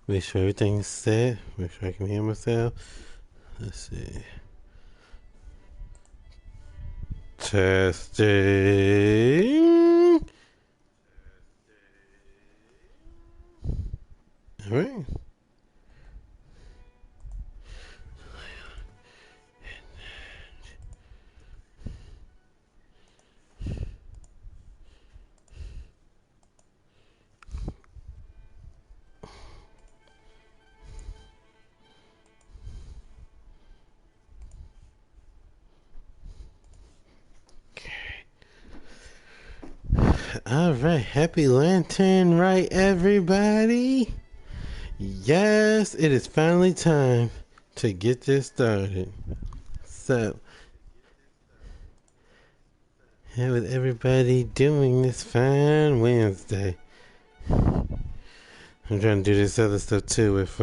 Make sure everything's set. Make sure I can hear myself. Let's see. Testing. All right. All right. Happy Lantern, right, everybody? Yes, it is finally time to get this started. So, how is everybody doing this fine Wednesday? I'm trying to do this other stuff too with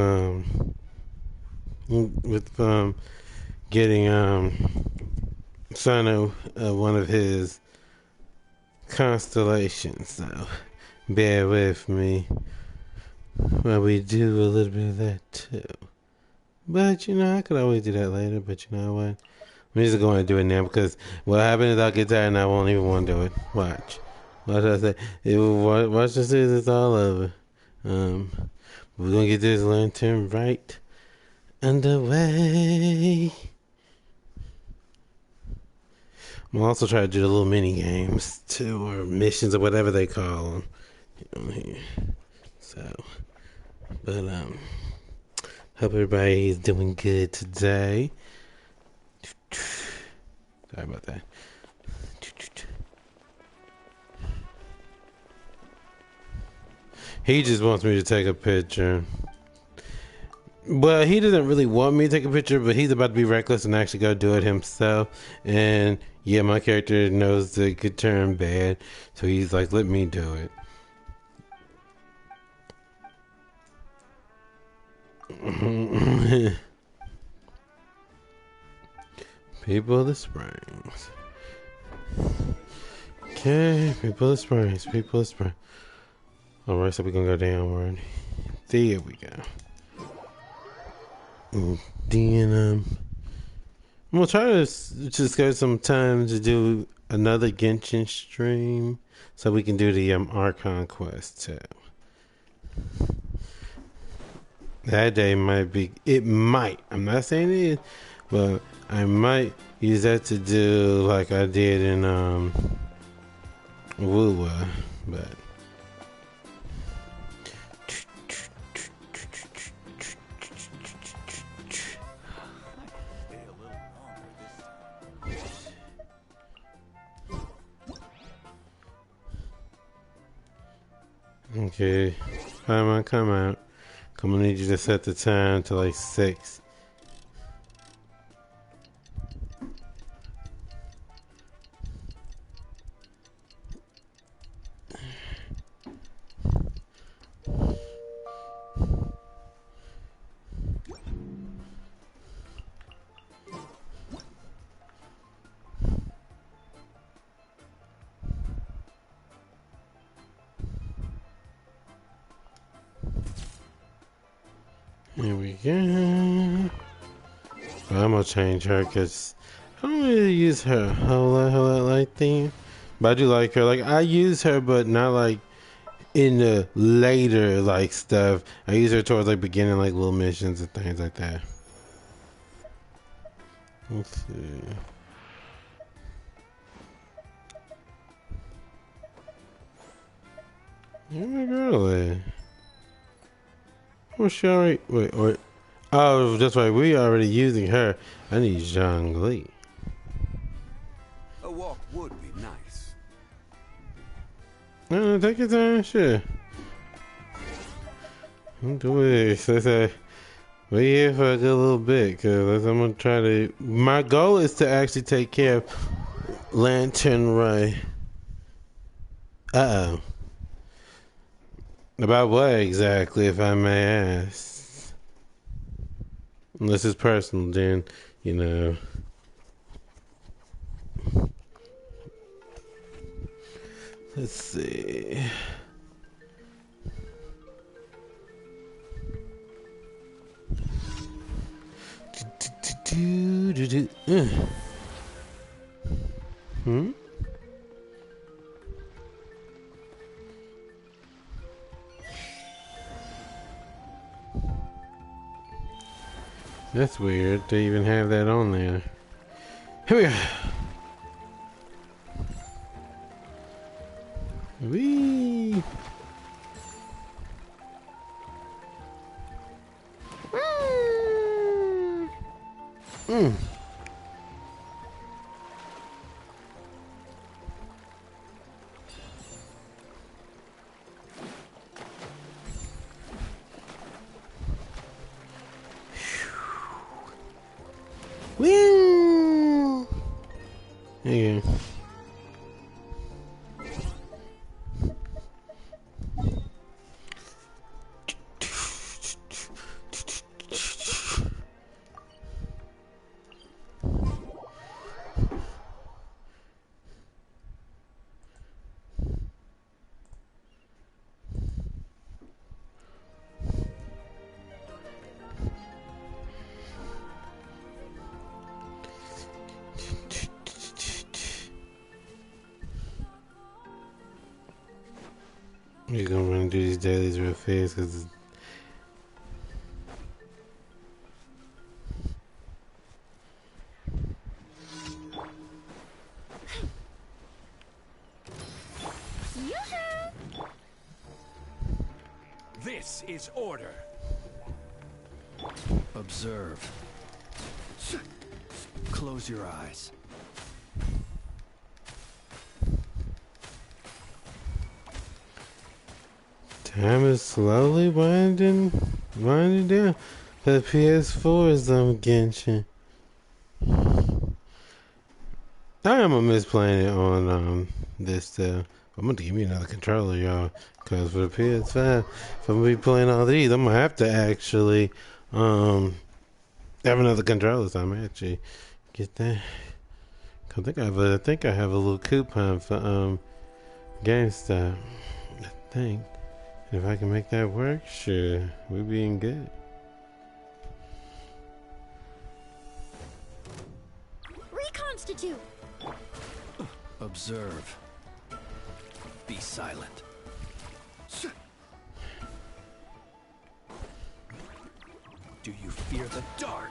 getting Sano one of his constellations. So bear with me while we do a little bit of that too. But I could always do that later. But you know what? I'm just going to do it now because what happens is I'll get tired and I won't even want to do it. Watch. Watch I say. Watch this is it's all over. We're gonna get this lantern right underway. I'm also trying to do the little mini games too, or missions, or whatever they call them. Here. So, but hope everybody is doing good today. Sorry about that. He just wants me to take a picture. Well, he doesn't really want me to take a picture, but he's about to be reckless and actually go do it himself. And yeah, my character knows that it could turn bad, so he's like, let me do it. People of the Springs. Okay, people of the Springs, people of the Springs. Alright, so we're gonna go downward. There we go. Then I'm gonna try to just get some time to do another Genshin stream so we can do the Archon quest too. That day might be. It might. I'm not saying it is, but I might use that to do like I did in Woowa, but. Okay, come out. I'm gonna need you to set the time to like 6. Here we go. I'm gonna change her because I don't really use her a whole lot like that. But I do like her. Like I use her, but not like in the later like stuff. I use her towards like beginning like little missions and things like that. Let's see. Where my girl at? What's she already? Wait. Oh, that's right. We already using her. I need Zhongli. A walk would be nice. No, take your time, sure. Don't do it. We're here for a good little bit, cause I'm gonna try to. My goal is to actually take care of Lantern Ray. Uh oh. About what exactly, if I may ask? Unless it's personal, then you know. Let's see. Hmm? That's weird. They even have that on there. Here we go. Whee! Mm. Woo! There you go. We're gonna run through these dailies real fast because This is order. Observe. Close your eyes. time is slowly winding down. The PS4 is Genshin. I am gonna miss playing it on this stuff. I'm gonna give me another controller, y'all, because for the PS5, if I'm gonna be playing all these, I'm gonna have to actually have another controller. So I'm gonna actually get that. I think I have a little coupon for GameStop. I think if I can make that work, sure, we're being good. Reconstitute. Observe. Be silent. Do you fear the dark?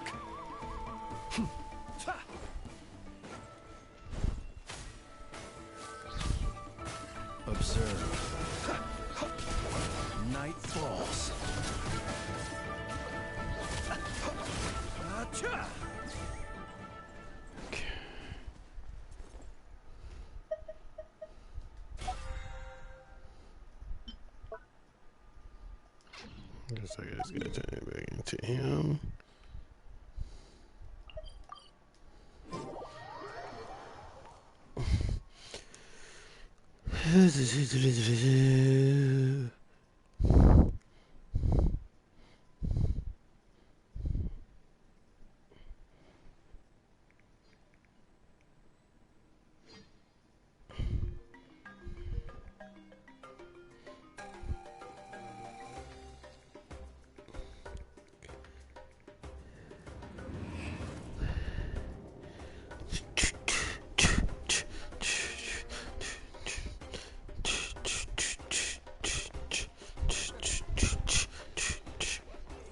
Observe. Night falls. I guess I just gotta turn it back into him.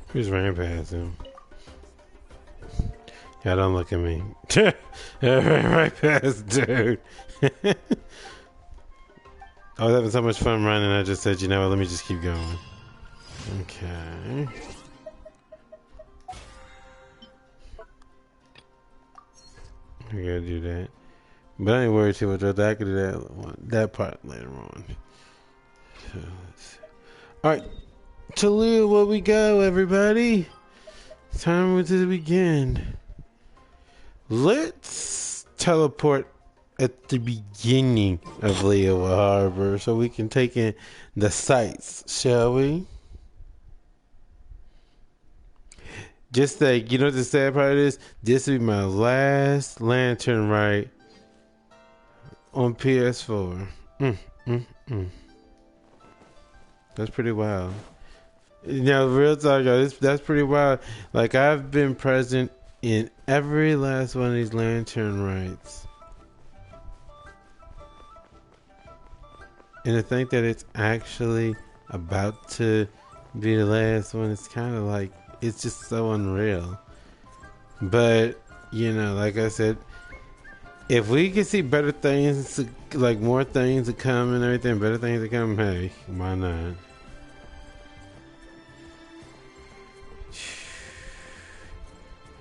Who's ran past him? Yeah, don't look at me. I ran right past dude. I was having so much fun running, I just said, you know what, let me just keep going. Okay. I gotta do that. But I ain't worried too much about that. I could do that part later on. So, let's see. Alright. Talia, where we go, everybody? Time to begin. Let's teleport at the beginning of Leowa Harbor so we can take in the sights, shall we? Just think, you know what the sad part is? This will be my last lantern rite on PS4. That's pretty wild. You know, real talk, that's pretty wild. Like, I've been present in every last one of these lantern rites. And to think that it's actually about to be the last one, it's kind of like, it's just so unreal. But, you know, like I said, if we can see better things, like more things to come and everything, better things to come, hey, why not?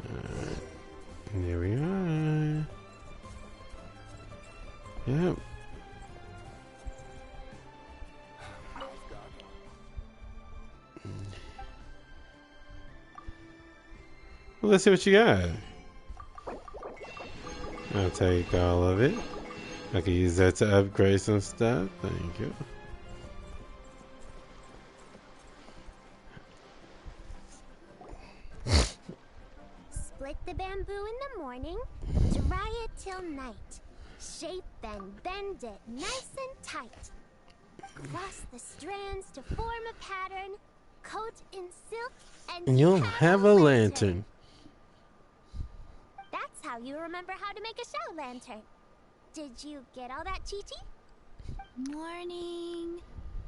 Alright, there we are. Yep. Well, let's see what you got. I'll take all of it. I can use that to upgrade some stuff. Thank you. Split the bamboo in the morning, dry it till night. Shape and bend it nice and tight. Cross the strands to form a pattern. Coat in silk and And you'll have a lantern. That's how you remember how to make a show lantern. Did you get all that, Chi-Chi? Morning,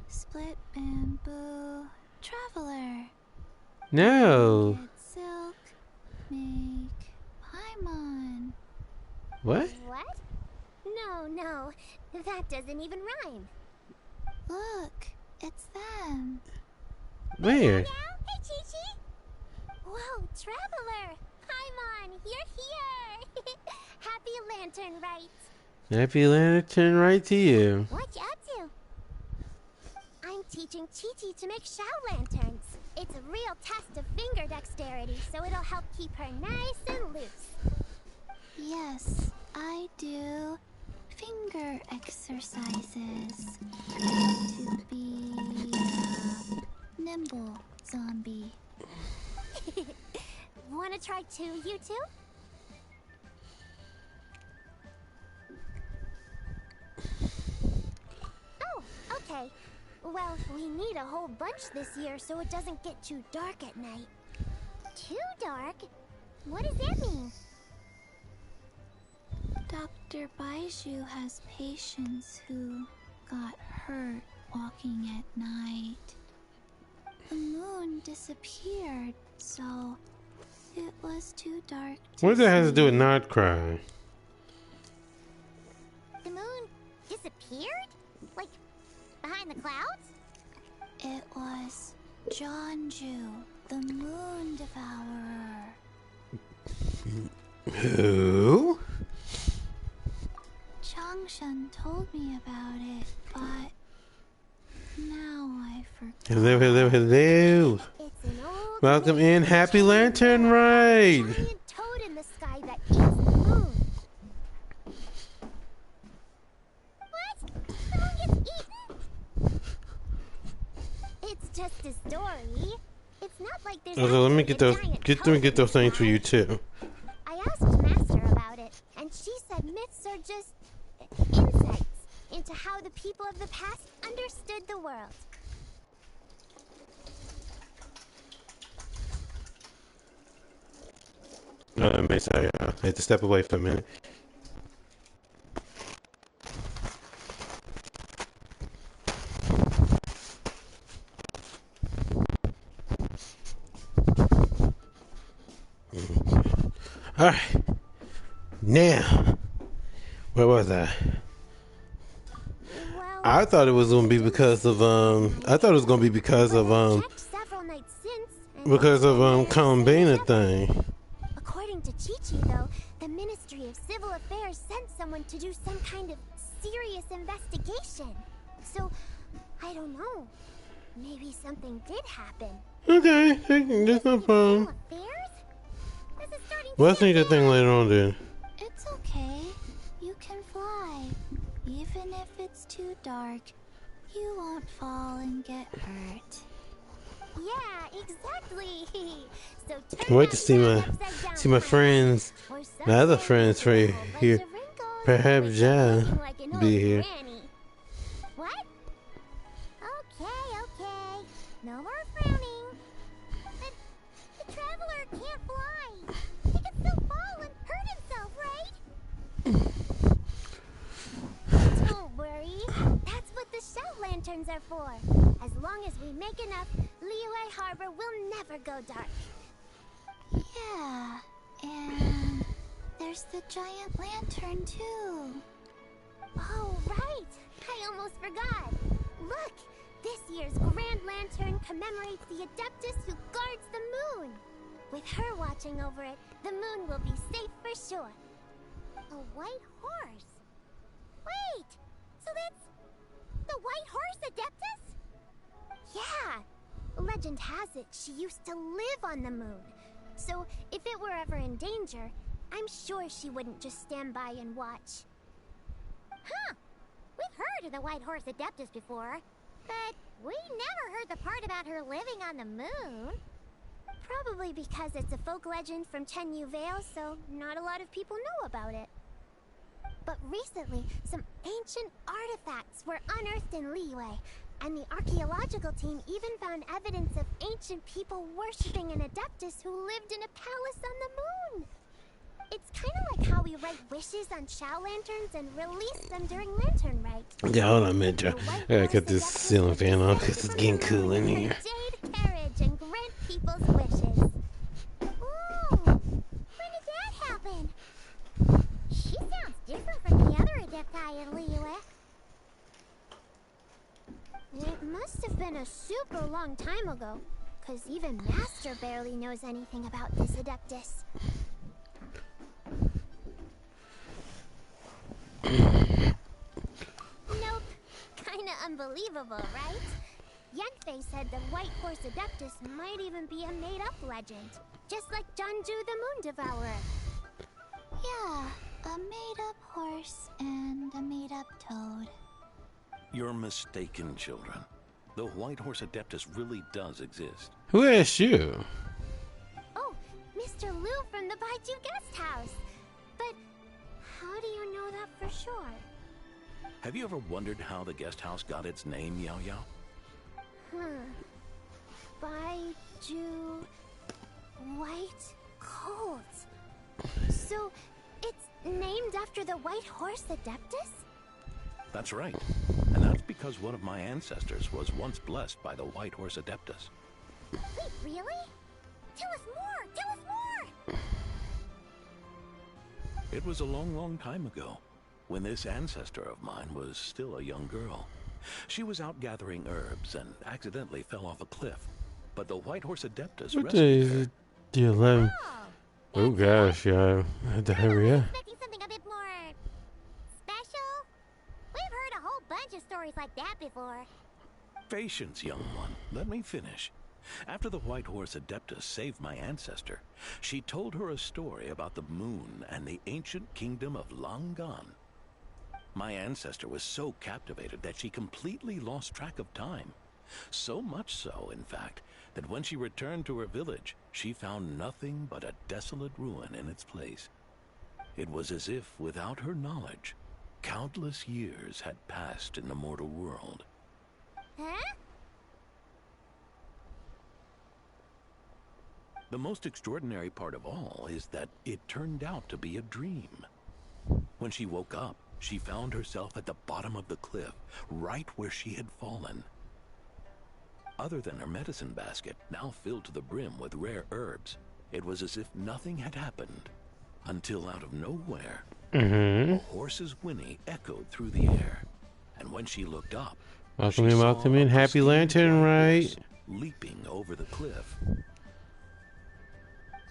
split bamboo, traveler. No. Get silk, make paimon. What? What? No, that doesn't even rhyme. Look, it's them. Where? Hey, Chi-Chi! Whoa, traveler! Paimon, you're here! Happy Lantern Rite! Happy lantern right to you. What you up to? I'm teaching Chi-Chi to make show lanterns. It's a real test of finger dexterity, so it'll help keep her nice and loose. Yes, I do finger exercises to be a nimble zombie. Wanna try too, you two? Oh, okay. Well, we need a whole bunch this year so it doesn't get too dark at night. Too dark? What does that mean? Dr. Baiju has patients who got hurt walking at night. The moon disappeared, so it was too dark to What does that have to see. do with not crying? The moon disappeared? Like, behind the clouds? It was Jonju, the moon devourer. Who? Changshan told me about it, but now I forgot. Hello, hello, hello. It's an old Welcome myth in. of Happy Jonju, Lantern a Ride. giant toad in the sky that eats the moon. What? The moon gets eaten? It's just a story. It's not like there's Okay, let me actually get a those. giant Let me toad get in the those things for sky. you too. I asked Master about it, and she said myths are just insights into how the people of the past understood the world. Miss, I had to step away for a minute. All right. Now, where was I? Well, I thought it was gonna be because of I thought it was gonna be because of checked several nights since, and Columbina thing. according to Chi-Chi, though, the Ministry of Civil Affairs sent someone to do some kind of serious investigation. So, I don't know. Maybe something did happen. Okay, there's no problem. Civil Affairs? This is starting to We'll get see the thing bad. later on then. It's okay. You can fly. Even if it's too dark, you won't fall and get hurt. Yeah, exactly. So turn Wait that to see flag my upside down, friends, or my other someday friends for you'll have a bunch here. of wrinkles Perhaps and John looking like an be old here. granny. What? Okay. No more frowning. The traveler can't fly. He can still lanterns are for. As long as we make enough, Liyue Harbor will never go dark. Yeah, and there's the giant lantern too. Oh, right! I almost forgot. Look! This year's Grand Lantern commemorates the Adeptus who guards the moon. With her watching over it, the moon will be safe for sure. A white horse? Wait! So that's the White Horse Adeptus? Yeah! Legend has it she used to live on the moon. So if it were ever in danger, I'm sure she wouldn't just stand by and watch. Huh! We've heard of the White Horse Adeptus before, but we never heard the part about her living on the moon. Probably because it's a folk legend from Chenyu Vale, so not a lot of people know about it. But recently, some ancient artifacts were unearthed in Liyue, and the archaeological team even found evidence of ancient people worshipping an Adeptus who lived in a palace on the moon. It's kind of like how we write wishes on Shao lanterns and release them during Lantern Rite. Yeah, hold on a minute, Joe. I gotta cut this ceiling fan off because it's getting cool in here. Jade carriage and grant people's wishes. Ooh, when did that happen? She sounds different from the other Adepti in Liyue. It must have been a super long time ago, because even Master barely knows anything about this Adeptus. Nope. Kinda unbelievable, right? Yenfei said the White Horse Adeptus might even be a made-up legend, just like Janju the Moon Devourer. Yeah, a made-up horse and a made-up toad. You're mistaken, children. The White Horse Adeptus really does exist. Who asked you? Oh, Mr. Liu from the Baiju Guest House. But how do you know that for sure? Have you ever wondered how the guest house got its name, Yao Yao? Baiju... White Colt. So, it's named after the White Horse Adeptus? That's right. And that's because one of my ancestors was once blessed by the White Horse Adeptus. Wait, really? Tell us more! Tell us more! It was a long, long time ago, when this ancestor of mine was still a young girl. She was out gathering herbs and accidentally fell off a cliff. But the White Horse Adeptus What day rescued is her. it? The 11th. Oh gosh, yeah. I had to hurry up. Expecting something a bit more... special? We've heard a whole bunch of stories like that before. Patience, young one. Let me finish. After the White Horse Adeptus saved my ancestor, she told her a story about the moon and the ancient kingdom of Langan. My ancestor was so captivated that she completely lost track of time. So much so, in fact, that when she returned to her village, she found nothing but a desolate ruin in its place. It was as if, without her knowledge, countless years had passed in the mortal world. Huh? The most extraordinary part of all is that it turned out to be a dream. When she woke up, she found herself at the bottom of the cliff, right where she had fallen. Other than her medicine basket, now filled to the brim with rare herbs, it was as if nothing had happened. Until out of nowhere, a horse's whinny echoed through the air. And when she looked up, Welcome she in, saw welcome a in. Happy pristine Lantern, white right? horse leaping over the cliff.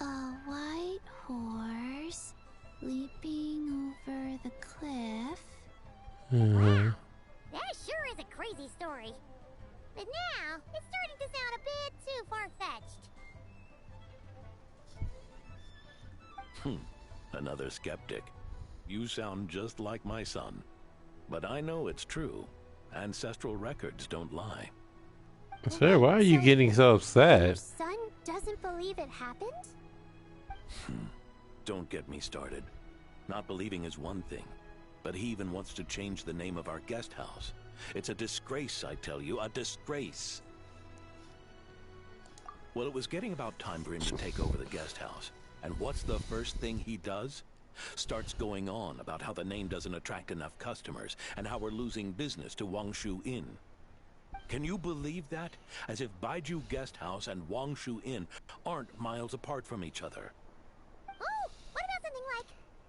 A white horse leaping over the cliff. Wow, that sure is a crazy story. But now, it's starting to sound a bit too far-fetched. Another skeptic. You sound just like my son. But I know it's true. Ancestral records don't lie. Sir, why are you getting so Your upset? son doesn't believe it happened? Don't get me started. Not believing is one thing, but he even wants to change the name of our guest house. It's a disgrace, I tell you, a disgrace. Well, it was getting about time for him to take over the guest house. And what's the first thing he does? Starts going on about how the name doesn't attract enough customers and how we're losing business to Wangshu Inn. Can you believe that? As if Baiju Guest House and Wangshu Inn aren't miles apart from each other. Oh, what about something like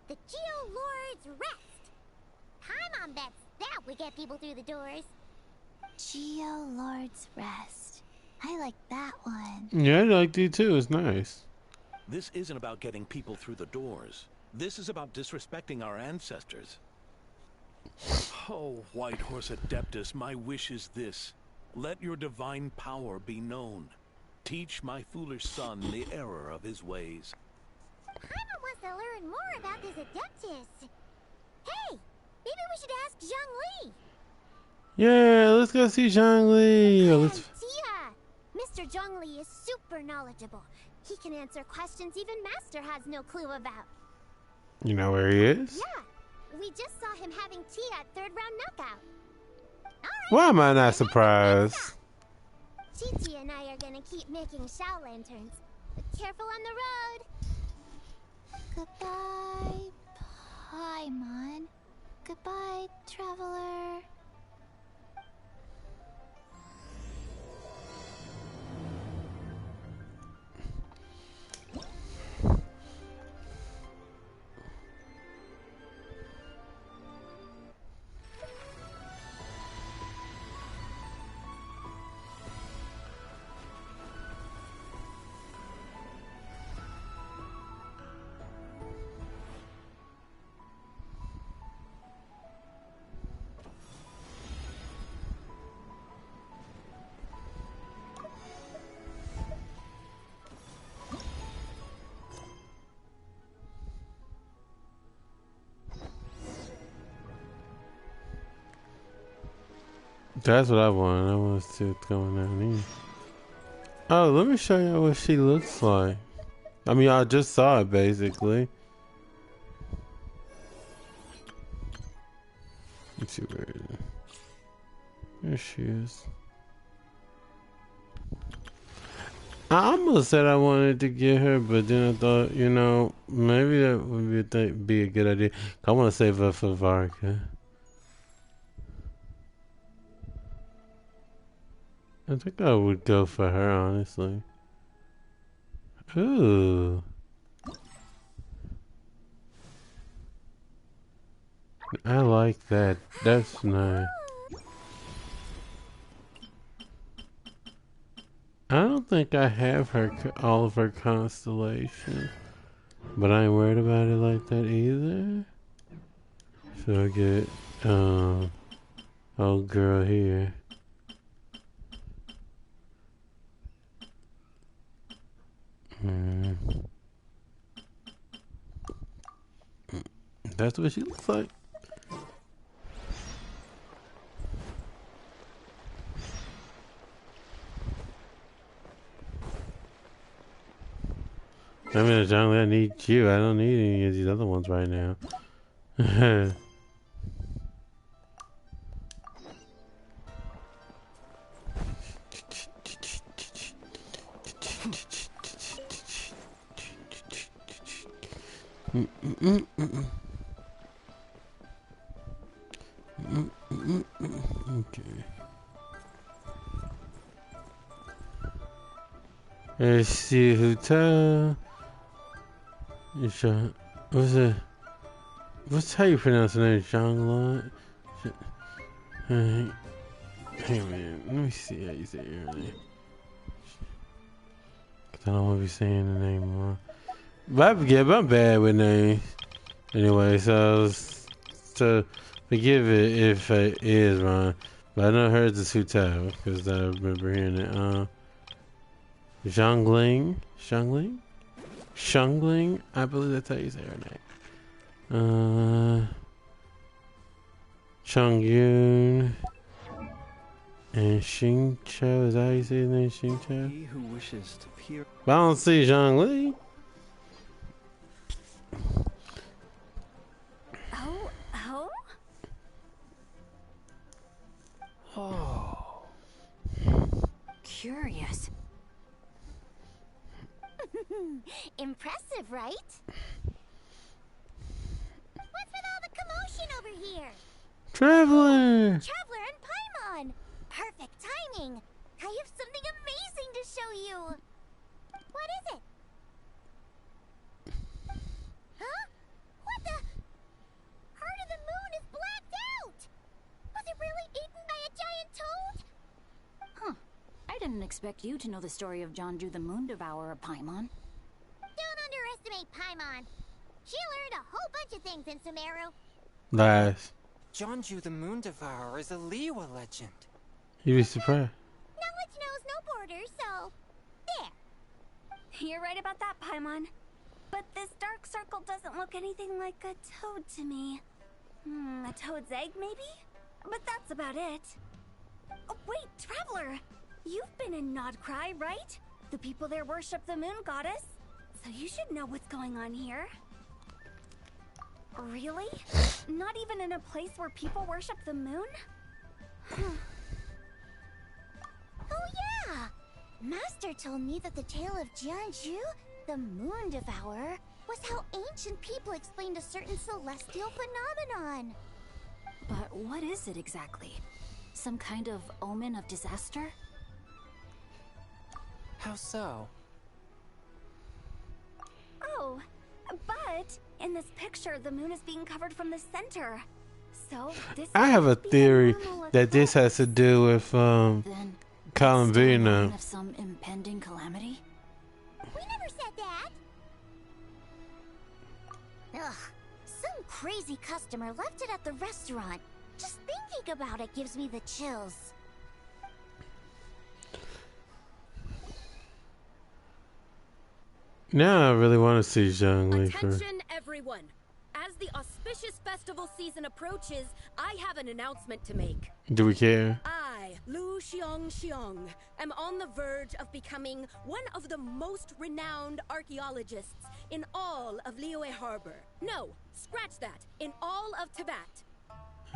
the Geo Lord's Rest? Paimon bets that would get people through the doors. Geo Lord's Rest. I like that one. Yeah, I liked it too. It's nice. This isn't about getting people through the doors. This is about disrespecting our ancestors. Oh, White Horse Adeptus, my wish is this. Let your divine power be known. Teach my foolish son the error of his ways. Paimon wants to learn more about this Adeptus. Hey, maybe we should ask Zhang Li. Yeah, let's go see Zhongli. Let's. Tia! Mr. Zhang Li is super knowledgeable. He can answer questions even Master has no clue about. You know where he is? Yeah, we just saw him having tea at third round knockout. Alright, Why am I not surprised? Chi-Chi and I are gonna keep making Shao lanterns. But careful on the road. Goodbye, Paimon. Goodbye, traveler. That's what I want. I want to see what's going on here. Oh, let me show you what she looks like. I mean, I just saw it basically. Let's see where it is. There she is. I almost said I wanted to get her, but then I thought, you know, maybe that would be a good idea. I want to save her for Varka. I think I would go for her, honestly. Ooh. I like that. That's nice. I don't think I have all of her constellations, but I ain't worried about it like that either. So I get old girl here. That's what she looks like. I mean, John, I need you. I don't need any of these other ones right now. Okay. Let's see who tell. What's how you pronounce the name? Zhang Hey man, let me see how you say your name. Cause I don't want to be saying the name wrong. But I'm bad with names. Anyway, so forgive it if it is wrong. But I know hers is Hutao, because I remember hearing it. Zhongling? Shungling? I believe that's how you say her name. Chongyun. And Xingqiu, is that how you say his name? Xingqiu? He who wishes to peer. But I don't see Zhongli. Oh. Curious. Impressive, right? What's with all the commotion over here? Traveler! Traveler and Paimon! Perfect timing. I have something amazing to show you. What is it? Huh? What the? Heart of the Moon is blacked out. Was it really eaten by a giant toad? Huh. I didn't expect you to know the story of Jonju the Moon Devourer, Paimon. Don't underestimate Paimon. She learned a whole bunch of things in Sumeru. Lies. Jonju the Moon Devourer is a Liyue legend. You'd be surprised. Knowledge knows no borders, so there. You're right about that, Paimon. But this dark circle doesn't look anything like a toad to me. A toad's egg, maybe? But that's about it. Oh, wait, Traveler! You've been in Nodcry, right? The people there worship the moon goddess. So you should know what's going on here. Really? Not even in a place where people worship the moon? Oh yeah! Master told me that the tale of Jianzhu, the Moon Devourer, was how ancient people explained a certain celestial phenomenon. But what is it exactly? Some kind of omen of disaster? How so? Oh, but in this picture, the moon is being covered from the center. So this I have a must be theory normal that this has to do with Then Colin it's still a Villeneuve. sign of some impending calamity? We never said that! Ugh, some crazy customer left it at the restaurant. Just thinking about it gives me the chills. Now I really want to see Zhongli for. Attention everyone! As the auspicious festival season approaches, I have an announcement to make. Do we care? I, Lu Xiong, am on the verge of becoming one of the most renowned archaeologists in all of Liyue Harbor. No, scratch that, in all of Tibet.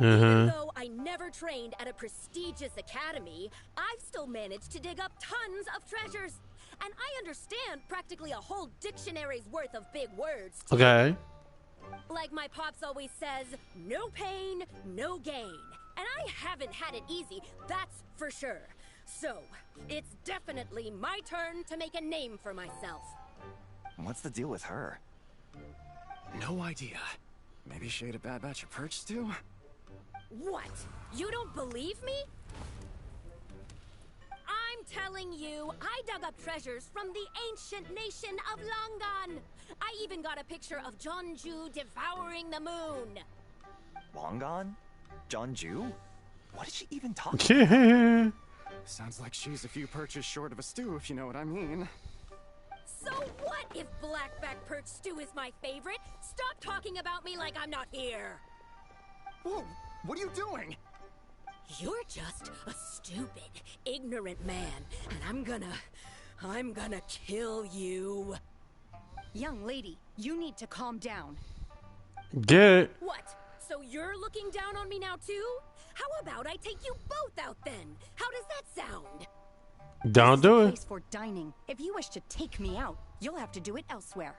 Even though I never trained at a prestigious academy, I've still managed to dig up tons of treasures. And I understand practically a whole dictionary's worth of big words. Okay. Like my pops always says, no pain, no gain. And I haven't had it easy, that's for sure. So, it's definitely my turn to make a name for myself. What's the deal with her? No idea. Maybe she ate a bad batch of perch stew? What? You don't believe me? I'm telling you, I dug up treasures from the ancient nation of Longan. I even got a picture of Jonju devouring the moon. Longan? Jonju? What is she even talking about? Yeah. Sounds like she's a few perches short of a stew, if you know what I mean. So what if blackback perch stew is my favorite? Stop talking about me like I'm not here. Whoa, what are you doing? You're just a stupid, ignorant man, and I'm gonna kill you. Young lady, you need to calm down. Get it. What? So you're looking down on me now too? How about I take you both out then? How does that sound? Don't do it. Place for dining. If you wish to take me out, you'll have to do it elsewhere.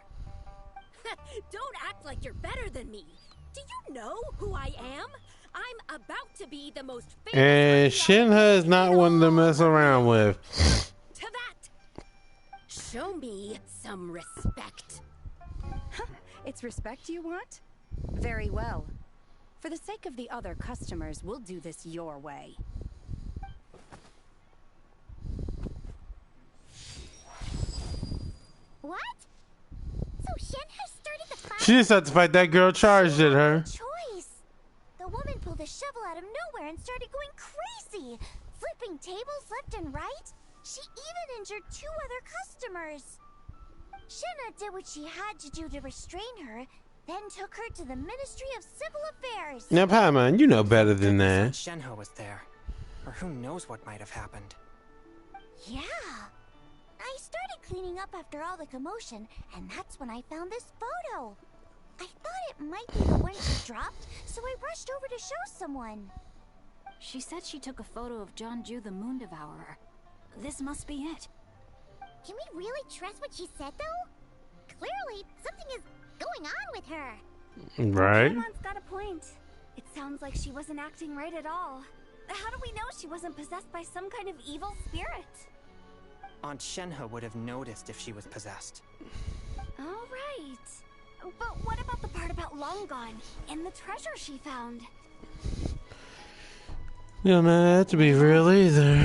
Don't act like you're better than me. Do you know who I am? I'm about to be the most famous. And Shinha is not one to mess around with. To that. Show me some respect. It's respect you want? Very well. For the sake of the other customers, we'll do this your way. What? So Shen has started the fight? She just had to fight that girl charged at her. Choice. The woman pulled a shovel out of nowhere and started going crazy, flipping tables left and right. She even injured 2 other customers. Shenna did what she had to do to restrain her, then took her to the Ministry of Civil Affairs. Now, Paimon, you know better than that. Shenhe was there. Or who knows what might have happened. Yeah. I started cleaning up after all the commotion, and that's when I found this photo. I thought it might be the one she dropped, so I rushed over to show someone. She said she took a photo of Jonju the Moon Devourer. This must be it. Can we really trust what she said, though? Clearly, something is going on with her. Right? Paimon's got a point. It sounds like she wasn't acting right at all. how do we know she wasn't possessed by some kind of evil spirit? Aunt Shenhe would have noticed if she was possessed. All right. But what about the part about Long Gone and the treasure she found? You don't know that to be real either.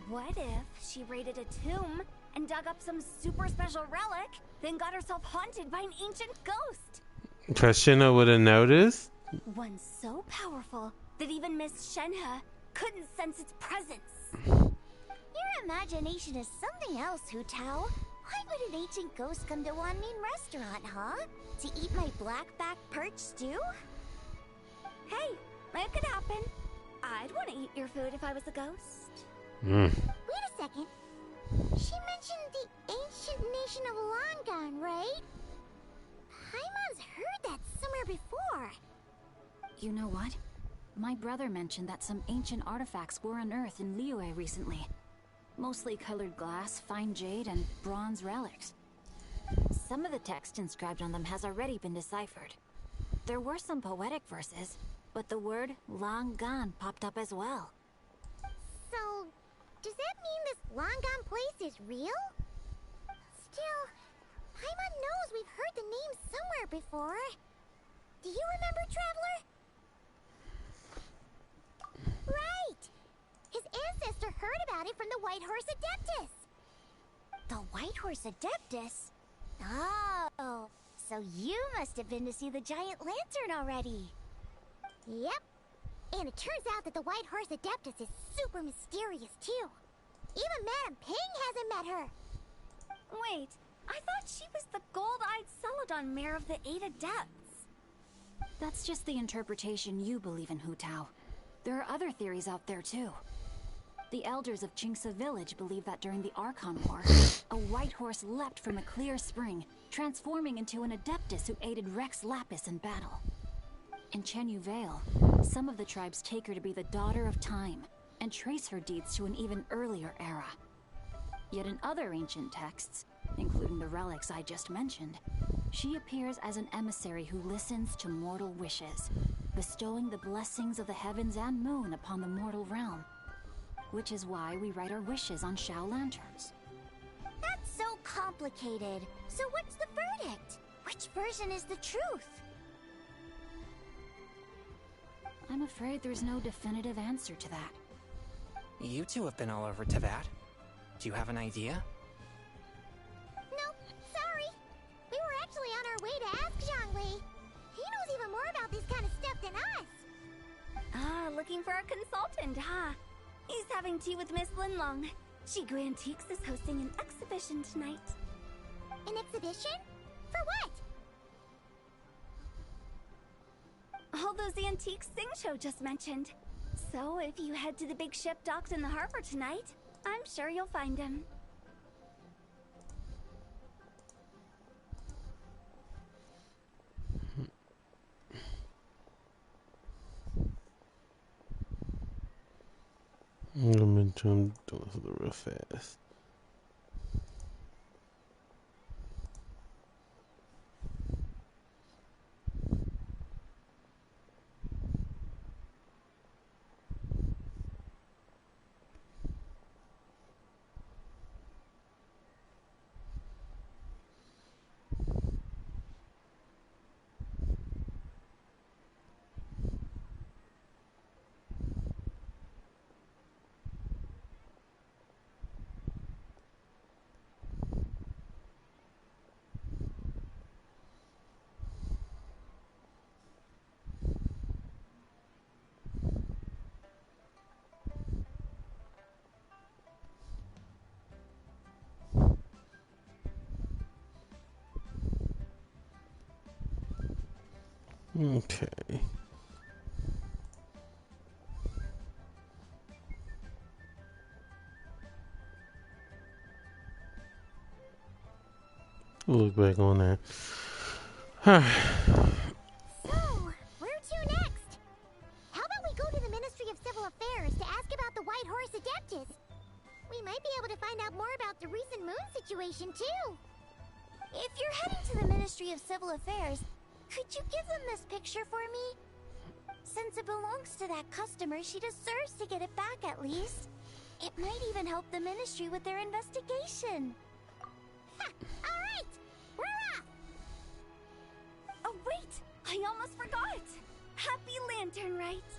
What if she raided a tomb and dug up some super special relic, then got herself haunted by an ancient ghost? Trashina would have noticed? One so powerful that even Miss Shenhe couldn't sense its presence. Your imagination is something else, Hu Tao. Why would an ancient ghost come to Wanmin restaurant, huh? To eat my blackback perch stew? Hey, it could happen. I'd want to eat your food if I was a ghost. Mm. Wait a second. She mentioned the ancient nation of Longon, right? Paimon's heard that somewhere before. You know what? My brother mentioned that some ancient artifacts were unearthed in Liyue recently. Mostly colored glass, fine jade, and bronze relics. Some of the text inscribed on them has already been deciphered. There were some poetic verses, but the word long gone popped up as well. So, does that mean this Longon place is real? Still, Paimon knows we've heard the name somewhere before. Do you remember, Traveler? Right! His ancestor heard about it from the White Horse Adeptus. The White Horse Adeptus? Oh, so you must have been to see the giant lantern already. Yep. And it turns out that the White Horse Adeptus is super mysterious, too. Even Madame Ping hasn't met her. Wait, I thought she was the gold-eyed Celadon mare of the Eight Adepts. That's just the interpretation you believe in, Hu Tao. There are other theories out there, too. The elders of Qingce village believe that during the Archon War, a white horse leapt from a clear spring, transforming into an Adeptus who aided Rex Lapis in battle. In Chenyu Vale, some of the tribes take her to be the daughter of time, and trace her deeds to an even earlier era. Yet in other ancient texts, including the relics I just mentioned, she appears as an emissary who listens to mortal wishes, bestowing the blessings of the heavens and moon upon the mortal realm. Which is why we write our wishes on Shao lanterns. That's so complicated. So what's the verdict? Which version is the truth? I'm afraid there's no definitive answer to that. You two have been all over Teyvat. Do you have an idea? Nope, sorry. We were actually on our way to ask Zhongli. He knows even more about this kind of stuff than us. Ah, looking for a consultant, huh? He's having tea with Miss Linlong. Shigu Antiques is hosting an exhibition tonight. An exhibition? For what? All those antiques Sing Show just mentioned. So if you head to the big ship docked in the harbor tonight, I'm sure you'll find him. I'm gonna do it real fast. Okay. Look back on that. So, where to next? How about we go to the Ministry of Civil Affairs to ask about the White Horse Adeptus? We might be able to find out more about the recent moon situation, too. If you're heading to the Ministry of Civil Affairs, could you give them this picture for me? Since it belongs to that customer, she deserves to get it back at least. It might even help the Ministry with their investigation. Ha! Alright! We're off! Oh, wait! I almost forgot! Happy Lantern, Rite?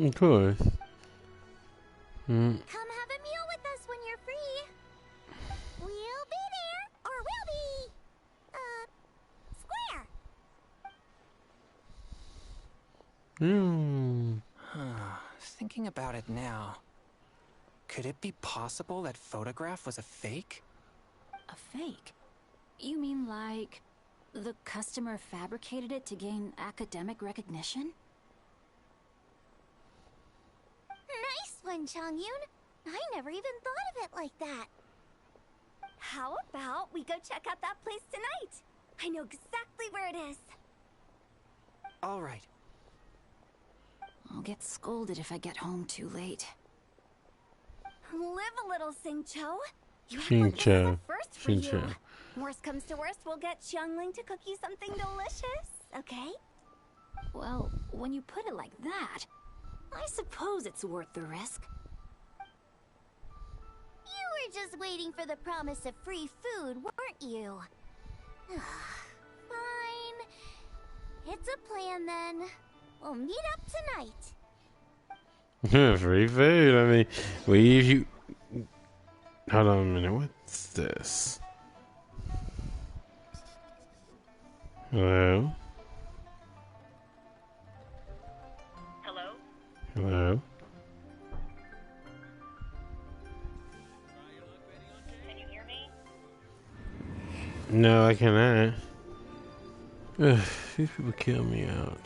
Of course. Come have a meal with us when you're free. We'll be there, or we'll be... square. Thinking about it now, could it be possible that photograph was a fake? A fake? You mean like the customer fabricated it to gain academic recognition? Nice one, Chongyun. I never even thought of it like that. How about we go check out that place tonight? I know exactly where it is. All right. I'll get scolded if I get home too late. Live a little, Singcho. You act Singcho. like this is a first for you. Singcho. Worst comes to worst, we'll get Xiangling to cook you something delicious, okay? Well, when you put it like that, I suppose it's worth the risk. You were just waiting for the promise of free food, weren't you? Fine. It's a plan then. We'll meet up tonight. Free food. I mean, we you. Hold on a minute. What's this? Hello. Hello? Hello. Can you hear me? No, I cannot. Ugh, these people kill me out.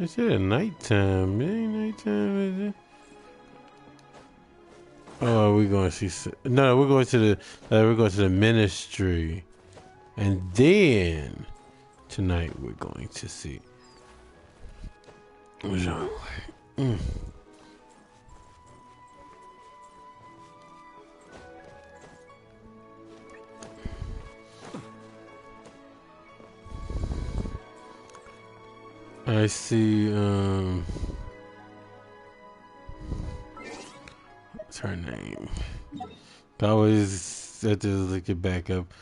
I said nighttime. It ain't nighttime, is it? Oh, we're going to see. No, we're going to the ministry, and then tonight we're going to see. I see, what's her name? I always have to look it back up.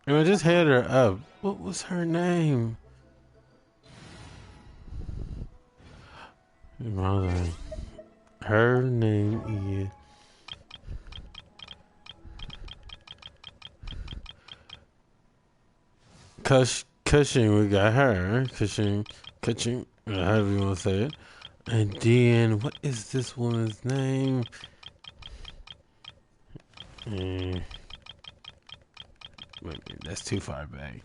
And I just had her up. What was her name? Her name is Cushing. We got her. Cushing, however you want to say it. And then, what is this woman's name? Wait a minute, that's too far back.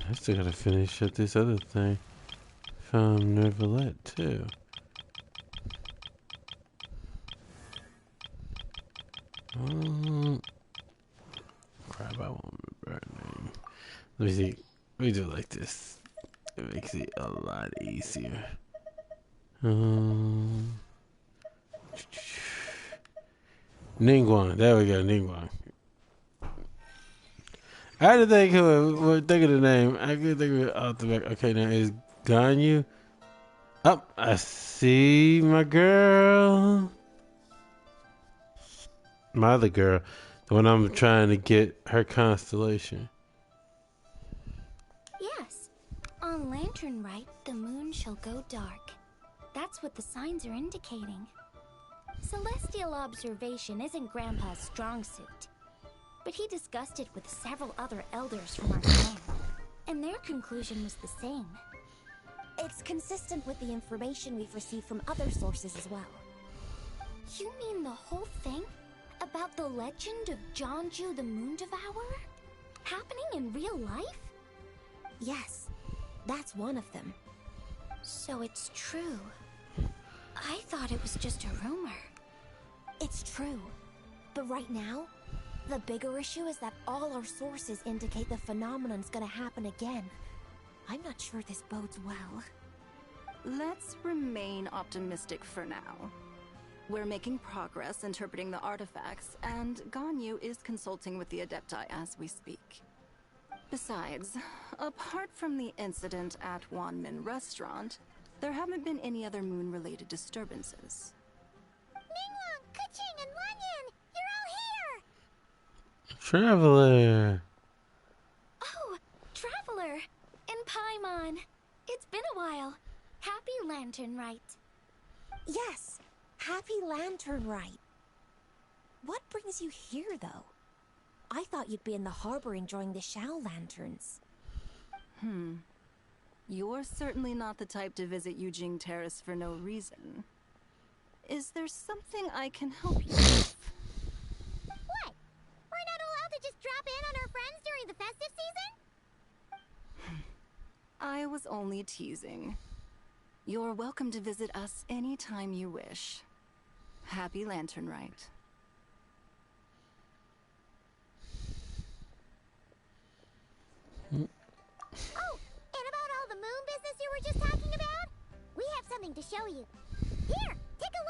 I still gotta finish up this other thing from Neverlet too. Crap, I won't remember her name. Let me see. Let me do it like this. It makes it a lot easier. Ningguang. There we go, Ningguang. I had to think of the name. I could think of it off the back. Okay, now is Ganyu. Oh, I see my girl. My other girl. The one I'm trying to get her constellation. Yes. On Lantern Rite, the moon shall go dark. That's what the signs are indicating. Celestial observation isn't Grandpa's strong suit. But he discussed it with several other elders from our clan, and their conclusion was the same. It's consistent with the information we've received from other sources as well. You mean the whole thing? About the legend of Jonju the Moon Devourer? Happening in real life? Yes, that's one of them. So it's true. I thought it was just a rumor. It's true. But right now, the bigger issue is that all our sources indicate the phenomenon's gonna happen again. I'm not sure this bodes well. let's remain optimistic for now. We're making progress interpreting the artifacts, and Ganyu is consulting with the Adepti as we speak. Besides, apart from the incident at Wanmin Restaurant, there haven't been any other moon-related disturbances. Ningguang, Keqing, and Lanyan! You're all here! Traveler! Oh, Traveler! And Paimon! It's been a while. Happy Lantern Rite. Yes, happy Lantern Rite. What brings you here, though? I thought you'd be in the harbor enjoying the Shao lanterns. You're certainly not the type to visit Yujing Terrace for no reason. Is there something I can help you with? What? We're not allowed to just drop in on our friends during the festive season? I was only teasing. You're welcome to visit us anytime you wish. Happy Lantern Rite. Oh, and about all the moon business you were just talking about? We have something to show you. Here, take a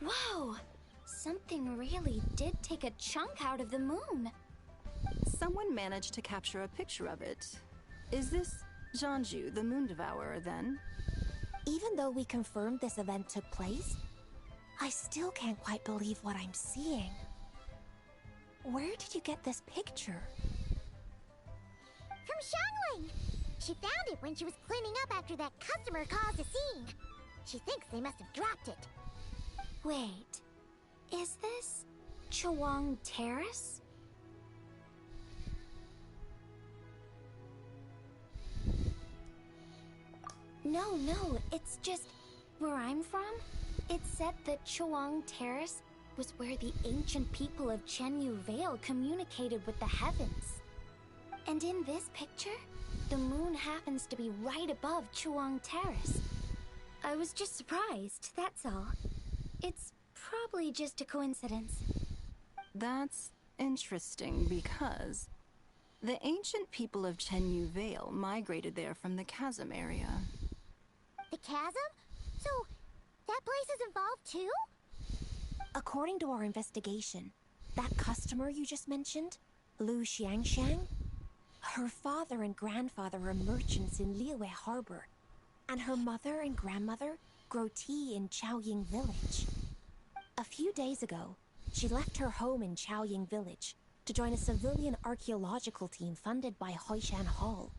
look! Whoa! Something really did take a chunk out of the moon. Someone managed to capture a picture of it. Is this Zhanju, the Moon Devourer, then? Even though we confirmed this event took place, I still can't quite believe what I'm seeing. Where did you get this picture? From Xiangling! She found it when she was cleaning up after that customer caused a scene. She thinks they must have dropped it. Wait, is this Chawang Terrace? No, it's just where I'm from. It said that Chawang Terrace was where the ancient people of Chenyu Vale communicated with the heavens. And in this picture, the moon happens to be right above Chawang Terrace. I was just surprised, that's all. It's probably just a coincidence. That's interesting because the ancient people of Chenyu Vale migrated there from the chasm area. The chasm? So, that place is involved too? According to our investigation, that customer you just mentioned, Lu Xiangxiang, her father and grandfather are merchants in Liyue Harbor, and her mother and grandmother grow tea in Chaoying Village. A few days ago, she left her home in Chaoying Village to join a civilian archaeological team funded by Hoishan Hall,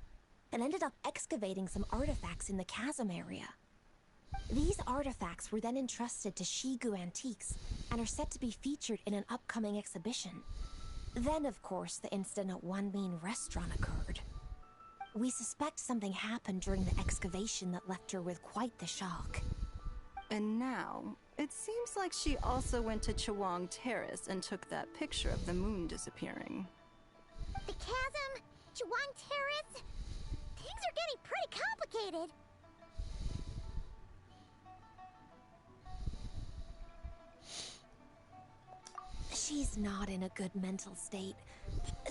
and ended up excavating some artifacts in the chasm area. These artifacts were then entrusted to Shigu Antiques and are set to be featured in an upcoming exhibition. Then, of course, the incident at Wanmin Restaurant occurred. We suspect something happened during the excavation that left her with quite the shock. And now, it seems like she also went to Chawang Terrace and took that picture of the moon disappearing. The chasm? Chawang Terrace? Things are getting pretty complicated. She's not in a good mental state,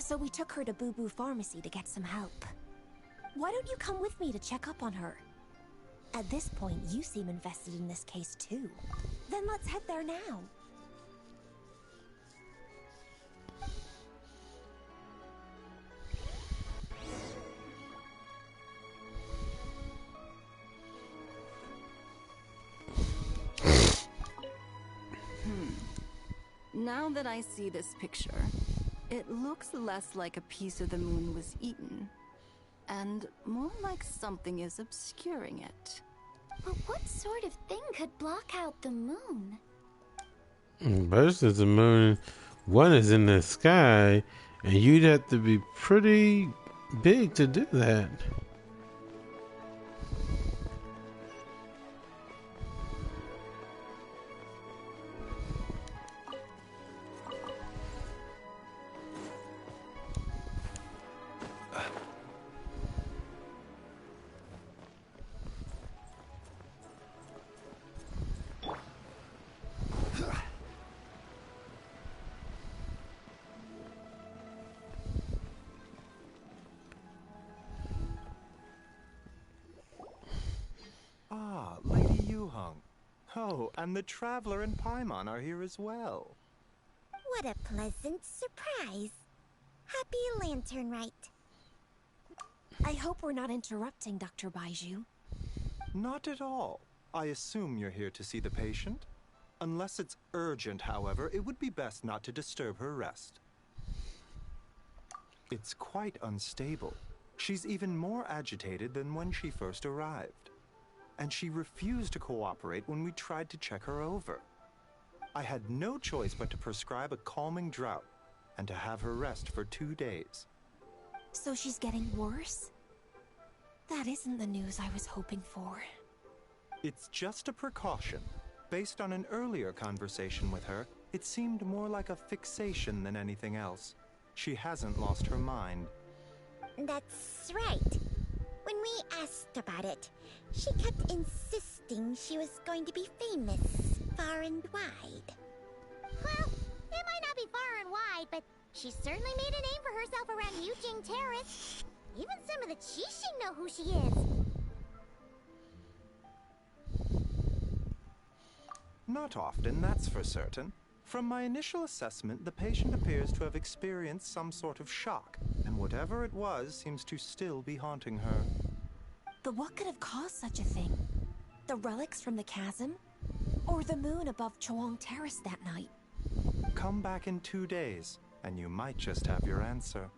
so we took her to Boo Boo Pharmacy to get some help. Why don't you come with me to check up on her? At this point, you seem invested in this case too. Then let's head there now. Now that I see this picture, it looks less like a piece of the moon was eaten, and more like something is obscuring it. But what sort of thing could block out the moon? Versus the moon, one is in the sky, and you'd have to be pretty big to do that. Oh, and the Traveler and Paimon are here as well. What a pleasant surprise. Happy Lantern Rite. I hope we're not interrupting, Dr. Baiju. Not at all. I assume you're here to see the patient? Unless it's urgent, however, it would be best not to disturb her rest. It's quite unstable. She's even more agitated than when she first arrived. And she refused to cooperate when we tried to check her over. I had no choice but to prescribe a calming draught and to have her rest for 2 days. So she's getting worse? That isn't the news I was hoping for. It's just a precaution. Based on an earlier conversation with her, it seemed more like a fixation than anything else. She hasn't lost her mind. That's right. When we asked about it, she kept insisting she was going to be famous far and wide. Well, it might not be far and wide, but she certainly made a name for herself around Yujing Terrace. Even some of the Qixing know who she is. Not often, that's for certain. From my initial assessment, the patient appears to have experienced some sort of shock, and whatever it was seems to still be haunting her. But what could have caused such a thing? The relics from the chasm? Or the moon above Chuang Terrace that night? Come back in 2 days, and you might just have your answer.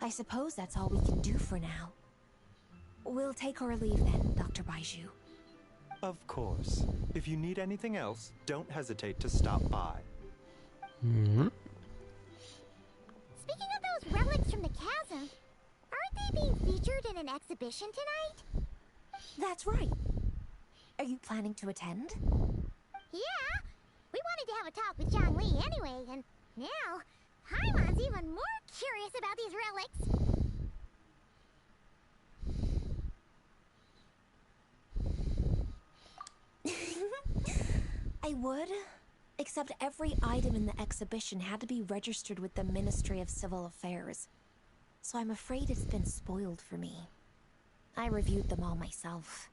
I suppose that's all we can do for now. We'll take our leave then, Dr. Baiju. Of course. If you need anything else, don't hesitate to stop by. Mm-hmm. Speaking of those relics from the chasm, aren't they being featured in an exhibition tonight? That's right. Are you planning to attend? Yeah! We wanted to have a talk with Zhang Li anyway, and now Paimon's even more curious about these relics. I would, except every item in the exhibition had to be registered with the Ministry of Civil Affairs. So I'm afraid it's been spoiled for me. I reviewed them all myself.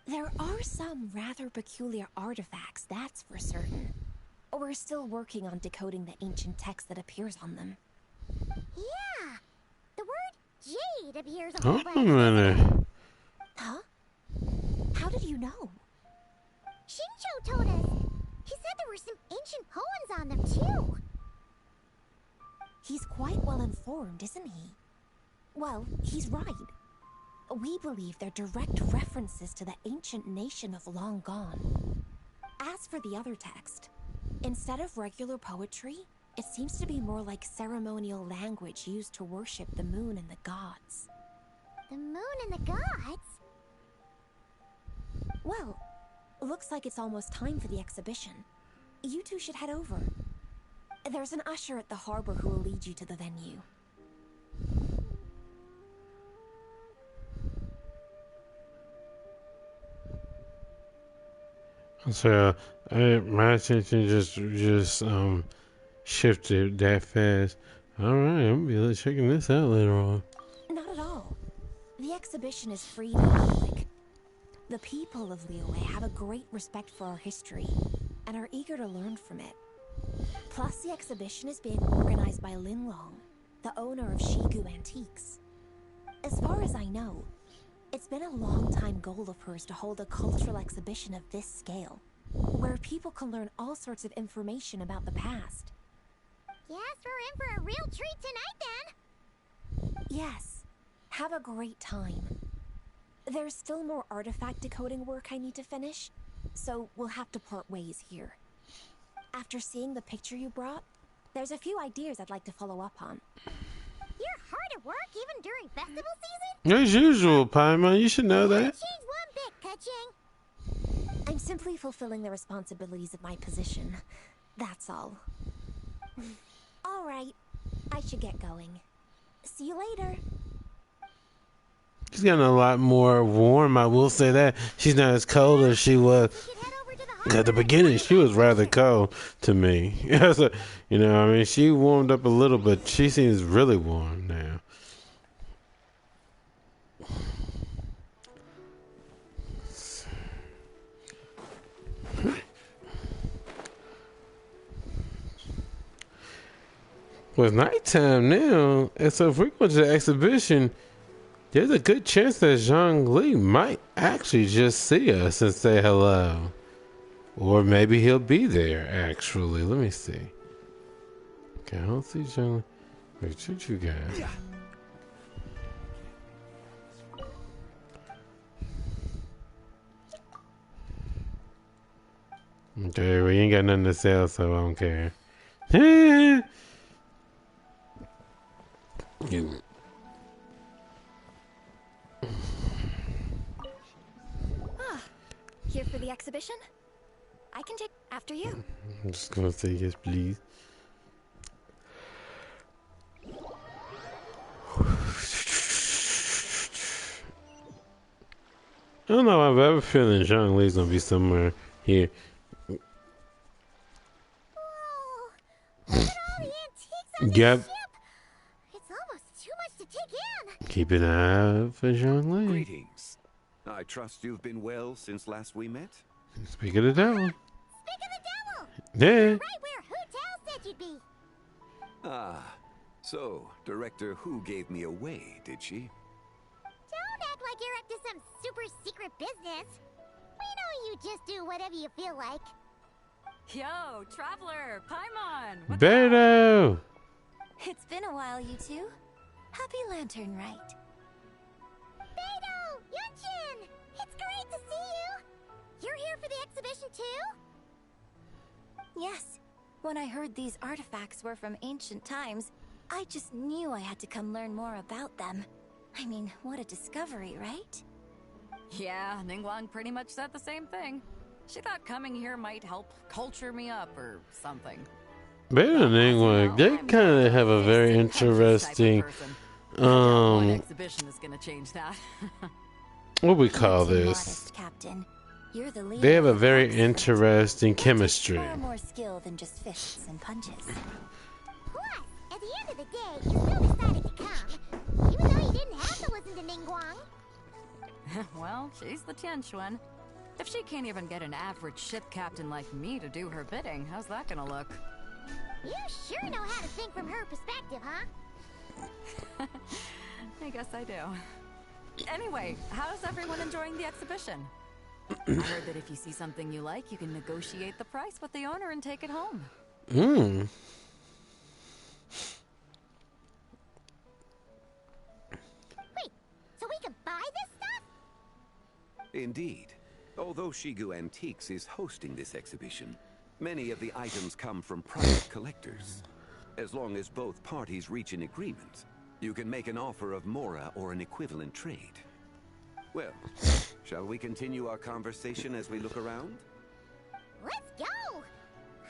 There are some rather peculiar artifacts, that's for certain. We're still working on decoding the ancient text that appears on them. Yeah! The word jade appears on Hold the on a minute. Huh? How did you know? Shincho told us. He said there were some ancient poems on them, too. He's quite well informed, isn't he? Well, he's right. We believe they're direct references to the ancient nation of long gone. As for the other text, instead of regular poetry, it seems to be more like ceremonial language used to worship the moon and the gods. The moon and the gods? Well, looks like it's almost time for the exhibition. You two should head over. There's an usher at the harbor who will lead you to the venue. So my attention just shifted that fast. All right, I'm gonna be checking this out later on. Not at all. The exhibition is free to the public. The people of Liyue have a great respect for our history and are eager to learn from it. Plus, the exhibition is being organized by Linlong, the owner of Shigu Antiques. As far as I know, it's been a long-time goal of hers to hold a cultural exhibition of this scale, where people can learn all sorts of information about the past. Yes, we're in for a real treat tonight, then. Yes, have a great time. There's still more artifact decoding work I need to finish, so we'll have to part ways here. After seeing the picture you brought, there's a few ideas I'd like to follow up on. You're hard at work even during festival season? As usual, Paimon, you should know that. Change one bit, Ka-ching. I'm simply fulfilling the responsibilities of my position. That's all. All right, I should get going. See you later. She's getting a lot more warm, I will say that. She's not as cold as she was. At the beginning, she was rather cold to me. You know, I mean, she warmed up a little, but she seems really warm now. With nighttime now, and so if we go to the exhibition, there's a good chance that Zhang Li might actually just see us and say hello. Or maybe he'll be there, actually. Let me see. Okay, I don't see Zhang Li. Wait, what you got? Okay, we ain't got nothing to sell, so I don't care. Here for the exhibition? I can take after you. I'm just gonna say yes, please. I don't know. I've ever feeling Zhang Li's gonna be somewhere here. Whoa! Look at all the antiques on Yep. the ship. It's almost too much to take in. Keep an eye out for Zhang Li. Greetings. I trust you've been well since last we met? Speak of the devil. Speak of the devil. Yeah. You're right where Hu Tao said you'd be. Ah, so Director Hu gave me away, did she? Don't act like you're up to some super secret business. We know you just do whatever you feel like. Yo, Traveler, Paimon! Beto! It's been a while, you two. Happy Lantern, right? Beto! Yunchin! It's great to see you! You're here for the exhibition too? Yes. When I heard these artifacts were from ancient times, I just knew I had to come learn more about them. I mean, what a discovery, right? Yeah, Ningguang pretty much said the same thing. She thought coming here might help culture me up or something. Beto and Ningguang, they kind of have a very interesting, One exhibition is gonna change that. what we call You're too this? modest, Captain. You're the leader They have a of the very Fox. interesting chemistry. Far more skill than just fists and punches. Plus, at the end of the day, you still decided to come. Even though you didn't have to listen to Ningguang. Well, she's the Tianquan. If she can't even get an average ship captain like me to do her bidding, how's that gonna look? You sure know how to think from her perspective, huh? I guess I do. Anyway, how's everyone enjoying the exhibition? I heard that if you see something you like, you can negotiate the price with the owner and take it home. Wait, so we can buy this stuff? Indeed. Although Shigu Antiques is hosting this exhibition, many of the items come from private collectors. As long as both parties reach an agreement, you can make an offer of mora or an equivalent trade. Well, shall we continue our conversation as we look around? Let's go!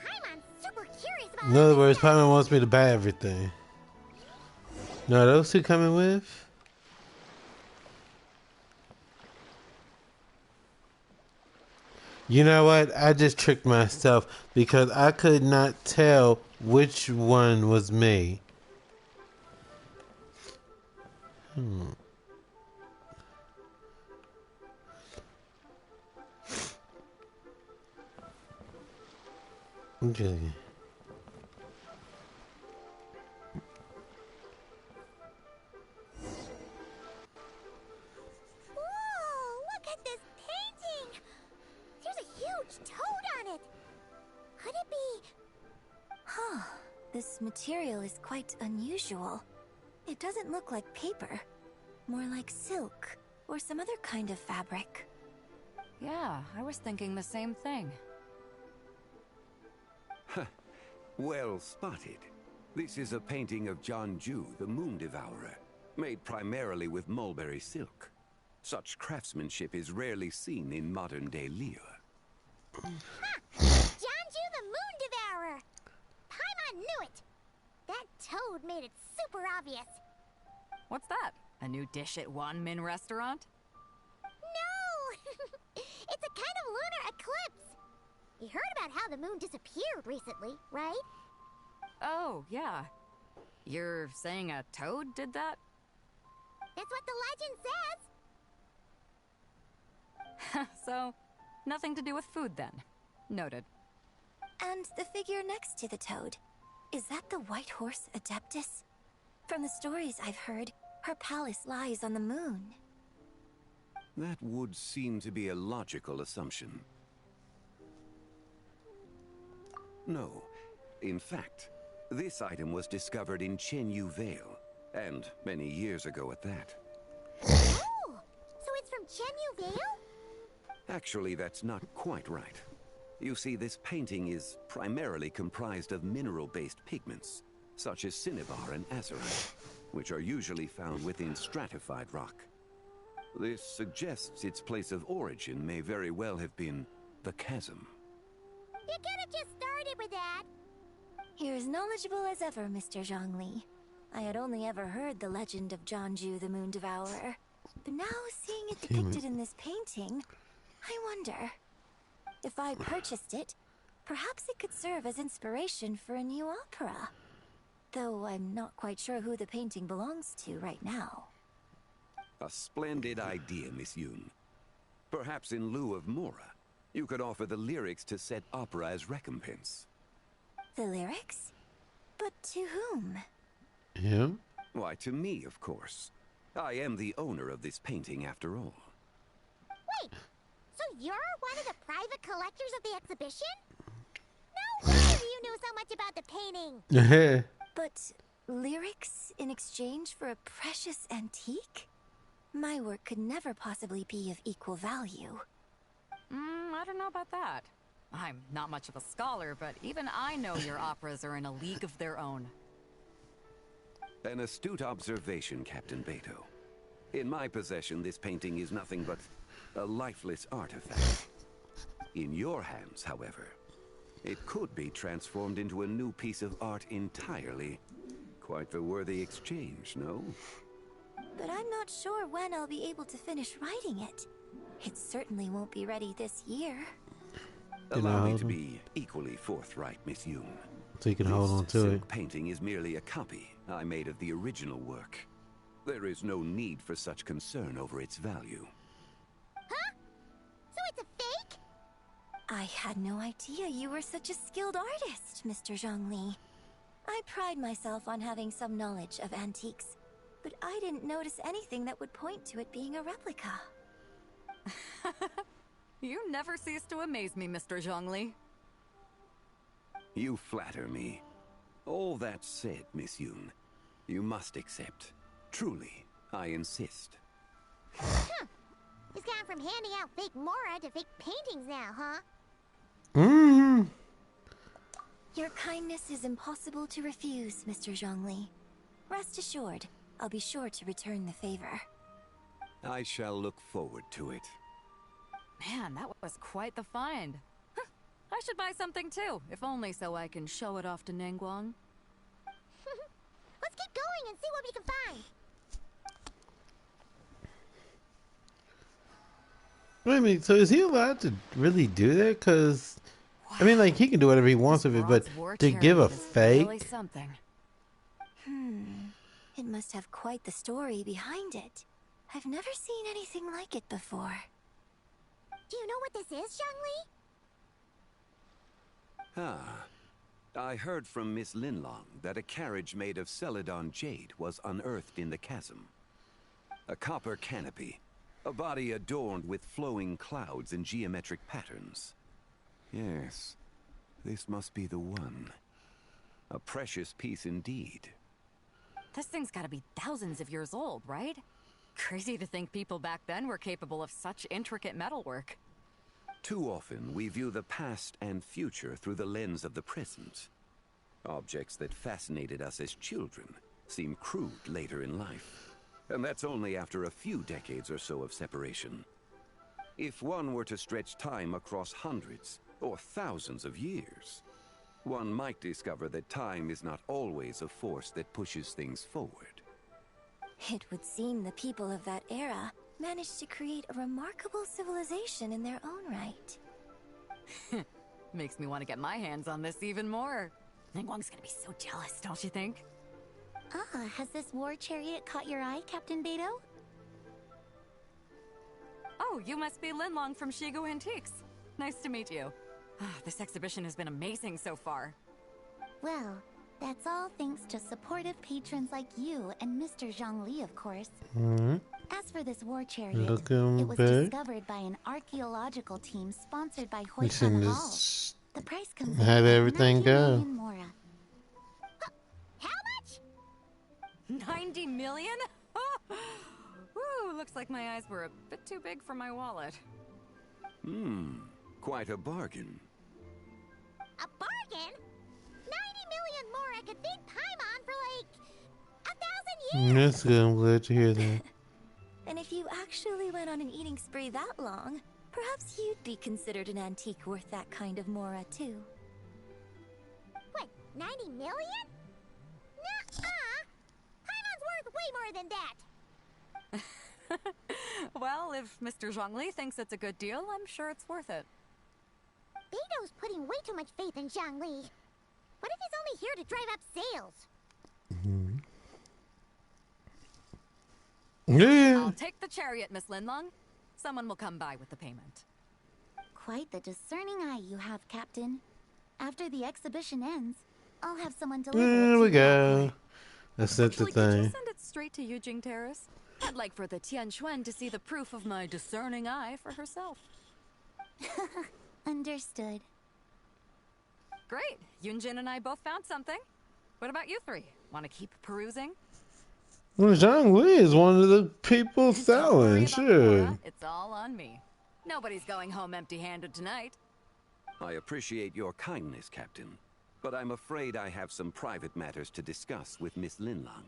Paimon's super curious about In other words, Paimon wants me to buy everything. No, those two coming with? You know what? I just tricked myself because I could not tell which one was me. Okay. Whoa, look at this painting! There's a huge toad on it! Could it be... Huh. This material is quite unusual. It doesn't look like paper. More like silk, or some other kind of fabric. Yeah, I was thinking the same thing. Well spotted. This is a painting of Jianju, the Moon Devourer, made primarily with mulberry silk. Such craftsmanship is rarely seen in modern-day Liyue. Jianju the Moon Devourer! Paimon knew it! That toad made it super obvious. What's that? A new dish at Wanmin restaurant? No! It's a kind of lunar eclipse! You heard about how the moon disappeared recently, right? Oh, yeah. You're saying a toad did that? That's what the legend says! So, nothing to do with food then. Noted. And the figure next to the toad. Is that the White Horse Adeptus? From the stories I've heard, her palace lies on the moon. That would seem to be a logical assumption. No. In fact, this item was discovered in Chenyu Vale, and many years ago at that. Oh! So it's from Chenyu Vale? Actually, that's not quite right. You see, this painting is primarily comprised of mineral-based pigments, such as cinnabar and azurite, which are usually found within stratified rock. This suggests its place of origin may very well have been the chasm. You could have just started with that. You're as knowledgeable as ever, Mr. Zhongli. I had only ever heard the legend of Jianzhu the Moon Devourer, but now seeing it depicted in this painting, I wonder. If I purchased it, perhaps it could serve as inspiration for a new opera. Though I'm not quite sure who the painting belongs to right now. A splendid idea, Miss Yoon. Perhaps in lieu of Mora, you could offer the lyrics to said opera as recompense. The lyrics? But to whom? Him? Why, to me, of course. I am the owner of this painting, after all. Wait, so you're one of the private collectors of the exhibition? No wonder you knew so much about the painting. But lyrics in exchange for a precious antique? My work could never possibly be of equal value. I don't know about that. I'm not much of a scholar, but even I know your operas are in a league of their own. An astute observation, Captain Beto. In my possession, this painting is nothing but a lifeless artifact. In your hands, however, it could be transformed into a new piece of art entirely. Quite the worthy exchange, no? But I'm not sure when I'll be able to finish writing it. It certainly won't be ready this year. Allow me to be equally forthright, Miss Yoon. So you can hold on to it. This painting is merely a copy I made of the original work. There is no need for such concern over its value. Huh? So it's a fake? I had no idea you were such a skilled artist, Mr. Zhongli. I pride myself on having some knowledge of antiques, but I didn't notice anything that would point to it being a replica. You never cease to amaze me, Mr. Zhongli. You flatter me. All that said, Miss Yoon, you must accept. Truly, I insist. Huh. It's gone from handing out fake Mora to fake paintings now, huh? Your kindness is impossible to refuse, Mr. Zhongli. Rest assured, I'll be sure to return the favor. I shall look forward to it. Man, that was quite the find. I should buy something too, if only so I can show it off to Ningguang. Let's keep going and see what we can find. Wait a minute, so is he allowed to really do that? Because, I mean, like, he can do whatever he wants with it, but to give a fake? Really something. It must have quite the story behind it. I've never seen anything like it before. Do you know what this is, Zhongli? I heard from Miss Linlong that a carriage made of Celadon jade was unearthed in the chasm. A copper canopy, a body adorned with flowing clouds and geometric patterns. Yes, this must be the one. A precious piece indeed. This thing's gotta be thousands of years old, right? Crazy to think people back then were capable of such intricate metalwork. Too often, we view the past and future through the lens of the present. Objects that fascinated us as children seem crude later in life. And that's only after a few decades or so of separation. If one were to stretch time across hundreds or thousands of years, one might discover that time is not always a force that pushes things forward. It would seem the people of that era managed to create a remarkable civilization in their own right. Makes me want to get my hands on this even more. Ningguang's gonna be so jealous, don't you think? Has this war chariot caught your eye, Captain Beto? Oh, you must be Linlong from Shigu Antiques. Nice to meet you. This exhibition has been amazing so far. Well, That's all thanks to supportive patrons like you and Mr. Zhongli, of course. As for this war chariot, it was discovered by an archaeological team sponsored by Hoisan Hall. The price comes in How'd at everything 90 go? million mora. How much? 90 million? Ooh, looks like my eyes were a bit too big for my wallet. Quite a bargain. A bargain? 90 million more I could feed Paimon for like 1,000 years. That's good. I'm glad to hear that. And if you actually went on an eating spree that long, perhaps you'd be considered an antique worth that kind of mora, too. What, 90 million? Nuh-uh! Paimon's worth way more than that. Well, if Mr. Zhongli thinks it's a good deal, I'm sure it's worth it. Beto's putting way too much faith in Zhongli. What if he's only here to drive up sales? Yeah. I'll take the chariot, Miss Linlong. Someone will come by with the payment. Quite the discerning eye you have, Captain. After the exhibition ends, I'll have someone deliver it There to we you. go. That's the Actually, could you thing. send it straight to Yujing Terrace? I'd like for the Tianquan to see the proof of my discerning eye for herself. Understood. Great. Yunjin and I both found something. What about you three? Want to keep perusing? Well, Zhongli is one of the people Don't worry selling. about Sure. Mora. It's all on me. Nobody's going home empty-handed tonight. I appreciate your kindness, Captain, but I'm afraid I have some private matters to discuss with Miss Linlong.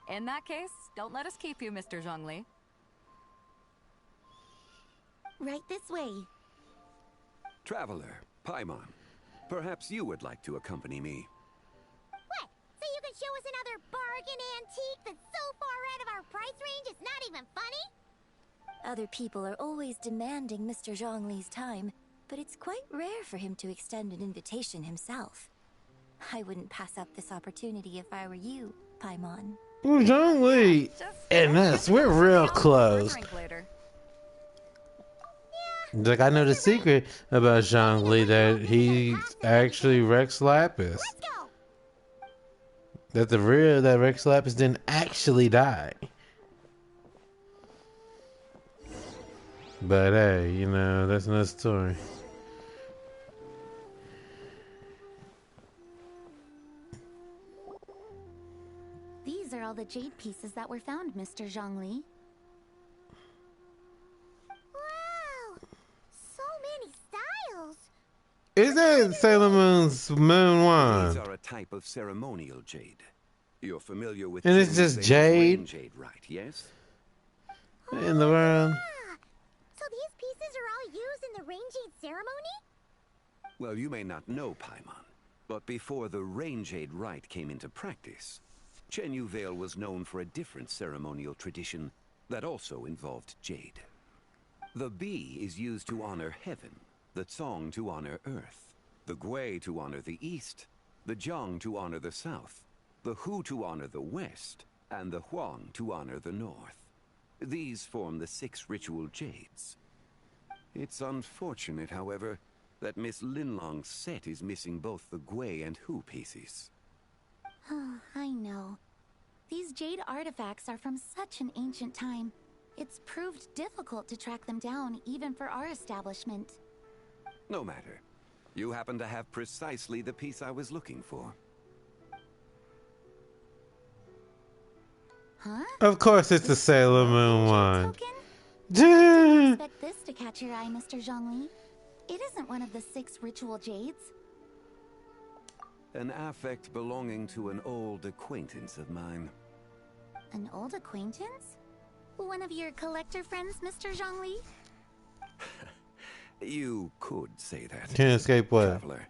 In that case, don't let us keep you, Mr. Zhongli. Right this way. Traveler, Paimon, perhaps you would like to accompany me. What? So you can show us another bargain antique that's so far out of our price range it's not even funny? Other people are always demanding Mr. Zhongli's time, but it's quite rare for him to extend an invitation himself. I wouldn't pass up this opportunity if I were you, Paimon. Well, Zhongli and us, we're real close. Drink later. Like, I know the secret about Zhongli, that he's actually Rex Lapis. That that Rex Lapis didn't actually die. But hey, you know, that's another story. These are all the jade pieces that were found, Mr. Zhongli. Wow! So many styles! Is that Sailor Moon's moon These wand? are a type of ceremonial jade. You're familiar with And it's just jade? jade, right? Yes? In the world? So these pieces are all used in the Rain Jade ceremony? Well, you may not know, Paimon, but before the Rain Jade Rite came into practice, Chenyu Vale was known for a different ceremonial tradition that also involved jade. The bee is used to honor heaven, the Tsong to honor earth, the Gui to honor the east, the Jiang to honor the south, the Hu to honor the west, and the Huang to honor the north. These form the 6 ritual jades. It's unfortunate, however, that Miss Linlong's set is missing both the Gui and Hu pieces. Oh, I know. These jade artifacts are from such an ancient time. It's proved difficult to track them down, even for our establishment. No matter. You happen to have precisely the piece I was looking for. Huh? Of course, it's the Sailor Moon one. Didn't expect this to catch your eye, Mr. Zhongli. It isn't one of the 6 ritual jades. An affect belonging to an old acquaintance of mine. An old acquaintance? One of your collector friends, Mr. Zhongli? You could say that. Can't escape what? Traveler,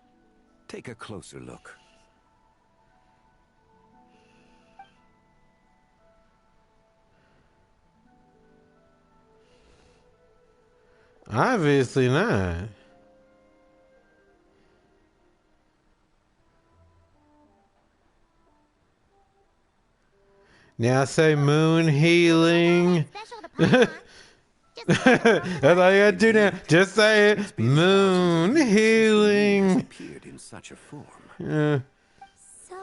take a closer look. Obviously not. Now say moon healing. That's all you gotta do now. Just say it. Moon healing. Appeared in such a form. Yeah. So,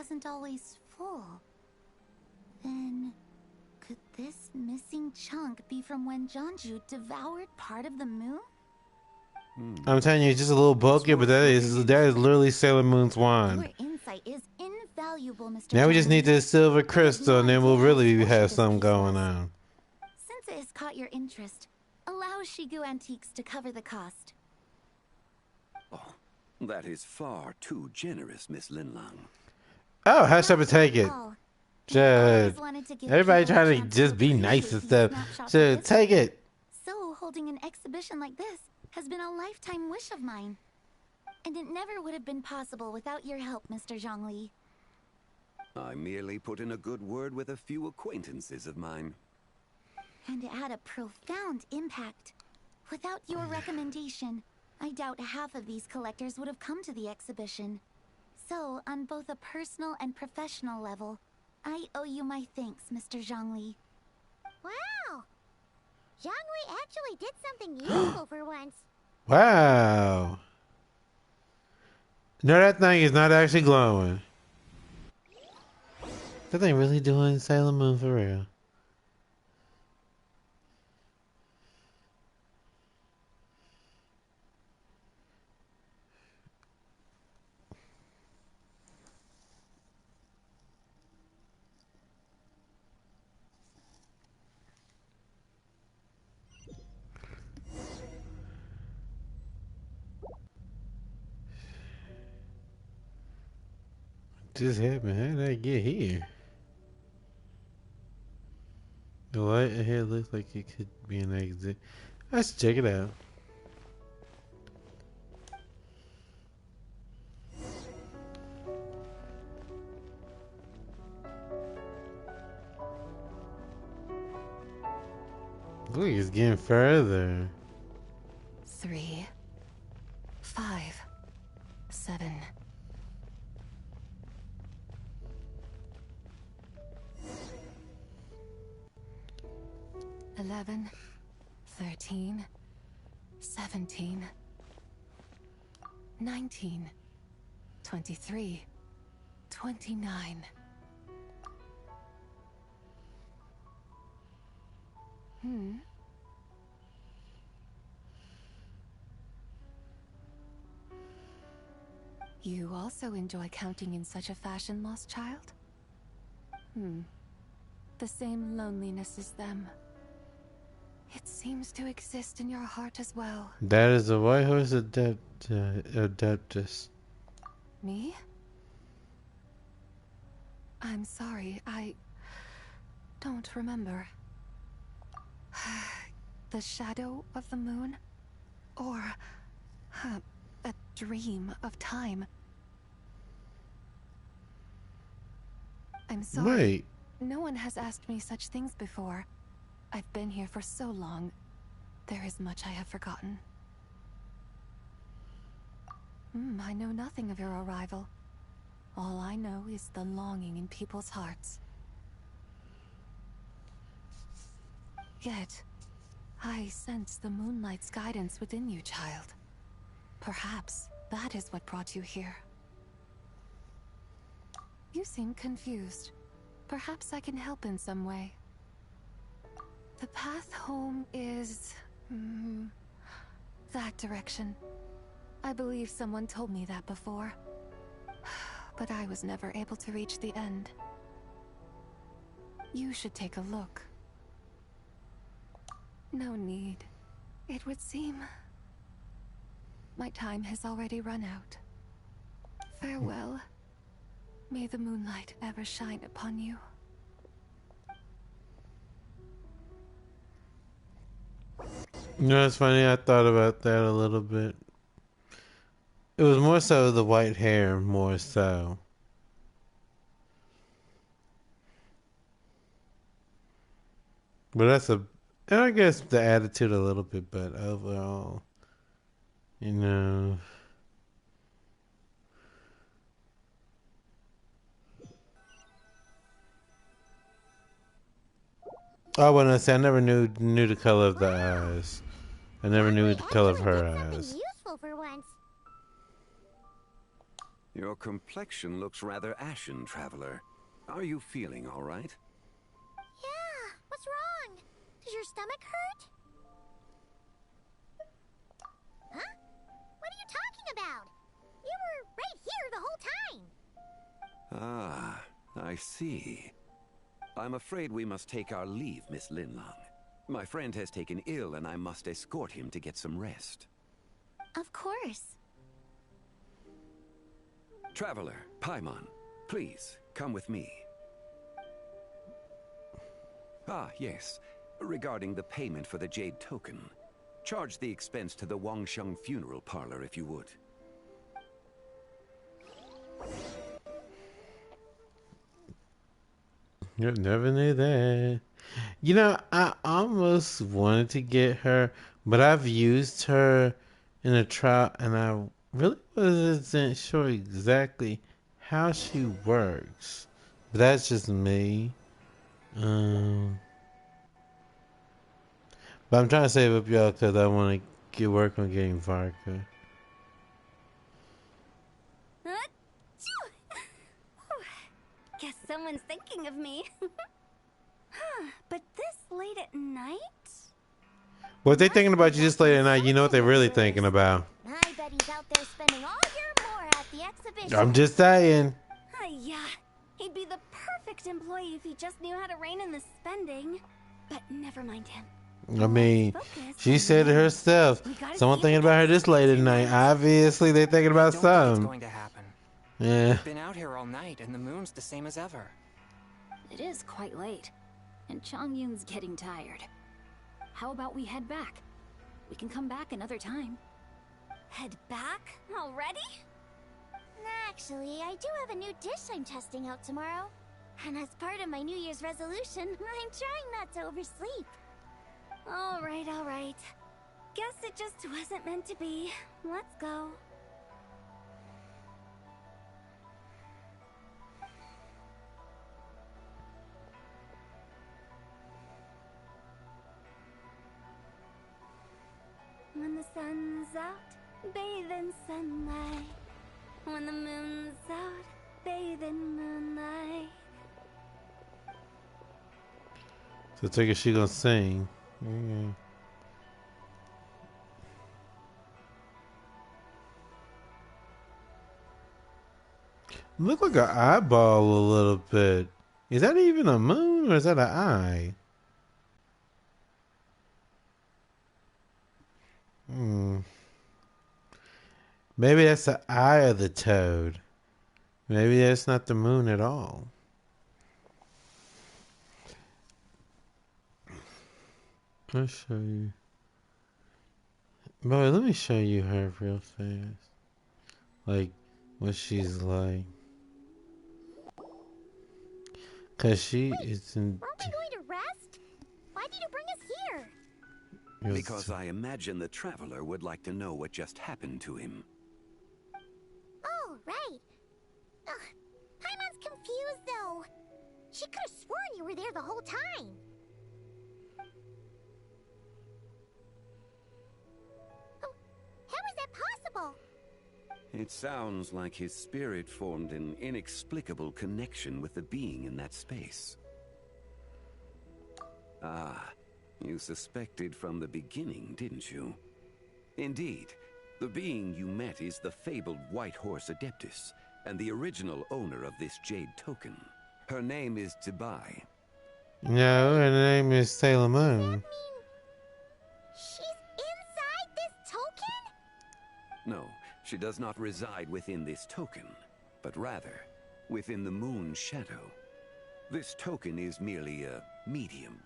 wasn't always full. Then, could this missing chunk be from when Jeonju devoured part of the moon? I'm telling you, it's just a little bulky, but that is literally Sailor Moon's wand. Your insight is invaluable, Mr. Now we just need Zhang. the silver crystal, and then we'll really have this something piece going was. on. Since it has caught your interest, allow Shigu Antiques to cover the cost. Oh, that is far too generous, Miss Linlang. Oh, hush up and take it. Just everybody trying to just be nice and stuff. So take it. So holding an exhibition like this has been a lifetime wish of mine. And it never would have been possible without your help, Mr. Zhongli. I merely put in a good word with a few acquaintances of mine. And it had a profound impact. Without your recommendation, I doubt half of these collectors would have come to the exhibition. So, on both a personal and professional level, I owe you my thanks, Mr. Zhongli. Wow! Zhongli actually did something useful for once. Wow. No, that thing is not actually glowing. That thing really doing Sailor Moon for real. Just happened. How did I get here? The light ahead looks like it could be an exit. Let's check it out. Look, it's getting further. 3, 5, 7. 11, 13, 17, 19, 23, 29. You also enjoy counting in such a fashion, lost child? The same loneliness as them. It seems to exist in your heart as well. That is a white horse adeptus. Me? I'm sorry, I don't remember. The shadow of the moon? Or a dream of time? I'm sorry. Wait. No one has asked me such things before. I've been here for so long. There is much I have forgotten. I know nothing of your arrival. All I know is the longing in people's hearts. Yet, I sense the moonlight's guidance within you, child. Perhaps that is what brought you here. You seem confused. Perhaps I can help in some way. The path home is... that direction. I believe someone told me that before. But I was never able to reach the end. You should take a look. No need. It would seem... my time has already run out. Farewell. May the moonlight ever shine upon you. You know, it's funny, I thought about that a little bit. It was more so the white hair, more so. But that's and I guess the attitude a little bit, but overall, you know. Oh, I want to say I never knew the color of the eyes. I never knew the color of her eyes. Useful for once. Your complexion looks rather ashen, Traveler. Are you feeling all right? Yeah, what's wrong? Does your stomach hurt? Huh? What are you talking about? You were right here the whole time. Ah, I see. I'm afraid we must take our leave, Miss Linlong. My friend has taken ill and I must escort him to get some rest. Of course. Traveler, Paimon, please, come with me. Ah, yes. Regarding the payment for the Jade Token. Charge the expense to the Wangsheng Funeral Parlor if you would. You never knew that. You know, I almost wanted to get her, but I've used her in a trial, and I really wasn't sure exactly how she works. But that's just me. But I'm trying to save up y'all because I want to get work on getting vodka. Guess someone's thinking of me. Huh, but this late at night? Well, if they're thinking about you this late at night, you know what they're really thinking about. I bet he's out there spending all year more at the exhibition. I'm just saying. Yeah, he'd be the perfect employee if he just knew how to rein in the spending. But never mind him. I mean, she said it herself. Someone thinking about her this late at night. Obviously, they're thinking about I don't think it's something. going to happen. Yeah. We've been out here all night, and the moon's the same as ever. It is quite late, and Chongyun's getting tired. How about we head back? We can come back another time. Head back? Already? Actually, I do have a new dish I'm testing out tomorrow. And as part of my New Year's resolution, I'm trying not to oversleep. All right. Guess it just wasn't meant to be. Let's go. When the sun's out, bathe in sunlight. When the moon's out, bathe in moonlight. So take it she gonna sing. Look like an eyeball a little bit. Is that even a moon or is that an eye? Maybe that's the eye of the toad. Maybe that's not the moon at all. I'll show you. Boy, let me show you her real fast. Like, what she's like. Because she is in... Aren't we going to rest? Why did you bring us here? Because I imagine the Traveler would like to know what just happened to him. Oh, right. Paimon's confused, though. She could have sworn you were there the whole time. Oh, how is that possible? It sounds like his spirit formed an inexplicable connection with the being in that space. Ah, you suspected from the beginning, didn't you? Indeed, the being you met is the fabled White Horse Adeptus, and the original owner of this Jade Token. Her name is Tibai. No, her name is Sailor Moon. She's inside this token? No, she does not reside within this token, but rather within the moon's shadow. This token is merely a medium.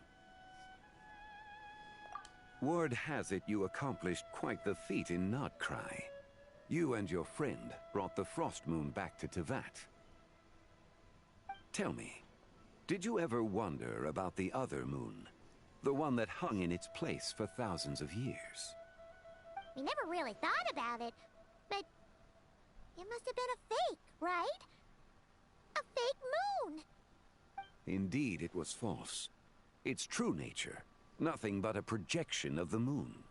Word has it you accomplished quite the feat in Nodcry. You and your friend brought the Frost Moon back to Tevat. Tell me, did you ever wonder about the other moon? The one that hung in its place for thousands of years? We never really thought about it, but it must have been a fake, right? A fake moon! Indeed, it was false. Its true nature, nothing but a projection of the moon.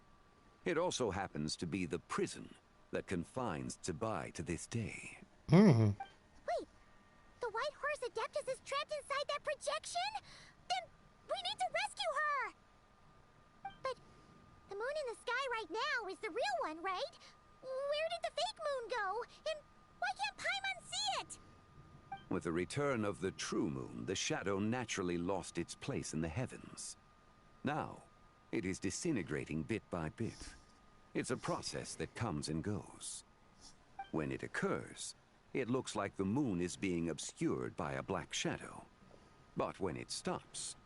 It also happens to be the prison that confines Tibai to this day. Wait, the White Horse Adeptus is trapped inside that projection? Then we need to rescue her! But the moon in the sky right now is the real one, right? Where did the fake moon go? And why can't Paimon see it? With the return of the true moon, the shadow naturally lost its place in the heavens. Now, it is disintegrating bit by bit. It's a process that comes and goes. When it occurs, it looks like the moon is being obscured by a black shadow. But when it stops,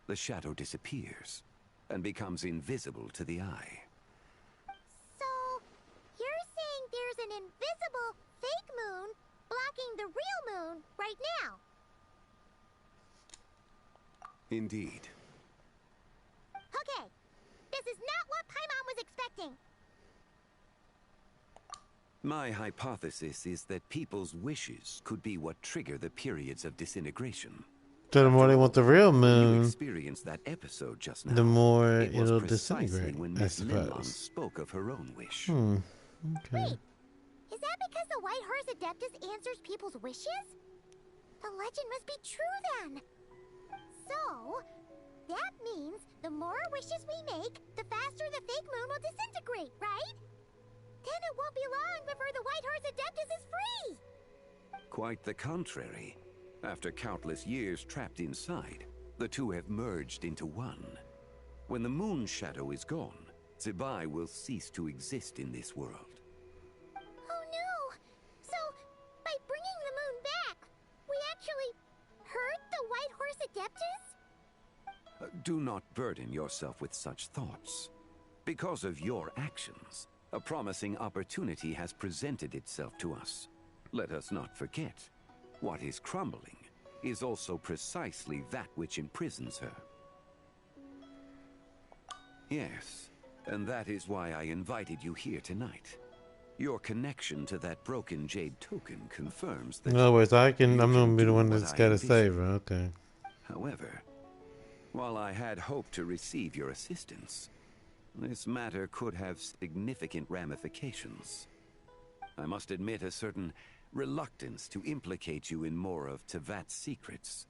the shadow disappears and becomes invisible to the eye. So, you're saying there's an invisible fake moon blocking the real moon right now? Indeed. Okay, this is not what Paimon was expecting. My hypothesis is that people's wishes could be what trigger the periods of disintegration. So the more they want the real You moon, experienced that episode just now. the more It was it'll precisely disintegrate, when I Miss Linlon suppose. spoke of her own wish. Okay. Is that because the White Horse Adeptus answers people's wishes? The legend must be true then. So, that means the more wishes we make, the faster the fake moon will disintegrate, right? Then it won't be long before the White Horse Adeptus is free! Quite the contrary. After countless years trapped inside, the two have merged into one. When the moon shadow is gone, Zibai will cease to exist in this world. Oh no! So, by bringing the moon back, we actually hurt the White Horse Adeptus? Do not burden yourself with such thoughts. Because of your actions, a promising opportunity has presented itself to us. Let us not forget, what is crumbling is also precisely that which imprisons her. Yes, and that is why I invited you here tonight. Your connection to that broken jade token confirms that... In other words, I'm gonna be the one what that's I gotta envisioned. save her. Okay. However, while I had hoped to receive your assistance, this matter could have significant ramifications. I must admit a certain reluctance to implicate you in more of Tevat's secrets.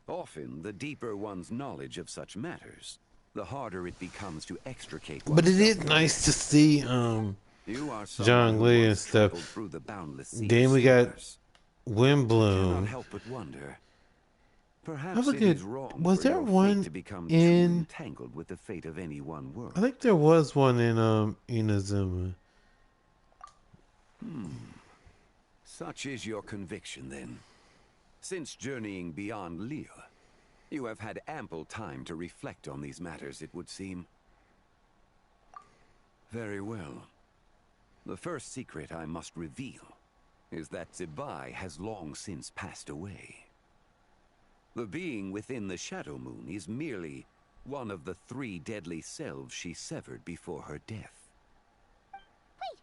Often, the deeper one's knowledge of such matters, the harder it becomes to extricate But it oneself is nice to see You are someone John who Lee and once stuff. traveled through the boundless sea Then of we got stars. Cannot Windbloom. help but wonder. I Perhaps look it at- is wrong was for there your one fate to become too in- entangled with the fate of any one world. I think there was one in Inazuma. Such is your conviction, then. Since journeying beyond Lille, you have had ample time to reflect on these matters, it would seem. Very well. The first secret I must reveal is that Zibai has long since passed away. The being within the Shadow Moon is merely one of the 3 deadly selves she severed before her death. Wait,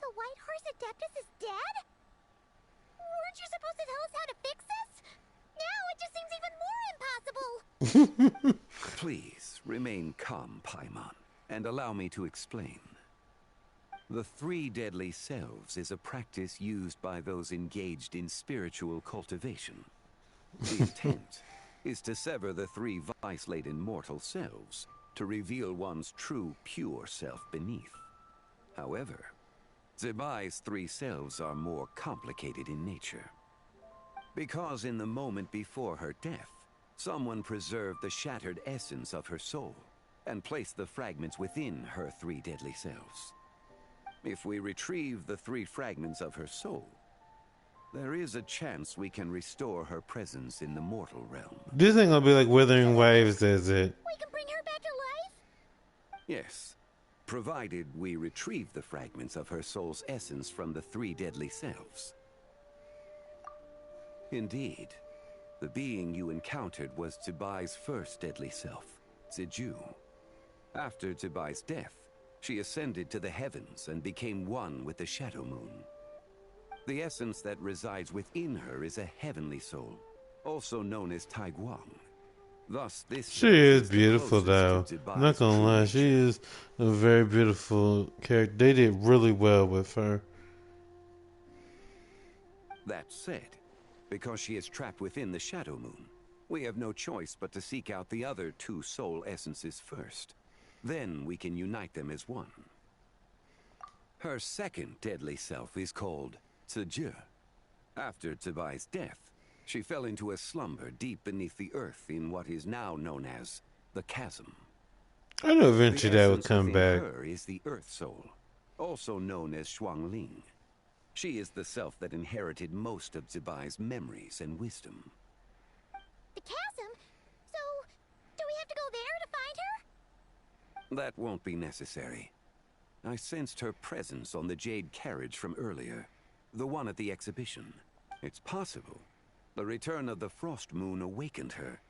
the White Horse Adeptus is dead? Weren't you supposed to tell us how to fix this? Now it just seems even more impossible. Please, remain calm, Paimon, and allow me to explain. The 3 deadly selves is a practice used by those engaged in spiritual cultivation. The intent is to sever the 3 vice-laden mortal selves to reveal one's true, pure self beneath. However, Zibai's 3 selves are more complicated in nature. Because in the moment before her death, someone preserved the shattered essence of her soul and placed the fragments within her 3 deadly selves. If we retrieve the 3 fragments of her soul, there is a chance we can restore her presence in the mortal realm. This ain't gonna be like Wuthering Waves, is it? We can bring her back to life? Yes, provided we retrieve the fragments of her soul's essence from the 3 deadly selves. Indeed, the being you encountered was Zibai's first deadly self, Ziju. After Zibai's death, she ascended to the heavens and became one with the Shadow Moon. The essence that resides within her is a heavenly soul, also known as Taiguang. Thus, this She is the beautiful, closest though. to I'm not Zibai's gonna true lie, nature. she is a very beautiful character. They did really well with her. That said, because she is trapped within the Shadow Moon, we have no choice but to seek out the other 2 soul essences first. Then we can unite them as one. Her second deadly self is called Tzu. After Zibai's death, she fell into a slumber deep beneath the earth in what is now known as the Chasm. I know eventually The that would essence come within back. her is the Earth Soul, also known as Shuangling. She is the self that inherited most of Zibai's memories and wisdom. The chasm? So, do we have to go there to find her? That won't be necessary. I sensed her presence on the jade carriage from earlier, the one at the exhibition. It's possible the return of the Frost Moon awakened her,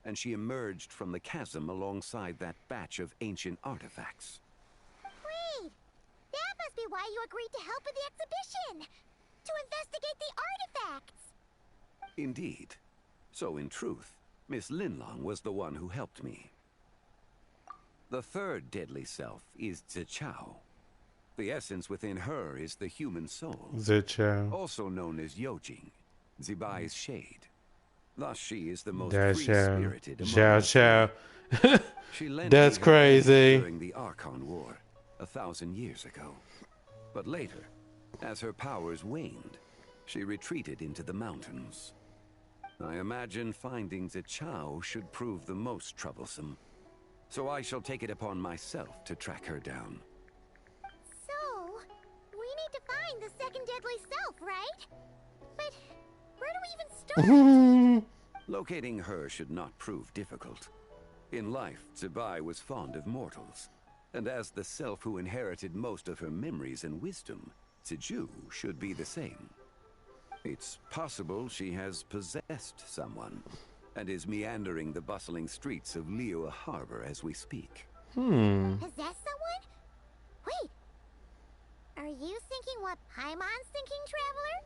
and she emerged from the chasm alongside that batch of ancient artifacts. Wait! That must be why you agreed to help with the exhibition! To investigate the artifacts! Indeed. So in truth, Miss Linlong was the one who helped me. The third deadly self is Zichao. The essence within her is the human soul, Zichao. also known as Yojing, Zibai's shade. Thus she is the most Zhao free-spirited among Zhao us. Zhao. She lent That's me her energy crazy. during the Archon War, 1,000 years ago. But later, as her powers waned, she retreated into the mountains. I imagine finding Zichao should prove the most troublesome. So I shall take it upon myself to track her down. So, we need to find the second deadly self, right? But where do we even start? Locating her should not prove difficult. In life, Zibai was fond of mortals, and as the self who inherited most of her memories and wisdom, Tzu should be the same. It's possible she has possessed someone, and is meandering the bustling streets of Liyue Harbor as we speak. Possess someone? Wait. Are you thinking what Paimon's thinking, Traveler?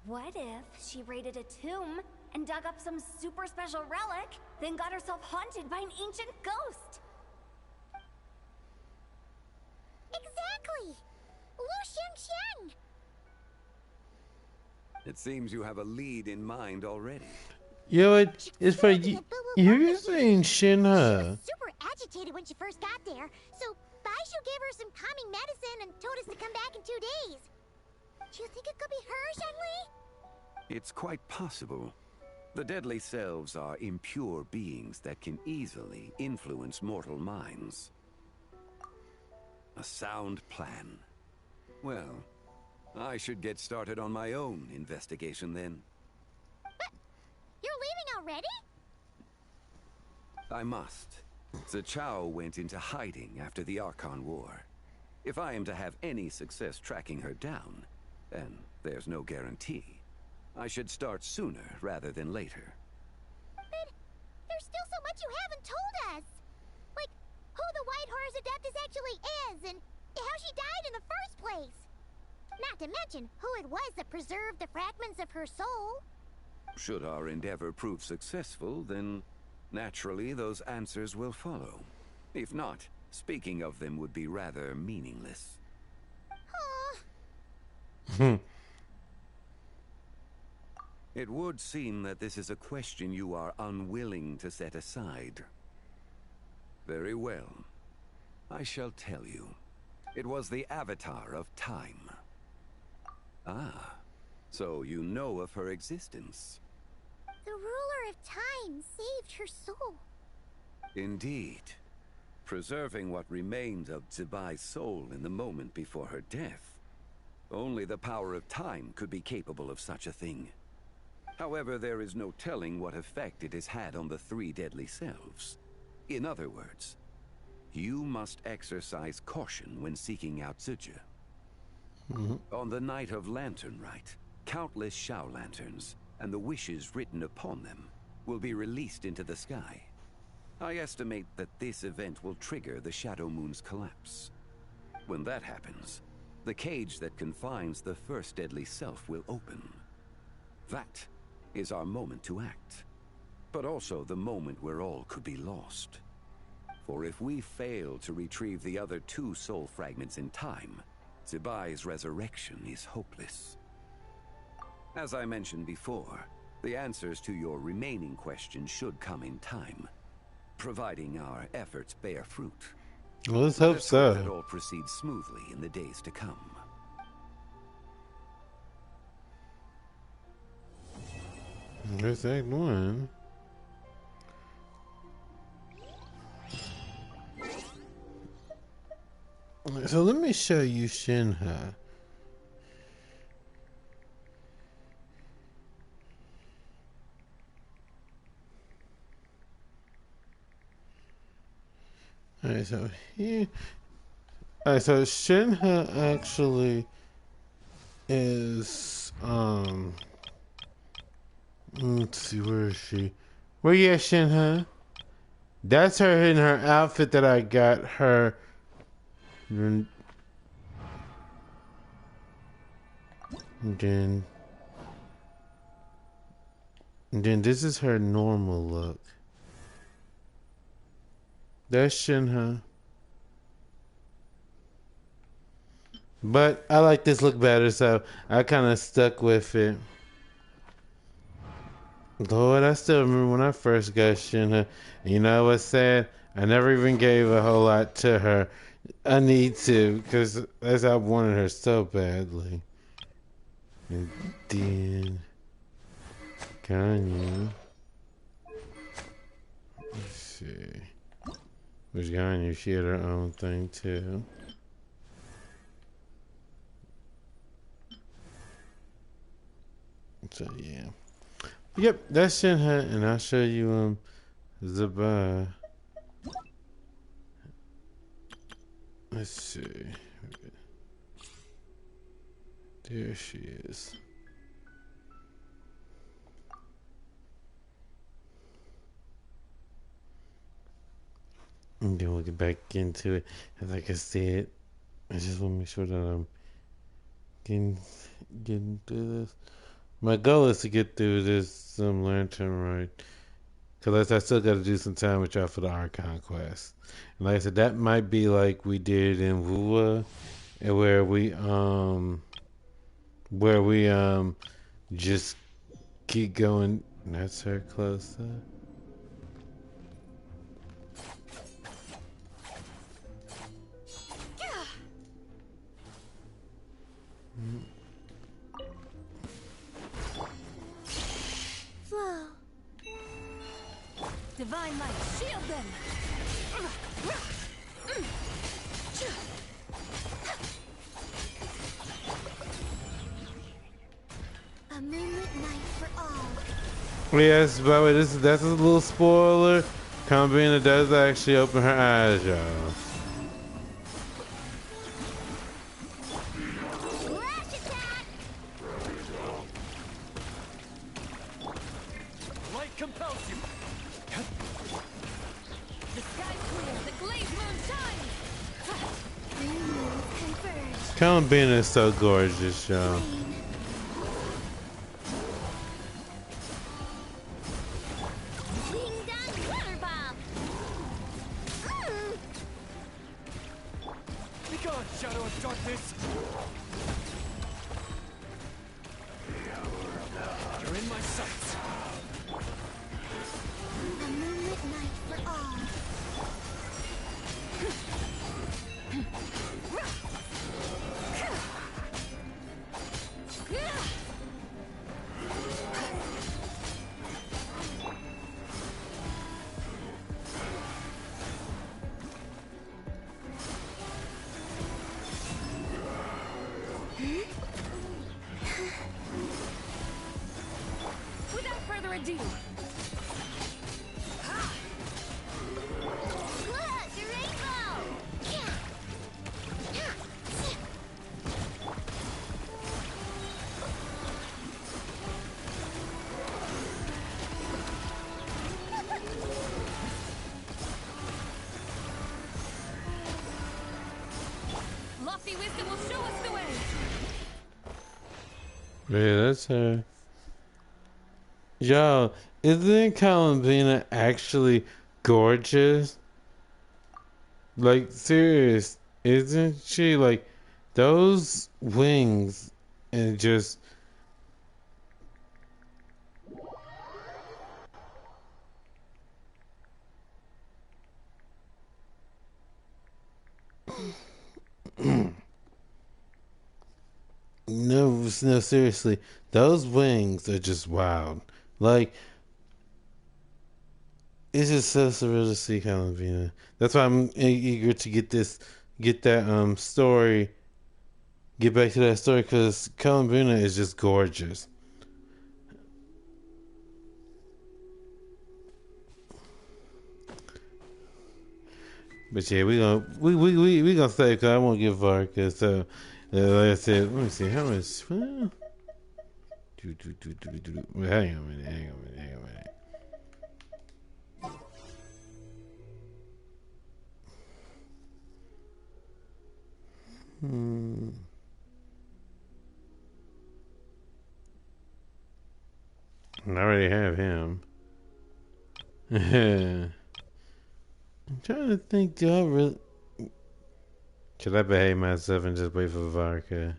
What if she raided a tomb and dug up some super special relic, then got herself haunted by an ancient ghost? Exactly! Lu Xiangxiang! It seems you have a lead in mind already. You know what? It's funny. You're saying Shinha. Super agitated when she first got there, so Baishu gave her some calming medicine and told us to come back in 2 days. Do you think it could be her, Zhengli? It's quite possible. The deadly selves are impure beings that can easily influence mortal minds. A sound plan. Well, I should get started on my own investigation then. But you're leaving already? I must. Zichao went into hiding after the Archon War. If I am to have any success tracking her down, and there's no guarantee, I should start sooner rather than later. But there's still so much you haven't told us! Like, who the White Horse Adeptus actually is, and how she died in the first place! Not to mention who it was that preserved the fragments of her soul. Should our endeavor prove successful, then naturally those answers will follow. If not, speaking of them would be rather meaningless. It would seem that this is a question you are unwilling to set aside. Very well. I shall tell you. It was the Avatar of Time. Ah, so you know of her existence. The ruler of time saved her soul. Indeed. Preserving what remained of Zibai's soul in the moment before her death. Only the power of time could be capable of such a thing. However, there is no telling what effect it has had on the 3 deadly selves. In other words, you must exercise caution when seeking out Zizhi. On the night of Lantern Rite, countless Shao lanterns, and the wishes written upon them, will be released into the sky. I estimate that this event will trigger the Shadow Moon's collapse. When that happens, the cage that confines the first deadly self will open. That is our moment to act, but also the moment where all could be lost. For if we fail to retrieve the other 2 soul fragments in time, Zibai's resurrection is hopeless. As I mentioned before, the answers to your remaining questions should come in time, providing our efforts bear fruit. Well, let's hope so. That all proceeds smoothly in the days to come. There's Act 1. So let me show you Shinha. Alright, so here. Alright, so Shinha actually is let's see, where is she? Where you at, Shinha? That's her in her outfit that I got her. And then this is her normal look. That's Shinha. But I like this look better, so I kind of stuck with it. Lord, I still remember when I first got Shinha. You know what's sad? I never even gave a whole lot to her. I need to, because as I wanted her so badly. And then Ganyu. Let's see. Which Ganyu, she had her own thing too. So yeah. Yep, that's Shinha, and I'll show you Zaba. Let's see. There she is. And then we'll get back into it. And like I said, I just want to make sure that I'm getting through this. My goal is to get through this Lantern Rite. Because I still got to do some time with y'all for the Archon quest. And like I said, that might be like we did in Wua, and where we just keep going. That's her close up. Flow. Divine light, shield them! A moonlit night for all. Yes, by the way, that's a little spoiler. Combina does actually open her eyes, y'all. Light compels you. The sky's clear, the glazed moon shines! New moons converge. Combina is so gorgeous, y'all. Be gone, shadow of darkness. You're in my sights. A moonlit night for all. Without further ado, Look, a rainbow! lofty wisdom will show us the way! Yeah, that's her. Yo, isn't Columbina actually gorgeous? Like, serious, isn't she? Like, those wings and just no, seriously, those wings are just wild. Like, it's just so surreal to see Columbina. That's why I'm eager to get that story, get back to that story, because Columbina is just gorgeous. But yeah, we gonna save because I won't give Varka. So like I said, let me see how much. Well, hang on a minute. I already have him. I'm trying to think. Do I really? Should I behave myself and just wait for Varka?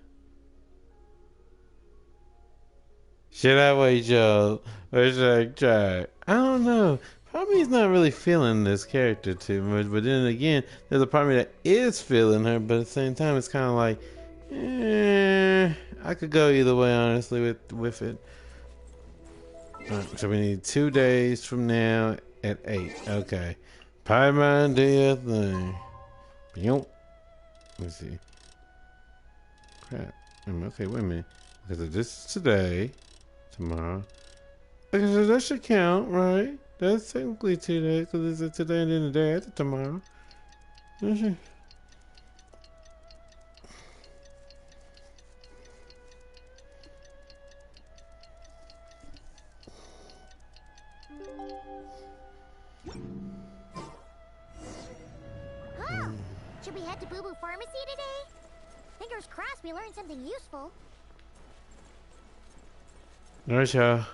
Should I wait, y'all? Or should I try? I don't know. Part of me is not really feeling this character too much, but then again, there's a part of me that is feeling her, but at the same time, it's kind of like, I could go either way, honestly, with it. So we need 2 days from now at 8. Okay. Pie mind do your thing. Let me see. Crap. Okay, wait a minute. Because this is today. Tomorrow. Okay, so that should count, right? That's technically 2 days because it's a today and then the day after tomorrow. That should... Huh. Should we head to Boo Boo Pharmacy today? Fingers crossed we learned something useful. Alright, y'all.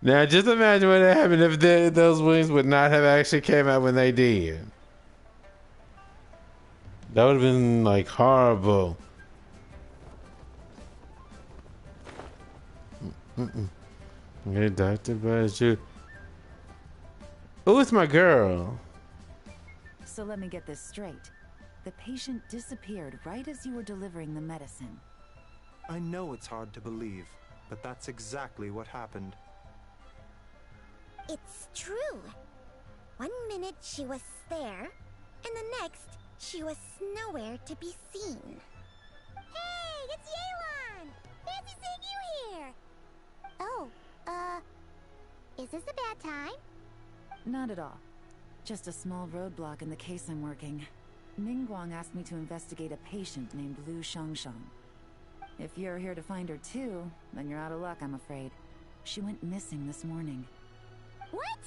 Now, just imagine what happened if those wings would not have actually came out when they did. That would have been like horrible. Okay, Dr. Baju. Oh, it's my girl. So let me get this straight. The patient disappeared right as you were delivering the medicine. I know it's hard to believe, but that's exactly what happened. It's true. 1 minute she was there, and the next she was nowhere to be seen. Hey, it's Yelan! Fancy seeing you here! Oh, is this a bad time? Not at all. Just a small roadblock in the case I'm working. Ningguang asked me to investigate a patient named Lu Shangshang. If you're here to find her too, then you're out of luck, I'm afraid. She went missing this morning. What?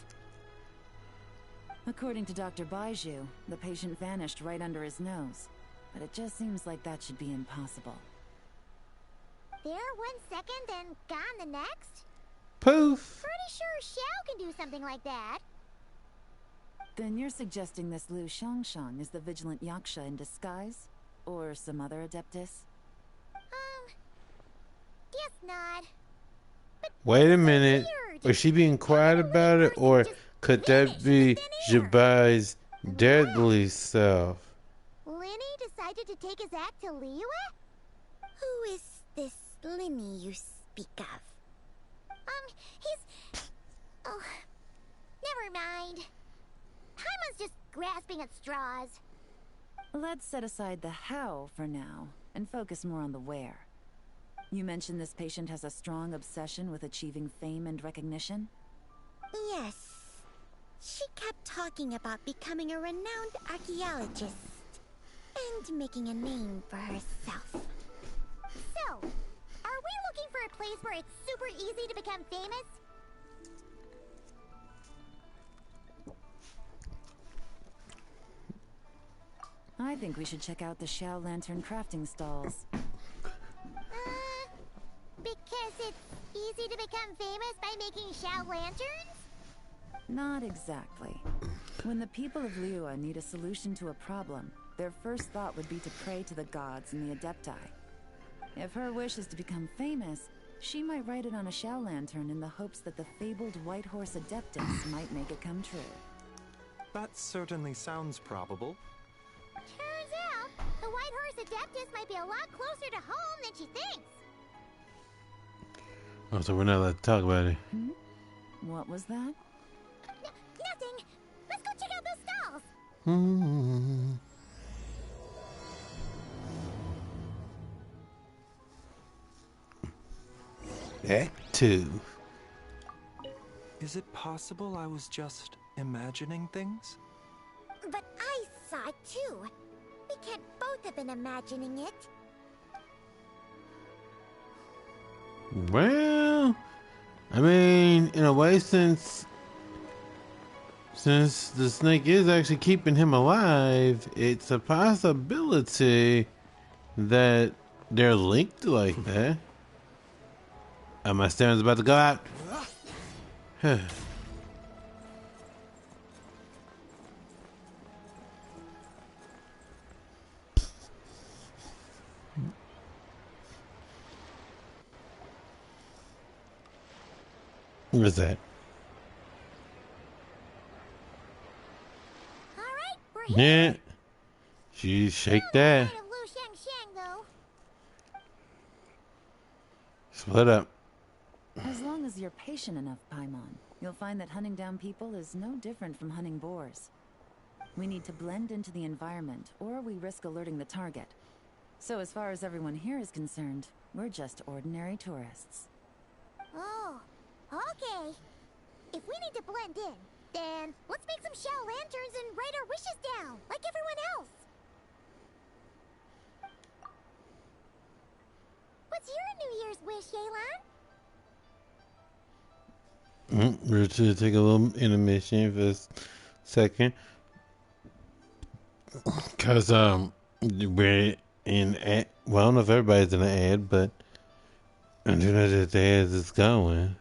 According to Dr. Baiju, the patient vanished right under his nose. But it just seems like that should be impossible. There 1 second and gone the next? Poof! Pretty sure Xiao can do something like that. Then you're suggesting this Lu Shangshang is the vigilant Yaksha in disguise? Or some other adeptus? Guess not. But wait a minute. Was she being quiet about it, or could that be Jabai's deadly self? Linny decided to take his act to Liyue? Who is this Linny you speak of? He's... Oh, never mind. Paimon's just grasping at straws. Let's set aside the how for now, and focus more on the where. You mentioned this patient has a strong obsession with achieving fame and recognition? Yes. She kept talking about becoming a renowned archaeologist and making a name for herself. So, are we looking for a place where it's super easy to become famous? I think we should check out the Xiao Lantern crafting stalls. Because it's easy to become famous by making Xiao lanterns? Not exactly. When the people of Liyue need a solution to a problem, their first thought would be to pray to the gods and the Adepti. If her wish is to become famous, she might write it on a Xiao lantern in the hopes that the fabled White Horse Adeptus might make it come true. That certainly sounds probable. Turns out, the White Horse Adeptus might be a lot closer to home than she thinks. Oh, so we're not allowed to talk about it. What was that? Nothing. Let's go check out those stalls. Act 2. Is it possible I was just imagining things? But I saw it too. We can't both have been imagining it. Well, I mean, in a way, since the snake is actually keeping him alive, it's a possibility that they're linked like that. My stamina's about to go out. What's that? All right, we're here. Yeah. She shake that. Split up. As long as you're patient enough, Paimon, you'll find that hunting down people is no different from hunting boars. We need to blend into the environment, or we risk alerting the target. So as far as everyone here is concerned, we're just ordinary tourists. Oh, okay. If we need to blend in, then let's make some shell lanterns and write our wishes down, like everyone else. What's your New Year's wish, Yelan? We're to take a little intermission for a second. Because, we're in ad. Well, I don't know if everybody's in an ad, but I do know that the ad is going.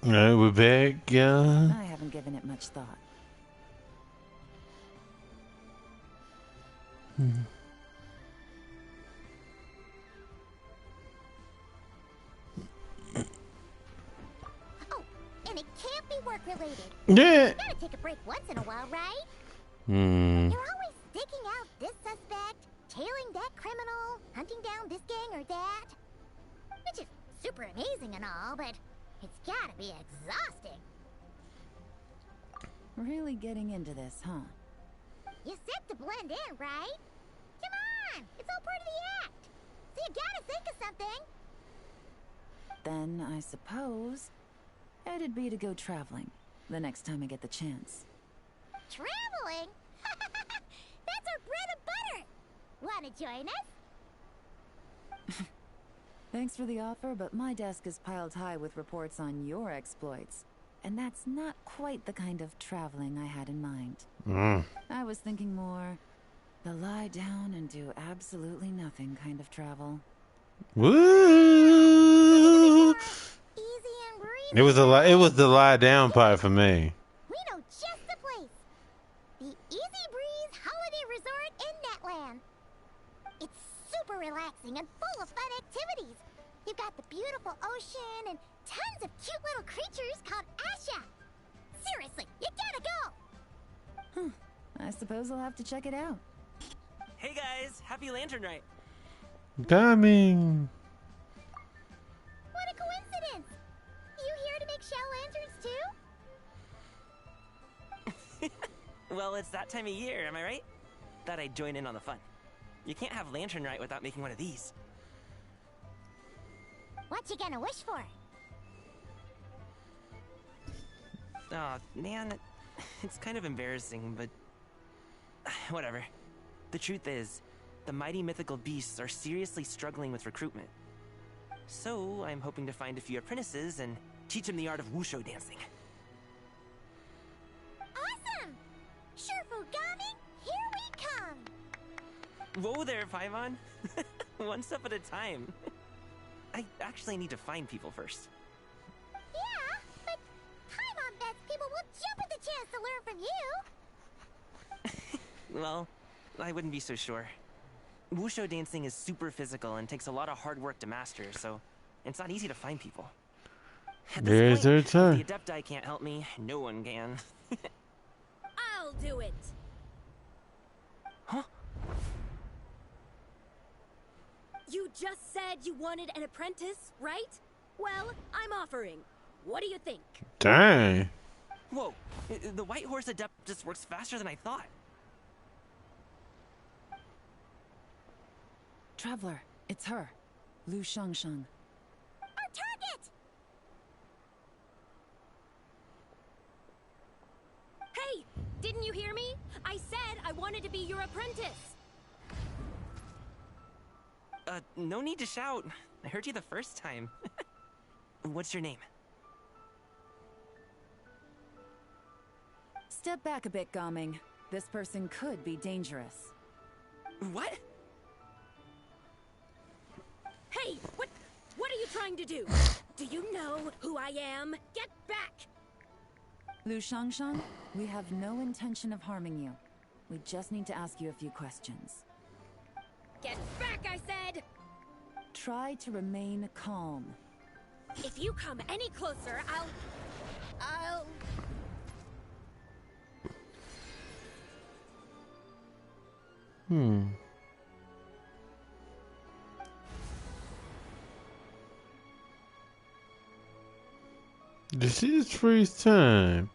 Alright, we're back, yeah. I haven't given it much thought. Oh, and it can't be work-related. Yeah. You gotta take a break once in a while, right? Hmm. You're always digging out this suspect, tailing that criminal, hunting down this gang or that. Which is super amazing and all, but it's gotta be exhausting. Really getting into this, huh? You said to blend in, right? Come on! It's all part of the act! So you gotta think of something! Then I suppose it'd be to go traveling the next time I get the chance. Traveling? That's our bread and butter! Wanna join us? Thanks for the offer, but my desk is piled high with reports on your exploits. And that's not quite the kind of traveling I had in mind. I was thinking more the lie down and do absolutely nothing kind of travel. Woo! It was the lie down part for me. We know just the place. The Easy Breeze Holiday Resort in Netland. It's super relaxing and full of fun activities. You've got the beautiful ocean and tons of cute little creatures called Asha. Seriously, you gotta go. I suppose I'll have to check it out. Hey guys, happy Lantern Rite. Timing. What a coincidence. You here to make shell lanterns too? Well, it's that time of year, am I right? Thought I'd join in on the fun. You can't have Lantern Rite without making one of these. What you gonna wish for? Oh, man, it's kind of embarrassing, but whatever. The truth is, the mighty mythical beasts are seriously struggling with recruitment. So, I'm hoping to find a few apprentices and teach them the art of wushu dancing. Whoa there, Paimon. One step at a time. I actually need to find people first. Yeah, but Paimon bets people will jump at the chance to learn from you. Well, I wouldn't be so sure. Wushu dancing is super physical and takes a lot of hard work to master, so it's not easy to find people. At There's this her point, turn. if the Adepti can't help me, no one can. I'll do it. Huh? You just said you wanted an apprentice, right? Well, I'm offering. What do you think? Dang. Whoa, the White Horse Adeptus works faster than I thought. Traveler, it's her. Lu Shangshang. Our target! Hey, didn't you hear me? I said I wanted to be your apprentice. No need to shout. I heard you the first time. What's your name? Step back a bit, Gaming. This person could be dangerous. What? Hey, what are you trying to do? Do you know who I am? Get back! Lu Shangshang, we have no intention of harming you. We just need to ask you a few questions. Get back, I said! Try to remain calm. If you come any closer, I'll... This is freeze time.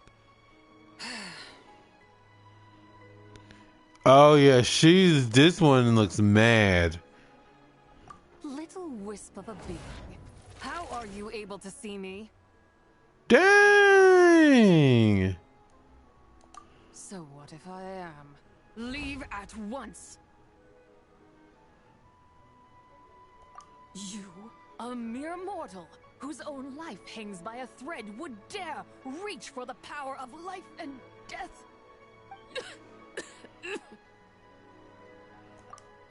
Oh yeah, this one looks mad. Little wisp of a being. How are you able to see me? Dang! So what if I am? Leave at once! You, a mere mortal, whose own life hangs by a thread, would dare reach for the power of life and death?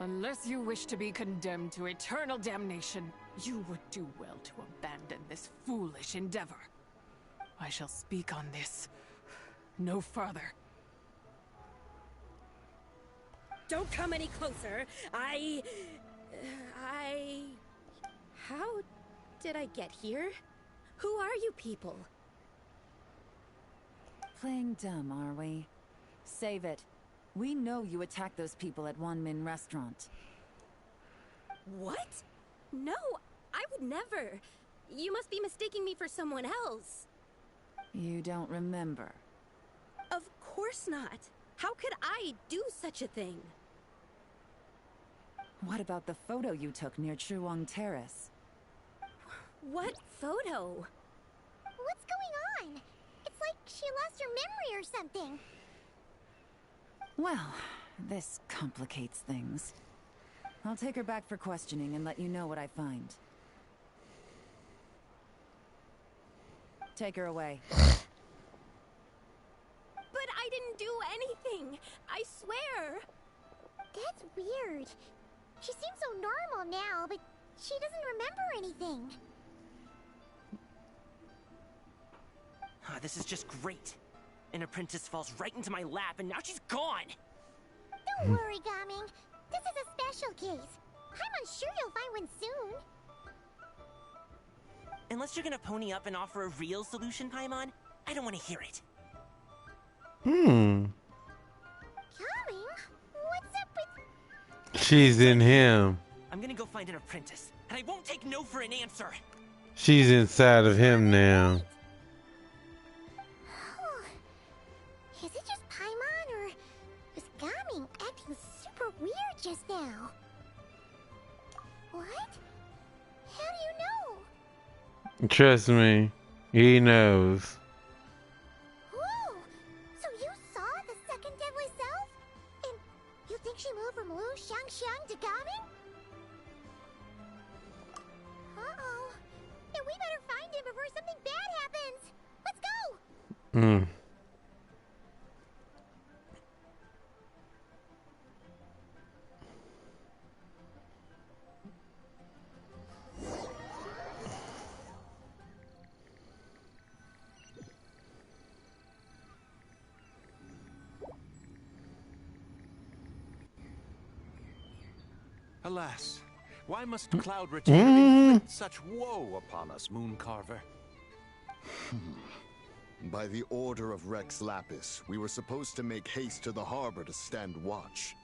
Unless you wish to be condemned to eternal damnation, you would do well to abandon this foolish endeavor. I shall speak on this no further. Don't come any closer. How did I get here? Who are you people? Playing dumb, are we? Save it. We know you attacked those people at Wanmin Restaurant. What? No, I would never. You must be mistaking me for someone else. You don't remember. Of course not. How could I do such a thing? What about the photo you took near Truong Terrace? What photo? What's going on? It's like she lost her memory or something. Well, this complicates things. I'll take her back for questioning and let you know what I find. Take her away. But I didn't do anything. I swear. That's weird. She seems so normal now, but she doesn't remember anything. This is just great. An apprentice falls right into my lap, and now she's gone! Don't worry, Gaming. This is a special case. I'm sure you'll find one soon. Unless you're gonna pony up and offer a real solution, Paimon, I don't want to hear it. Gaming? What's up with... She's in him. I'm gonna go find an apprentice, and I won't take no for an answer. She's inside of him now. Is it just Paimon, or was Gaming acting super weird just now? What? How do you know? Trust me, he knows. Whoa! So you saw the second deadly self? And you think she moved from Lu Shangxiang to Gaming? Uh-oh. Then we better find him before something bad happens. Let's go! Alas, why must Cloud Retainer inflict such woe upon us, Mooncarver? By the order of Rex Lapis, we were supposed to make haste to the harbor to stand watch.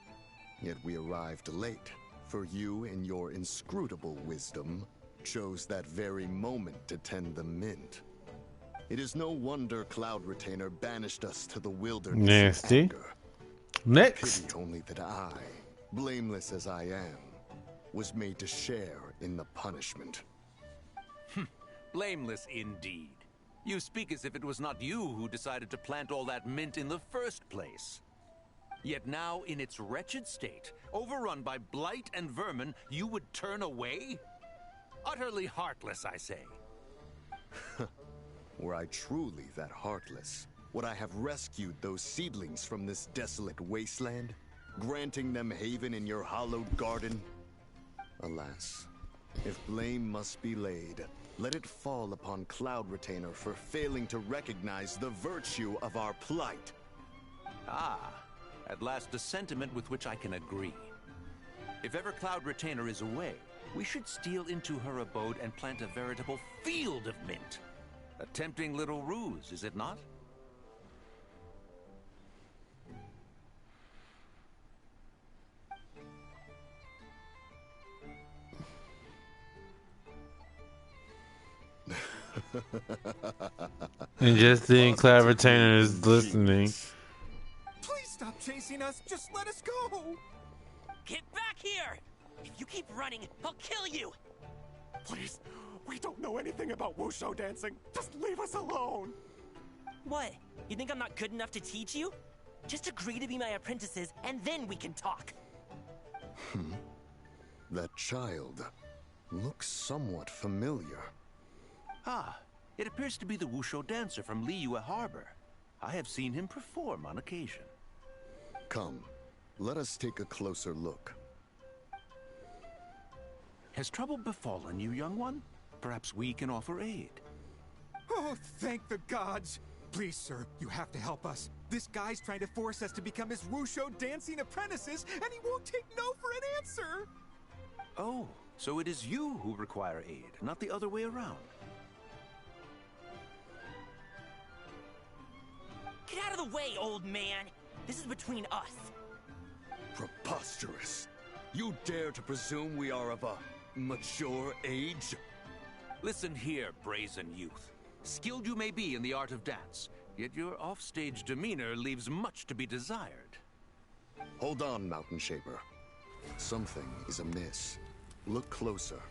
Yet we arrived late, for you, in your inscrutable wisdom, chose that very moment to tend the mint. It is no wonder Cloud Retainer banished us to the wilderness. Nasty. Next. Pity only that I, blameless as I am, was made to share in the punishment. Blameless indeed. You speak as if it was not you who decided to plant all that mint in the first place. Yet now, in its wretched state, overrun by blight and vermin, you would turn away? Utterly heartless, I say. Were I truly that heartless, would I have rescued those seedlings from this desolate wasteland, granting them haven in your hallowed garden? Alas, if blame must be laid, let it fall upon Cloud Retainer for failing to recognize the virtue of our plight. Ah, at last a sentiment with which I can agree. If ever Cloud Retainer is away, we should steal into her abode and plant a veritable field of mint. A tempting little ruse, is it not? And just seeing Cloud Retainer is listening. Please stop chasing us. Just let us go. Get back here! If you keep running, I'll kill you! Please, we don't know anything about wushu dancing. Just leave us alone. What? You think I'm not good enough to teach you? Just agree to be my apprentices, and then we can talk. That child looks somewhat familiar. Ah, it appears to be the wushu dancer from Liyue Harbor. I have seen him perform on occasion. Come, let us take a closer look. Has trouble befallen you, young one? Perhaps we can offer aid. Oh, thank the gods. Please, sir, you have to help us. This guy's trying to force us to become his wushu dancing apprentices, and he won't take no for an answer. Oh, so it is you who require aid, not the other way around. Get out of the way, old man! This is between us. Preposterous. You dare to presume we are of a mature age? Listen here, brazen youth. Skilled you may be in the art of dance, yet your offstage demeanor leaves much to be desired. Hold on, Mountain Shaper. Something is amiss. Look closer.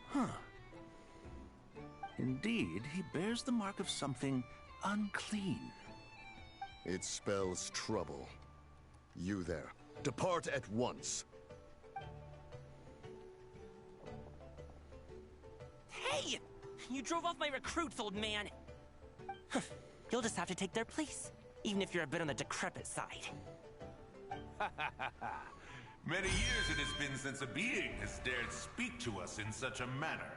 Huh. Indeed, he bears the mark of something unclean. It spells trouble. You there. Depart at once. Hey! You drove off my recruits, old man! You'll just have to take their place, even if you're a bit on the decrepit side. Many years it has been since a being has dared speak to us in such a manner.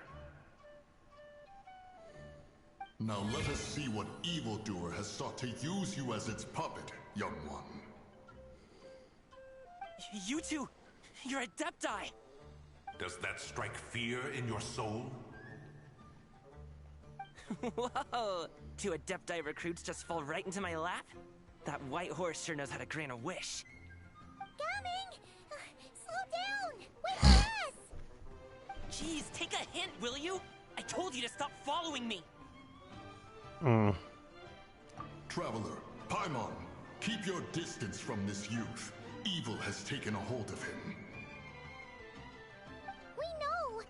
Now let us see what evildoer has sought to use you as its puppet, young one. You two, you're Adepti! Does that strike fear in your soul? Whoa! Two Adepti recruits just fall right into my lap? That white horse sure knows how to grant a wish. Coming! Slow down! Wait for us! Jeez, take a hint, will you? I told you to stop following me! Traveler, Paimon, keep your distance from this youth. Evil has taken a hold of him. We know!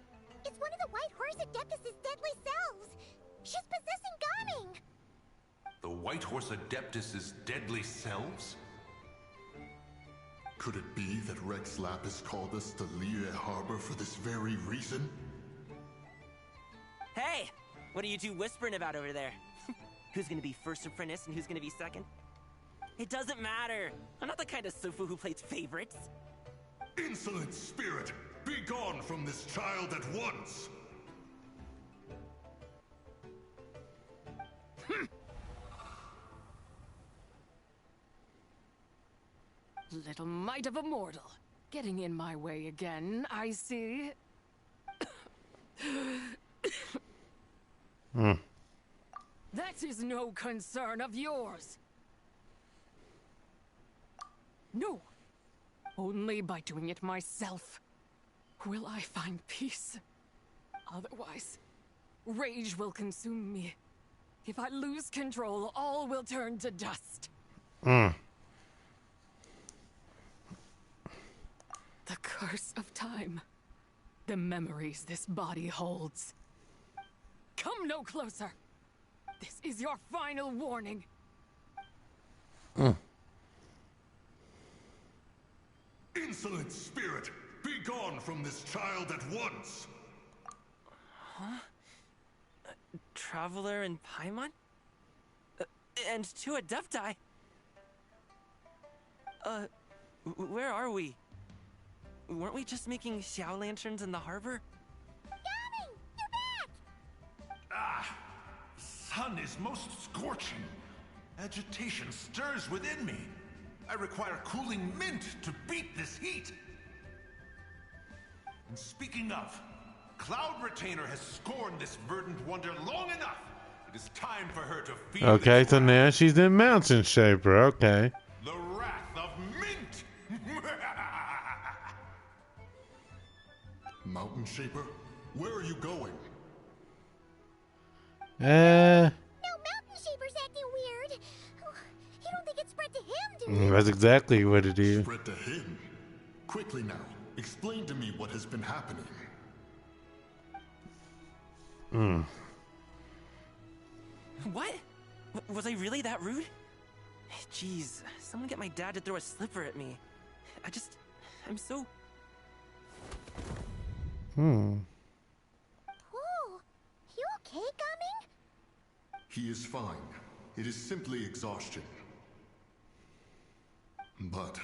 It's one of the White Horse Adeptus' deadly selves! She's possessing Gaming! The White Horse Adeptus' deadly selves? Could it be that Rex Lapis called us to Liyue Harbor for this very reason? Hey! What are you two whispering about over there? Who's gonna be first apprentice and who's gonna be second? It doesn't matter. I'm not the kind of Sufu who plays favorites. Insolent spirit! Be gone from this child at once! Little mite of a mortal. Getting in my way again, I see. That is no concern of yours. No. Only by doing it myself will I find peace. Otherwise, rage will consume me. If I lose control, all will turn to dust. The curse of time. The memories this body holds. Come no closer. This is your final warning. Insolent spirit, be gone from this child at once! Huh? Traveler and Paimon? And two Adepti? Where are we? Weren't we just making Xiao lanterns in the harbor? Darling, you're back! Ah! Sun is most scorching. Agitation stirs within me. I require cooling mint to beat this heat. And speaking of, Cloud Retainer has scorned this verdant wonder long enough. It is time for her to feel Okay, its so wrath. now she's in Mountain Shaper. Okay. The wrath of mint. Mountain Shaper, where are you going? No, Mountain Shaper's acting weird. You don't think it spread to him, do you? That's exactly what it is. Spread to him? Quickly now, explain to me what has been happening. What? Was I really that rude? Jeez, someone get my dad to throw a slipper at me. I'm so... Oh, you okay, Gaming? He is fine. It is simply exhaustion. But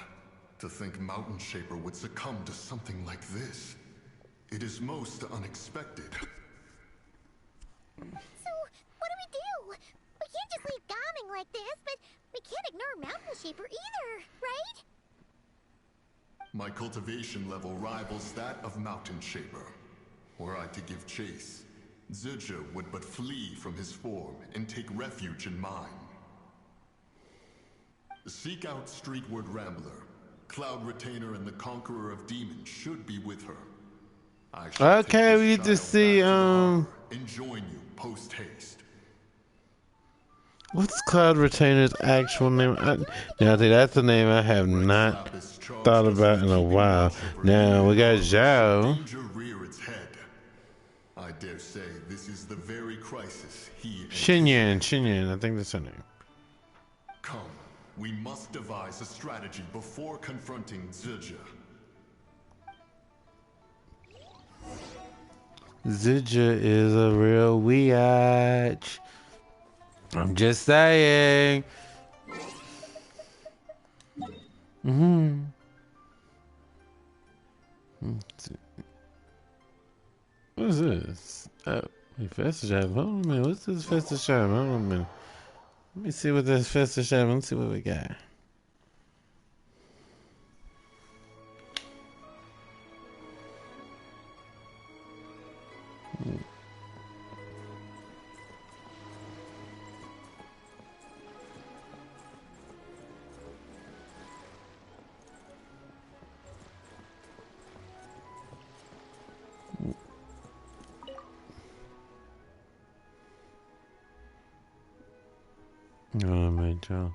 to think Mountain Shaper would succumb to something like this, it is most unexpected. So, what do? We can't just leave Gaming like this, but we can't ignore Mountain Shaper either, right? My cultivation level rivals that of Mountain Shaper. Were I to give chase, Zizha would but flee from his form and take refuge in mine. Seek out Streetward Rambler. Cloud Retainer and the Conqueror of Demons should be with her. I shall Okay, we get to see and join you post haste. what's Cloud Retainer's actual name? Now, I think that's a name I have not thought about in a while. Now we got Zhao. Danger rear its head. I dare say this is the very crisis he. Xinyan, I think that's her name. Come, we must devise a strategy before confronting Zizha. Zizha is a real weeach. I'm just saying. What is this? Oh, wait, Festive Shop. Hold on a minute. What's this Festive Shop? Hold on a minute. Let me see what this Festive Shop. Let's see what we got. Oh, my God.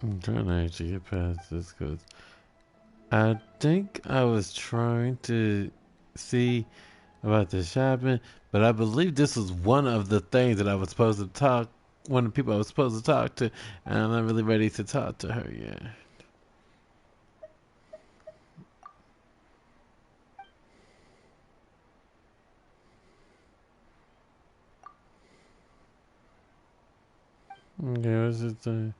I'm trying to actually get past this because I think I was trying to see about the shopping, but I believe this was one of the things that I was supposed to talk, one of the people I was supposed to talk to, and I'm not really ready to talk to her yet. Okay, what's it say?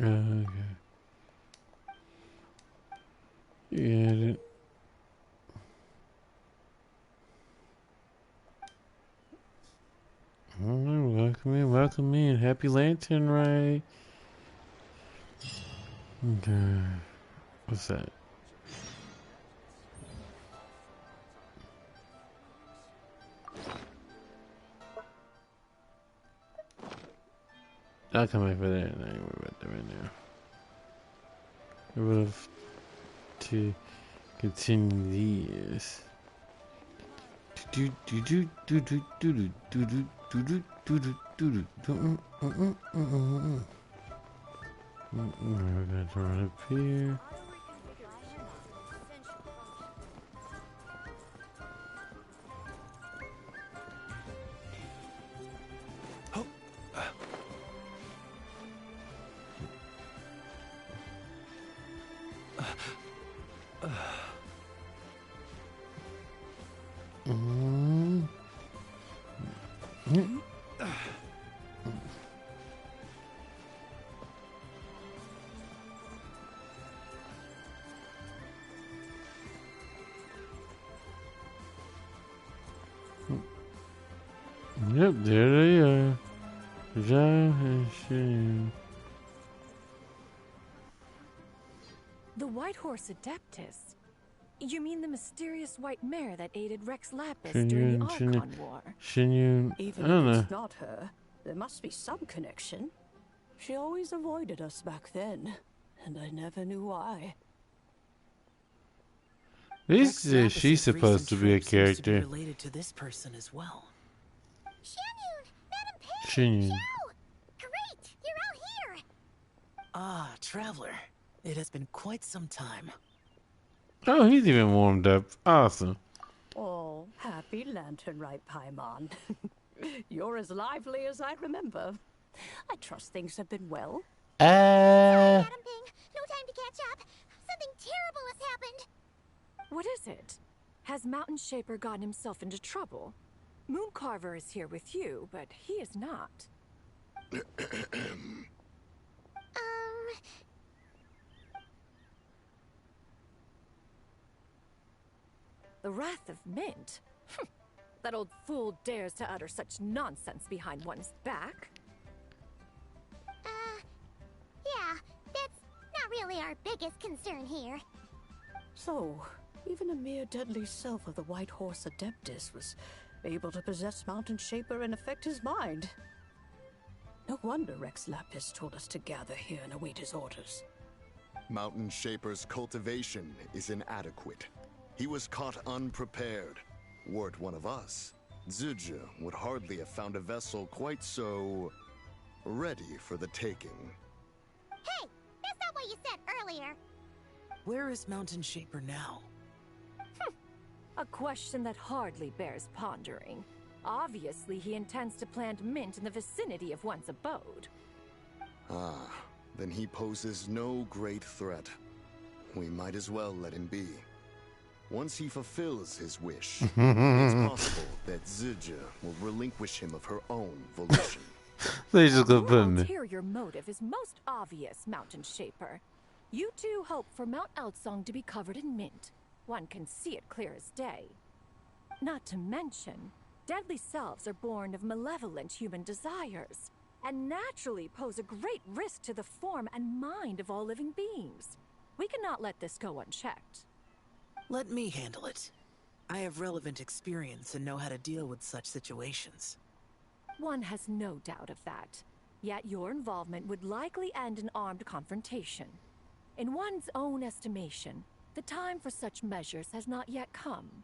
Okay. Yeah. Welcome in. Happy Lantern, right? Okay. What's that? I'll come back for that. I ain't worried about that right now. I would have to continue this. We're gonna turn up here. Yep, there they are. John and Shane. The White Horse Adeptus? You mean the mysterious white mare that aided Rex Lapis during the Archon War? Even I if don't know. It's not her, there must be some connection. She always avoided us back then, and I never knew why. This is she's supposed to be a character. Related to this person as well. Shin. Great, you're out here. Ah, Traveler. It has been quite some time. Oh, he's even warmed up. Awesome. Oh, happy Lantern, right, Paimon? You're as lively as I remember. I trust things have been well. Madam Ping, no time to catch up. Something terrible has happened. What is it? Has Mountain Shaper gotten himself into trouble? Mooncarver is here with you, but he is not. The Wrath of Mint? That old fool dares to utter such nonsense behind one's back. Yeah, that's not really our biggest concern here. So, even a mere deadly self of the White Horse Adeptus was able to possess Mountain Shaper and affect his mind. No wonder Rex Lapis told us to gather here and await his orders. Mountain Shaper's cultivation is inadequate. He was caught unprepared. Were it one of us, Zizha would hardly have found a vessel quite so ready for the taking. Hey, that's not what you said earlier. Where is Mountain Shaper now? A question that hardly bears pondering. Obviously, he intends to plant mint in the vicinity of one's abode. Ah, then he poses no great threat. We might as well let him be. Once he fulfills his wish, it's possible that Zizha will relinquish him of her own volition. They just gonna put Your him there. ulterior motive is most obvious, Mountain Shaper. You two hope for Mount Outsong to be covered in mint. One can see it clear as day. Not to mention, deadly selves are born of malevolent human desires, and naturally pose a great risk to the form and mind of all living beings. We cannot let this go unchecked. Let me handle it. I have relevant experience and know how to deal with such situations. One has no doubt of that. Yet your involvement would likely end in armed confrontation. In one's own estimation, the time for such measures has not yet come.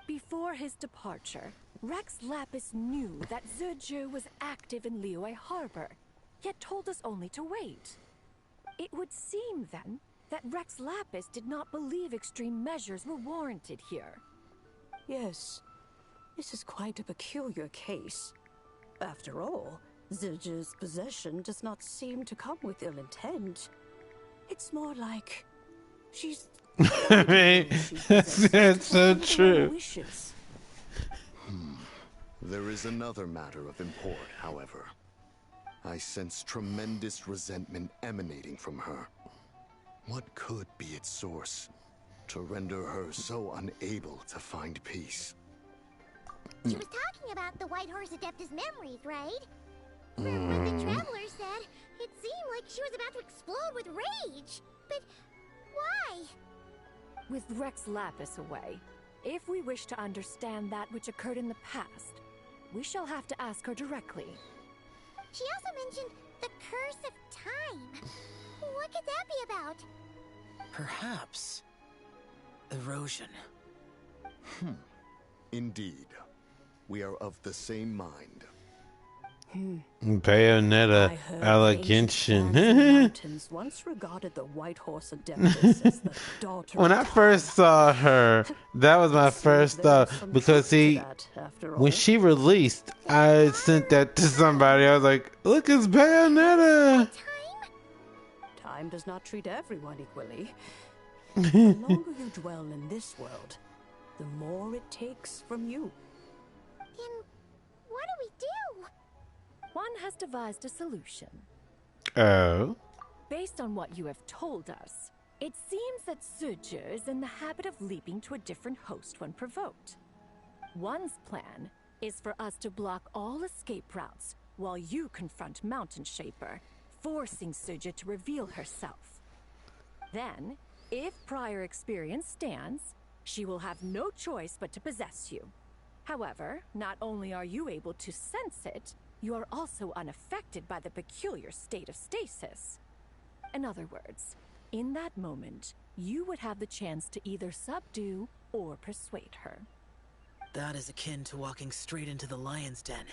Before his departure, Rex Lapis knew that Zizha was active in Liyue Harbor, yet told us only to wait. It would seem, then, that Rex Lapis did not believe extreme measures were warranted here. Yes, this is quite a peculiar case. After all, Zizha's possession does not seem to come with ill intent. It's more like She's I mean, that's so true. wishes. There is another matter of import, however. I sense tremendous resentment emanating from her. What could be its source to render her so unable to find peace? She was talking about the White Horse Adeptus memories, right? From what the Traveler said, it seemed like she was about to explode with rage. But why? With Rex Lapis away, if we wish to understand that which occurred in the past, we shall have to ask her directly. She also mentioned the Curse of Time. What could that be about? Perhaps erosion. Indeed. We are of the same mind. Bayonetta allegation. Mountains once regarded the White Horse Adeptus as the daughter When I first saw her, that was my first thought. Because see, when she released, I sent that to somebody. I was like, look, it's Bayonetta. Time does not treat everyone equally. The longer you dwell in this world, the more it takes from you. Then what do we do? One has devised a solution. Oh. Based on what you have told us, it seems that Suja is in the habit of leaping to a different host when provoked. One's plan is for us to block all escape routes while you confront Mountain Shaper, forcing Suja to reveal herself. Then, if prior experience stands, she will have no choice but to possess you. However, not only are you able to sense it, you are also unaffected by the peculiar state of stasis. In other words, in that moment, you would have the chance to either subdue or persuade her. That is akin to walking straight into the lion's den.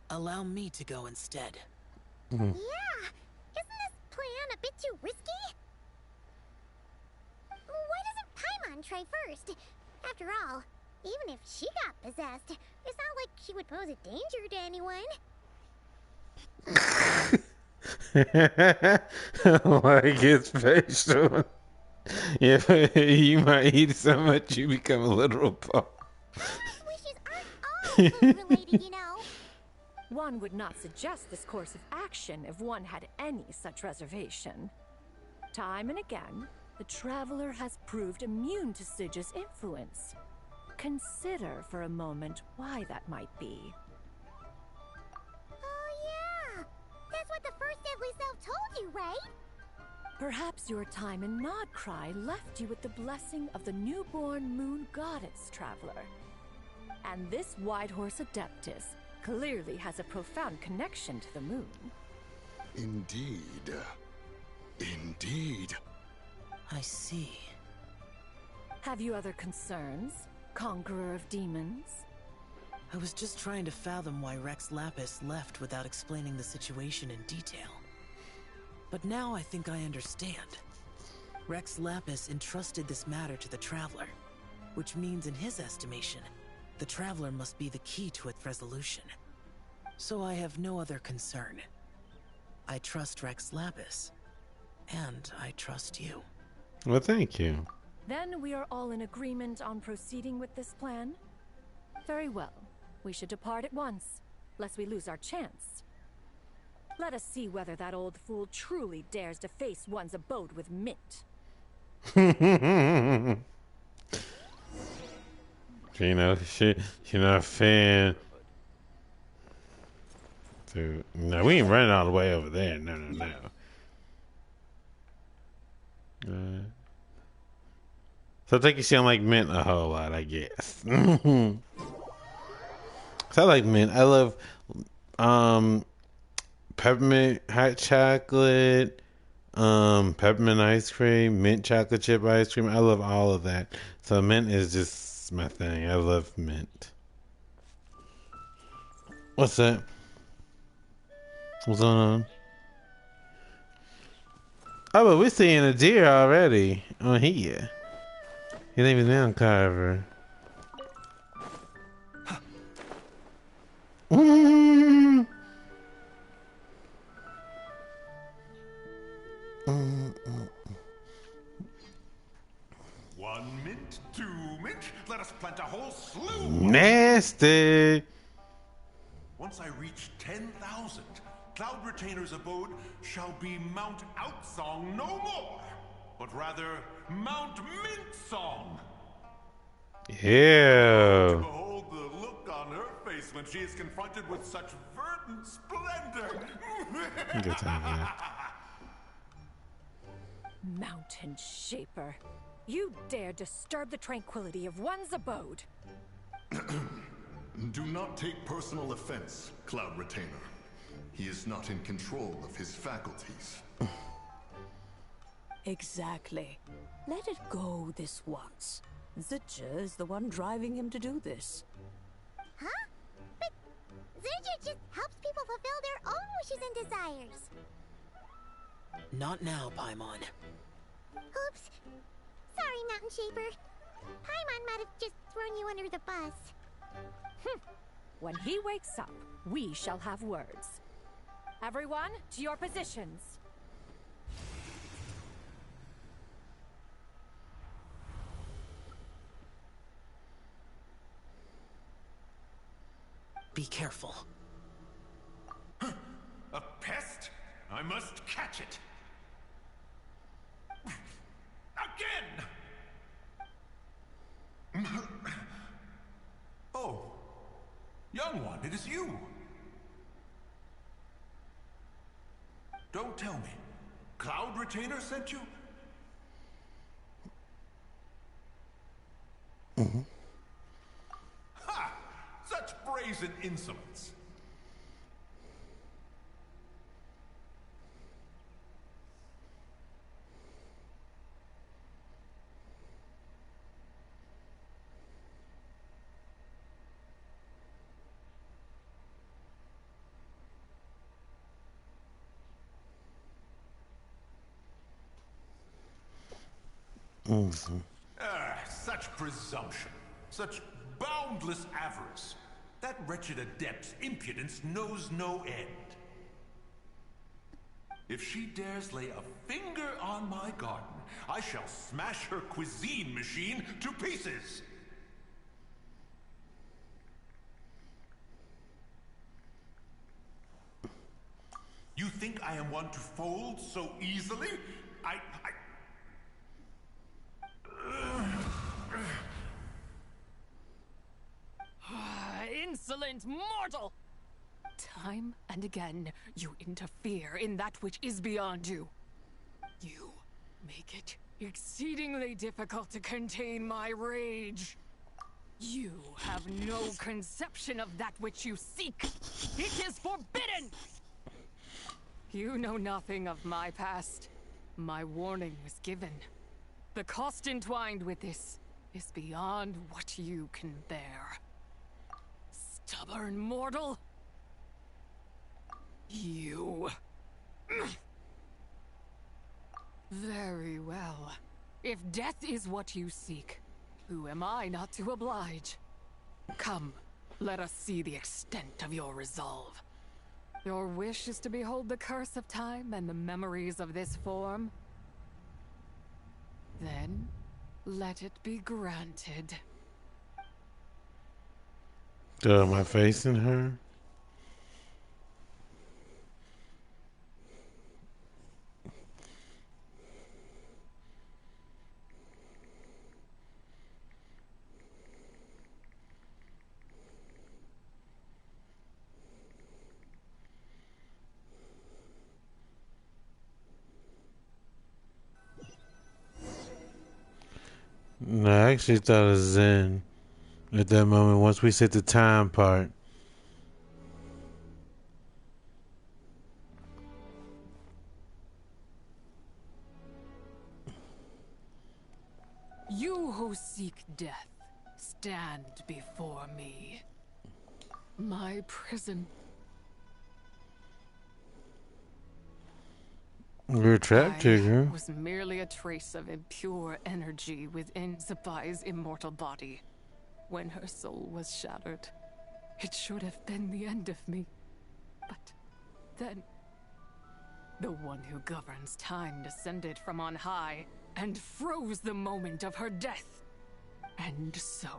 Allow me to go instead. Yeah, isn't this plan a bit too risky? Why doesn't Paimon try first? After all, even if she got possessed, it's not like she would pose a danger to anyone. Like his facial. Yeah, you might eat so much you become a literal pop. Wishes aren't all food related, you know. One would not suggest this course of action if one had any such reservation. Time and again, the Traveler has proved immune to Suja's influence. Consider for a moment why that might be. Oh yeah, that's what the first deadly self told you, right? Perhaps your time in Nodcry left you with the blessing of the newborn moon goddess, Traveler. And this White Horse Adeptus clearly has a profound connection to the moon. Indeed. Indeed. I see. Have you other concerns, Conqueror of Demons? I was just trying to fathom why Rex Lapis left without explaining the situation in detail. But now I think I understand. Rex Lapis entrusted this matter to the Traveler, which means in his estimation, the Traveler must be the key to its resolution. So I have no other concern. I trust Rex Lapis, and I trust you. Well, thank you. Then we are all in agreement on proceeding with this plan? Very well. We should depart at once, lest we lose our chance. Let us see whether that old fool truly dares to face one's abode with Mint. You know, she's not a fan. Dude, no, we ain't running all the way over there. No. So I think she don't like mint a whole lot, I guess. So I like mint. I love peppermint hot chocolate, peppermint ice cream, mint chocolate chip ice cream. I love all of that. So mint is just my thing. I love mint. What's that? What's going on? Oh, but we're seeing a deer already on here. It ain't even down, Carver. it. 2 mint. Let us plant a whole slew. Nasty. Once I reach 10,000, Cloud Retainer's abode shall be Mount Outsong no more, but rather Mount Mintsong. Ew. Behold the look on her face when she is confronted with such verdant splendor. Good time, man. Mountain Shaper, you dare disturb the tranquility of one's abode. Do not take personal offense, Cloud Retainer. He is not in control of his faculties. Exactly. Let it go this once. Zidja is the one driving him to do this. Huh? But Zidja just helps people fulfill their own wishes and desires. Not now, Paimon. Oops. Sorry, Mountain Shaper. Paimon might have just thrown you under the bus. When he wakes up, we shall have words. Everyone, to your positions. Be careful. A pest? I must catch it. Again! Oh, young one, it is you. Don't tell me. Cloud Retainer sent you? Ha! Such brazen insolence. Such presumption, such boundless avarice. That wretched adept's impudence knows no end. If she dares lay a finger on my garden, I shall smash her cuisine machine to pieces. You think I am one to fold so easily? Insolent mortal! Time and again, you interfere in that which is beyond you. You make it exceedingly difficult to contain my rage. You have no conception of that which you seek. It is forbidden! You know nothing of my past. My warning was given. The cost entwined with this is beyond what you can bear. Stubborn mortal! You... Very well. If death is what you seek, who am I not to oblige? Come, let us see the extent of your resolve. Your wish is to behold the curse of time and the memories of this form? Then, let it be granted. Am I facing her? No, I actually thought of Zen at that moment once we said the time part. You who seek death, stand before me. My prison. You're trapped here, girl. Was merely a trace of impure energy within Zapai's immortal body. When her soul was shattered, it should have been the end of me. But then, the one who governs time descended from on high and froze the moment of her death. And so,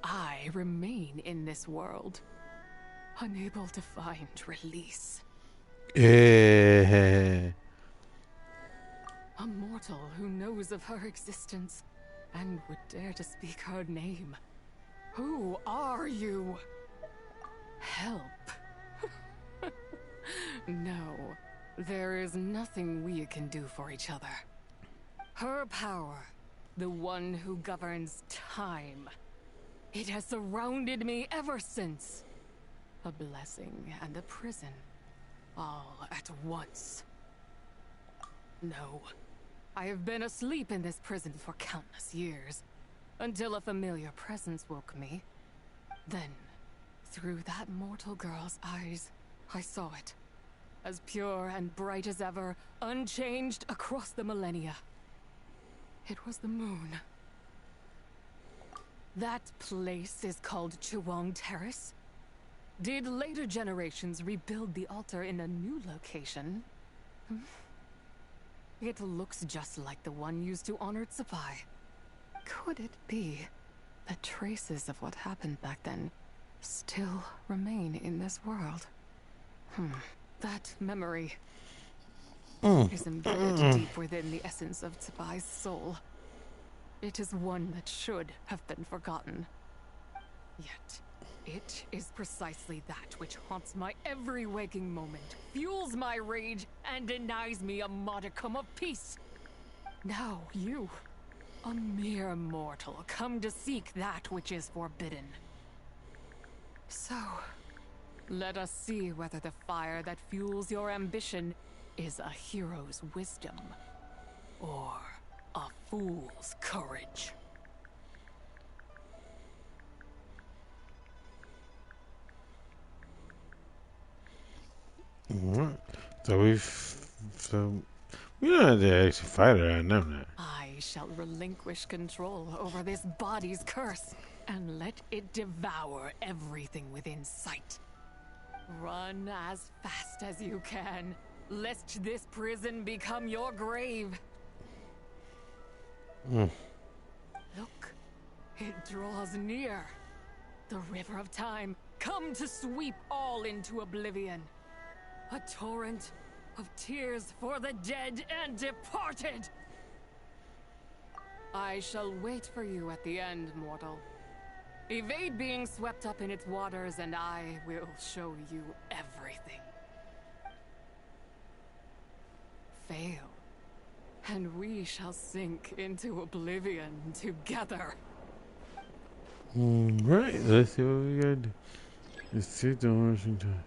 I remain in this world, unable to find release. A mortal who knows of her existence and would dare to speak her name. Who are you? Help. No, there is nothing we can do for each other. Her power, the one who governs time, it has surrounded me ever since. A blessing and a prison, all at once. No, I have been asleep in this prison for countless years, until a familiar presence woke me. Then, through that mortal girl's eyes, I saw it. As pure and bright as ever, unchanged across the millennia. It was the moon. That place is called Chuang Terrace. Did later generations rebuild the altar in a new location? It looks just like the one used to honor Tsupai. Could it be that traces of what happened back then still remain in this world? That memory is embedded deep within the essence of Tsubai's soul. It is one that should have been forgotten. Yet, it is precisely that which haunts my every waking moment, fuels my rage, and denies me a modicum of peace. Now you, a mere mortal, come to seek that which is forbidden. So, let us see whether the fire that fuels your ambition is a hero's wisdom, or a fool's courage. Alright. So we don't have to actually fight her, I know that. I shall relinquish control over this body's curse, and let it devour everything within sight. Run as fast as you can, lest this prison become your grave. Look, it draws near. The river of time, come to sweep all into oblivion. A torrent of tears for the dead and departed. I shall wait for you at the end, mortal. Evade being swept up in its waters, and I will show you everything. Fail, and we shall sink into oblivion together. Right, let's see what we gotta do. Let's see the Washington.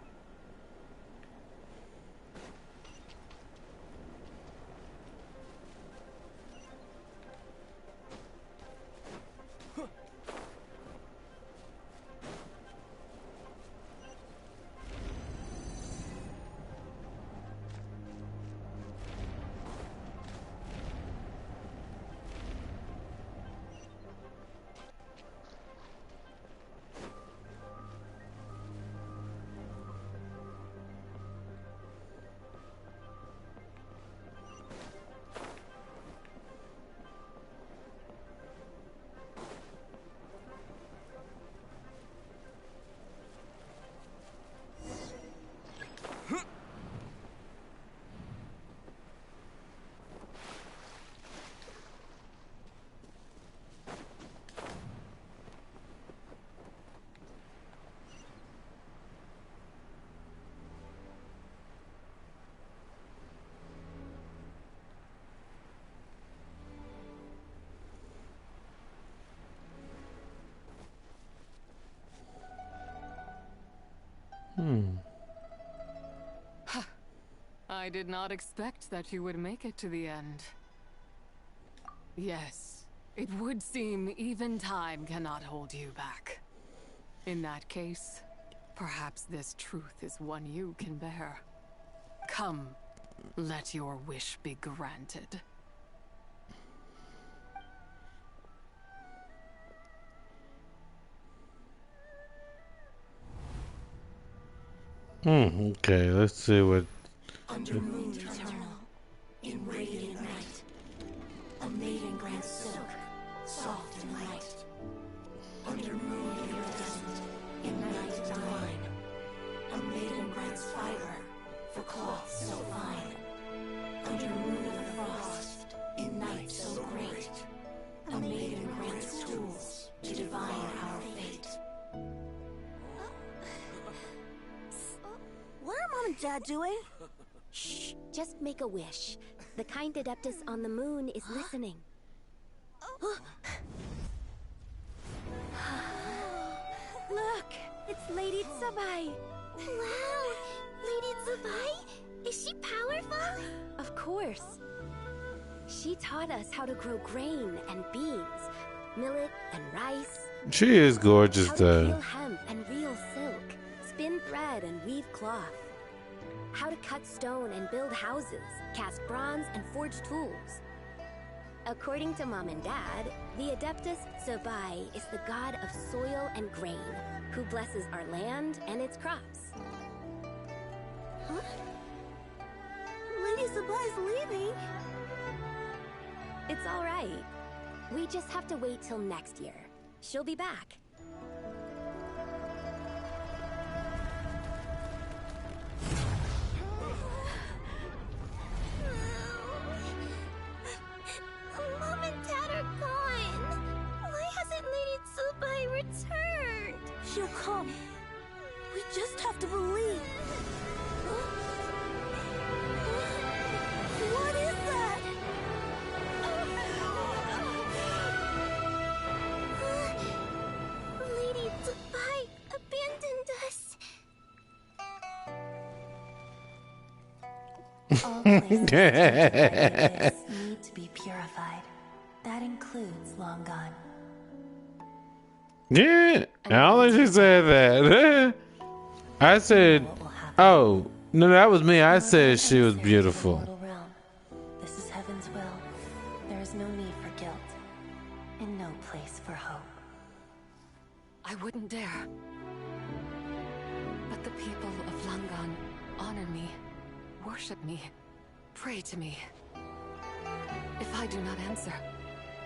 I did not expect that you would make it to the end. Yes, it would seem even time cannot hold you back. In that case, perhaps this truth is one you can bear. Come, let your wish be granted. Okay, let's see what... Under moon eternal, in radiant night, a maiden grants silk, soft and light. Under moon iridescent, in night divine, a maiden grants fiber for cloth so fine. Under moon of frost, in night so great, a maiden grants tools to divine our fate. What are Mom and Dad doing? Shh, just make a wish. The kind Adeptus on the moon is listening. Look, it's Lady Tsubai. Wow, Lady Tsubai? Is she powerful? Of course. She taught us how to grow grain and beans, millet and rice. She is gorgeous, How to though. peel hemp and reel silk, spin thread and weave cloth. How to cut stone and build houses, cast bronze and forge tools. According to Mom and Dad, the Adeptus Tsubai is the god of soil and grain, who blesses our land and its crops. Huh? Lady Tsubai's leaving. It's all right. We just have to wait till next year. She'll be back. Mom and Dad are gone. Why hasn't Lady Tsubai returned? She'll come. We just have to believe. What is that? Lady Tsubai abandoned us. All places like this need to be purified. That includes Long Gone. Yeah, I don't think she said that. I said, oh, no, that was me. I said she was beautiful. Mortal realm. This is heaven's will. There is no need for guilt, and no place for hope. I wouldn't dare. But the people of Langan honor me, worship me, pray to me. If I do not answer,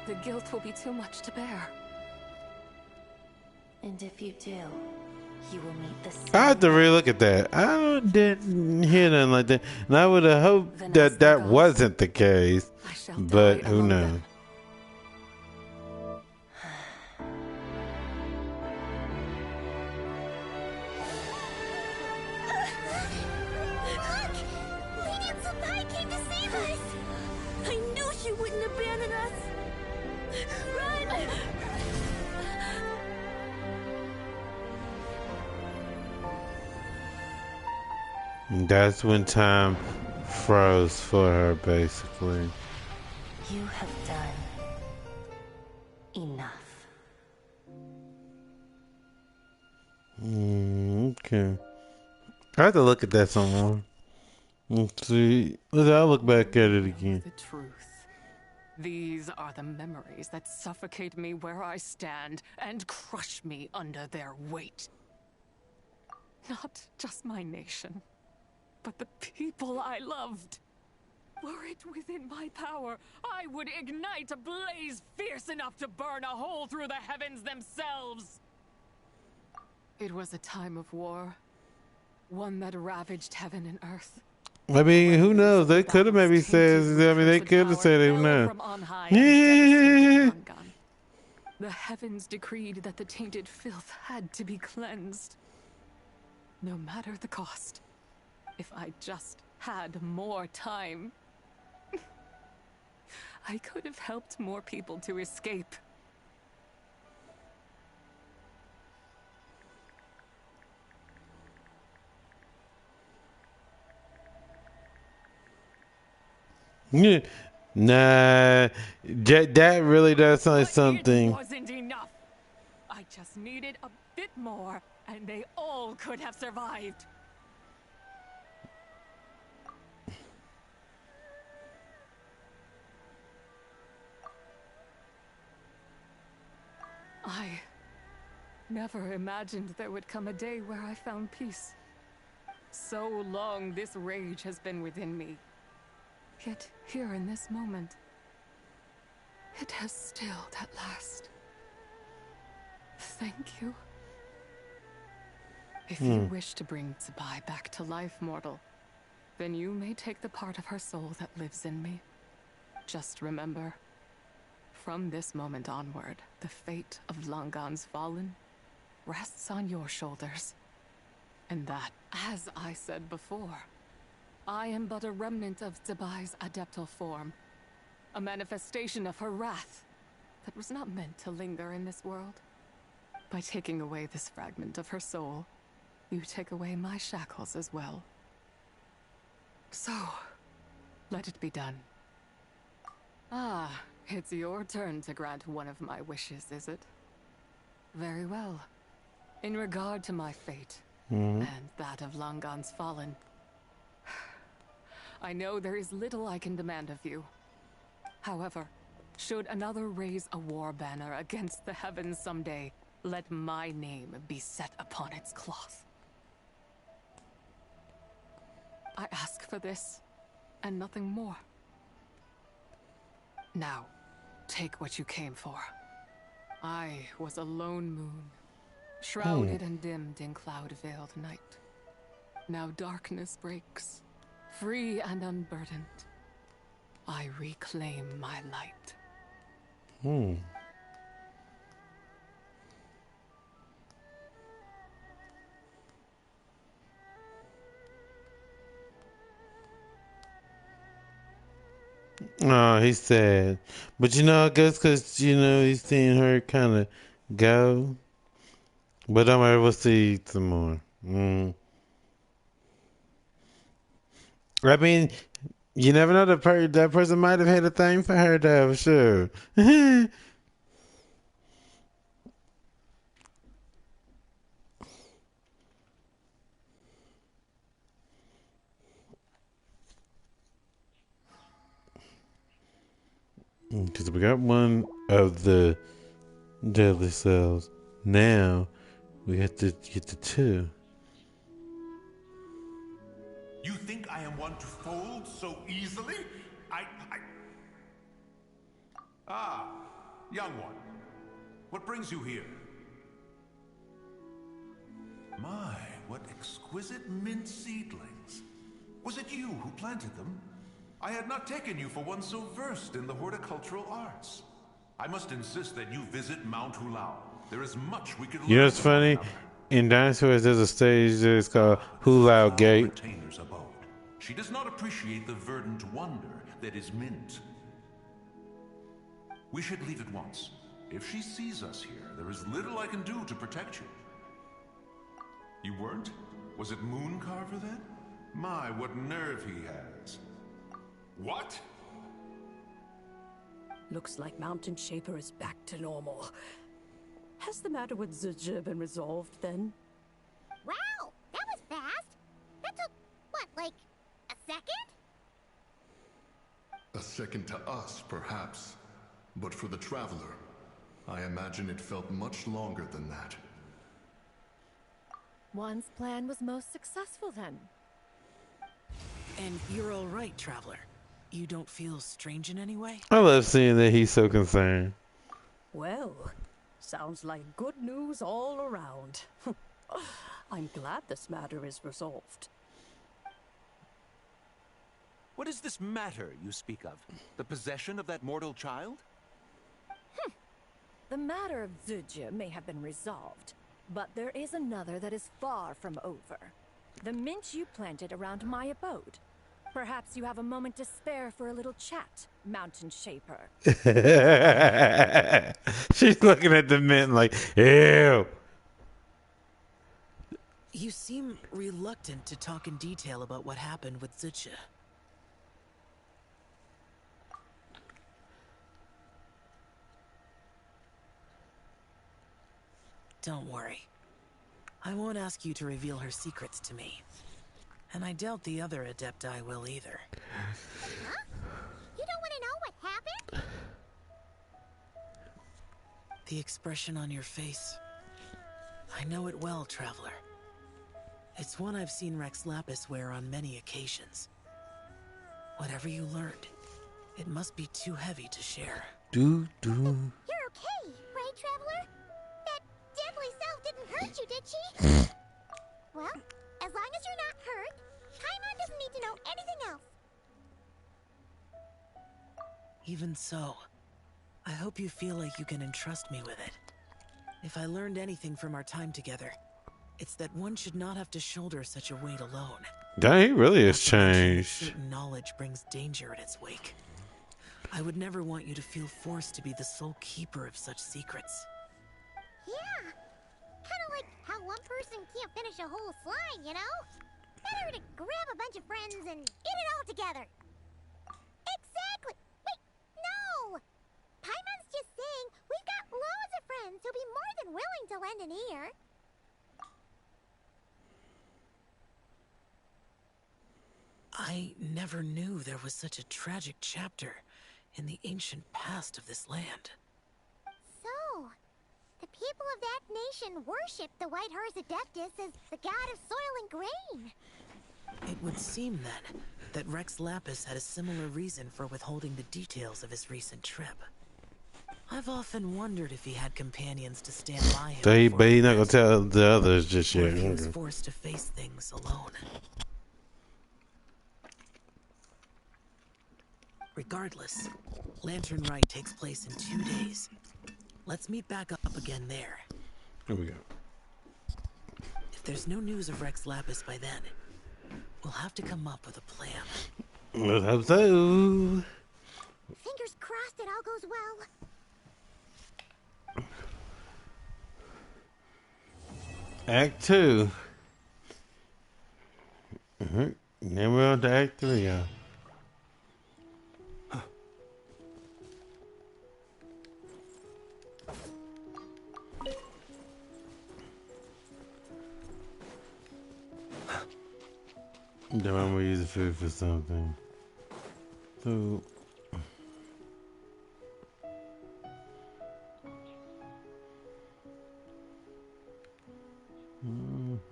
the guilt will be too much to bear. And if you do, you will meet the I have to relook at that. I didn't hear nothing like that. And I would have hoped that that wasn't the case. But who knows? Look! Lady Tsubai came to save us! I knew she wouldn't abandon us! Run! And that's when time froze for her, basically. You have done enough. Okay. I have to look at that some more. Let's see. I'll look back at it again. The truth. These are the memories that suffocate me where I stand and crush me under their weight. Not just my nation, but the people I loved. Were it within my power, I would ignite a blaze fierce enough to burn a hole through the heavens themselves. It was a time of war, one that ravaged heaven and earth. I mean, who knows? They could have maybe said, I mean, they could have said, who knows? Yeah. The heavens decreed that the tainted filth had to be cleansed. No matter the cost. If I just had more time, I could have helped more people to escape. Yeah. Nah, that really does sound like something. It wasn't enough. I just needed a bit more, and they all could have survived. I never imagined there would come a day where I found peace. So long this rage has been within me. Yet here in this moment, it has stilled at last. Thank you. If you wish to bring Tsubai back to life, mortal, then you may take the part of her soul that lives in me. Just remember, from this moment onward, the fate of Langan's fallen rests on your shoulders. And that, as I said before, I am but a remnant of Tsubai's adeptal form, a manifestation of her wrath that was not meant to linger in this world. By taking away this fragment of her soul, you take away my shackles as well. So, let it be done. Ah, it's your turn to grant one of my wishes, is it? Very well. In regard to my fate, and that of Langan's fallen, I know there is little I can demand of you. However, should another raise a war banner against the heavens someday, let my name be set upon its cloth. I ask for this, and nothing more. Now, take what you came for. I was a lone moon, shrouded and dimmed in cloud-veiled night. Now darkness breaks, free and unburdened. I reclaim my light. Oh, he's sad. But you know, I guess because, you know, he's seeing her kind of go. But I'm able to see some more. I mean, you never know. That person might have had a thing for her, though, for sure. Because we got one of the deadly cells. Now we have to get the two. You think I am one to fold so easily? Ah, young one. What brings you here? My, what exquisite mint seedlings. Was it you who planted them? I had not taken you for one so versed in the horticultural arts. I must insist that you visit Mount Hulao. There is much we could learn. You know what's funny? In Dinosaurs, there's a stage that's called Hulao Gate. Retainer's abode. She does not appreciate the verdant wonder that is mint. We should leave at once. If she sees us here, there is little I can do to protect you. You weren't? Was it Mooncarver then? My, what nerve he has. What? Looks like Mountain Shaper is back to normal. Has the matter with Zizhi been resolved then? Wow, that was fast. That took, what, like a second? A second to us, perhaps. But for the Traveler, I imagine it felt much longer than that. One's plan was most successful then. And you're all right, Traveler. You don't feel strange in any way? I love seeing that he's so concerned. Well, sounds like good news all around. I'm glad this matter is resolved. What is this matter you speak of? The possession of that mortal child? The matter of Zizhi may have been resolved, but there is another that is far from over. The mint you planted around my abode. Perhaps you have a moment to spare for a little chat, Mountain Shaper. She's looking at the mint like, ew. You seem reluctant to talk in detail about what happened with Zizhi. Don't worry. I won't ask you to reveal her secrets to me. And I doubt the other Adepti will either. Huh? You don't want to know what happened? The expression on your face. I know it well, Traveler. It's one I've seen Rex Lapis wear on many occasions. Whatever you learned, it must be too heavy to share. Do. You're okay, right, Traveler? That didn't hurt you, did she? Well, as long as you're not hurt, Paimon doesn't need to know anything else. Even so, I hope you feel like you can entrust me with it. If I learned anything from our time together, it's that one should not have to shoulder such a weight alone. Dang, he really has Not to mention that changed. certain knowledge brings danger in its wake. I would never want you to feel forced to be the sole keeper of such secrets. Yeah. Kind of like how one person can't finish a whole slime, you know? Better to grab a bunch of friends and eat it all together. Exactly. Wait, no! Paimon's just saying we've got loads of friends who'll be more than willing to lend an ear. I never knew there was such a tragic chapter in the ancient past of this land. So, the people of that nation worship the White Horse Adeptus as the god of soil and grain. It would seem then that Rex Lapis had a similar reason for withholding the details of his recent trip. I've often wondered if he had companions to stand by him. But he's not gonna tell the others just Or yet. if he was forced to face things alone. Regardless, Lantern Rite takes place in 2 days. Let's meet back up again there. Here we go. If there's no news of Rex Lapis by then, we'll have to come up with a plan. Let's hope so. Fingers crossed it all goes well. Act 2. Then we're on to Act 3, y'all. Then I'm gonna use the food for something. So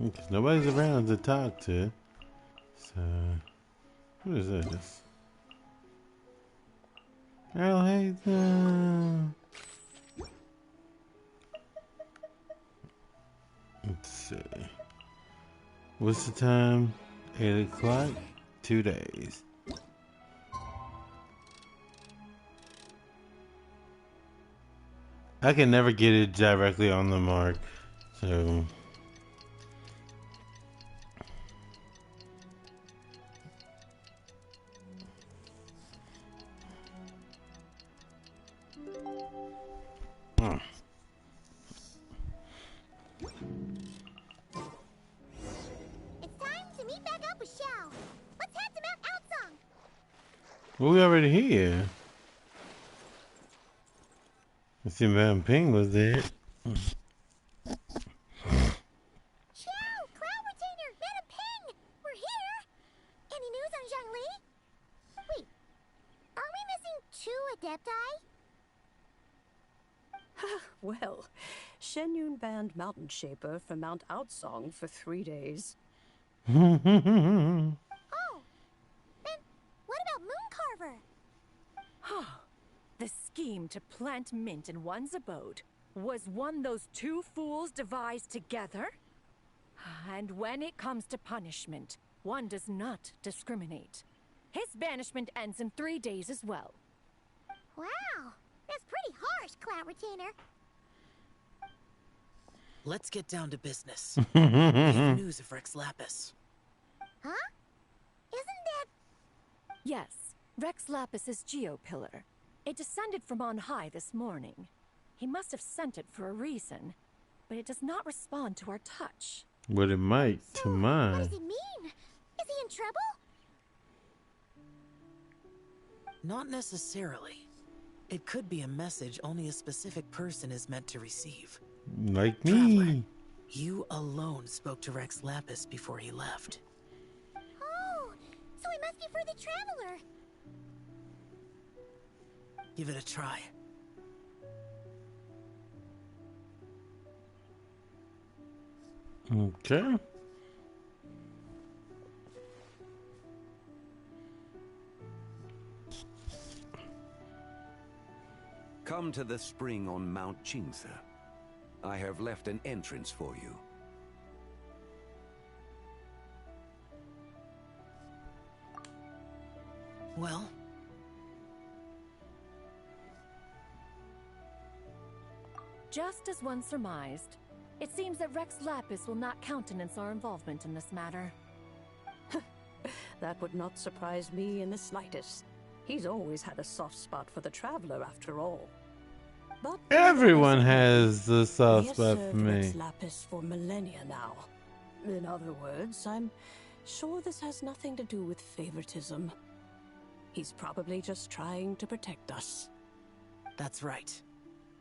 because nobody's around to talk to. So what is this? Oh hey let's see. What's the time? 8 o'clock, 2 days. I can never get it directly on the mark, so. Well, we already here. I see Madam Ping was there. Chow! Cloud Retainer! Madam Ping! We're here! Any news on Zhongli? Wait, are we missing 2 adepti? Well, Shenyun banned Mountain Shaper from Mount Outsong for 3 days. Oh, then what about Mooncarver? The scheme to plant mint in one's abode was one those 2 fools devised together? And when it comes to punishment, one does not discriminate. His banishment ends in 3 days as well. Wow, that's pretty harsh, Cloud Retainer. Let's get down to business. We have news of Rex Lapis. Huh? Isn't that... Yes, Rex Lapis's geopillar. It descended from on high this morning. He must have sent it for a reason, but it does not respond to our touch. But it might to mine. What does it mean? Is he in trouble? Not necessarily. It could be a message only a specific person is meant to receive. Like me. Traveler, you alone spoke to Rex Lapis before he left. Oh, so he must be for the Traveler. Give it a try. Okay. Come to the spring on Mount Qingse. I have left an entrance for you. Well? Just as one surmised, it seems that Rex Lapis will not countenance our involvement in this matter. That would not surprise me in the slightest. He's always had a soft spot for the traveler, after all. But Everyone has the soft we have spot for served me. Rex Lapis for millennia now. In other words, I'm sure this has nothing to do with favoritism. He's probably just trying to protect us. That's right.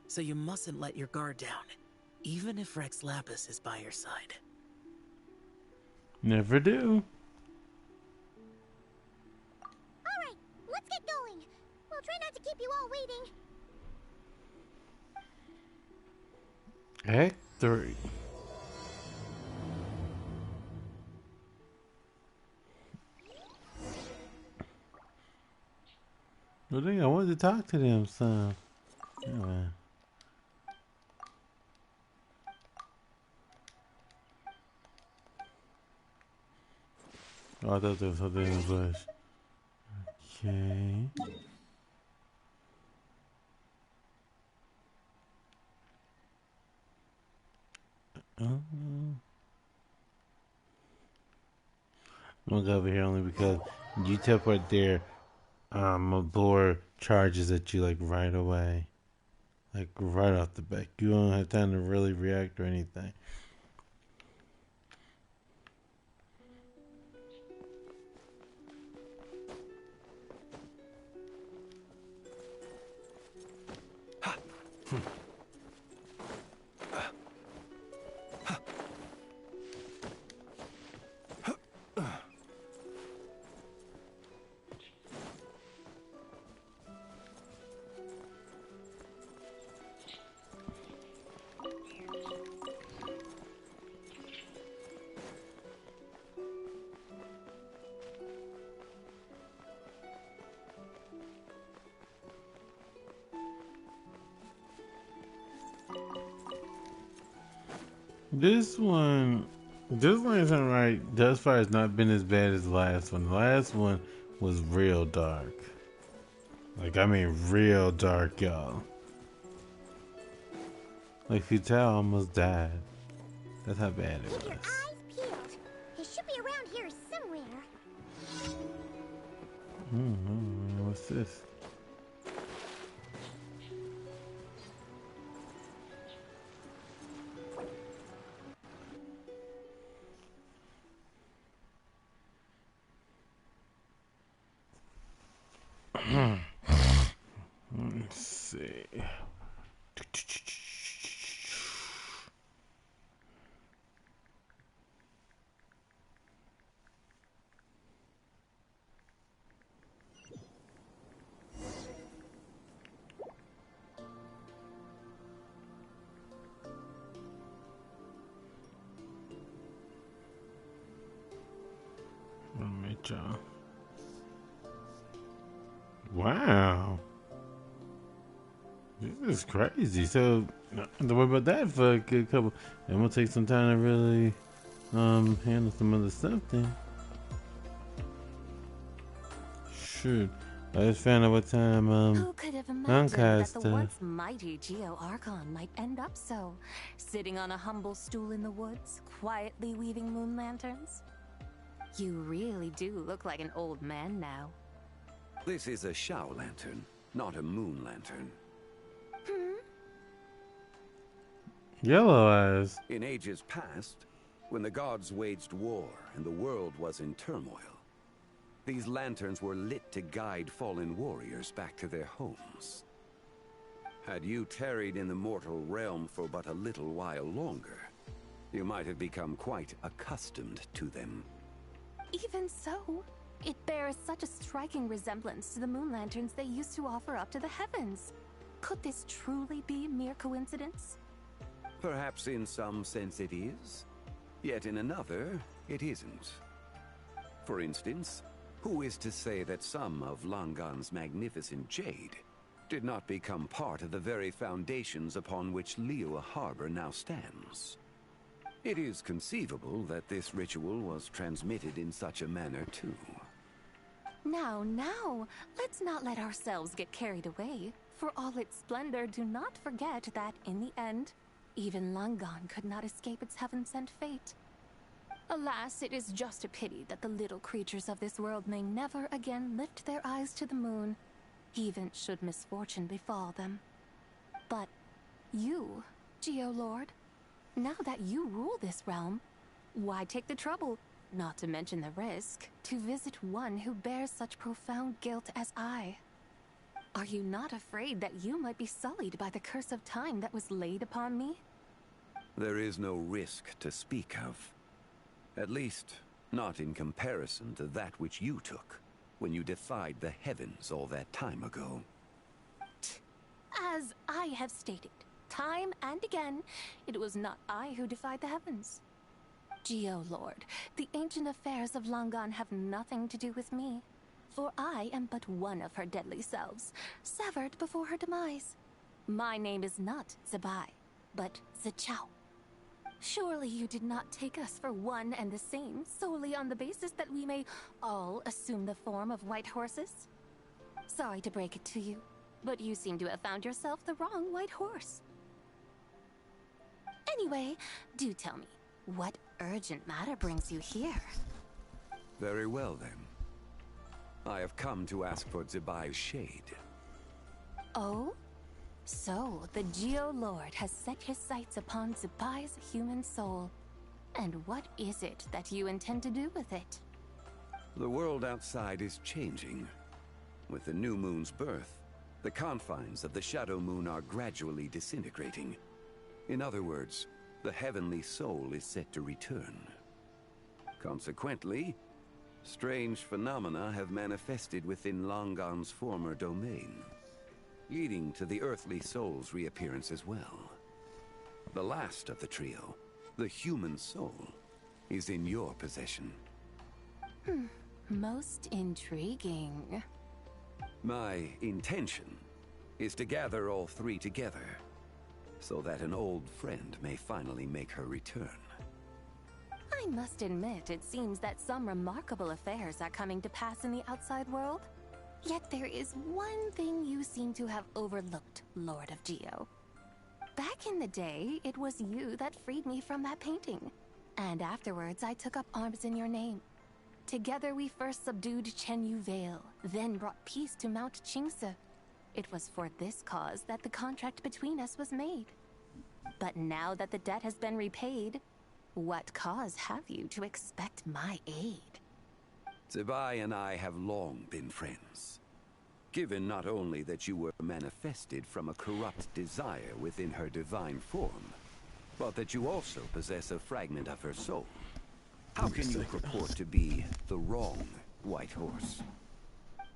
So you mustn't let your guard down, even if Rex Lapis is by your side. Never do. Alright, let's get going. We'll try not to keep you all waiting. Act 3. Well, dang, I wanted to talk to them, so. Anyway. Oh, I thought there was something in the bush. Okay. I'm gonna go over here only because you teleport there, Blur charges at you like right away. Like right off the bat. You don't have time to really react or anything. This one isn't right. Thus far has not been as bad as the last one. The last one was real dark. Like, I mean real dark, y'all. Like, Futal almost died. That's how bad it was. Keep your eyes peeled. He should be around here somewhere. What's this? Let's see. Wow. This is crazy. So, don't worry about that for a good couple. And we'll take some time to really handle some other stuff then. Shoot. I just found out what time Who could have imagined that the once mighty Geo Archon might end up so, sitting on a humble stool in the woods, quietly weaving moon lanterns? You really do look like an old man now. This is a Shao lantern, not a moon lantern. Yellow eyes. In ages past, when the gods waged war and the world was in turmoil, these lanterns were lit to guide fallen warriors back to their homes. Had you tarried in the mortal realm for but a little while longer, you might have become quite accustomed to them. Even so, it bears such a striking resemblance to the moon lanterns they used to offer up to the heavens. Could this truly be mere coincidence? Perhaps in some sense it is, yet in another, it isn't. For instance, who is to say that some of Langan's magnificent jade did not become part of the very foundations upon which Liyue Harbor now stands. It is conceivable that this ritual was transmitted in such a manner too. Now, let's not let ourselves get carried away. For all its splendor, do not forget that, in the end, even Langan could not escape its heaven-sent fate. Alas, it is just a pity that the little creatures of this world may never again lift their eyes to the moon, even should misfortune befall them. But you, Geolord, now that you rule this realm, why take the trouble, not to mention the risk, to visit one who bears such profound guilt as I? Are you not afraid that you might be sullied by the curse of time that was laid upon me? There is no risk to speak of. At least, not in comparison to that which you took when you defied the heavens all that time ago. As I have stated, time and again, it was not I who defied the heavens. Geolord, the ancient affairs of Langan have nothing to do with me, for I am but one of her deadly selves, severed before her demise. My name is not Zebai, but Zichao. Surely you did not take us for one and the same, solely on the basis that we may all assume the form of white horses? Sorry to break it to you, but you seem to have found yourself the wrong white horse. Anyway, do tell me, what urgent matter brings you here? Very well, then. I have come to ask for Zebai's shade. Oh? So, the Geolord has set his sights upon Zebai's human soul. And what is it that you intend to do with it? The world outside is changing. With the new moon's birth, the confines of the Shadow Moon are gradually disintegrating. In other words, the heavenly soul is set to return. Consequently, strange phenomena have manifested within Langan's former domain, leading to the earthly soul's reappearance as well. The last of the trio, the human soul, is in your possession. Most intriguing. My intention is to gather all three together, so that an old friend may finally make her return. I must admit, it seems that some remarkable affairs are coming to pass in the outside world. Yet there is one thing you seem to have overlooked, Lord of Geo. Back in the day, it was you that freed me from that painting. And afterwards, I took up arms in your name. Together we first subdued Chenyu Vale, then brought peace to Mount Qingse. It was for this cause that the contract between us was made. But now that the debt has been repaid, what cause have you to expect my aid? Zebai and I have long been friends. Given not only that you were manifested from a corrupt desire within her divine form, but that you also possess a fragment of her soul. How can you purport to be the wrong white horse?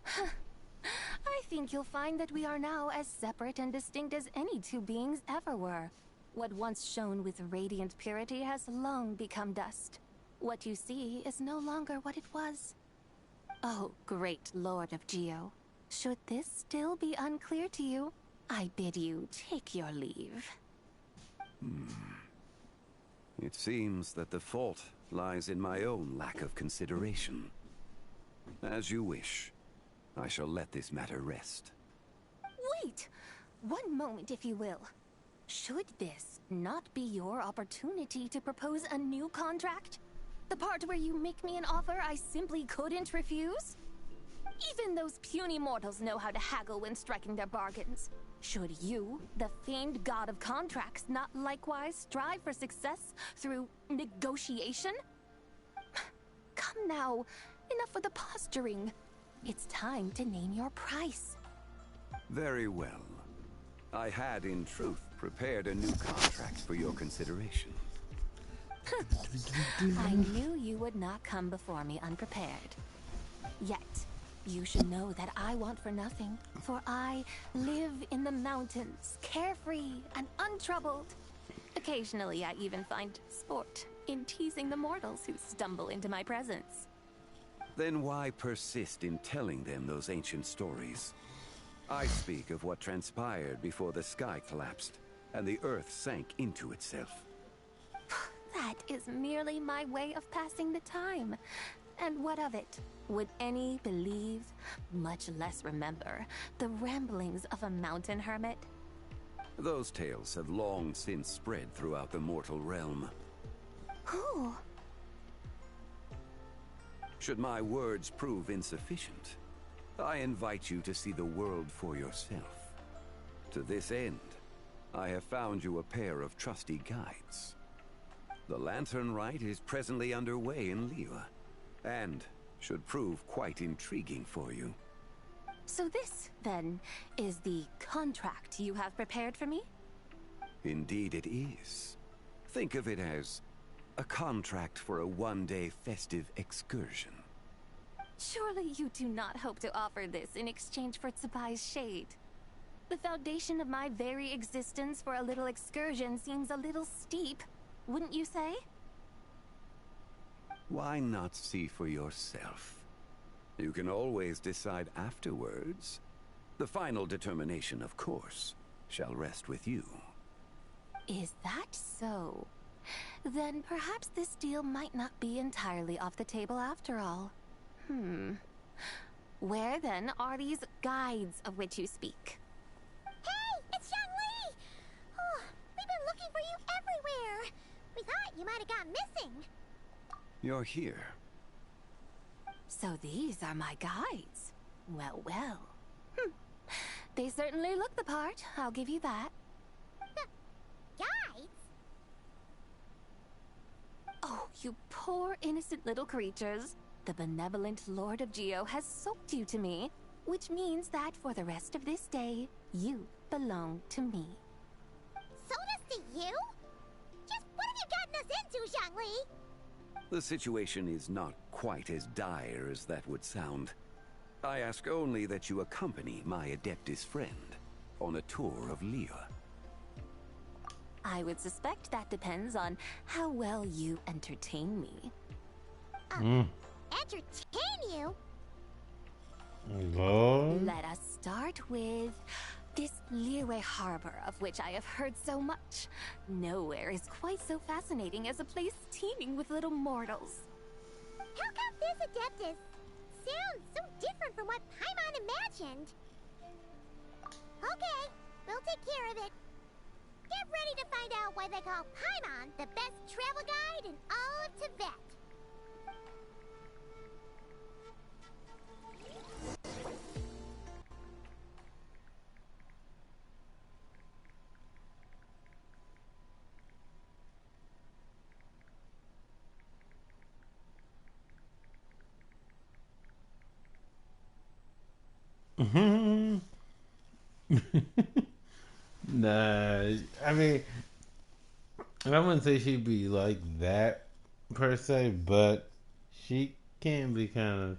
I think you'll find that we are now as separate and distinct as any two beings ever were. What once shone with radiant purity has long become dust. What you see is no longer what it was. Oh, great Lord of Geo. Should this still be unclear to you, I bid you take your leave. It seems that the fault lies in my own lack of consideration. As you wish. I shall let this matter rest. Wait! One moment, if you will. Should this not be your opportunity to propose a new contract? The part where you make me an offer I simply couldn't refuse? Even those puny mortals know how to haggle when striking their bargains. Should you, the famed god of contracts, not likewise strive for success through negotiation? Come now, enough with the posturing. It's time to name your price. Very well. I had, in truth, prepared a new contract for your consideration. I knew you would not come before me unprepared. Yet, you should know that I want for nothing, for I live in the mountains, carefree and untroubled. Occasionally, I even find sport in teasing the mortals who stumble into my presence. Then why persist in telling them those ancient stories? I speak of what transpired before the sky collapsed and the earth sank into itself. That is merely my way of passing the time. And what of it? Would any believe, much less remember, the ramblings of a mountain hermit? Those tales have long since spread throughout the mortal realm. Who? Should my words prove insufficient, I invite you to see the world for yourself. To this end, I have found you a pair of trusty guides. The Lantern Rite is presently underway in Liyue, and should prove quite intriguing for you. So this, then, is the contract you have prepared for me? Indeed it is. Think of it as a contract for a one-day festive excursion. Surely you do not hope to offer this in exchange for Tsubai's shade. The foundation of my very existence for a little excursion seems a little steep, wouldn't you say? Why not see for yourself? You can always decide afterwards. The final determination, of course, shall rest with you. Is that so? Then perhaps this deal might not be entirely off the table after all. Where then are these guides of which you speak? Hey, it's Zhongli! Oh, we've been looking for you everywhere. We thought you might have gone missing. You're here. So these are my guides. Well, well. They certainly look the part, I'll give you that. Guides? Oh, you poor innocent little creatures. The benevolent Lord of Geo has soaked you to me, which means that for the rest of this day, you belong to me. Sold us to you? Just what have you gotten us into, Zhongli? The situation is not quite as dire as that would sound. I ask only that you accompany my Adeptus friend on a tour of Liyue. I would suspect that depends on how well you entertain me. Entertain you? Lord? Let us start with this Liyue harbor of which I have heard so much. Nowhere is quite so fascinating as a place teeming with little mortals. How come this Adeptus sounds so different from what Paimon imagined? Okay, we'll take care of it. Get ready to find out why they call Paimon the best travel guide in all of Tibet. Nah, I mean, I wouldn't say she'd be like that per se, but she can be kind of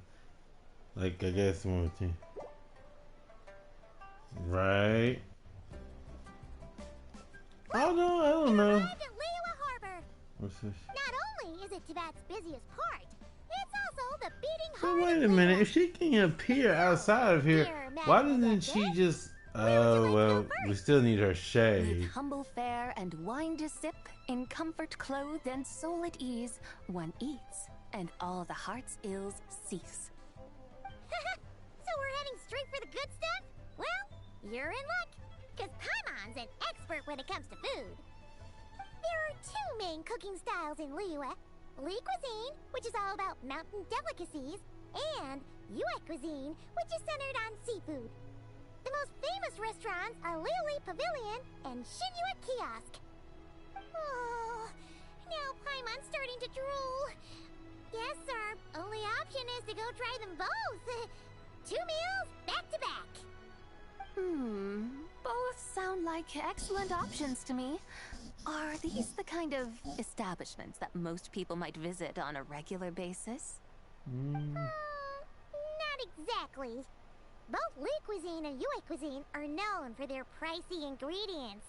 like, I guess, one thing. Right? Oh no, I don't know. Arrived at Liyue Harbor. What's this? Not only is it Tibet's busiest port, it's also the beating So heart wait a of minute, Liyue. if she can appear outside of here, why doesn't she just? Oh well, we still need her With shade. humble fare and wine to sip, in comfort clothed and soul at ease, one eats, and all the heart's ills cease. So we're heading straight for the good stuff? Well, you're in luck, because Paimon's an expert when it comes to food. There are two main cooking styles in Liyue. Li cuisine, which is all about mountain delicacies, and Yue cuisine, which is centered on seafood. The most famous restaurants are Liyue Pavilion and Shinyue Kiosk. Oh, now Paimon's starting to drool. Yes, our only option is to go try them both. 2 meals, back to back. Both sound like excellent options to me. Are these the kind of establishments that most people might visit on a regular basis? Not exactly. Both Li cuisine and Yue cuisine are known for their pricey ingredients.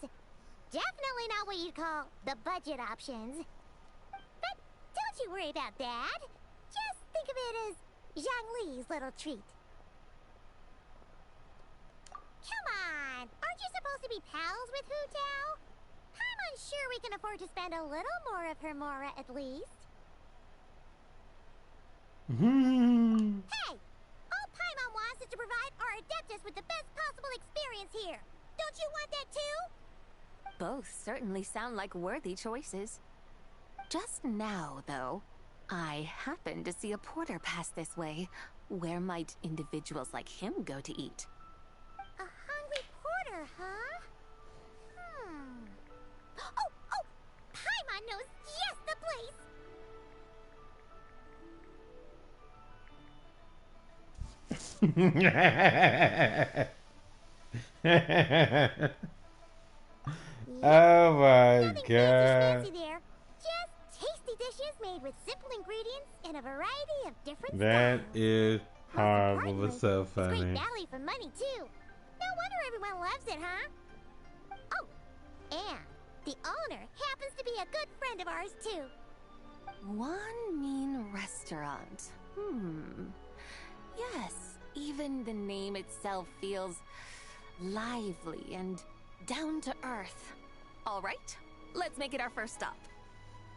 Definitely not what you'd call the budget options. But don't you worry about that. Just think of it as Zhang Li's little treat. be pals with Hu Tao? I'm unsure we can afford to spend a little more of her mora at least. Hey! All Paimon wants is to provide our Adeptus with the best possible experience here. Don't you want that too? Both certainly sound like worthy choices. Just now, though, I happened to see a porter pass this way. Where might individuals like him go to eat? A hungry porter, huh? Oh! Paimon knows just the place! Oh my Nothing god. fancy there. Just tasty dishes made with simple ingredients in a variety of different That styles. is horrible, but Importantly, so it's great funny. value for money too. No wonder everyone loves it, huh? Oh, and the owner happens to be a good friend of ours too. One mean restaurant. Yes, even the name itself feels lively and down to earth. All right, let's make it our first stop.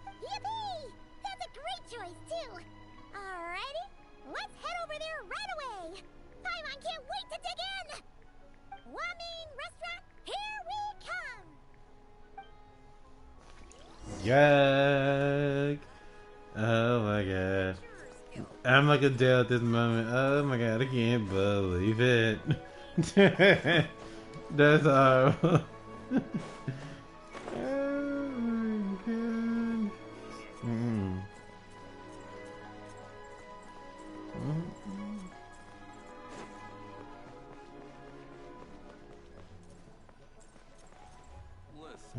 Yippee! That's a great choice too. Alrighty, let's head over there right away. Paimon can't wait to dig in. Wamin Restaurant, here we come. Yuck. Oh my god. I'm like Adele at this moment. Oh my god, I can't believe it. That's horrible. Oh my god.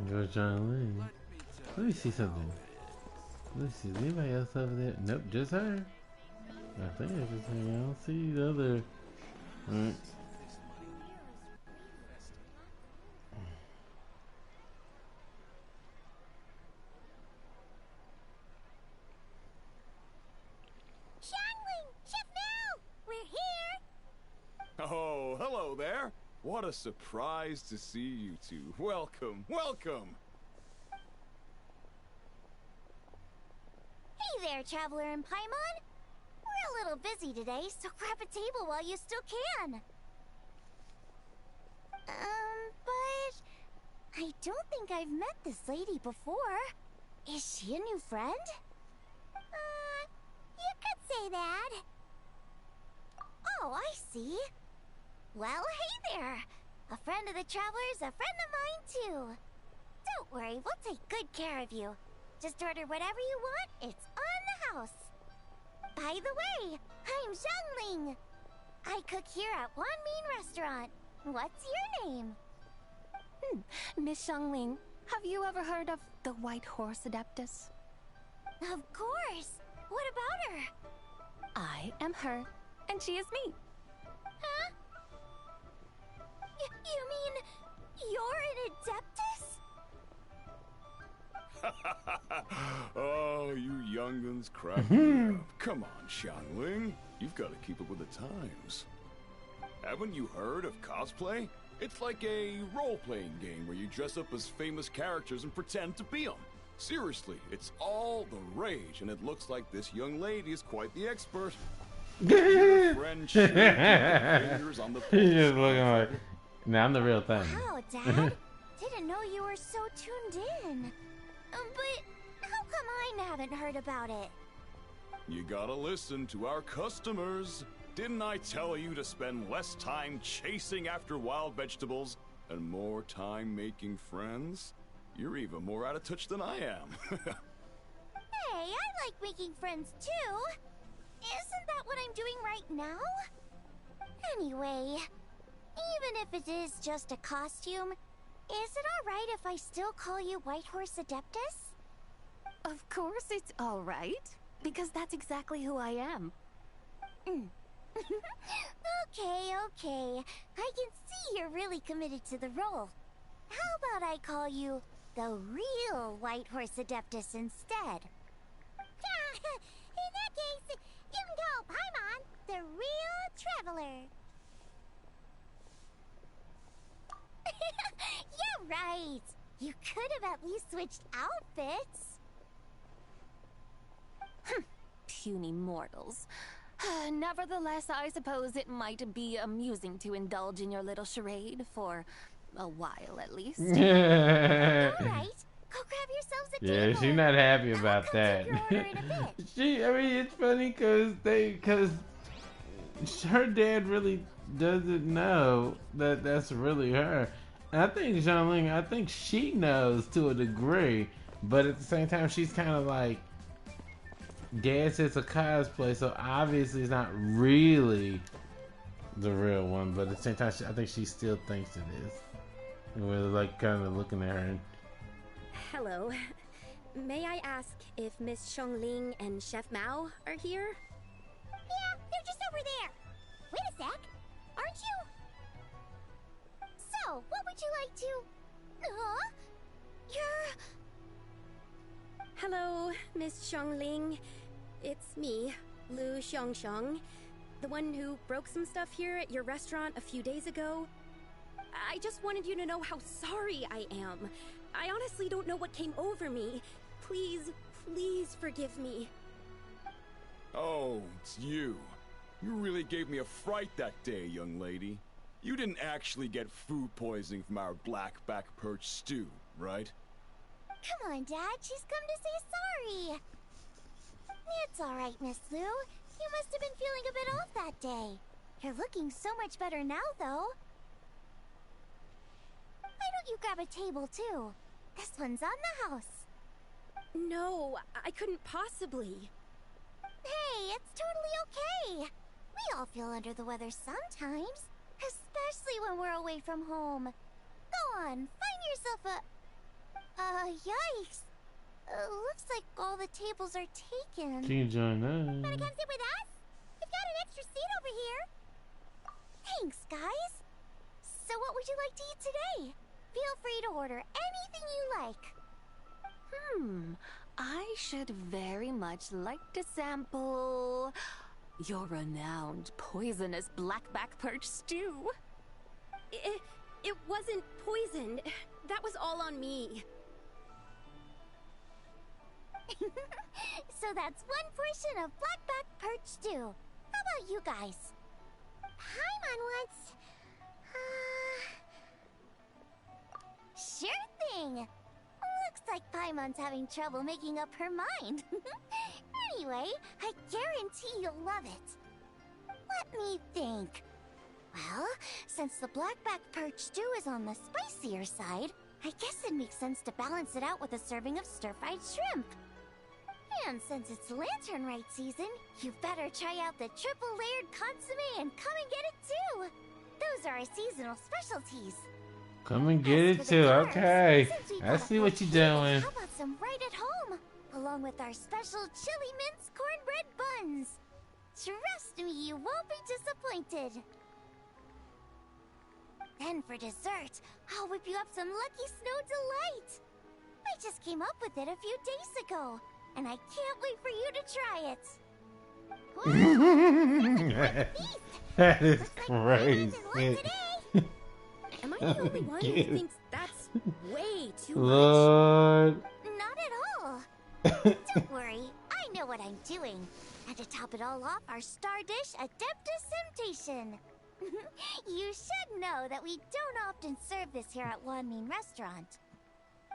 Go John Lee. Let me see something. Let's see, is anybody else over there? Nope, just her. I think it's just her. I don't see the other. Alright. Xiangling, Chef Now, we're here. Oh, hello there. What a surprise to see you two. Welcome, welcome. Hey there, Traveler and Paimon. We're a little busy today, so grab a table while you still can. But I don't think I've met this lady before. Is she a new friend? You could say that. Oh, I see. Well, hey there. A friend of the Traveler's a friend of mine, too. Don't worry, we'll take good care of you. Just order whatever you want, it's on the house. By the way, I'm Xiangling. I cook here at Wanmin Restaurant. What's your name? Miss Xiangling, have you ever heard of the White Horse Adeptus? Of course. What about her? I am her, and she is me. Huh? You mean you're an Adeptus? Oh, you younguns crack me up. Come on, Xiangling. You've got to keep up with the times. Haven't you heard of cosplay? It's like a role-playing game where you dress up as famous characters and pretend to be them. Seriously, it's all the rage, and it looks like this young lady is quite the expert. Your friend should keep her fingers on the pulse. He's just looking like, nah, I'm the real thing. Wow, Dad. Didn't know you were so tuned in. But how come I haven't heard about it? You gotta listen to our customers. Didn't I tell you to spend less time chasing after wild vegetables and more time making friends? You're even more out of touch than I am. Hey, I like making friends too. Isn't that what I'm doing right now? Anyway, even if it is just a costume, is it alright if I still call you White Horse Adeptus? Of course it's all right, because that's exactly who I am. Okay. I can see you're really committed to the role. How about I call you the real White Horse Adeptus instead? In that case, you can call Paimon the real Traveler. You could have at least switched outfits. Puny mortals. Nevertheless, I suppose it might be amusing to indulge in your little charade for a while at least. All right, go grab yourselves a Yeah, table. she's not happy about I'll that. come take your order in a bit. I mean, it's funny because her dad really doesn't know that that's really her. And I think Xiangling, I think she knows to a degree, but at the same time, she's kind of like, Dad says a cosplay, so obviously it's not really the real one, but at the same time, I think she still thinks it is. And we're like kind of looking at her and... Hello. May I ask if Miss Xiangling and Chef Mao are here? Yeah, they're just over there. Wait a sec. Aren't you? So, what would you like to... You're... Hello, Miss Xiangling. It's me, Lu Xiangxiang, the one who broke some stuff here at your restaurant a few days ago. I just wanted you to know how sorry I am. I honestly don't know what came over me. Please, please forgive me. Oh, it's you. You really gave me a fright that day, young lady. You didn't actually get food poisoning from our black-back perch stew, right? Come on, Dad. She's come to say sorry. It's all right, Miss Lu. You must have been feeling a bit off that day. You're looking so much better now, though. Why don't you grab a table, too? This one's on the house. No, I couldn't possibly. Hey, it's totally okay. We all feel under the weather sometimes, especially when we're away from home. Go on, find yourself a... yikes. Looks like all the tables are taken. Can you join us? Wanna come sit with us? We've got an extra seat over here. Thanks, guys. So what would you like to eat today? Feel free to order anything you like. I should very much like to sample your renowned poisonous blackback perch stew. It wasn't poisoned. That was all on me. So that's one portion of blackback perch stew. How about you guys? Paimon wants... Sure thing. Looks like Paimon's having trouble making up her mind. Anyway, I guarantee you'll love it. Let me think. Well, since the blackback perch stew is on the spicier side, I guess it makes sense to balance it out with a serving of stir-fried shrimp. And since it's Lantern Rite season, you better try out the triple-layered consommé and come and get it too! Those are our seasonal specialties. Come and get it too, okay. I see what you're doing. How about some right at home? Along with our special chili mince cornbread buns. Trust me, you won't be disappointed. Then for dessert, I'll whip you up some Lucky Snow Delight. I just came up with it a few days ago, and I can't wait for you to try it. That is crazy. Am I the only one who thinks that's way too Lord. much? Not at all. Don't worry, I know what I'm doing. And to top it all off, our star dish, Adeptus Temptation. You should know that we don't often serve this here at Wanmin Restaurant.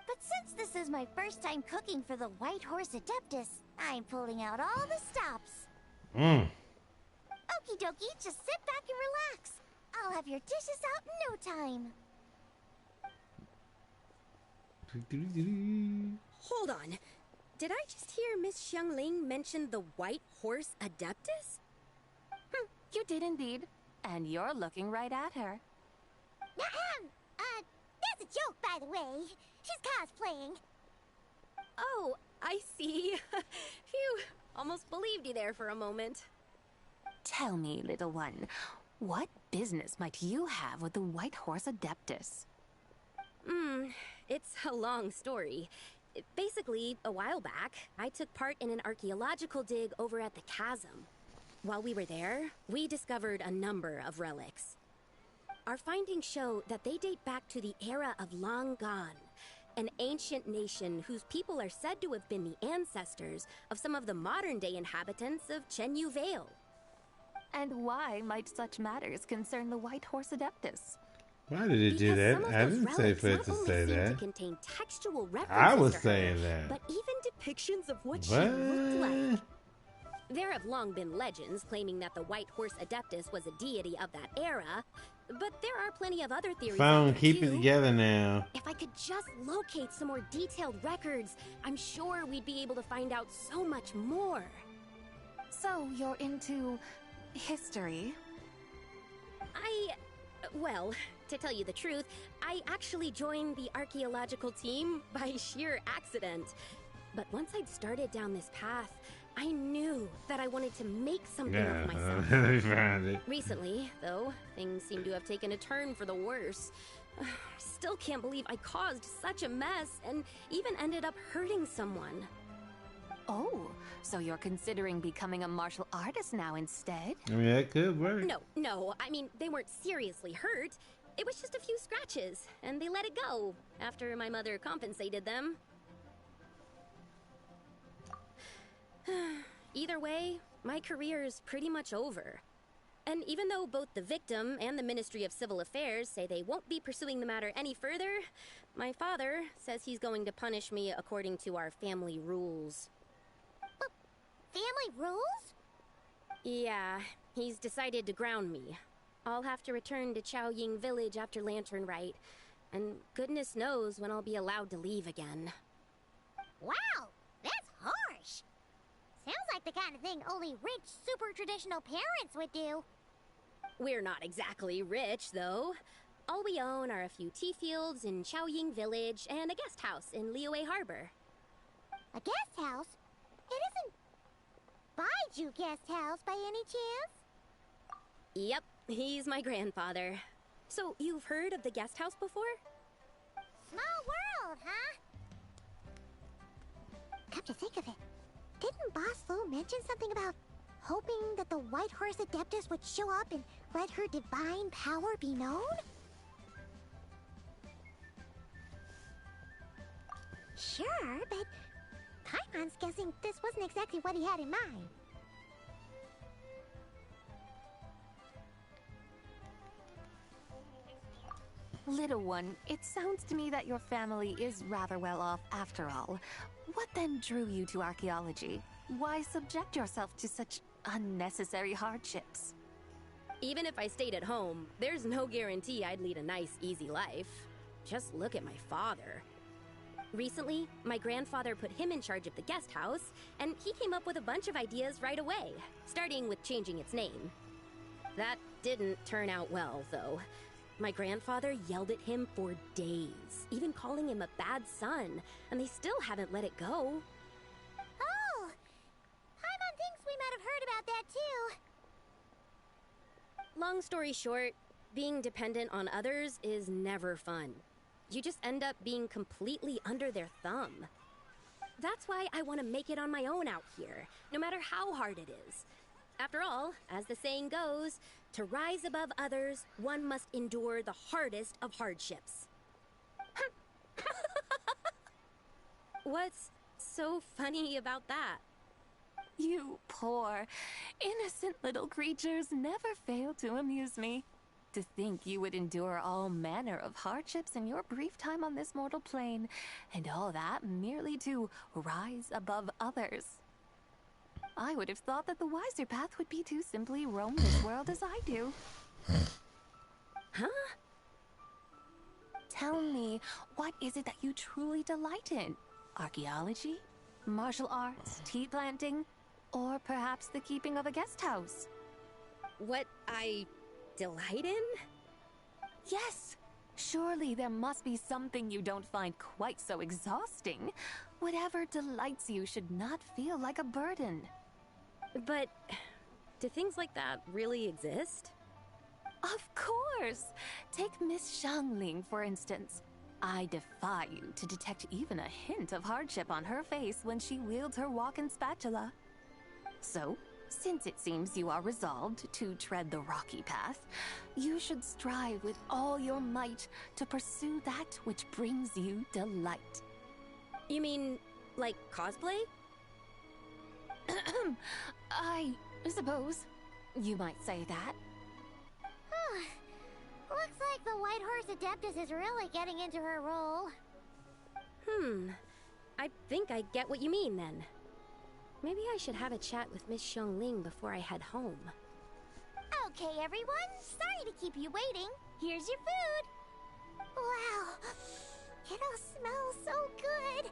But since this is my first time cooking for the White Horse Adeptus, I'm pulling out all the stops. Okie dokie, just sit back and relax. I'll have your dishes out in no time. Hold on. Did I just hear Miss Xiangling mention the White Horse Adeptus? You did indeed. And you're looking right at her. That's a joke, by the way. She's cosplaying. Oh, I see. Phew, almost believed you there for a moment. Tell me, little one, what business might you have with the White Horse Adeptus? It's a long story. Basically, a while back, I took part in an archaeological dig over at the chasm. While we were there, we discovered a number of relics. Our findings show that they date back to the era of long gone, An ancient nation whose people are said to have been the ancestors of some of the modern-day inhabitants of Chenyu Vale. And why might such matters concern the White Horse Adeptus? Why did he do that? I didn't say for it to say that. Contain textual I was references to saying her, that. but even depictions of what she What? looked like. There have long been legends claiming that the White Horse Adeptus was a deity of that era, but there are plenty of other theories out Phone, there keep too. it together now. If I could just locate some more detailed records, I'm sure we'd be able to find out so much more. So you're into history? Well, to tell you the truth, I actually joined the archaeological team by sheer accident. But once I'd started down this path, I knew that I wanted to make something of myself. We found it. Recently, though, things seem to have taken a turn for the worse. Still can't believe I caused such a mess and even ended up hurting someone. Oh, so you're considering becoming a martial artist now instead? I mean, that could work. No, I mean, they weren't seriously hurt. It was just a few scratches, and they let it go after my mother compensated them. Either way, my career is pretty much over. And even though both the victim and the Ministry of Civil Affairs say they won't be pursuing the matter any further, my father says he's going to punish me according to our family rules. Family rules? Yeah, he's decided to ground me. I'll have to return to Chaoying Village after Lantern Rite, and goodness knows when I'll be allowed to leave again. Wow, that's harsh. Sounds like the kind of thing only rich, super traditional parents would do. We're not exactly rich, though. All we own are a few tea fields in Chaoying Village and a guest house in Liyue Harbor. A guest house? It isn't Baiju Guest House by any chance? Yep, he's my grandfather. So, you've heard of the guest house before? Small world, huh? Come to think of it, didn't Boss Fu mention something about hoping that the White Horse Adeptus would show up and let her divine power be known? Sure, but Paimon's guessing this wasn't exactly what he had in mind. Little one, it sounds to me that your family is rather well off after all. What then drew you to archaeology? Why subject yourself to such unnecessary hardships? Even if I stayed at home, there's no guarantee I'd lead a nice, easy life. Just look at my father. Recently, my grandfather put him in charge of the guest house, and he came up with a bunch of ideas right away, starting with changing its name. That didn't turn out well, though. My grandfather yelled at him for days, even calling him a bad son, and they still haven't let it go. Oh! Paimon thinks we might have heard about that too. Long story short, being dependent on others is never fun. You just end up being completely under their thumb. That's why I want to make it on my own out here, no matter how hard it is. After all, as the saying goes, to rise above others, one must endure the hardest of hardships. What's so funny about that? You poor, innocent little creatures never fail to amuse me. To think you would endure all manner of hardships in your brief time on this mortal plane, and all that merely to rise above others. I would have thought that the wiser path would be to simply roam this world as I do. Huh? Tell me, what is it that you truly delight in? Archaeology? Martial arts? Tea planting? Or perhaps the keeping of a guest house? What I delight in? Yes! Surely there must be something you don't find quite so exhausting. Whatever delights you should not feel like a burden. But do things like that really exist? Of course! Take Miss Xiangling, for instance. I defy you to detect even a hint of hardship on her face when she wields her walking spatula. So, Since it seems you are resolved to tread the rocky path, you should strive with all your might to pursue that which brings you delight. You mean, like cosplay? I suppose you might say that. Looks like the White Horse Adeptus is really getting into her role. I think I get what you mean then. Maybe I should have a chat with Miss Xiongling before I head home. Okay, everyone. Sorry to keep you waiting. Here's your food. Wow. It all smells so good.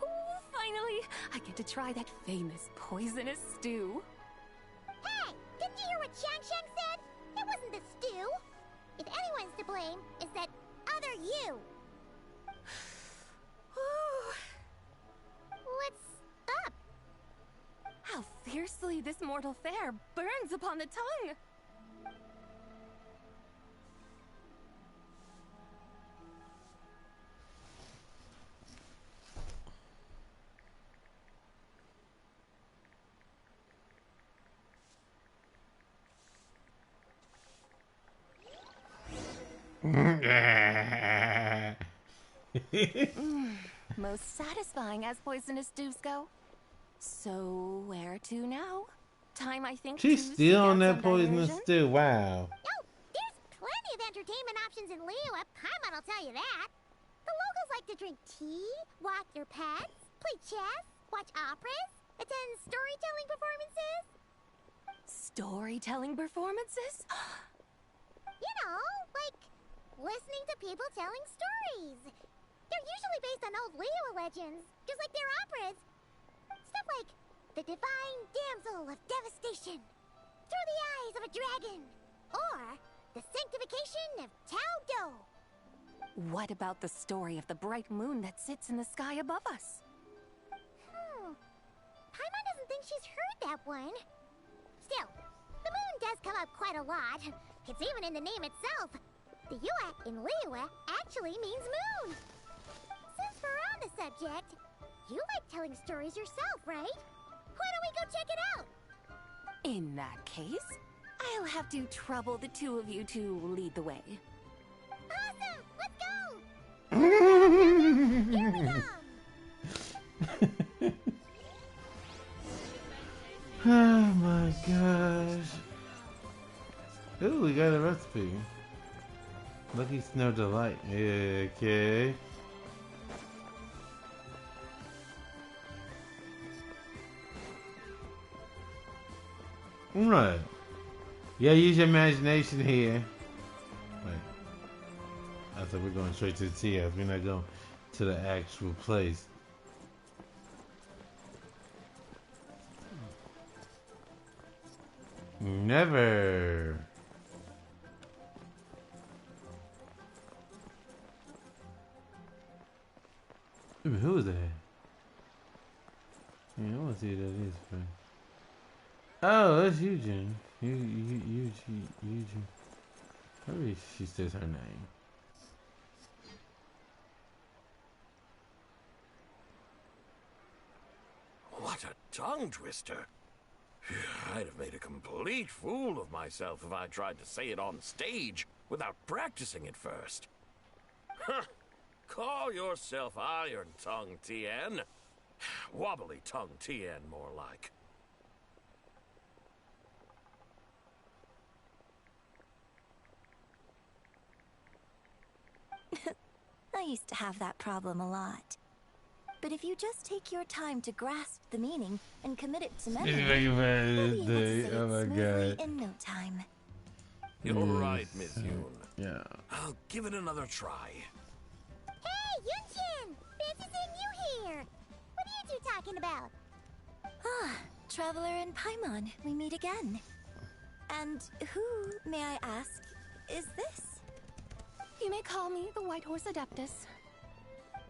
Oh, finally! I get to try that famous poisonous stew. Hey! Didn't you hear what Shang said? It wasn't the stew. If anyone's to blame, it's that other you. What's up? How fiercely this mortal fare burns upon the tongue! Most satisfying as poisonous stews go. So, where to now? Time, I think, She's to still seek on out that some poisonous diversion. stew. Wow. Oh, there's plenty of entertainment options in Liyue. Paimon will tell you that. The locals like to drink tea, walk their pets, play chess, watch operas, attend storytelling performances. Storytelling performances? You know, like listening to people telling stories. They're usually based on old Liyue legends, just like their operas. Stuff like The Divine Damsel of Devastation, Through the Eyes of a Dragon, or The Sanctification of Tao Do. What about the story of the bright moon that sits in the sky above us? Paimon doesn't think she's heard that one. Still, the moon does come up quite a lot. It's even in the name itself. The Yue in Liyue actually means moon. Since we're on the subject, you like telling stories yourself, right? Why don't we go check it out? In that case, I'll have to trouble the two of you to lead the way. Awesome! Let's go! Here we come! Oh my gosh. Ooh, we got a recipe. Lucky Snow Delight. Okay. Right. Yeah, use your imagination here. Wait. I thought we're going straight to the tea house. We're not going to the actual place. Never. Who is that? Yeah, I want to see who that is. Friend. Oh, that's Eugene. Eugene. Maybe she says her name. What a tongue twister. I'd have made a complete fool of myself if I tried to say it on stage without practicing it first. Huh. Call yourself Iron Tongue, Tien. Wobbly Tongue, Tien, more like. I used to have that problem a lot. But if you just take your time to grasp the meaning and commit it to memory, you'll be able to say it Oh my smoothly god. in no time. You're right, Miss Yoon. Yeah. I'll give it another try. Hey, Yunchin! Fancy seeing you here! What are you two talking about? Ah, Traveler and Paimon, we meet again. And who, may I ask, is this? You may call me the White Horse Adeptus.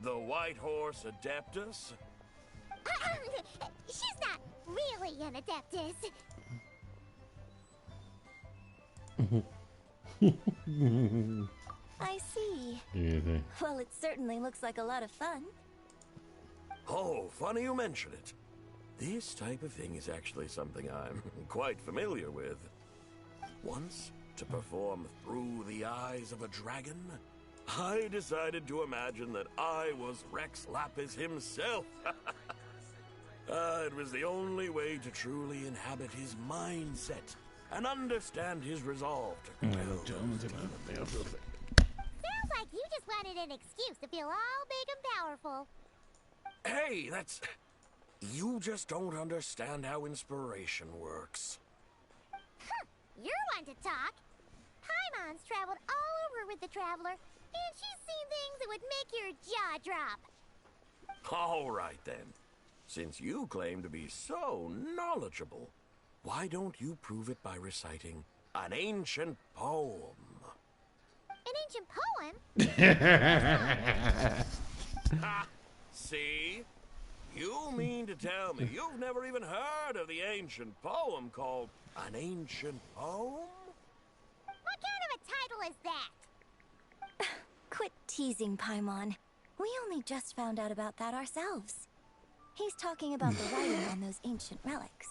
The White Horse Adeptus? She's not really an Adeptus. I see. Yeah, Well, it certainly looks like a lot of fun. Oh, funny you mention it. This type of thing is actually something I'm quite familiar with. Once, to perform Through the Eyes of a Dragon, I decided to imagine that I was Rex Lapis himself. It was the only way to truly inhabit his mindset and understand his resolve to Sounds like you just wanted an excuse to feel all big and powerful. Hey, that's... You just don't understand how inspiration works. You're one to talk. Paimon's traveled all over with the Traveler, and she's seen things that would make your jaw drop. All right, then. Since you claim to be so knowledgeable, why don't you prove it by reciting an ancient poem? An ancient poem? Ha! See? You mean to tell me you've never even heard of the ancient poem called An Ancient Poem? What kind of a title is that? Quit teasing, Paimon. We only just found out about that ourselves. He's talking about the writing on those ancient relics.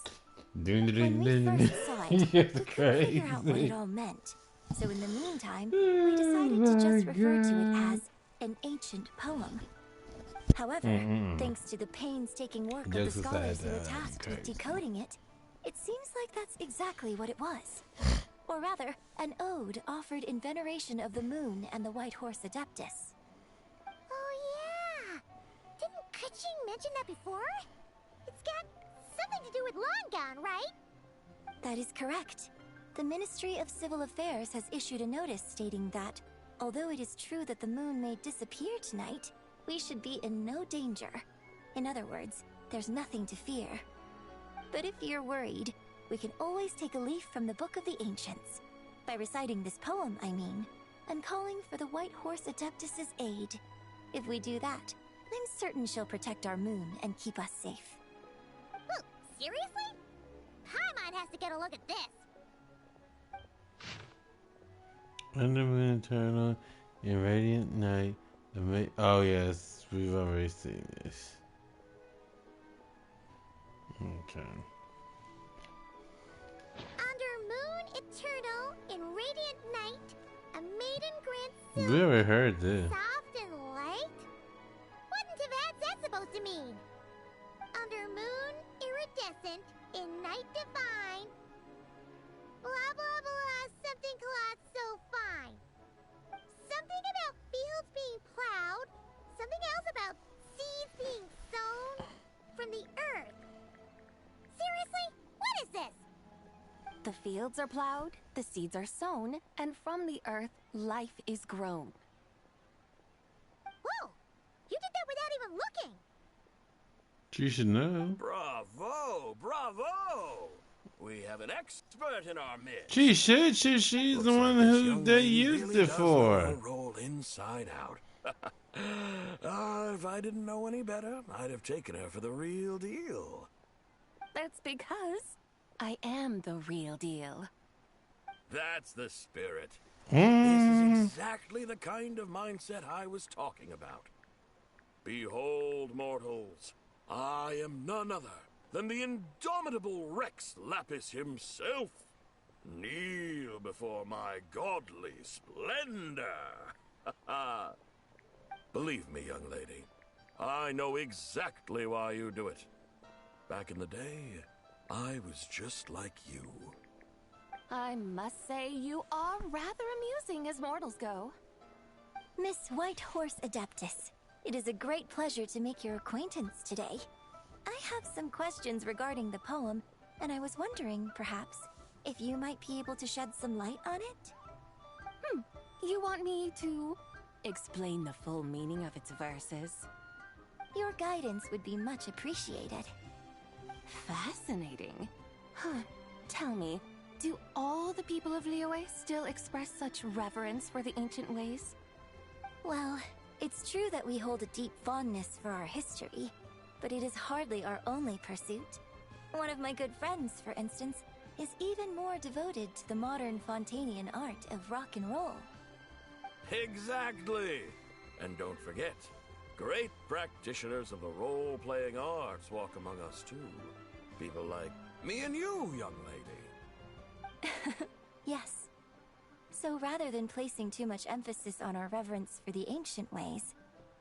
When we first saw it, we couldn't figure out what it all meant. So in the meantime, we decided to just refer to it as an ancient poem. However, thanks to the painstaking work of the scholars who were tasked with decoding it, it seems like that's exactly what it was. Or rather, an ode offered in veneration of the moon and the White Horse Adeptus. Oh yeah! Didn't Kuching mention that before? It's got something to do with Longon, right? That is correct. The Ministry of Civil Affairs has issued a notice stating that, although it is true that the moon may disappear tonight, we should be in no danger. In other words, there's nothing to fear. But if you're worried, we can always take a leaf from the Book of the Ancients. By reciting this poem, I mean, and calling for the White Horse Adeptus' aid. If we do that, I'm certain she'll protect our moon and keep us safe. Ooh, seriously? Paimon has to get a look at this. Under Moon Eternal in Radiant Night. Oh yes, we've already seen this. Okay. Under Moon Eternal in Radiant Night, a maiden grants We already heard this. soft and light? Wouldn't have had that supposed to mean? Under Moon Iridescent in Night Divine, blah blah blah, something cloth so fine. Something about fields being plowed, something else about seeds being sown from the earth. Seriously? What is this? The fields are plowed, the seeds are sown, and from the earth, life is grown. Whoa! You did that without even looking! You should know. Bravo! Bravo! We have an expert in our midst. She should. She's the one who they used really it for. does roll inside out. If I didn't know any better, I'd have taken her for the real deal. That's because I am the real deal. That's the spirit. This is exactly the kind of mindset I was talking about. Behold, mortals, I am none other than the indomitable Rex Lapis himself. Kneel before my godly splendor. Believe me, young lady, I know exactly why you do it. Back in the day, I was just like you. I must say you are rather amusing as mortals go. Miss White Horse Adeptus, it is a great pleasure to make your acquaintance today. I have some questions regarding the poem, and I was wondering, perhaps, if you might be able to shed some light on it? You want me to explain the full meaning of its verses? Your guidance would be much appreciated. Fascinating. Tell me, do all the people of Liyue still express such reverence for the ancient ways? Well, it's true that we hold a deep fondness for our history, but it is hardly our only pursuit. One of my good friends, for instance, is even more devoted to the modern Fontanian art of rock and roll. Exactly. And don't forget, Great practitioners of the role-playing arts walk among us, too. People like me and you, young lady. Yes. So rather than placing too much emphasis on our reverence for the ancient ways,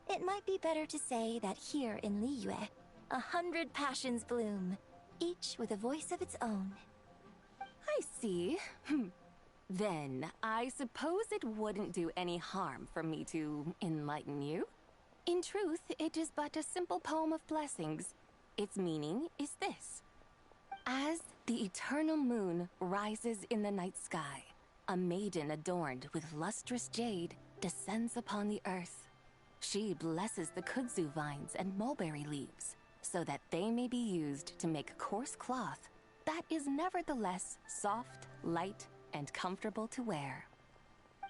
it might be better to say that here in Liyue, 100 passions bloom, each with a voice of its own. I see. Then, I suppose it wouldn't do any harm for me to enlighten you. In truth, it is but a simple poem of blessings. Its meaning is this. As the eternal moon rises in the night sky, a maiden adorned with lustrous jade descends upon the earth. She blesses the kudzu vines and mulberry leaves, so that they may be used to make coarse cloth that is nevertheless soft, light, and comfortable to wear.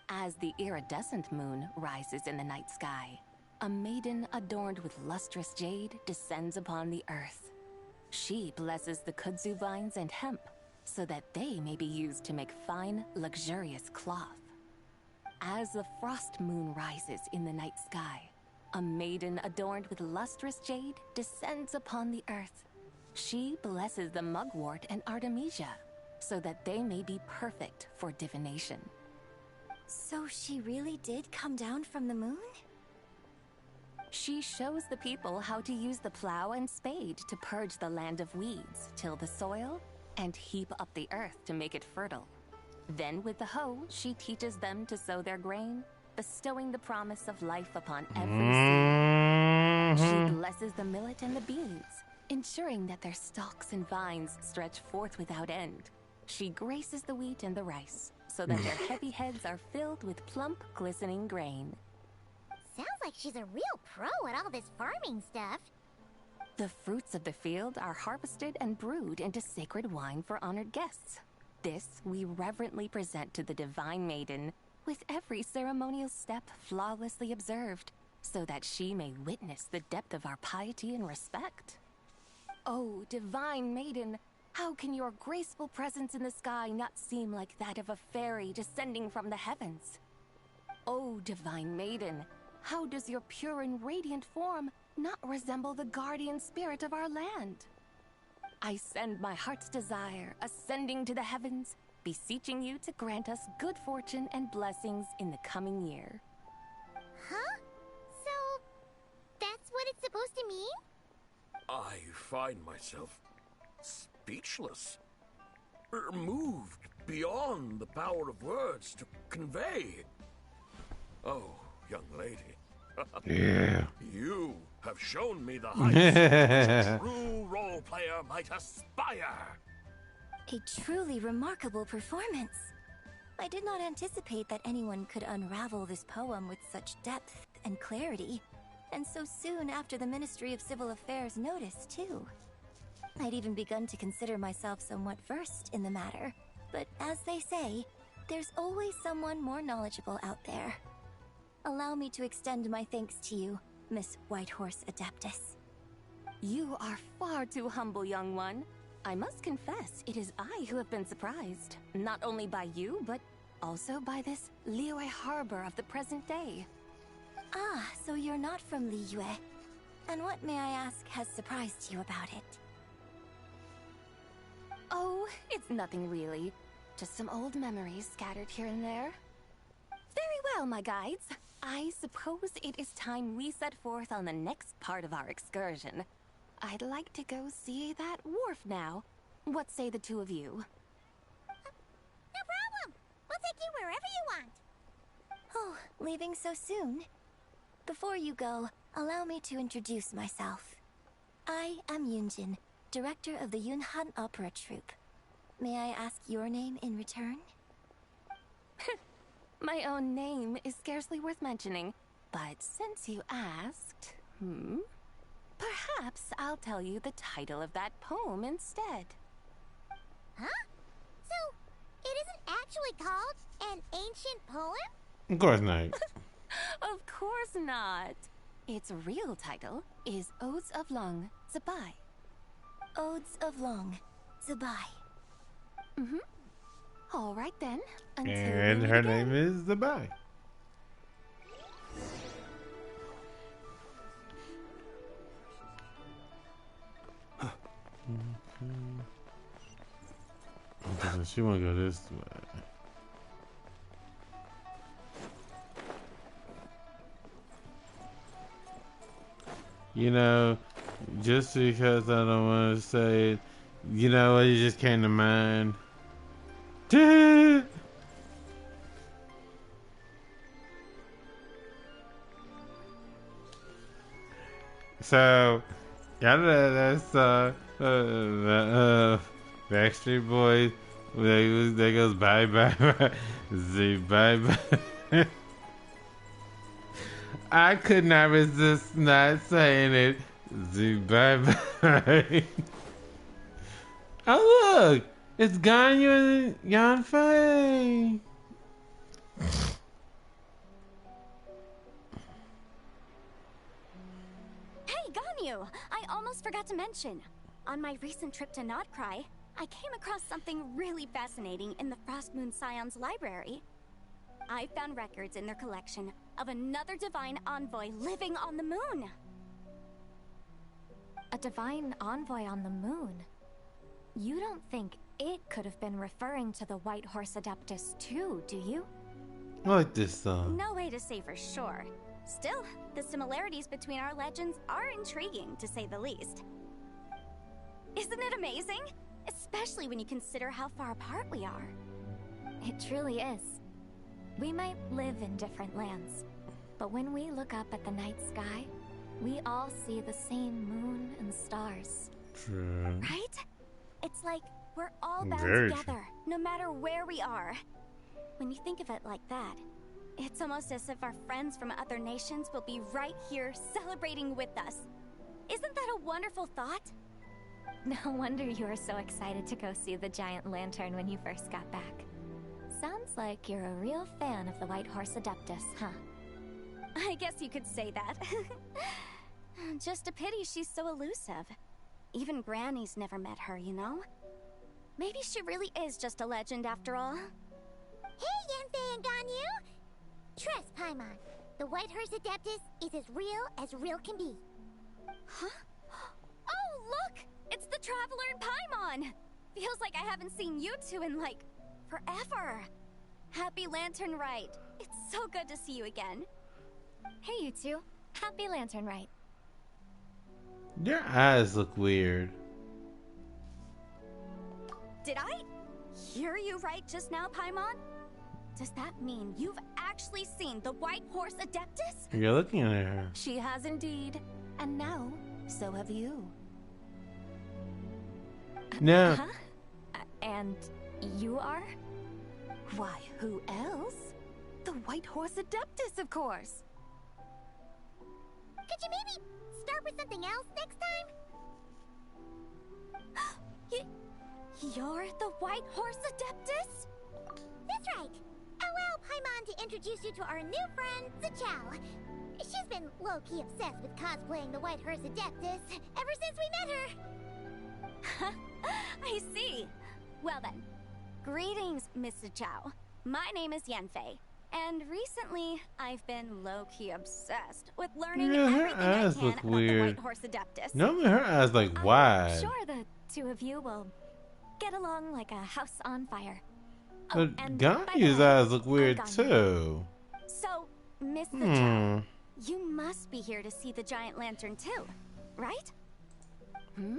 As the iridescent moon rises in the night sky, a maiden adorned with lustrous jade descends upon the earth. She blesses the kudzu vines and hemp, so that they may be used to make fine, luxurious cloth. As the frost moon rises in the night sky, a maiden adorned with lustrous jade descends upon the earth. She blesses the mugwort and artemisia, so that they may be perfect for divination. So she really did come down from the moon? She shows the people how to use the plow and spade to purge the land of weeds, till the soil, and heap up the earth to make it fertile. Then with the hoe, she teaches them to sow their grain, bestowing the promise of life upon every seed. She blesses the millet and the beans, ensuring that their stalks and vines stretch forth without end. She graces the wheat and the rice, so that their heavy heads are filled with plump, glistening grain. Sounds like she's a real pro at all this farming stuff. The fruits of the field are harvested and brewed into sacred wine for honored guests. This we reverently present to the divine maiden, with every ceremonial step flawlessly observed, so that she may witness the depth of our piety and respect. Oh, divine maiden, how can your graceful presence in the sky not seem like that of a fairy descending from the heavens? Oh, divine maiden, how does your pure and radiant form not resemble the guardian spirit of our land? I send my heart's desire, ascending to the heavens, beseeching you to grant us good fortune and blessings in the coming year. Huh? So, that's what it's supposed to mean? I find myself speechless, moved beyond the power of words to convey. Oh, young lady. Yeah. You have shown me the heights to which a true role player might aspire. A truly remarkable performance. I did not anticipate that anyone could unravel this poem with such depth and clarity, and so soon after the Ministry of Civil Affairs noticed, too. I'd even begun to consider myself somewhat versed in the matter, but as they say, there's always someone more knowledgeable out there. Allow me to extend my thanks to you, Miss Whitehorse Adeptus. You are far too humble, young one. I must confess, it is I who have been surprised, not only by you, but also by this Liyue harbor of the present day. Ah, so you're not from Liyue. And what, may I ask, has surprised you about it? Oh, it's nothing really. Just some old memories scattered here and there. Very well, my guides. I suppose it is time we set forth on the next part of our excursion. I'd like to go see that wharf now. What say the two of you? No problem. We'll take you wherever you want. Oh, leaving so soon? Before you go, allow me to introduce myself. I am Yunjin, director of the Yunhan Opera Troupe. May I ask your name in return? My own name is scarcely worth mentioning, but since you asked, perhaps I'll tell you the title of that poem instead. Huh? So, it isn't actually called an ancient poem? Of course not. Of course not. Its real title is Odes of Long Zabai. Odes of Long Zabai. All right then. Until And we her meet again. name is Zabai. She wanna go this way. You know, just because I don't want to say it, you know what, it just came to mind. So, y'all know that's Backstreet Boys. They goes bye bye bye, say bye bye. I could not resist not saying it. Say bye bye. Oh look, it's Ganyu and Yanfei. Hey, Ganyu! I almost forgot to mention. On my recent trip to Notcry, I came across something really fascinating in the Frost Moon Scion's library. I found records in their collection of another divine envoy living on the moon. A divine envoy on the moon? You don't think it could have been referring to the White Horse Adeptus too, do you? I like this song. No way to say for sure. Still, the similarities between our legends are intriguing, to say the least. Isn't it amazing? Especially when you consider how far apart we are. It truly is. We might live in different lands, but when we look up at the night sky, we all see the same moon and stars. True. Right? It's like we're all bound Very together, no matter where we are. When you think of it like that, it's almost as if our friends from other nations will be right here celebrating with us. Isn't that a wonderful thought? No wonder you were so excited to go see the giant lantern when you first got back. Sounds like you're a real fan of the White Horse Adeptus, huh? I guess you could say that. Just a pity she's so elusive. Even Granny's never met her, you know? Maybe she really is just a legend after all. Hey, Yanfei and Ganyu! Trust, Paimon. The White Horse Adeptus is as real can be. Huh? Oh, look! It's the Traveler and Paimon! Feels like I haven't seen you two in, like, forever. Happy Lantern Rite. It's so good to see you again. Hey, you two. Happy Lantern Rite. Your eyes look weird. Did I hear you right just now, Paimon? Does that mean you've actually seen the White Horse Adeptus? You're looking at her. She has indeed. And now, so have you. No. Huh? And you are? Why, who else? The White Horse Adeptus, of course. Could you maybe start with something else next time? You're the White Horse Adeptus? That's right. Allow Paimon to introduce you to our new friend, Zichao. She's been low-key obsessed with cosplaying the White Horse Adeptus ever since we met her. I see. Well then, greetings, Miss Zichao. My name is Yanfei, and recently I've been low-key obsessed with learning Yeah, her everything I eyes can look about the weird. White Horse Adeptus. Normally her eyes like wide. Sure, the two of you will get along like a house on fire. But and by the Ganyu's way, eyes look weird Ganyu. too. So, Miss Zichao, you must be here to see the giant lantern too, right? Hmm?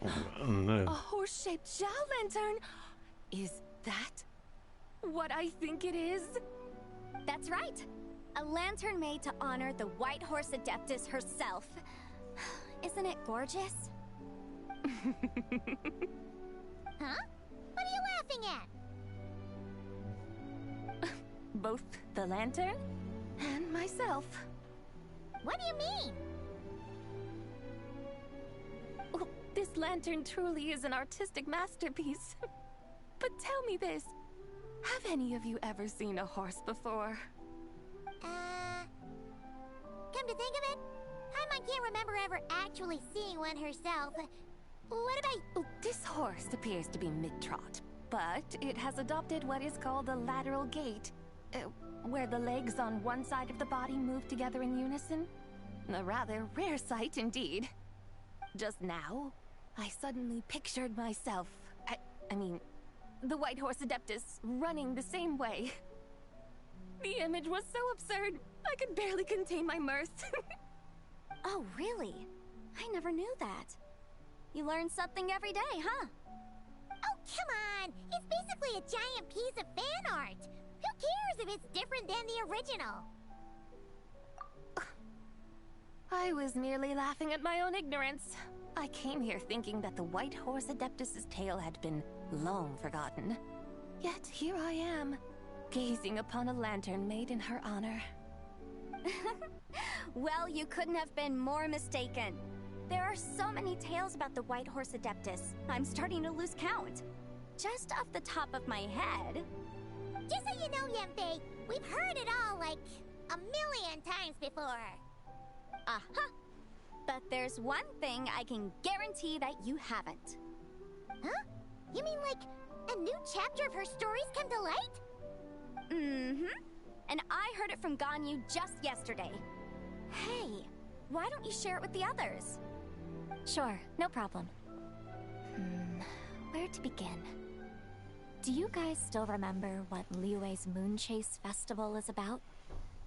I don't know. A horse-shaped Zhao lantern? Is that what I think it is? That's right. A lantern made to honor the White Horse Adeptus herself. Isn't it gorgeous? Huh? What are you laughing at? Both the lantern and myself. What do you mean? Oh, this lantern truly is an artistic masterpiece. But tell me this. Have any of you ever seen a horse before? Come to think of it, Paimon can't remember ever actually seeing one herself. What about... Oh, this horse appears to be mid-trot, but it has adopted what is called a lateral gait, where the legs on one side of the body move together in unison. A rather rare sight indeed. Just now, I suddenly pictured myself, I mean, the White Horse Adeptus running the same way. The image was so absurd, I could barely contain my mirth. Oh, really? I never knew that. You learn something every day, huh? Oh, come on! It's basically a giant piece of fan art! Who cares if it's different than the original? I was merely laughing at my own ignorance. I came here thinking that the White Horse Adeptus's tale had been long forgotten. Yet here I am, gazing upon a lantern made in her honor. Well, you couldn't have been more mistaken. There are so many tales about the White Horse Adeptus, I'm starting to lose count. Just off the top of my head... Just so you know, Yemfei, we've heard it all like a million times before. Uh-huh. But there's one thing I can guarantee that you haven't. Huh? You mean like a new chapter of her stories come to light? Mm-hmm. And I heard it from Ganyu just yesterday. Hey, why don't you share it with the others? Sure, no problem. Where to begin? Do you guys still remember what Liyue's Moon Chase Festival is about?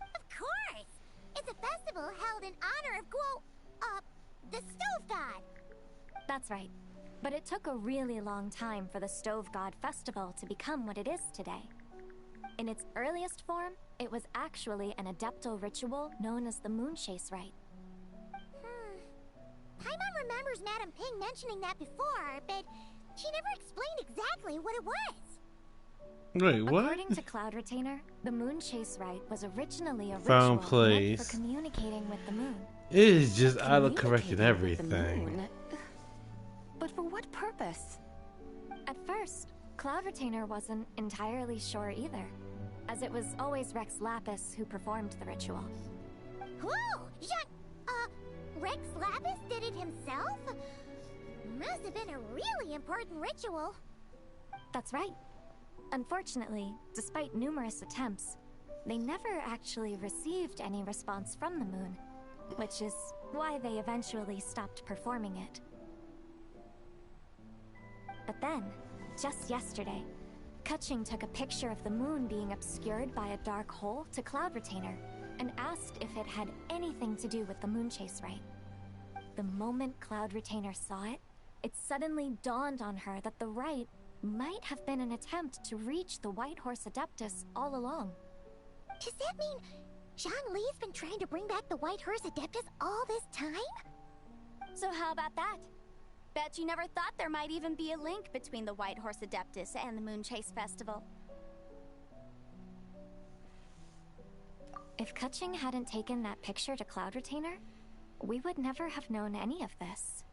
Of course! It's a festival held in honor of the Stove God! That's right. But it took a really long time for the Stove God Festival to become what it is today. In its earliest form, it was actually an adeptal ritual known as the Moon Chase Rite. Paimon remembers Madame Ping mentioning that before, but she never explained exactly what it was. Wait, what? According to Cloud Retainer, the Moon Chase Rite was originally a Found ritual meant place. for communicating with the moon. It is just auto-correcting everything. But for what purpose? At first, Cloud Retainer wasn't entirely sure either, as it was always Rex Lapis who performed the ritual. Whoa! Rex Lapis did it himself? Must have been a really important ritual. That's right. Unfortunately, despite numerous attempts, they never actually received any response from the moon, which is why they eventually stopped performing it. But then, just yesterday, Kutching took a picture of the moon being obscured by a dark hole to Cloud Retainer and asked if it had anything to do with the Moon Chase Rite. The moment Cloud Retainer saw it, it suddenly dawned on her that the rite might have been an attempt to reach the White Horse Adeptus all along. Does that mean Zhongli's been trying to bring back the White Horse Adeptus all this time? So how about that? Bet you never thought there might even be a link between the White Horse Adeptus and the Moon Chase Festival. If Kutching hadn't taken that picture to Cloud Retainer, we would never have known any of this.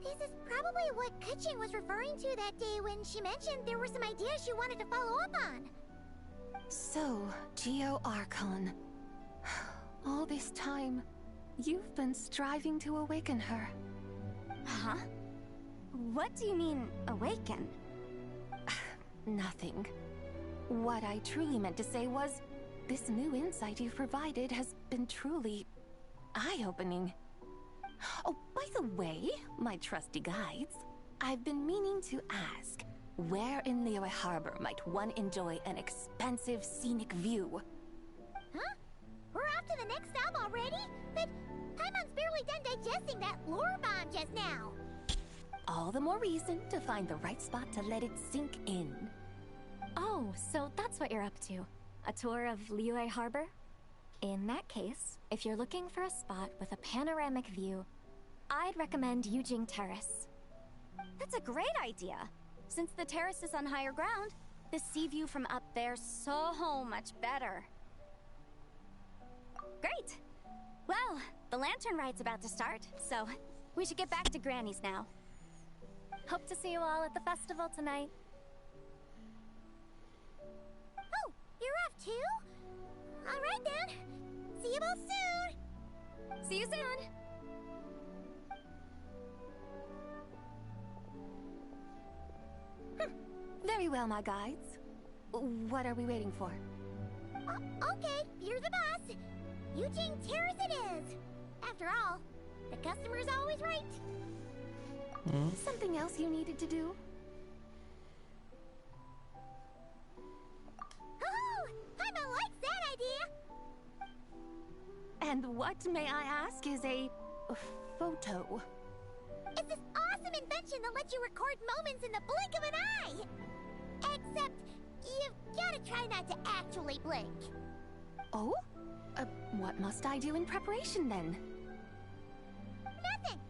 This is probably what Kutching was referring to that day when she mentioned there were some ideas she wanted to follow up on. So, Geo Archon. All this time, you've been striving to awaken her. Huh? What do you mean, awaken? Nothing. What I truly meant to say was, this new insight you've provided has been truly eye-opening. Oh, by the way, my trusty guides, I've been meaning to ask, where in Liyue Harbor might one enjoy an expansive scenic view? Huh? We're off to the next stop already? But Paimon's barely done digesting that lore bomb just now. All the more reason to find the right spot to let it sink in. Oh, so that's what you're up to. A tour of Liyue Harbor? In that case, if you're looking for a spot with a panoramic view, I'd recommend Yujing Terrace. That's a great idea. Since the terrace is on higher ground, the sea view from up there's so much better. Great! Well, the lantern ride's about to start, so we should get back to Granny's now. Hope to see you all at the festival tonight. Oh, you're off too? All right then. See you both soon. See you soon. Very well, my guides. What are we waiting for? Okay, you're the boss. Yujing Terrace it is. After all, the customer's always right. Something else you needed to do? Oh, Paimon likes that idea. And what, may I ask, is a photo? It's this awesome invention that lets you record moments in the blink of an eye. Except, you've gotta try not to actually blink. Oh? What must I do in preparation then? Nothing.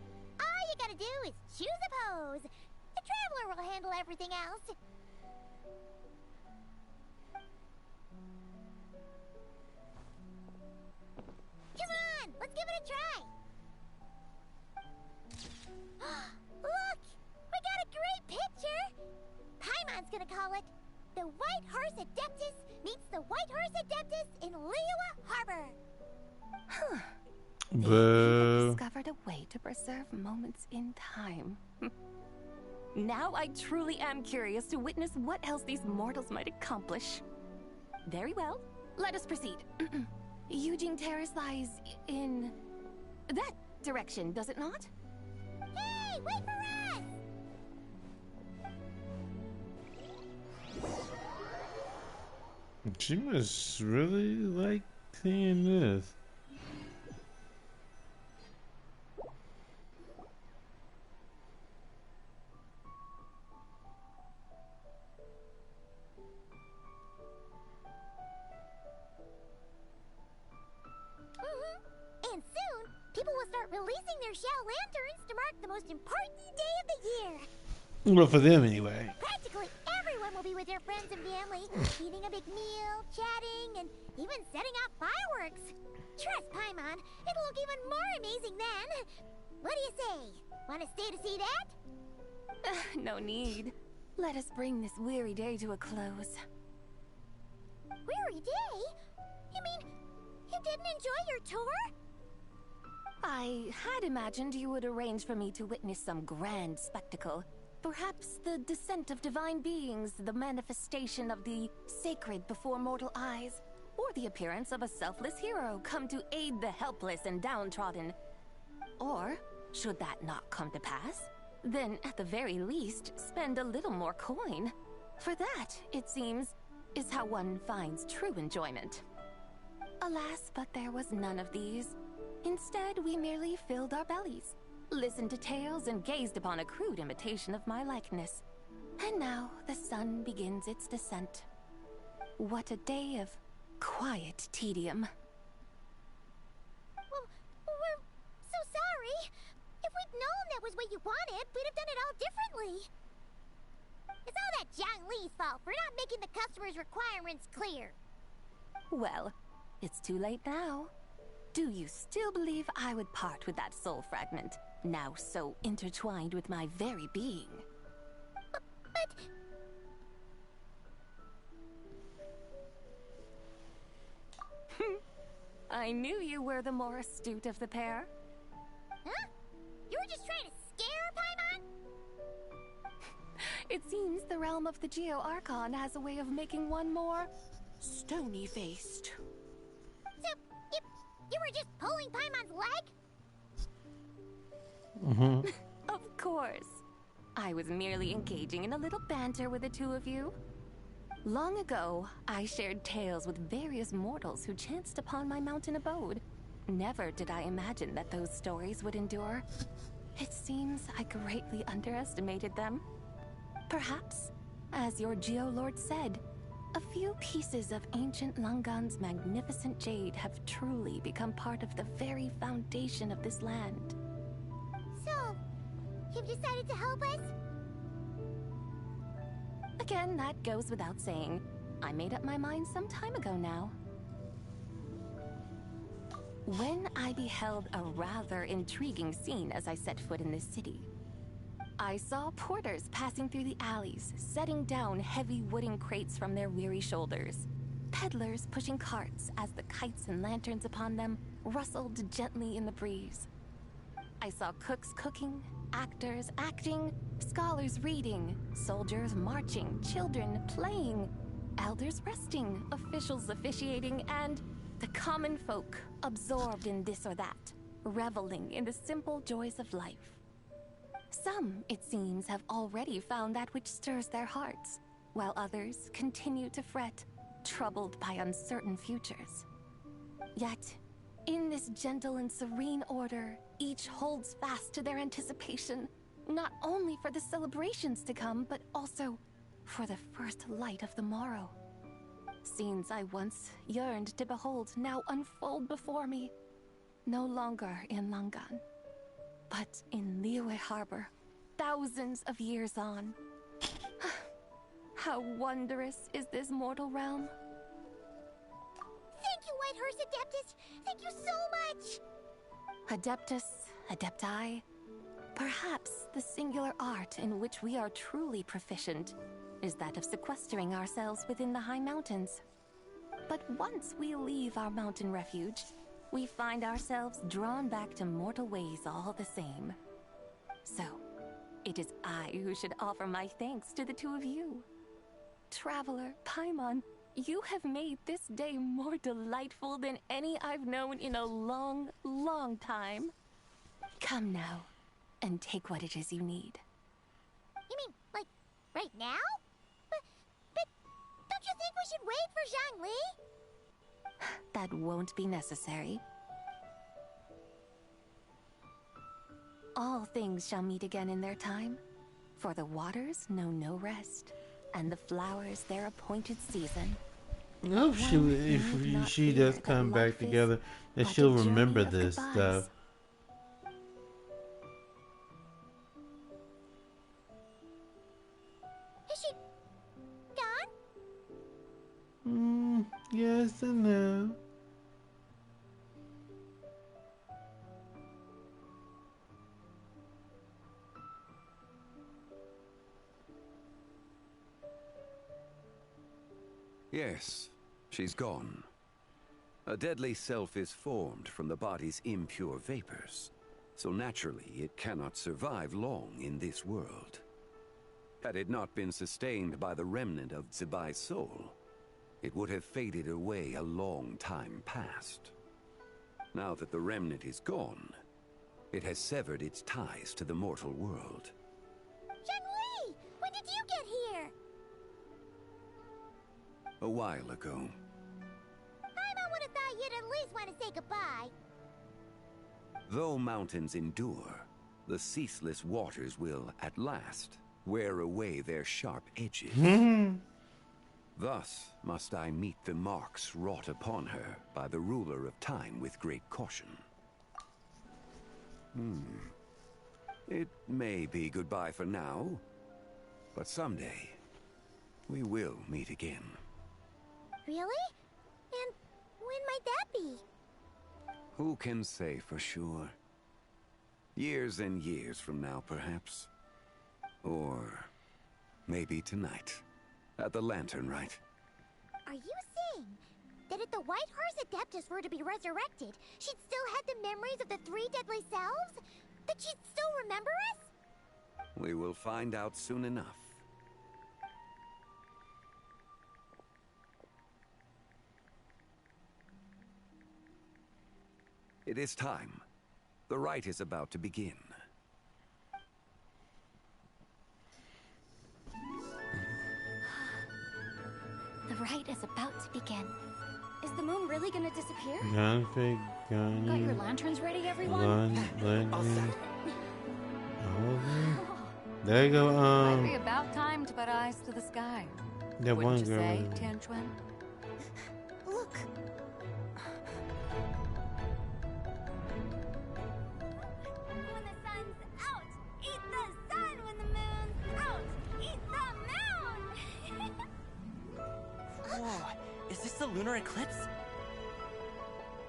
All you gotta do is choose a pose. The Traveler will handle everything else. Come on, let's give it a try. Look, we got a great picture. Paimon's gonna call it The White Horse Adeptus Meets the White Horse Adeptus in Liyue Harbor. Huh. Boo. Discovered a way to preserve moments in time. Now I truly am curious to witness what else these mortals might accomplish. Very well, let us proceed. Eugene Terrace lies in that direction, does it not? Hey, wait for us! She must really like seeing this. And soon, people will start releasing their shell lanterns to mark the most important day of the year. Well, for them anyway. Practically everyone will be with their friends and family, eating a big meal, chatting, and even setting off fireworks. Trust Paimon, it'll look even more amazing then. What do you say? Want to stay to see that? No need. Let us bring this weary day to a close. Weary day? You mean you didn't enjoy your tour? I had imagined you would arrange for me to witness some grand spectacle. Perhaps the descent of divine beings, the manifestation of the sacred before mortal eyes, or the appearance of a selfless hero come to aid the helpless and downtrodden. Or, should that not come to pass, then at the very least, spend a little more coin. For that, it seems, is how one finds true enjoyment. Alas, but there was none of these. Instead, we merely filled our bellies, listened to tales, and gazed upon a crude imitation of my likeness. And now the sun begins its descent. What a day of quiet tedium. Well, we're so sorry. If we'd known that was what you wanted, we'd have done it all differently. It's all that Jiang Li's fault for not making the customer's requirements clear. Well, it's too late now. Do you still believe I would part with that soul fragment, now so intertwined with my very being? But... I knew you were the more astute of the pair. Huh? You were just trying to scare Paimon? It seems the realm of the Geo-Archon has a way of making one more stony-faced. So, you were just pulling Paimon's leg? Of course. I was merely engaging in a little banter with the two of you. Long ago, I shared tales with various mortals who chanced upon my mountain abode. Never did I imagine that those stories would endure. It seems I greatly underestimated them. Perhaps, as your Geolord said, a few pieces of ancient Langan's magnificent jade have truly become part of the very foundation of this land. So, you've decided to help us? Again, that goes without saying. I made up my mind some time ago now. When I beheld a rather intriguing scene as I set foot in this city, I saw porters passing through the alleys, setting down heavy wooden crates from their weary shoulders. Peddlers pushing carts as the kites and lanterns upon them rustled gently in the breeze. I saw cooks cooking, actors acting, scholars reading, soldiers marching, children playing, elders resting, officials officiating, and the common folk absorbed in this or that, reveling in the simple joys of life. Some, it seems, have already found that which stirs their hearts, while others continue to fret, troubled by uncertain futures. Yet, in this gentle and serene order, each holds fast to their anticipation, not only for the celebrations to come, but also for the first light of the morrow. Scenes I once yearned to behold now unfold before me, no longer in Langan, but in Liyue Harbor, thousands of years on. How wondrous is this mortal realm! Thank you, White Horse Adeptus! Thank you so much! Adeptus, Adepti, perhaps the singular art in which we are truly proficient is that of sequestering ourselves within the high mountains. But once we leave our mountain refuge, we find ourselves drawn back to mortal ways all the same. So, it is I who should offer my thanks to the two of you. Traveler, Paimon, you have made this day more delightful than any I've known in a long, long time. Come now, and take what it is you need. You mean, like, right now? But don't you think we should wait for Zhangli? That won't be necessary. All things shall meet again in their time, for the waters know no rest, and the flowers their appointed season. I hope she does come back together, that she'll remember this stuff. Is she gone? Yes and no. Yes, she's gone. A deadly self is formed from the body's impure vapors, so naturally it cannot survive long in this world. Had it not been sustained by the remnant of Zibai's soul, it would have faded away a long time past. Now that the remnant is gone, it has severed its ties to the mortal world. Zhangli! When did you get here? A while ago. I would have thought you'd at least want to say goodbye. Though mountains endure, the ceaseless waters will, at last, wear away their sharp edges. Thus must I meet the marks wrought upon her by the ruler of time with great caution. It may be goodbye for now, but someday we will meet again. Really? And when might that be? Who can say for sure? Years and years from now, perhaps. Or maybe tonight, at the Lantern Rite. Are you saying that if the White Horse Adeptus were to be resurrected, she'd still have the memories of the three deadly selves? That she'd still remember us? We will find out soon enough. It is time. The rite is about to begin. The rite is about to begin. Is the moon really gonna disappear? Got your lanterns ready, everyone? There you go. Might be about time to put eyes to the sky. That Wouldn't one you girl. say, Tianquan? Look. When the sun's out, eat the sun. When the moon's out, eat the moon. Whoa, is this the lunar eclipse?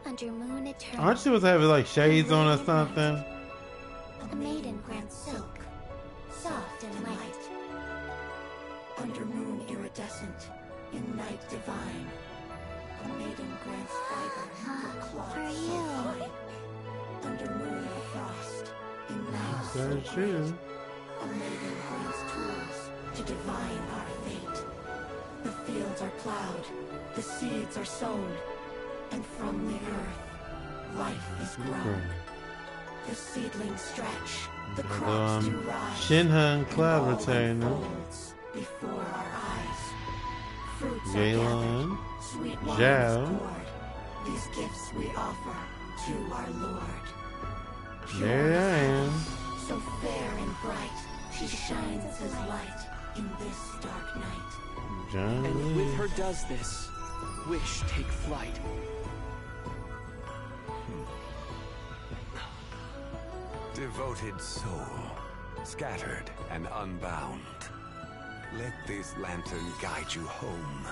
Under moon eternal. Aren't she supposed to have like shades on or something? A maiden grants silk, soft and light. Under moon iridescent, in night divine. A maiden grants fiber for cloth For so you. fine. Under moon of frost, in night Very so true. bright. A maiden grants tools to divine our fate. The fields are plowed, the seeds are sown, and from the earth, life is grown. The seedlings stretch, The Although crops do rise, Shinha and and Cloud all returning. unfolds before our eyes. Fruits are Gaelon, gathered, sweet wine is Zhao. poured. These gifts we offer to our Lord. There I am. So fair and bright, she shines as his light in this dark night. John And Lee. with her does this, wish take flight. Devoted soul, scattered and unbound. Let this lantern guide you home.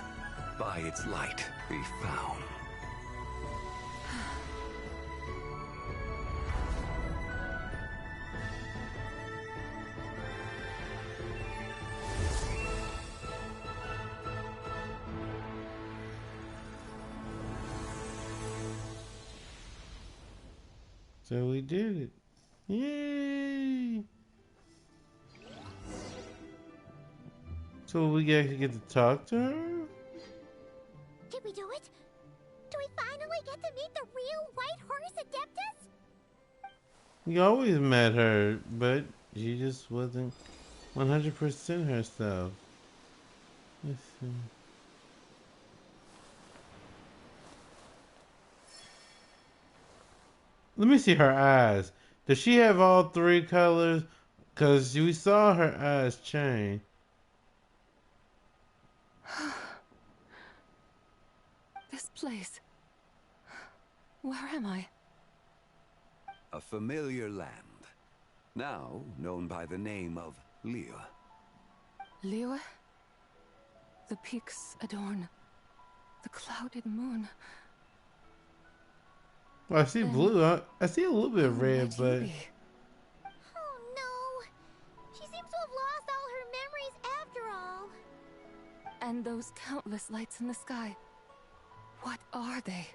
By its light be found. So we did it. Yay! So we actually get to talk to her? Did we do it? Do we finally get to meet the real White Horse Adeptus? We always met her, but she just wasn't 100% herself. Let's see. Let me see her eyes. Does she have all three colors? Because we saw her eyes change. This place. Where am I? A familiar land, now known by the name of Liyue. Liyue? The peaks adorn the clouded moon. Well, I see blue. I see a little bit of red, but Oh no! She seems to have lost all her memories after all. And those countless lights in the sky. What are they?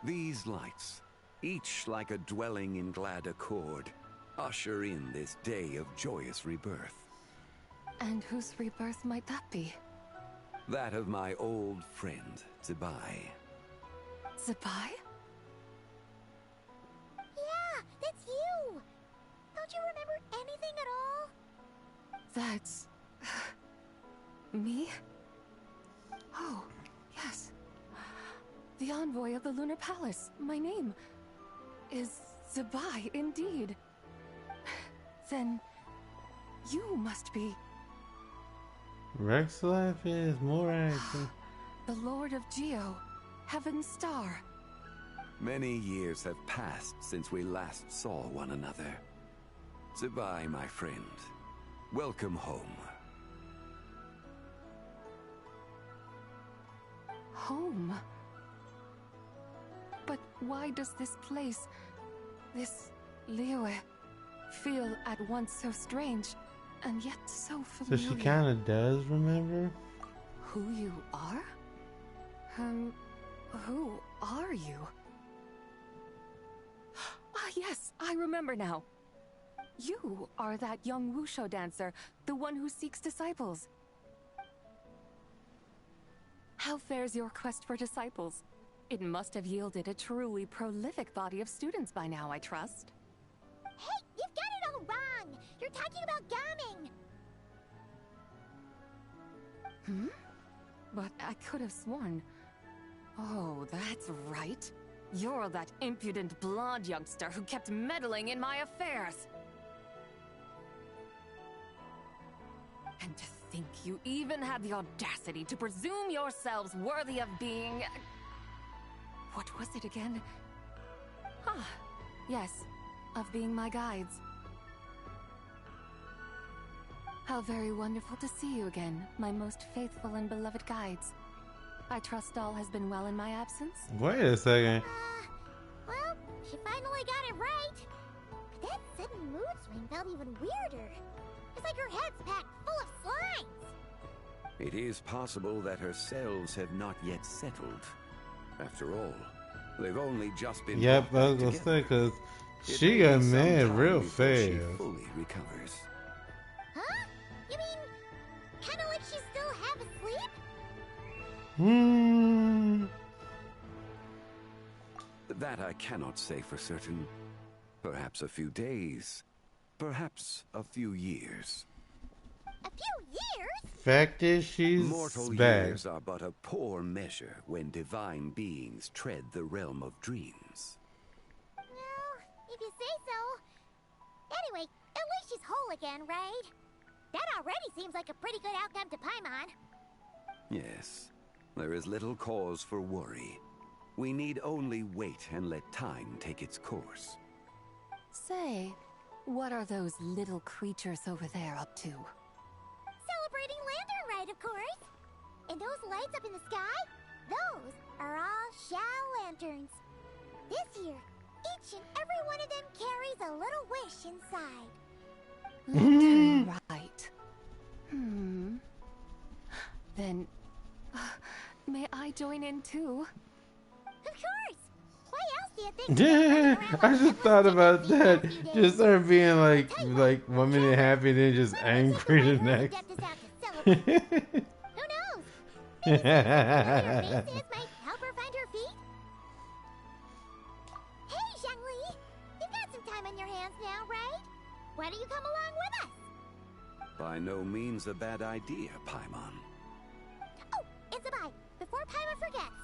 These lights, each like a dwelling in glad accord, usher in this day of joyous rebirth. And whose rebirth might that be? That of my old friend, Zibai. Zibai? Yeah, that's you! Don't you remember anything at all? That's... me? Oh, yes. The envoy of the Lunar Palace. My name is Zibai, indeed. Then you must be Rex life is more action. the Lord of Geo, Heaven's Star. Many years have passed since we last saw one another. Zibai, my friend. Welcome home. Home? But why does this place, this Liyue, feel at once so strange and yet so So familiar? she kind of does remember? Who you are? Who are you? Ah, yes, I remember now. You are that young Wushu dancer, the one who seeks disciples. How fares your quest for disciples? It must have yielded a truly prolific body of students by now, I trust. Hey, you've got it all wrong! You're talking about Gaming! Hmm? But I could have sworn... Oh, that's right. You're that impudent blonde youngster who kept meddling in my affairs. And to think you even had the audacity to presume yourselves worthy of being... What was it again? Ah, yes, of being my guides. How very wonderful to see you again, my most faithful and beloved guides. I trust all has been well in my absence? Wait a second. Well, she finally got it right. But that sudden mood swing felt even weirder. It's like her head's packed full of slimes. It is possible that her cells have not yet settled. After all, they've only just been Yep, I brought was back gonna say, together. because It she may got be some mad time real before she fast. fully recovers. Huh? You mean, kinda like she's still half asleep? That I cannot say for certain. Perhaps a few days, Perhaps a few years. A few years? Fact is, she's Mortal bad. years are but a poor measure when divine beings tread the realm of dreams. Well, if you say so. Anyway, at least she's whole again, right? That already seems like a pretty good outcome to Paimon. Yes, there is little cause for worry. We need only wait and let time take its course. Say, what are those little creatures over there up to? Celebrating Lantern Rite, of course. And those lights up in the sky? Those are all Shao lanterns. This year, each and every one of them carries a little wish inside. Lantern Rite. Then, may I join in too? Of course. Why else do you think? I just thought about that. Just her being like 1 minute happy, then just angry the next. Who knows? Maybe her faces might help her find her feet. Hey, Zhangli, you've got some time on your hands now, right? Why don't you come along with us? By no means a bad idea, Paimon. Oh, and Sabai, before Paimon forgets,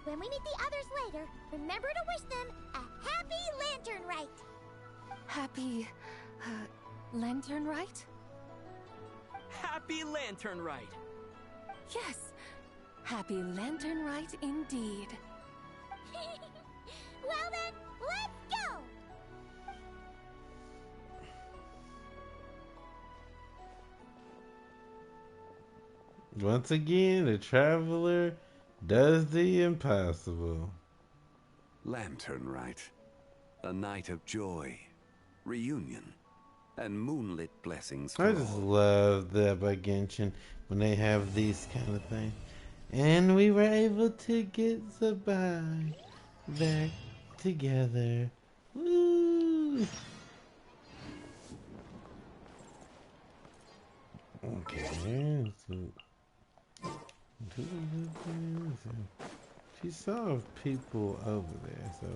when we meet the others later, remember to wish them a happy Lantern Rite. Happy, Lantern Rite? Happy Lantern Rite! Yes, Happy Lantern Rite indeed. Well then, let's go! Once again, the traveler does the impossible. Lantern Rite. A night of joy, reunion, and moonlit blessings for I just all. love that by Genshin when they have these kind of things. And we were able to get Sabai back together. Woo! Okay. She saw people over there, so.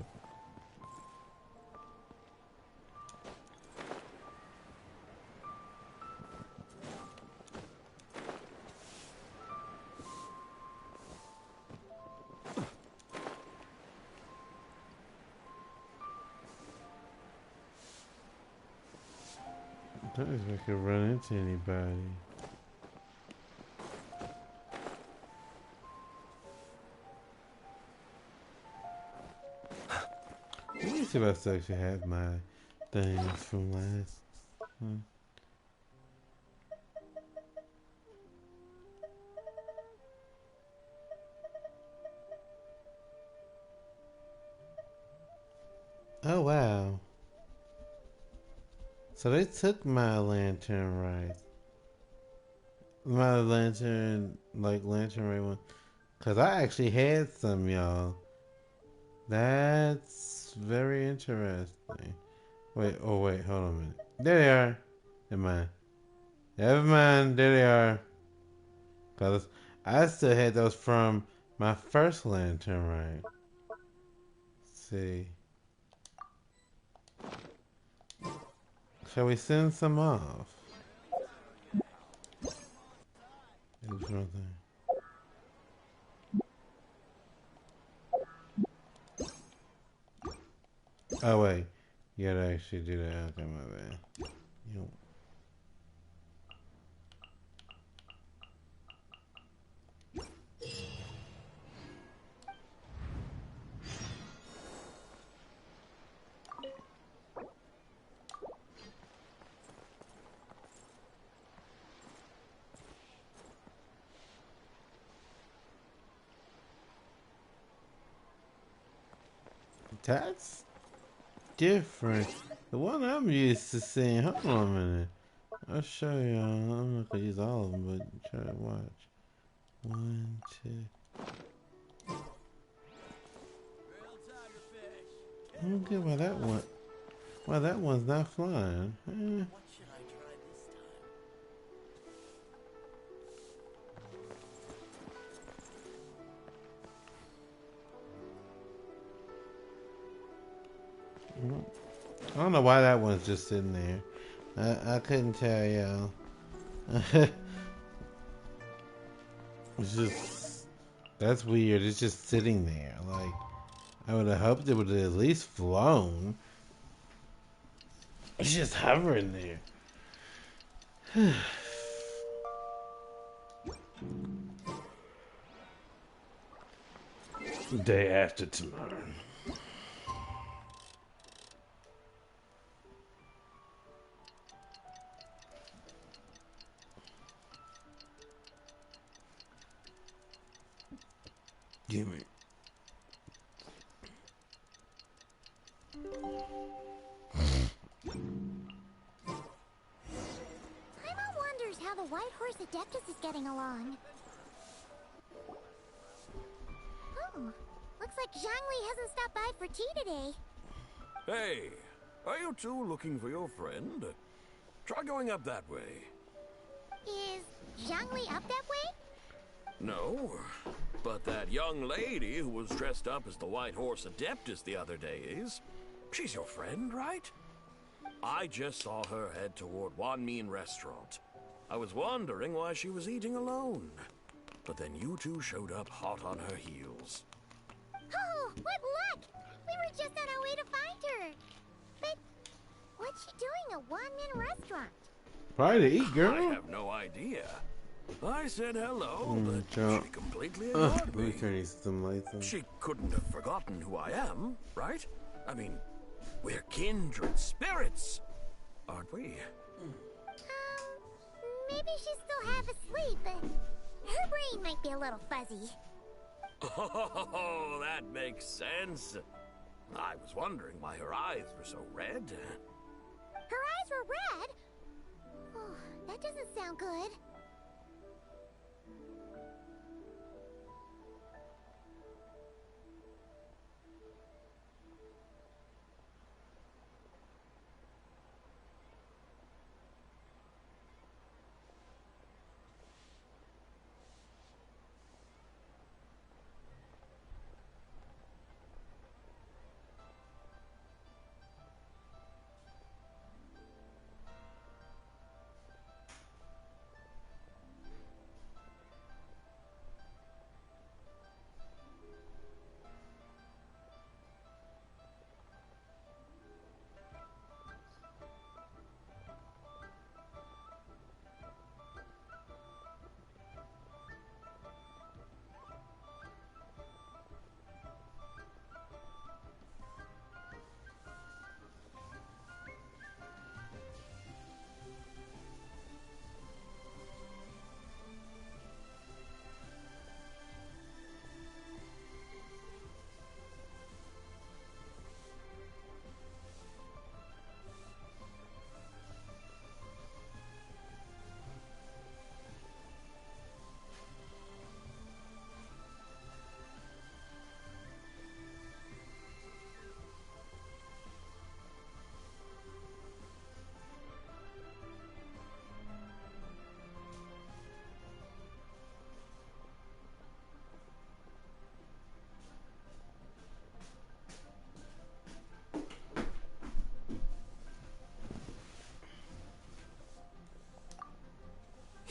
I don't know if I could run into anybody. Let me see if I still actually have my things from last one. Oh wow. So they took my lantern right. My lantern, like lantern right one. Cause I actually had some, y'all. That's very interesting. Wait, oh wait, hold on a minute. There they are. Never mind. Never mind, there they are. Cause I still had those from my first lantern right. Let's see. Shall we send some off? There's one thing. Oh wait, you gotta actually do that. Okay, my bad. Yep. That's different. The one I'm used to seeing. Hold on a minute. I'll show y'all. I'm not gonna use all of them, but try to watch. 1, 2. I don't get why that one. Why that one's not flying. I don't know why that one's just sitting there. I couldn't tell y'all. It's just, that's weird. It's just sitting there. Like, I would have hoped it would have at least flown. It's just hovering there. Day after tomorrow. Give me. Paimon wonders how the White Horse Adeptus is getting along. Oh, looks like Zhangli hasn't stopped by for tea today. Hey, are you two looking for your friend? Try going up that way. Is Zhangli up that way? No, but that young lady who was dressed up as the White Horse Adeptus the other day is. She's your friend, right? I just saw her head toward Wan Min restaurant. I was wondering why she was eating alone. But then you two showed up hot on her heels. Oh, what luck! We were just on our way to find her. But what's she doing at Wan Min restaurant? Probably to eat, girl. I have no idea. I said hello, but she completely Let ignored me me. turn these some lights on. She couldn't have forgotten who I am, right? I mean, we're kindred spirits, aren't we? Maybe she's still half asleep, but her brain might be a little fuzzy. Oh, that makes sense. I was wondering why her eyes were so red. Her eyes were red? Oh, that doesn't sound good.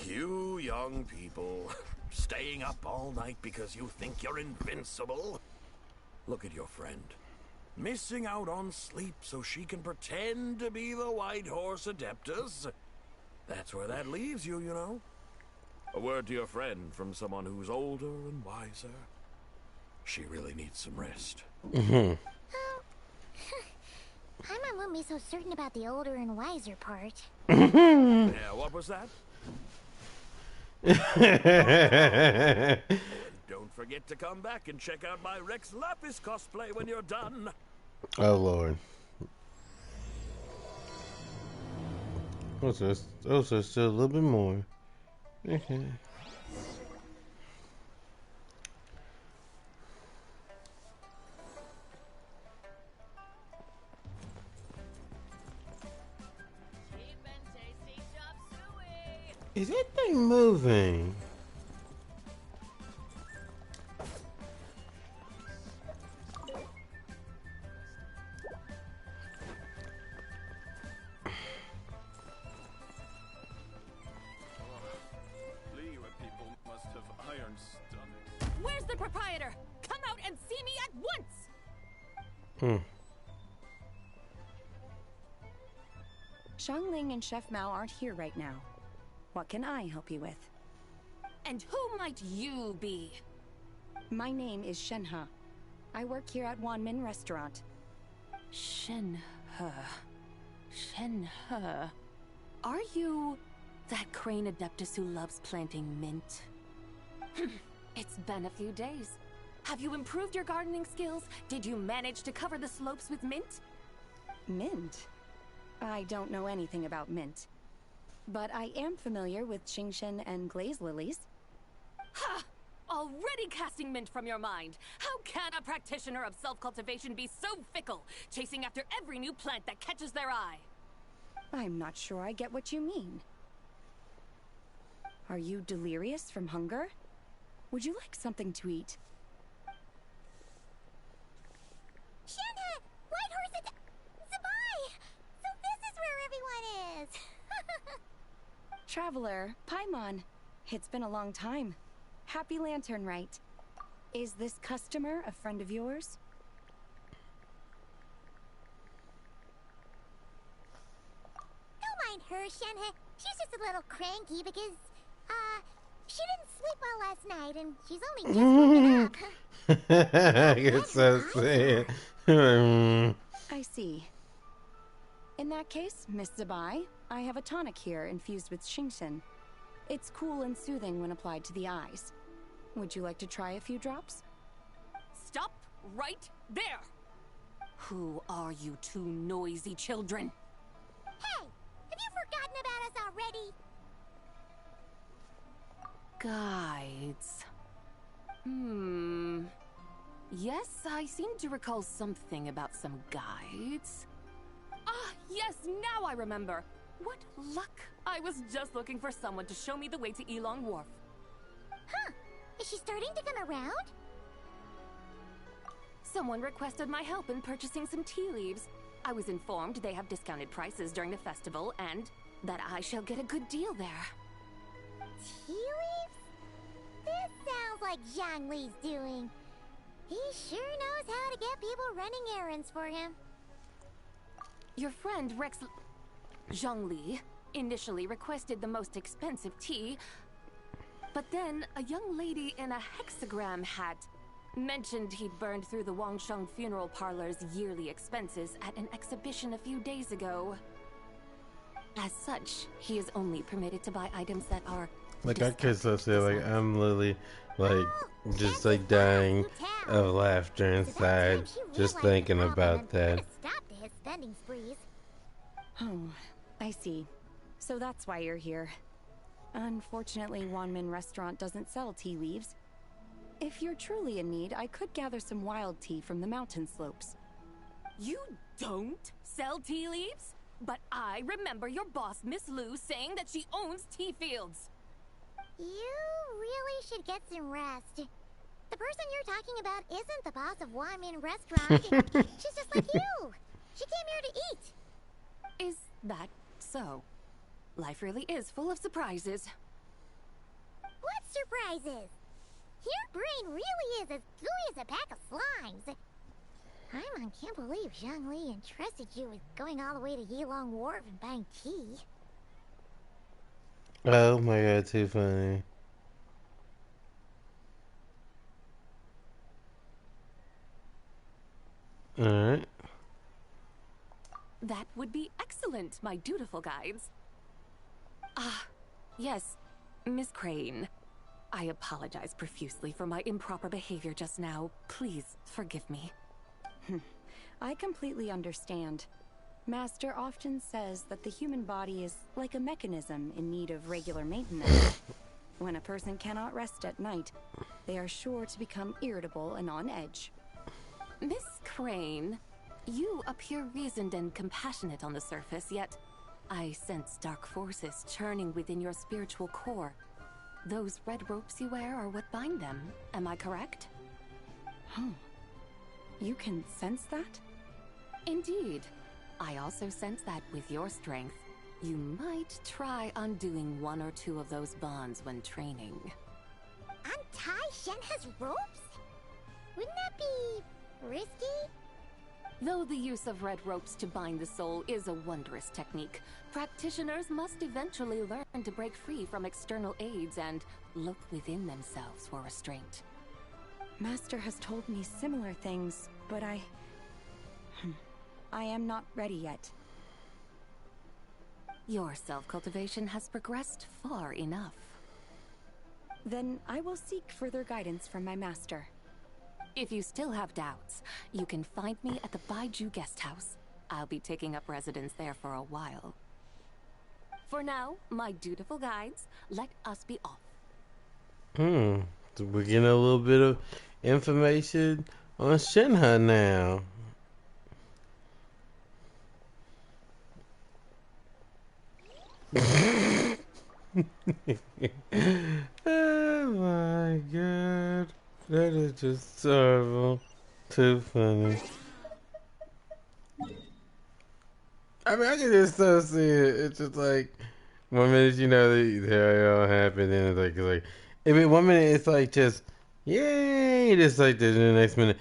You young people, staying up all night because you think you're invincible? Look at your friend. Missing out on sleep so she can pretend to be the White Horse Adeptus. That's where that leaves you, you know. A word to your friend from someone who's older and wiser. She really needs some rest. Paimon won't be so certain about the older and wiser part. Yeah, what was that? Don't forget to come back and check out my Rex Lapis cosplay when you're done. Oh Lord. Oh, so still a little bit more. Okay. Is that thing moving? Hmm. Xiangling and Chef Mao aren't here right now. What can I help you with? And who might you be? My name is Shenhe. I work here at Wanmin Restaurant. Shenhe. Shenhe. Are you that crane adeptus who loves planting mint? It's been a few days. Have you improved your gardening skills? Did you manage to cover the slopes with mint? Mint? I don't know anything about mint. But I am familiar with Qingshen and glaze lilies. Ha! Already casting mint from your mind. How can a practitioner of self-cultivation be so fickle, chasing after every new plant that catches their eye? I'm not sure I get what you mean. Are you delirious from hunger? Would you like something to eat? Shenhe! Whitehorse Zabai! So this is where everyone is! Traveler, Paimon. It's been a long time. Happy Lantern Rite. Is this customer a friend of yours? Don't mind her, Shenhe. She's just a little cranky because, she didn't sleep well last night and she's only just woken up. I get so sad. I see. In that case, Miss Zabai, I have a tonic here infused with Qingshen. It's cool and soothing when applied to the eyes. Would you like to try a few drops? Stop right there! Who are you two noisy children? Hey! Have you forgotten about us already? Guides. Yes, I seem to recall something about some guides. Ah, yes, now I remember. What luck! I was just looking for someone to show me the way to Elong Wharf. Huh. Is she starting to come around? Someone requested my help in purchasing some tea leaves. I was informed they have discounted prices during the festival and that I shall get a good deal there. Tea leaves? This sounds like Zhongli's doing. He sure knows how to get people running errands for him. Your friend Rex Zhongli initially requested the most expensive tea, but then a young lady in a hexagram hat mentioned he'd burned through the Wangsheng funeral parlor's yearly expenses at an exhibition a few days ago. As such, he is only permitted to buy items that are Like I could so say, like I'm literally like just like dying of laughter inside, just thinking about that. Stop to his spending sprees. Oh, I see. So that's why you're here. Unfortunately, Wanmin Restaurant doesn't sell tea leaves. If you're truly in need, I could gather some wild tea from the mountain slopes. You don't sell tea leaves? But I remember your boss, Miss Lu, saying that she owns tea fields. You really should get some rest. The person you're talking about isn't the boss of Wanmin Restaurant. She's just like you. She came here to eat. Is that so? Life really is full of surprises. What surprises? Your brain really is as gooey as a pack of slimes. Paimon can't believe Zhongli entrusted you with going all the way to Yilong Wharf and buying tea. Oh my god, too funny. Alright. That would be excellent, my dutiful guides. Ah, yes, Miss Crane. I apologize profusely for my improper behavior just now. Please forgive me. I completely understand. Master often says that the human body is like a mechanism in need of regular maintenance. When a person cannot rest at night, they are sure to become irritable and on edge. Miss Crane, you appear reasoned and compassionate on the surface, yet I sense dark forces churning within your spiritual core. Those red ropes you wear are what bind them, am I correct? Oh, you can sense that? Indeed. I also sense that with your strength, you might try undoing one or two of those bonds when training. Untie Shenhe's ropes? Wouldn't that be risky? Though the use of red ropes to bind the soul is a wondrous technique, practitioners must eventually learn to break free from external aids and look within themselves for restraint. Master has told me similar things, but I am not ready yet. Your self-cultivation has progressed far enough. Then I will seek further guidance from my master. If you still have doubts, you can find me at the Baiju guest house. I'll be taking up residence there for a while. For now, my dutiful guides, let us be off. So we're getting a little bit of information on Shinha now. Oh my god. That is just terrible. Too funny. I mean, I can just so see it. It's just like, one minute you know that it all happened, and it's like, I mean, one minute it's like just, yay, just like this, and the next minute,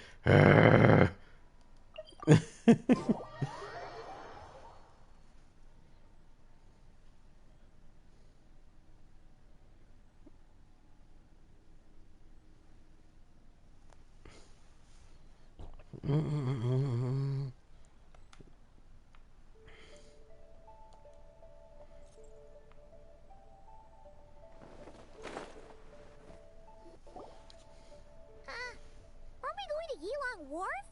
Aren't we going to Yilong Wharf?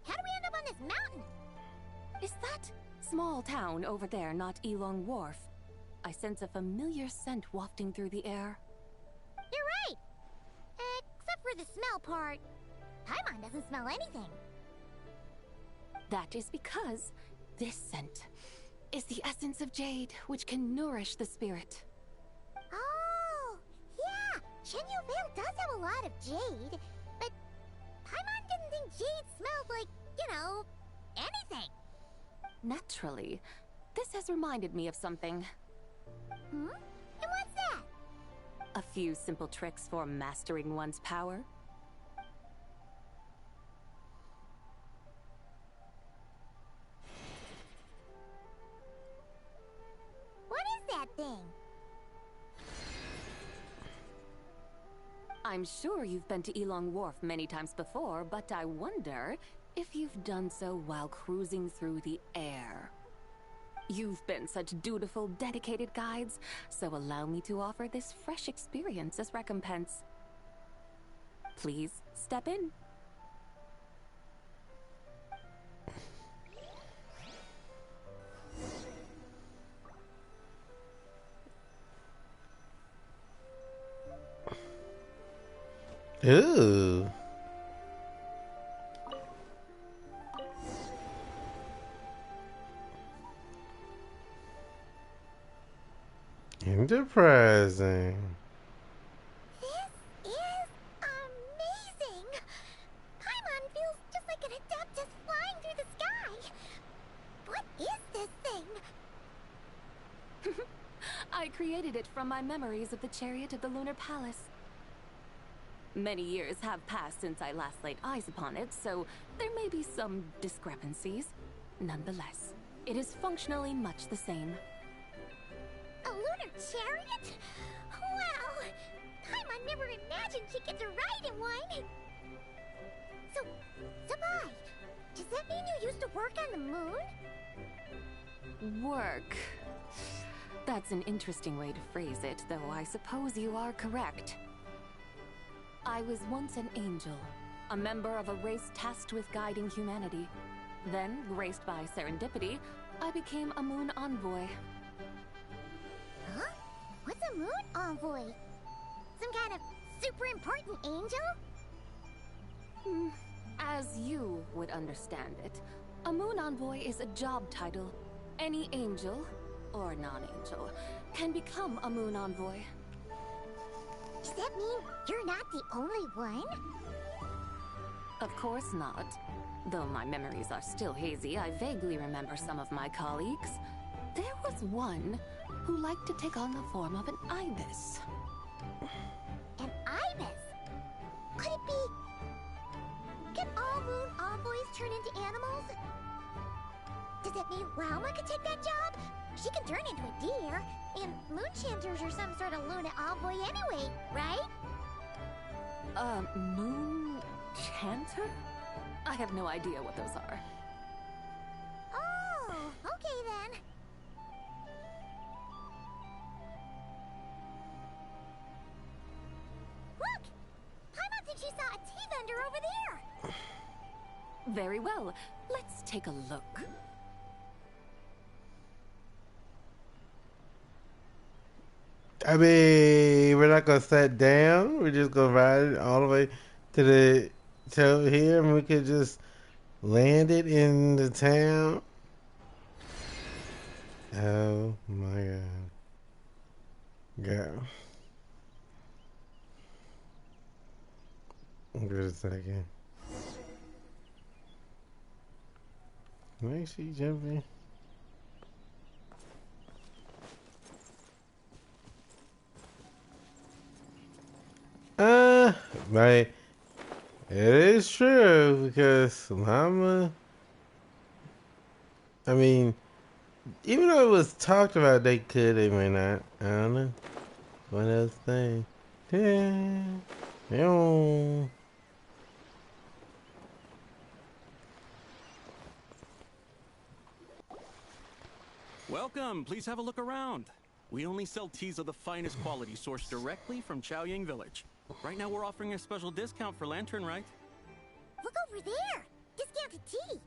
How do we end up on this mountain? Is that small town over there not Elong Wharf? I sense a familiar scent wafting through the air. You're right! Except for the smell part. Paimon doesn't smell anything. That is because this scent is the essence of jade, which can nourish the spirit. Oh, yeah! Shenyu Vale does have a lot of jade, but Paimon didn't think jade smelled like, anything. Naturally, this has reminded me of something. And what's that? A few simple tricks for mastering one's power. What is that thing? I'm sure you've been to Elong Wharf many times before, but I wonder if you've done so while cruising through the air. You've been such dutiful, dedicated guides, so allow me to offer this fresh experience as recompense. Please step in. Ooh. Enterprising. This is amazing! Paimon feels just like an Adeptus flying through the sky. What is this thing? I created it from my memories of the chariot of the Lunar Palace. Many years have passed since I last laid eyes upon it, so there may be some discrepancies. Nonetheless, it is functionally much the same. A lunar chariot? Wow! Paimon never imagined she'd get to ride in one! So, Sabai, does that mean you used to work on the moon? Work. That's an interesting way to phrase it, though I suppose you are correct. I was once an angel, a member of a race tasked with guiding humanity. Then, graced by serendipity, I became a moon envoy. Huh? What's a moon envoy? Some kind of super important angel? As you would understand it, a moon envoy is a job title. Any angel, or non-angel, can become a moon envoy. Does that mean you're not the only one? Of course not. Though my memories are still hazy, I vaguely remember some of my colleagues. There was one who liked to take on the form of an ibis. An ibis? Could it be... Can all moon envoys turn into animals? Does it mean Lauma could take that job? She can turn into a deer, and moon chanters are some sort of lunar envoy anyway, right? Moon chanter? I have no idea what those are. Oh, okay then. Look! Paimon thinks she saw a tea vendor over there. Very well. Let's take a look. I mean, we're not gonna sit down. We're just gonna ride it all the way to the to here, and we could just land it in the town. Oh my god, girl! Give it a second. Why is she jumping? Right. It is true because Mama. I mean, even though it was talked about, they could, they may not. I don't know. One of those things. Yeah. Yeah. Welcome. Please have a look around. We only sell teas of the finest quality sourced directly from Chaoying Village. Right now we're offering a special discount for Lantern Rite. Look over there! Discounted tea!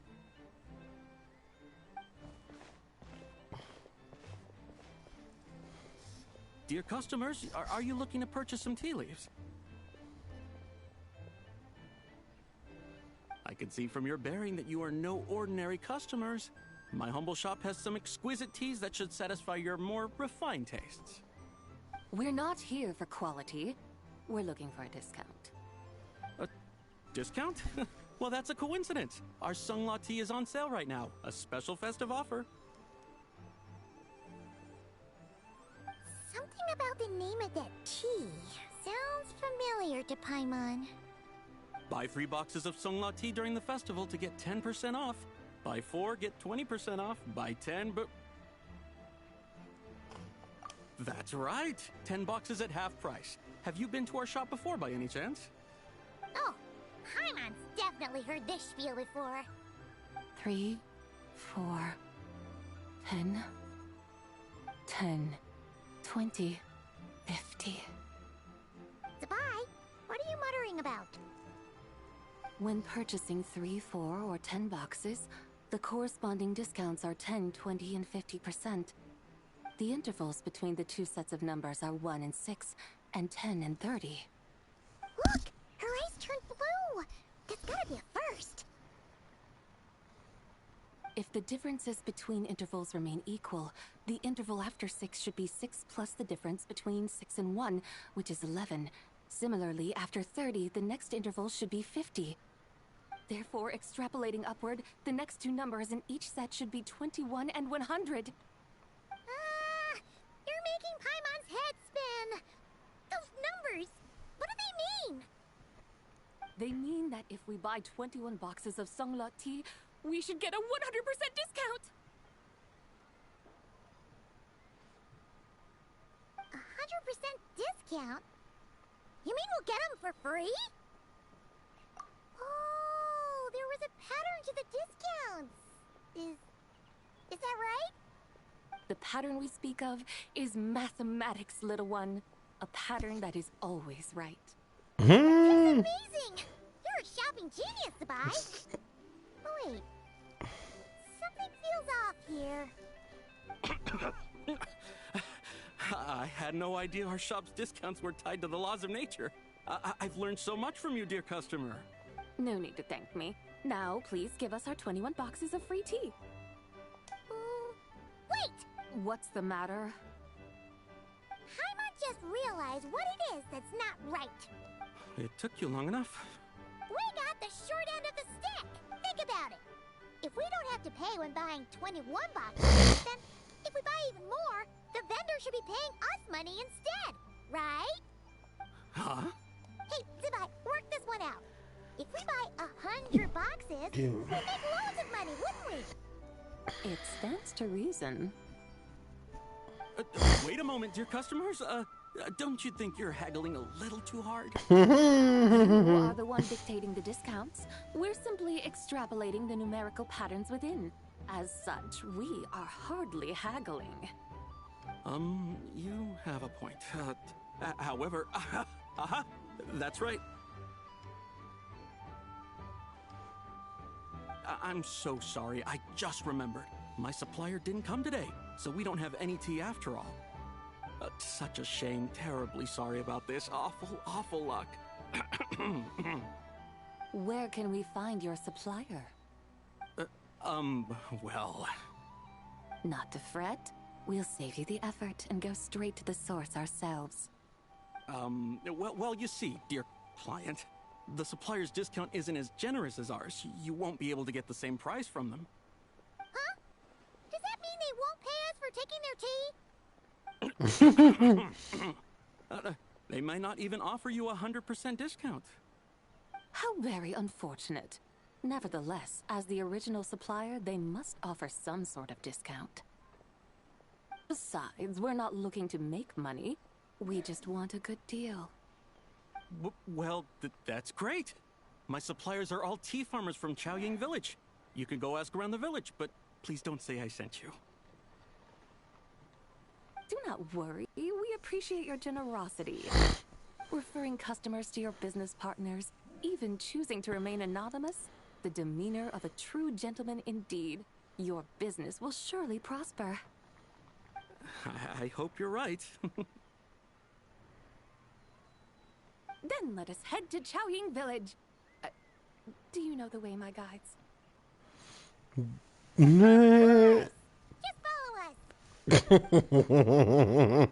Dear customers, are you looking to purchase some tea leaves? I can see from your bearing that you are no ordinary customers. My humble shop has some exquisite teas that should satisfy your more refined tastes. We're not here for quality. We're looking for a discount. A discount? Well, that's a coincidence. Our Sunglaw tea is on sale right now. A special festive offer. Something about the name of that tea sounds familiar to Paimon. Buy 3 boxes of Sunglaw tea during the festival to get 10% off. Buy 4, get 20% off. Buy 10, but... That's right! 10 boxes at half price. Have you been to our shop before by any chance? Oh, Paimon's definitely heard this spiel before. 3, 4, 10, 10, 20, 50. Zabai, what are you muttering about? When purchasing 3, 4, or 10 boxes, the corresponding discounts are 10, 20, and 50%. The intervals between the two sets of numbers are 1 and 6, and 10 and 30. Look! Her eyes turned blue! That's gotta be a first! If the differences between intervals remain equal, the interval after 6 should be 6 plus the difference between 6 and 1, which is 11. Similarly, after 30, the next interval should be 50. Therefore, extrapolating upward, the next two numbers in each set should be 21 and 100. You're making Paimon's head spin! Those numbers, what do they mean? They mean that if we buy 21 boxes of Sunglaw tea, we should get a 100% discount! 100% discount? You mean we'll get them for free? Oh, there was a pattern to the discounts. Is that right? The pattern we speak of is mathematics, little one. A pattern that is always right. That's amazing! You're a shopping genius, Zabai. Oh wait, something feels off here. I had no idea our shop's discounts were tied to the laws of nature. I've learned so much from you, dear customer. No need to thank me. Now, please give us our 21 boxes of free tea. Wait! What's the matter? Paimon just realized what it is that's not right. It took you long enough. We got the short end of the stick! Think about it! If we don't have to pay when buying 21 boxes, then if we buy even more, the vendor should be paying us money instead, right? Huh? Hey, Zabai, work this one out. If we buy 100 boxes, we'd make loads of money, wouldn't we? It stands to reason. Wait a moment, dear customers. Don't you think you're haggling a little too hard? You are the one dictating the discounts. We're simply extrapolating the numerical patterns within. As such, we are hardly haggling. You have a point. However, that's right. I'm so sorry. I just remembered. My supplier didn't come today, so we don't have any tea after all. Such a shame. Terribly sorry about this. Awful luck. Where can we find your supplier? Well... Not to fret. We'll save you the effort and go straight to the source ourselves. Well, you see, dear client, the supplier's discount isn't as generous as ours. You won't be able to get the same price from them. Huh? Does that mean they won't pay us for taking their tea? They might not even offer you a 100% discount. How very unfortunate. Nevertheless, as the original supplier, they must offer some sort of discount. Besides, we're not looking to make money. We just want a good deal. Well, that's great. My suppliers are all tea farmers from Chaoying Village. You can go ask around the village, but please don't say I sent you. Do not worry. We appreciate your generosity. Referring customers to your business partners, even choosing to remain anonymous, the demeanor of a true gentleman indeed. Your business will surely prosper. I hope you're right. Then let us head to Chaoying Village. Do you know the way, my guides? No. Just follow us.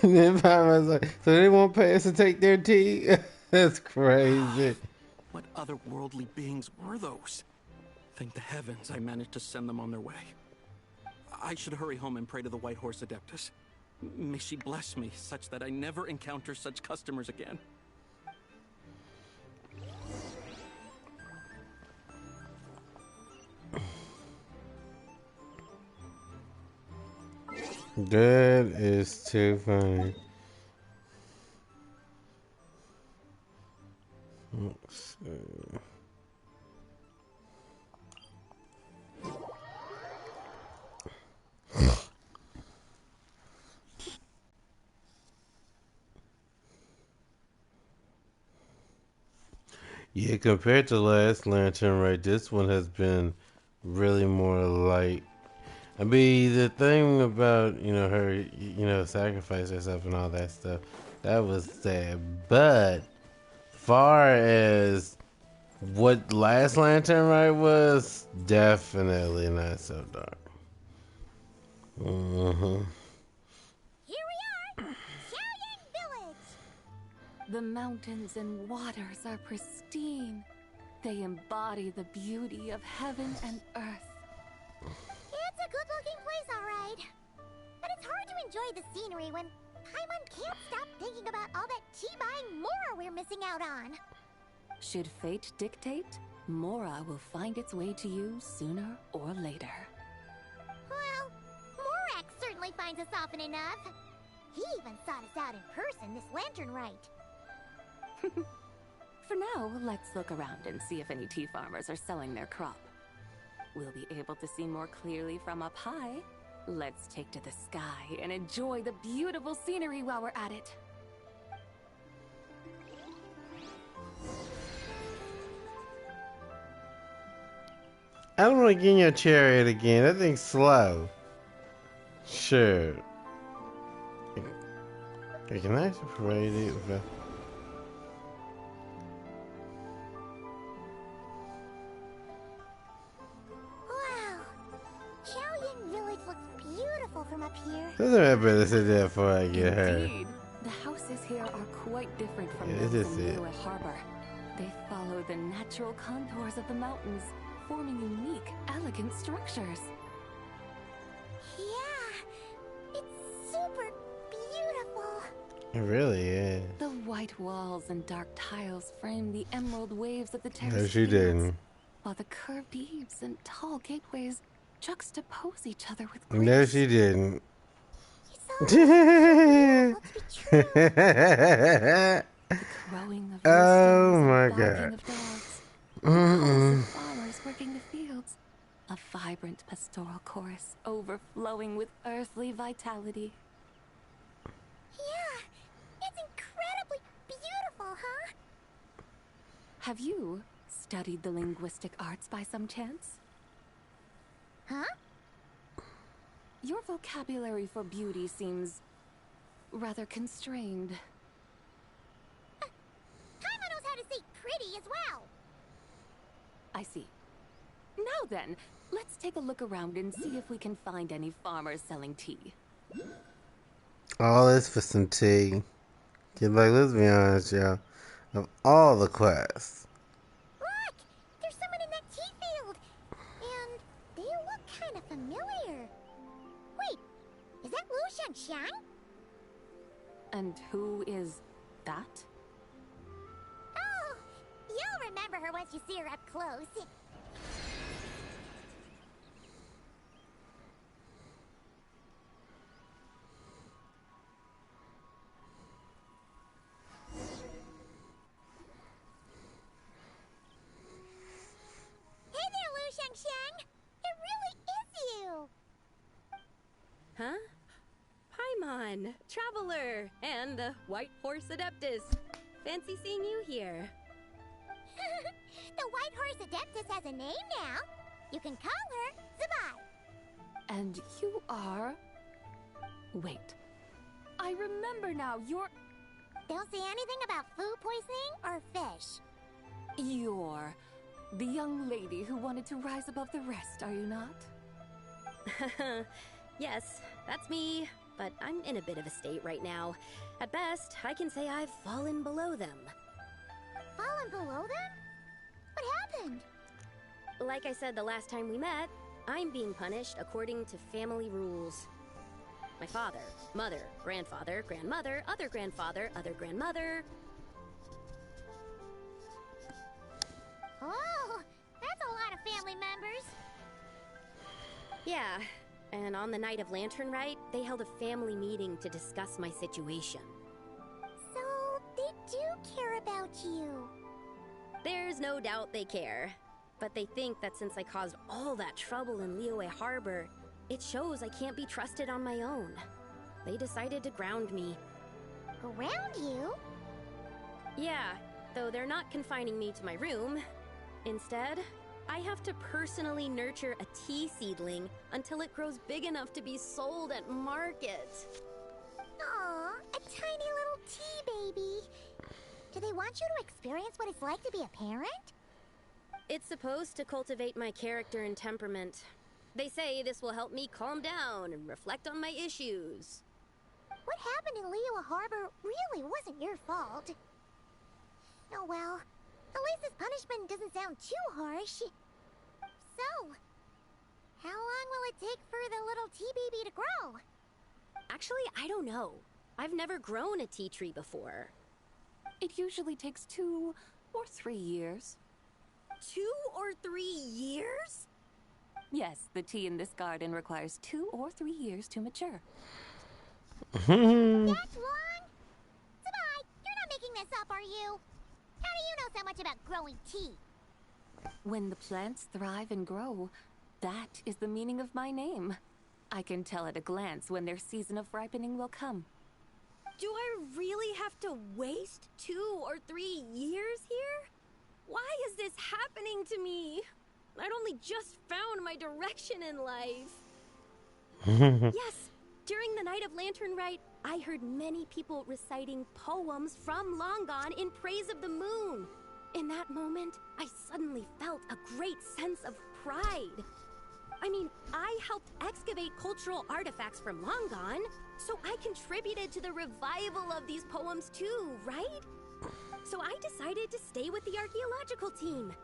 And then Pama's like, so they won't pay us to take their tea? That's crazy. What otherworldly beings were those? Thank the heavens I managed to send them on their way. I should hurry home and pray to the White Horse Adeptus. May she bless me such that I never encounter such customers again. That is too funny. Let's see. Yeah, compared to last Lantern, right, this one has been really more light. I mean, the thing about, her, sacrifice herself and all that stuff, that was sad. But, far as what last Lantern, right, was, definitely not so dark. Mm-hmm. Here we are, Chaoying Village. The mountains and waters are pristine. They embody the beauty of heaven and earth. It's a good-looking place, all right. But it's hard to enjoy the scenery when Paimon can't stop thinking about all that tea-buying Mora we're missing out on. Should fate dictate, Mora will find its way to you sooner or later. Well, Morak certainly finds us often enough. He even sought us out in person this Lantern Rite. For now, let's look around and see if any tea farmers are selling their crop. We'll be able to see more clearly from up high. Let's take to the sky and enjoy the beautiful scenery while we're at it. I don't want to get in your chariot again. That thing's slow. Sure. Can I actually parade it with a... Wow. Chaoying Village looks beautiful from up here. Doesn't matter better sit there before I get her. Indeed. The houses here are quite different from Yeah, those this is in it. Liyue Harbor. They follow the natural contours of the mountains, forming unique, elegant structures. Yeah, it's super beautiful. It really is. The white walls and dark tiles frame the emerald waves of the No, terrace she fields, didn't. while the curved eaves and tall gateways juxtapose each other with No, grace. she didn't. The crowing of Oh roosters my and barking God. of dogs, the calls of farmers working the fields, a vibrant pastoral chorus overflowing with earthly vitality. Yeah, it's incredibly beautiful, huh? Have you studied the linguistic arts by some chance? Huh? Your vocabulary for beauty seems rather constrained. Paimon knows how to say pretty as well. I see. Now then, let's take a look around and see if we can find any farmers selling tea. All this for some tea. 'Cause, like, let's be honest, y'all. Of all the quests, Look! There's someone in that tea field! And they look kind of familiar. Wait, is that Lu Shanxiang? And who is that? Oh, you'll remember her once you see her up close. Hey there, Lu Shanxiang! It really is you! Huh? Paimon, Traveler, and the White Horse Adeptus. Fancy seeing you here. The White Horse Adeptus has a name now. You can call her Zabai. And you are... Wait. I remember now, you're... Don't say anything about food poisoning or fish. You're the young lady who wanted to rise above the rest, are you not? Yes, that's me, but I'm in a bit of a state right now. At best, I can say I've fallen below them. Fallen below them? What happened? Like I said the last time we met, I'm being punished according to family rules. My father, mother, grandfather, grandmother, other grandfather, other grandmother. Oh, that's a lot of family members. Yeah, and on the night of Lantern Rite, they held a family meeting to discuss my situation. So, they do care about you. There's no doubt they care. But they think that since I caused all that trouble in Liyue Harbor, it shows I can't be trusted on my own. They decided to ground me. Ground you? Yeah, though they're not confining me to my room. Instead, I have to personally nurture a tea seedling until it grows big enough to be sold at market. Aw, a tiny little tea baby. Do they want you to experience what it's like to be a parent? It's supposed to cultivate my character and temperament. They say this will help me calm down and reflect on my issues. What happened in Liyue Harbor really wasn't your fault. Oh well, at least this punishment doesn't sound too harsh. So, how long will it take for the little tea baby to grow? Actually, I don't know. I've never grown a tea tree before. It usually takes 2 or 3 years. 2 or 3 years? Yes, the tea in this garden requires 2 or 3 years to mature. That's long? Zabai, you're not making this up, are you? How do you know so much about growing tea? When the plants thrive and grow, that is the meaning of my name. I can tell at a glance when their season of ripening will come. Do I really have to waste 2 or 3 years here? Why is this happening to me? I'd only just found my direction in life. Yes, during the night of Lantern Rite, I heard many people reciting poems from Long Gone in praise of the moon. In that moment, I suddenly felt a great sense of pride. I mean, I helped excavate cultural artifacts from Long Gone, so I contributed to the revival of these poems too, right? So I decided to stay with the archaeological team.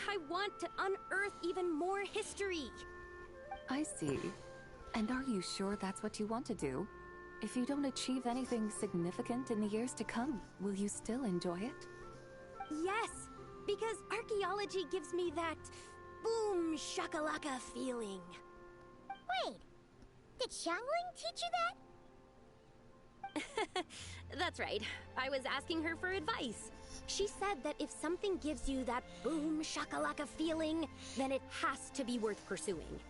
I want to unearth even more history. I see. And are you sure that's what you want to do? If you don't achieve anything significant in the years to come, will you still enjoy it? Yes, because archaeology gives me that boom shakalaka feeling. Wait, did Xiangling teach you that? That's right. I was asking her for advice. She said that if something gives you that boom shakalaka feeling, then it has to be worth pursuing.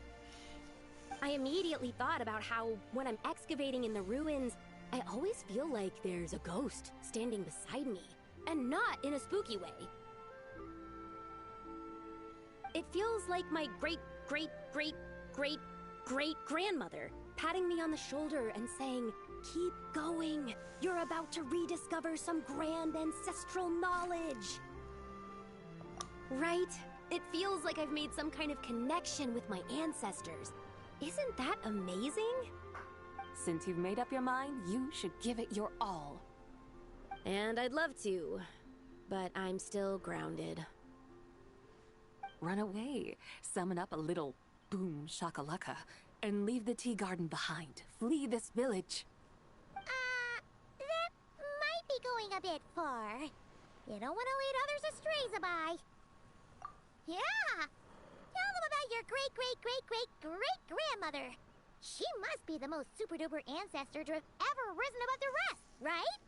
I immediately thought about how, when I'm excavating in the ruins, I always feel like there's a ghost standing beside me, and not in a spooky way. It feels like my great-great-great-great-great-grandmother patting me on the shoulder and saying, "Keep going. You're about to rediscover some grand ancestral knowledge." Right? It feels like I've made some kind of connection with my ancestors. Isn't that amazing? Since you've made up your mind, you should give it your all. And I'd love to, but I'm still grounded. Run away, summon up a little boom shakalaka, and leave the tea garden behind. Flee this village. That might be going a bit far. You don't want to lead others astray, Zabai. Yeah! Tell them about your great-great-great-great-great-grandmother. She must be the most super-duper ancestor to have ever risen above the rest, right?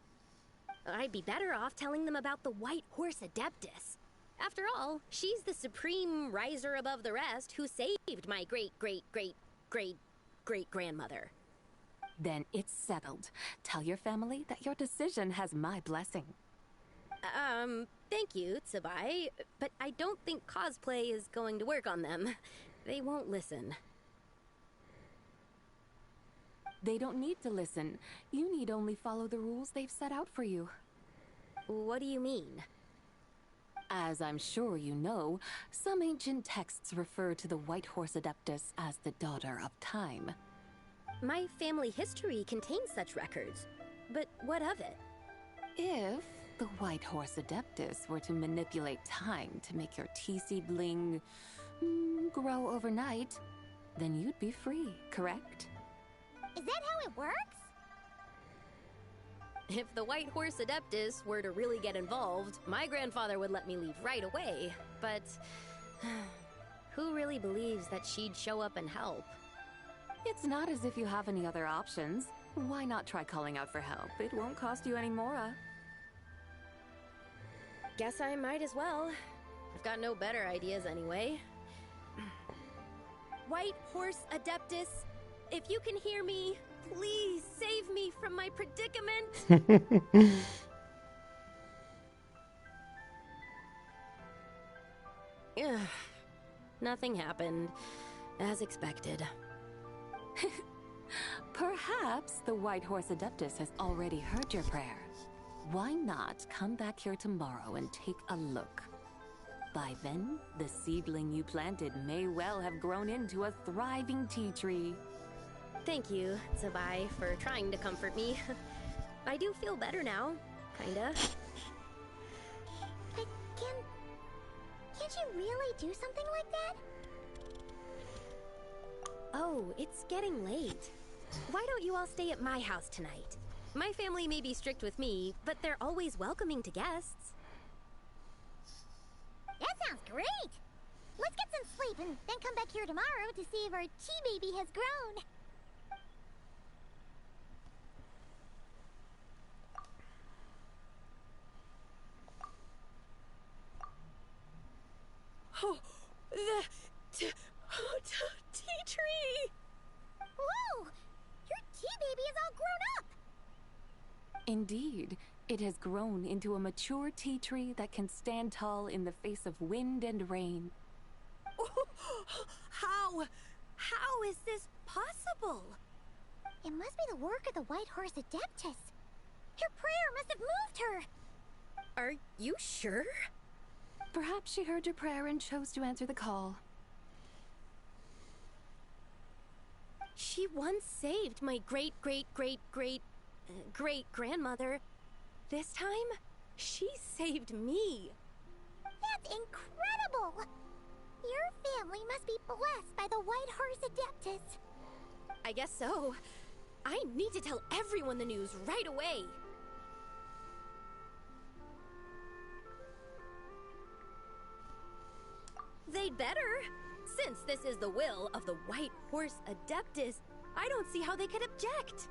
I'd be better off telling them about the White Horse Adeptus. After all, she's the supreme riser above the rest who saved my great-great-great-great-great-grandmother. Then it's settled. Tell your family that your decision has my blessing. Thank you, Tsubai, but I don't think cosplay is going to work on them. They won't listen. They don't need to listen. You need only follow the rules they've set out for you. What do you mean? As I'm sure you know, some ancient texts refer to the White Horse Adeptus as the Daughter of Time. My family history contains such records, but what of it? If the White Horse Adeptus were to manipulate time to make your tea seedling grow overnight, then you'd be free, correct? Is that how it works? If the White Horse Adeptus were to really get involved, my grandfather would let me leave right away, but who really believes that she'd show up and help? It's not as if you have any other options. Why not try calling out for help? It won't cost you any more. Guess I might as well. I've got no better ideas anyway. White Horse Adeptus, if you can hear me, please save me from my predicament. Ugh. Nothing happened, as expected. Perhaps the White Horse Adeptus has already heard your prayer. Why not come back here tomorrow and take a look? By then, the seedling you planted may well have grown into a thriving tea tree. Thank you, Tsubai, for trying to comfort me. I do feel better now, kinda. But can't you really do something like that? Oh, it's getting late. Why don't you all stay at my house tonight? My family may be strict with me, but they're always welcoming to guests. That sounds great! Let's get some sleep and then come back here tomorrow to see if our tea baby has grown. Oh, the tea tree! Whoa! Your tea baby is all grown up! Indeed, it has grown into a mature tea tree that can stand tall in the face of wind and rain. How is this possible? It must be the work of the White Horse Adeptus. Her prayer must have moved her. Are you sure? Perhaps she heard your prayer and chose to answer the call. She once saved my great-great-great-great-great-grandmother. This time, she saved me. That's incredible! Your family must be blessed by the White Horse Adeptus. I guess so. I need to tell everyone the news right away. They'd better. Since this is the will of the White Horse Adeptus, I don't see how they could object.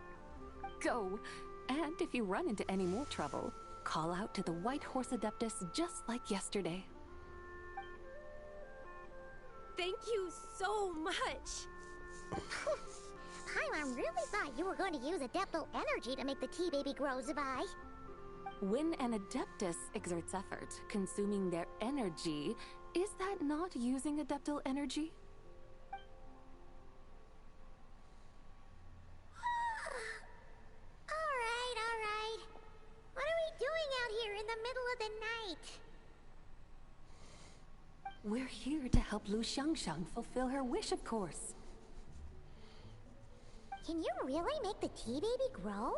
Go. And if you run into any more trouble, call out to the White Horse Adeptus just like yesterday. Thank you so much. Paimon really thought you were going to use Adeptal energy to make the tea baby grow, Zabai. When an Adeptus exerts effort, consuming their energy, is that not using Adeptal energy? All right. What are we doing out here in the middle of the night? We're here to help Lu Xiangxiang fulfill her wish, of course. Can you really make the tea baby grow?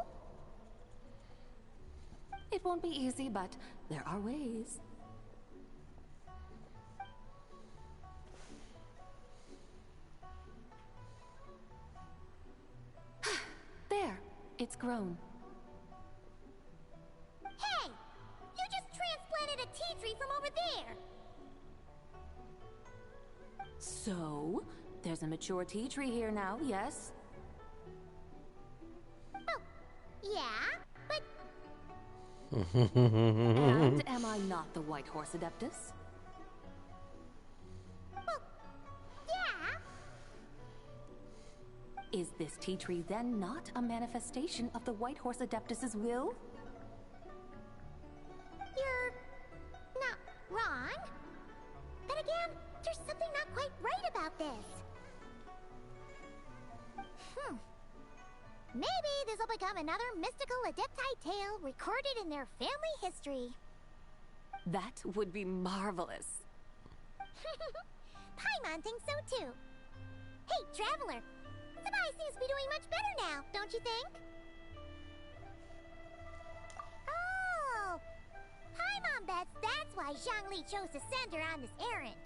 It won't be easy, but there are ways. There, it's grown. Hey! You just transplanted a tea tree from over there! So, there's a mature tea tree here now, yes? Well, yeah, but... And am I not the White Horse Adeptus? Well, yeah. Is this tea tree then not a manifestation of the White Horse Adeptus's will? You're not wrong. But again, there's something not quite right about this. Maybe this will become another mystical Adepti tale recorded in their family history. That would be marvelous. Paimon thinks so too. Hey, Traveler! Zabai seems to be doing much better now, don't you think? Oh! Paimon bets that's why Zhongli chose to send her on this errand.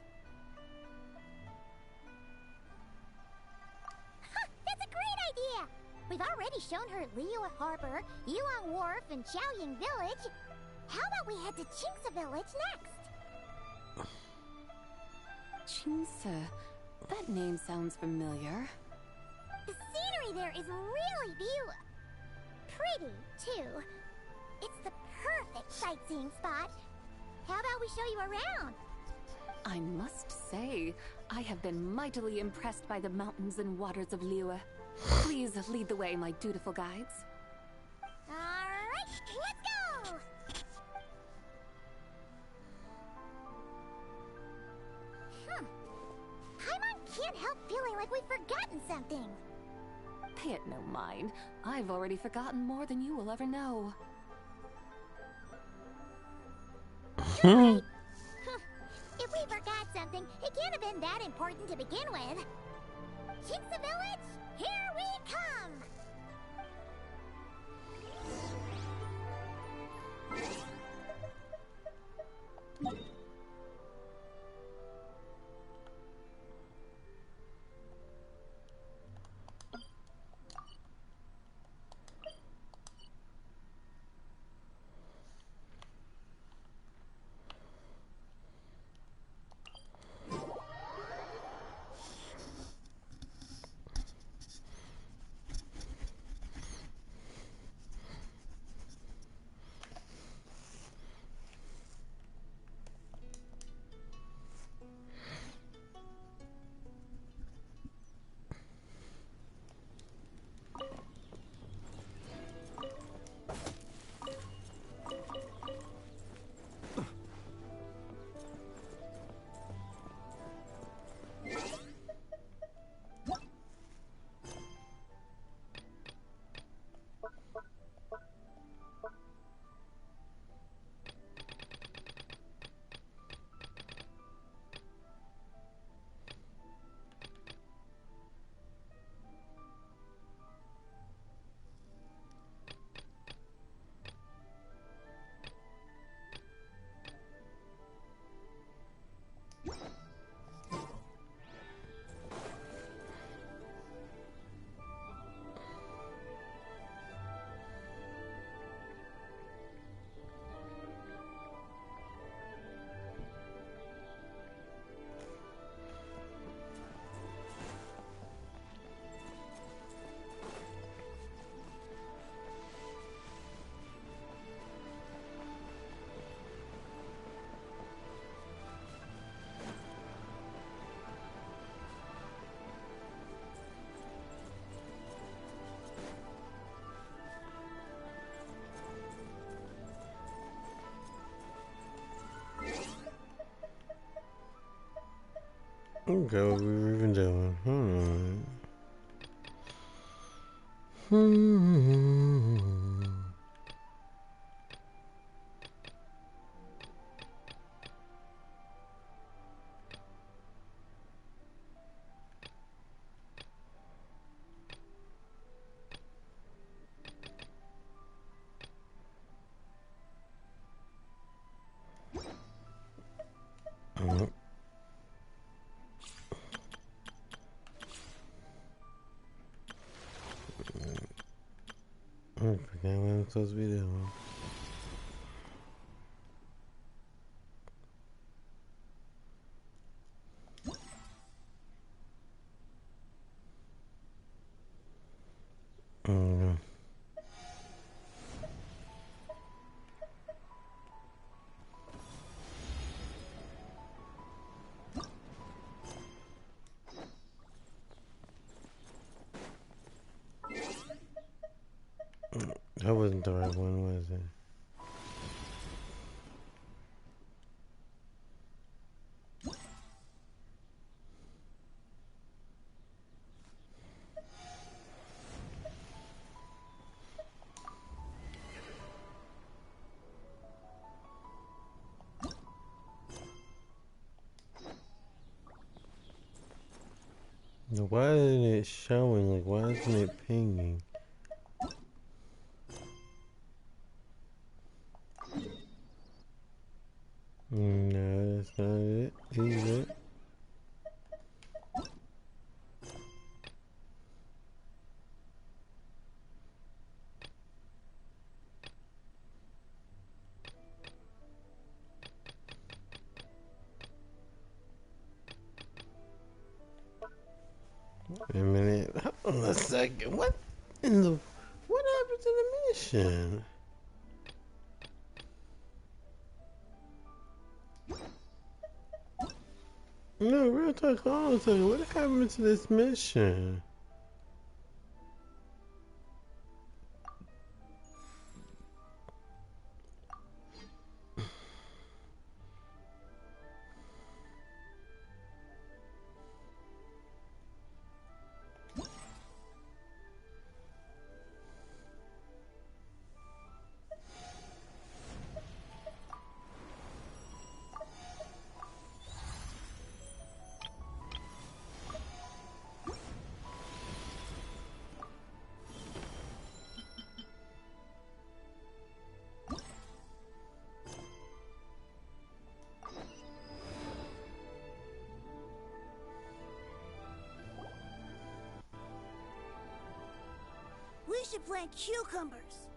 That's a great idea! We've already shown her Liyue Harbor, Yuan Wharf, and Xiaoying Village. How about we head to Qingce Village next? Qingce. That name sounds familiar. The scenery there is really pretty, too. It's the perfect sightseeing spot. How about we show you around? I must say, I have been mightily impressed by the mountains and waters of Liyue. Please lead the way, my dutiful guides. Alright, let's go! Paimon can't help feeling like we've forgotten something. Pay it no mind. I've already forgotten more than you will ever know. If we forgot something, it can't have been that important to begin with. Qingce Village, here we come! Okay, what we were even doing. I forgot what I'm supposed to be doing. That wasn't the right one, was it? Why isn't it showing? Like, why isn't it pinging? No, that's not it either. Wait a minute. Hold on a second. What in the... What happened to the mission? No, real talk. Hold on a second. What happened to this mission? We should plant cucumbers.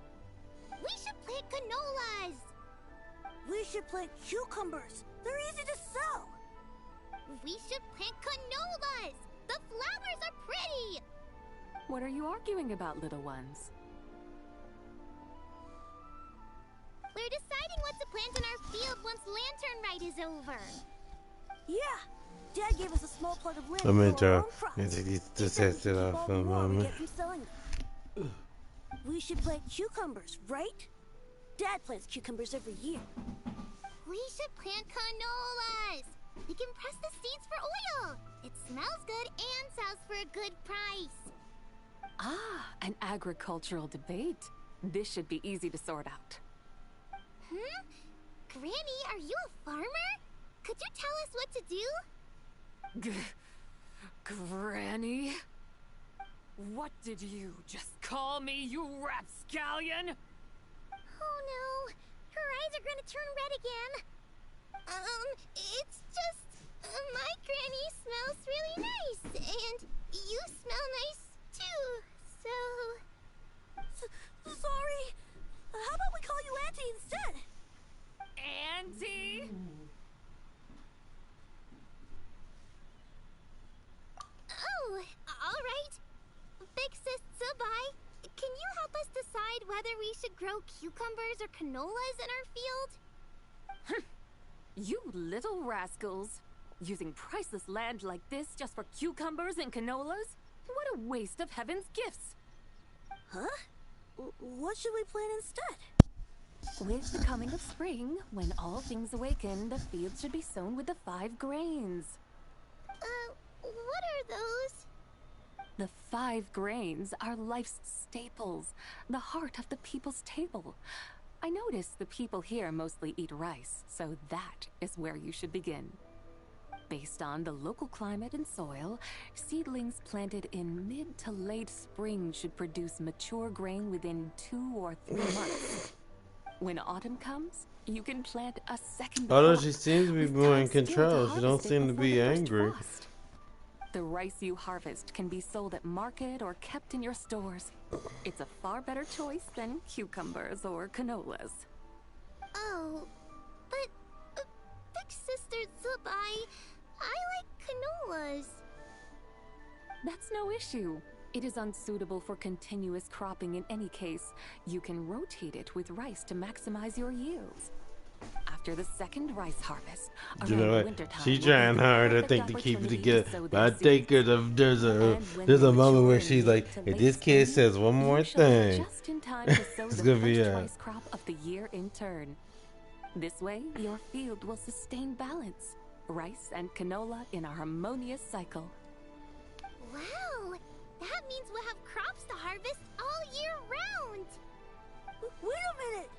We should plant canolas. We should plant cucumbers. They're easy to sow. We should plant canolas. The flowers are pretty. What are you arguing about, little ones? We're deciding what to plant in our field once Lantern Rite is over. Yeah. Dad gave us a small plot of land. I'm to in grow our trouble. own crops. I think He just said we has should it keep off all for the a more we moment. get from selling them. We should plant cucumbers, right? Dad plants cucumbers every year. We should plant canolas. We can press the seeds for oil. It smells good and sells for a good price. Ah, an agricultural debate. This should be easy to sort out. Granny, are you a farmer? Could you tell us what to do? Granny? What did you just call me, you rapscallion? Oh no, her eyes are gonna turn red again. It's just, my granny smells really nice, and you smell nice too, so... Sorry. How about we call you Auntie instead? Auntie? Oh, alright. Big sis Zubai, can you help us decide whether we should grow cucumbers or canolas in our field? You little rascals. Using priceless land like this just for cucumbers and canolas? What a waste of heaven's gifts. Huh? What should we plant instead? With the coming of spring, when all things awaken, the fields should be sown with the 5 grains. The 5 grains are life's staples, the heart of the people's table. I notice the people here mostly eat rice, so that is where you should begin. Based on the local climate and soil, seedlings planted in mid to late spring should produce mature grain within 2 or 3 months. When autumn comes, you can plant a second Although crop she seems to be with more in time still to control, she don't harvest it seem to before be the first angry. frost. The rice you harvest can be sold at market or kept in your stores. It's a far better choice than cucumbers or canolas. Oh, but Big Sister Zubai, I like canolas. That's no issue. It is unsuitable for continuous cropping in any case. You can rotate it with rice to maximize your yields. After the second rice harvest, You around know what? wintertime, She will be trying the hard, I perfect think, to keep it opportunity together. sow But their I think seeds. there's When a they moment where mature in she's mid like, to if late this kid spring, says one more you shall be thing, just in time to sow it's the gonna be first a. rice crop of the year in turn. This way, your field will sustain balance. Rice and canola in a harmonious cycle. Wow, that means we'll have crops to harvest all year round. Wait a minute!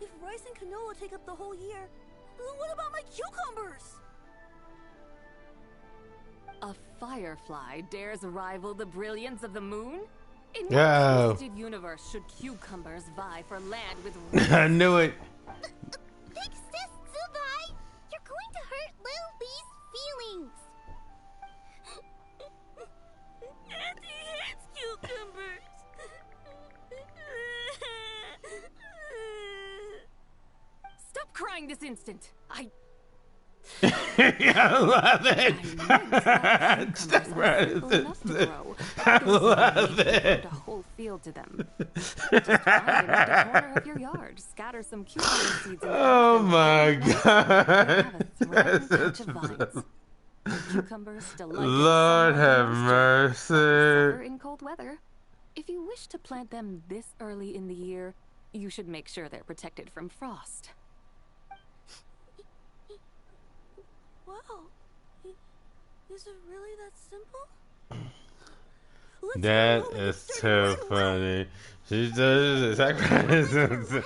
If rice and canola take up the whole year, what about my cucumbers? A firefly dares rival the brilliance of the moon? In what Oh. twisted universe should cucumbers vie for land with I knew it. Big Sis Zubai, you're going to hurt Lil Bee's feelings. Auntie hates cucumbers. Stop crying this instant. I love it. Stop right. I love it. A whole field to them. Just find an empty corner of your yard, scatter some cucumber seeds in Oh my God. God. Cucumbers delight Lord have suffer mercy. in cold weather. If you wish to plant them this early in the year, you should make sure they're protected from frost. Wow. Is it really that simple? That is so funny. She does it.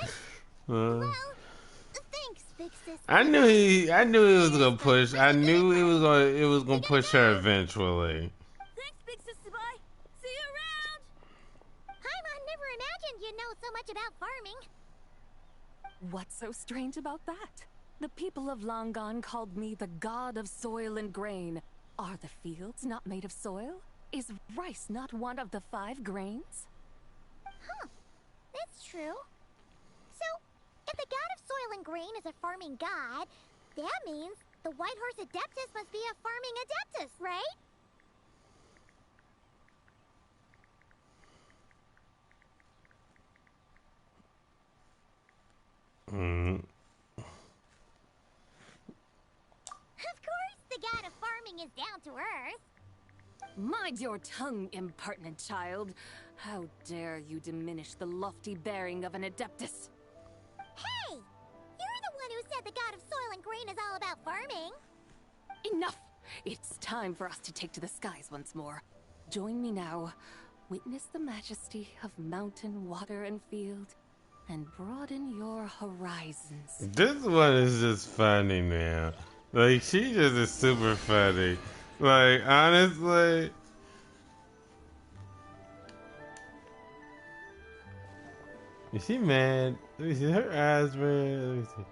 Thanks, Big Sis. I knew he was gonna push. I knew it was gonna push her eventually. Thanks, Big Sis Zubai. See you around. I never imagined you'd know so much about farming. What's so strange about that? The people of Longon called me the god of soil and grain. Are the fields not made of soil? Is rice not one of the 5 grains? Huh, that's true. So, if the god of soil and grain is a farming god, that means the White Horse Adeptus must be a farming adeptus, right? Of course, the god of farming is down to earth. Mind your tongue, impertinent child. How dare you diminish the lofty bearing of an adeptus? Hey! You're the one who said the god of soil and grain is all about farming. Enough! It's time for us to take to the skies once more. Join me now. Witness the majesty of mountain, water, and field, and broaden your horizons. This one is just funny now. Like, she just is super funny. Like, honestly. Is she mad? Let me see. Her eyes red. Let me see.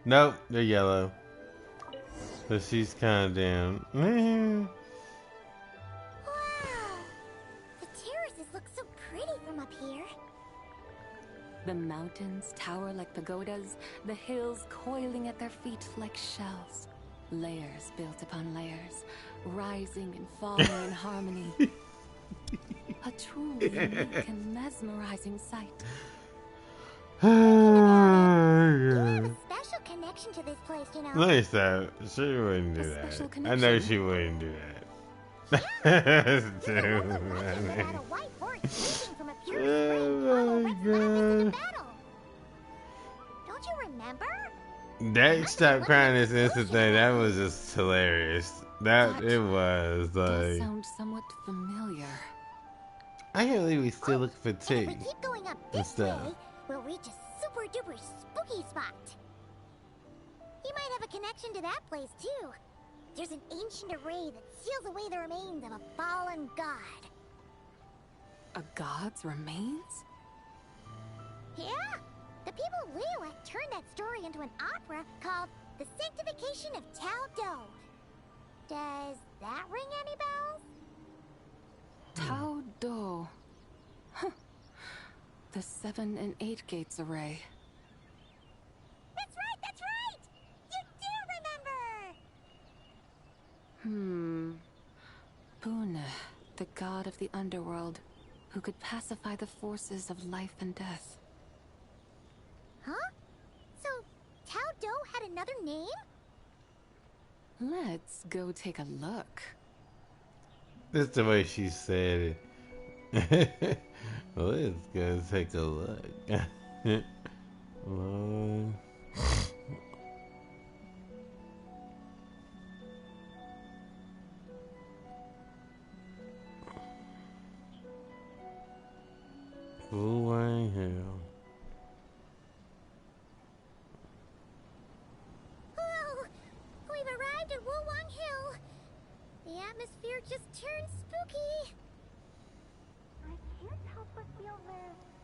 Nope, they're yellow. So she's kind of down. Wow! The terraces look so pretty from up here. The mountains tower like pagodas, the hills coiling at their feet like shells. Layers built upon layers, rising and falling in harmony. A truly unique and mesmerizing sight. You have a special connection to this place, you know. Nice that. She wouldn't do A that. special I know connection? she wouldn't do that. That's too Legend funny. about a white horse leaping from a pure spring Oh while my Rex Lapis is in god. battle. Don't you remember? That stop crying this instant thing, that was just hilarious. That it was Does like sound somewhat familiar. I can't believe we still looking for And if tea we keep going up and this stuff. way, we'll reach a super duper spooky spot. You might have a connection to that place too. There's an ancient array that seals away the remains of a fallen god. A god's remains? Yeah, the people of Liyue turned that story into an opera called The Sanctification of Tao Do. Does that ring any bells? Tao Do. Huh. The 7 and 8 gates array. That's right, that's right! You do remember! Bune, the god of the underworld, who could pacify the forces of life and death. Huh? So, Tao Do had another name? Let's go take a look. That's the way she said it. Let's go take a look. Lord. Wang Hill. Oh, we've arrived at Wulwang Hill. The atmosphere just turned spooky. I can't help but feel there's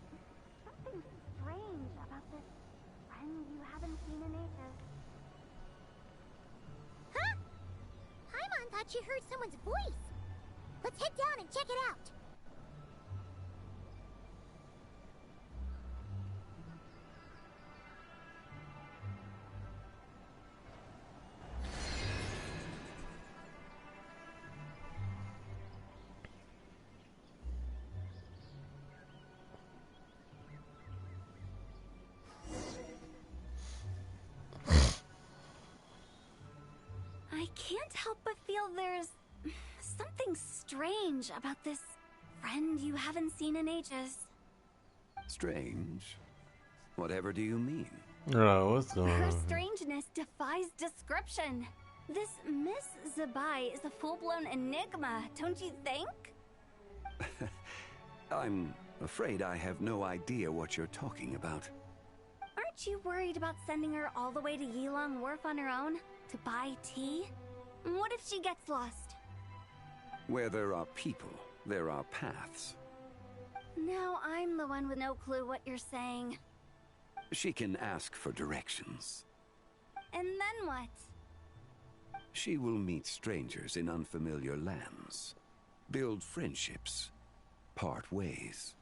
something strange about this friend you haven't seen in ages. Huh? Paimon thought she heard someone's voice. Let's head down and check it out. I can't help but feel there's something strange about this friend you haven't seen in ages. Strange? Whatever do you mean? Oh, what's going Her on? strangeness defies description. This Miss Zabai is a full-blown enigma, don't you think? I'm afraid I have no idea what you're talking about. Aren't you worried about sending her all the way to Yilong Wharf on her own to buy tea? What if she gets lost? Where there are people, there are paths. Now I'm the one with no clue what you're saying. She can ask for directions. And then what? She will meet strangers in unfamiliar lands, build friendships, part ways.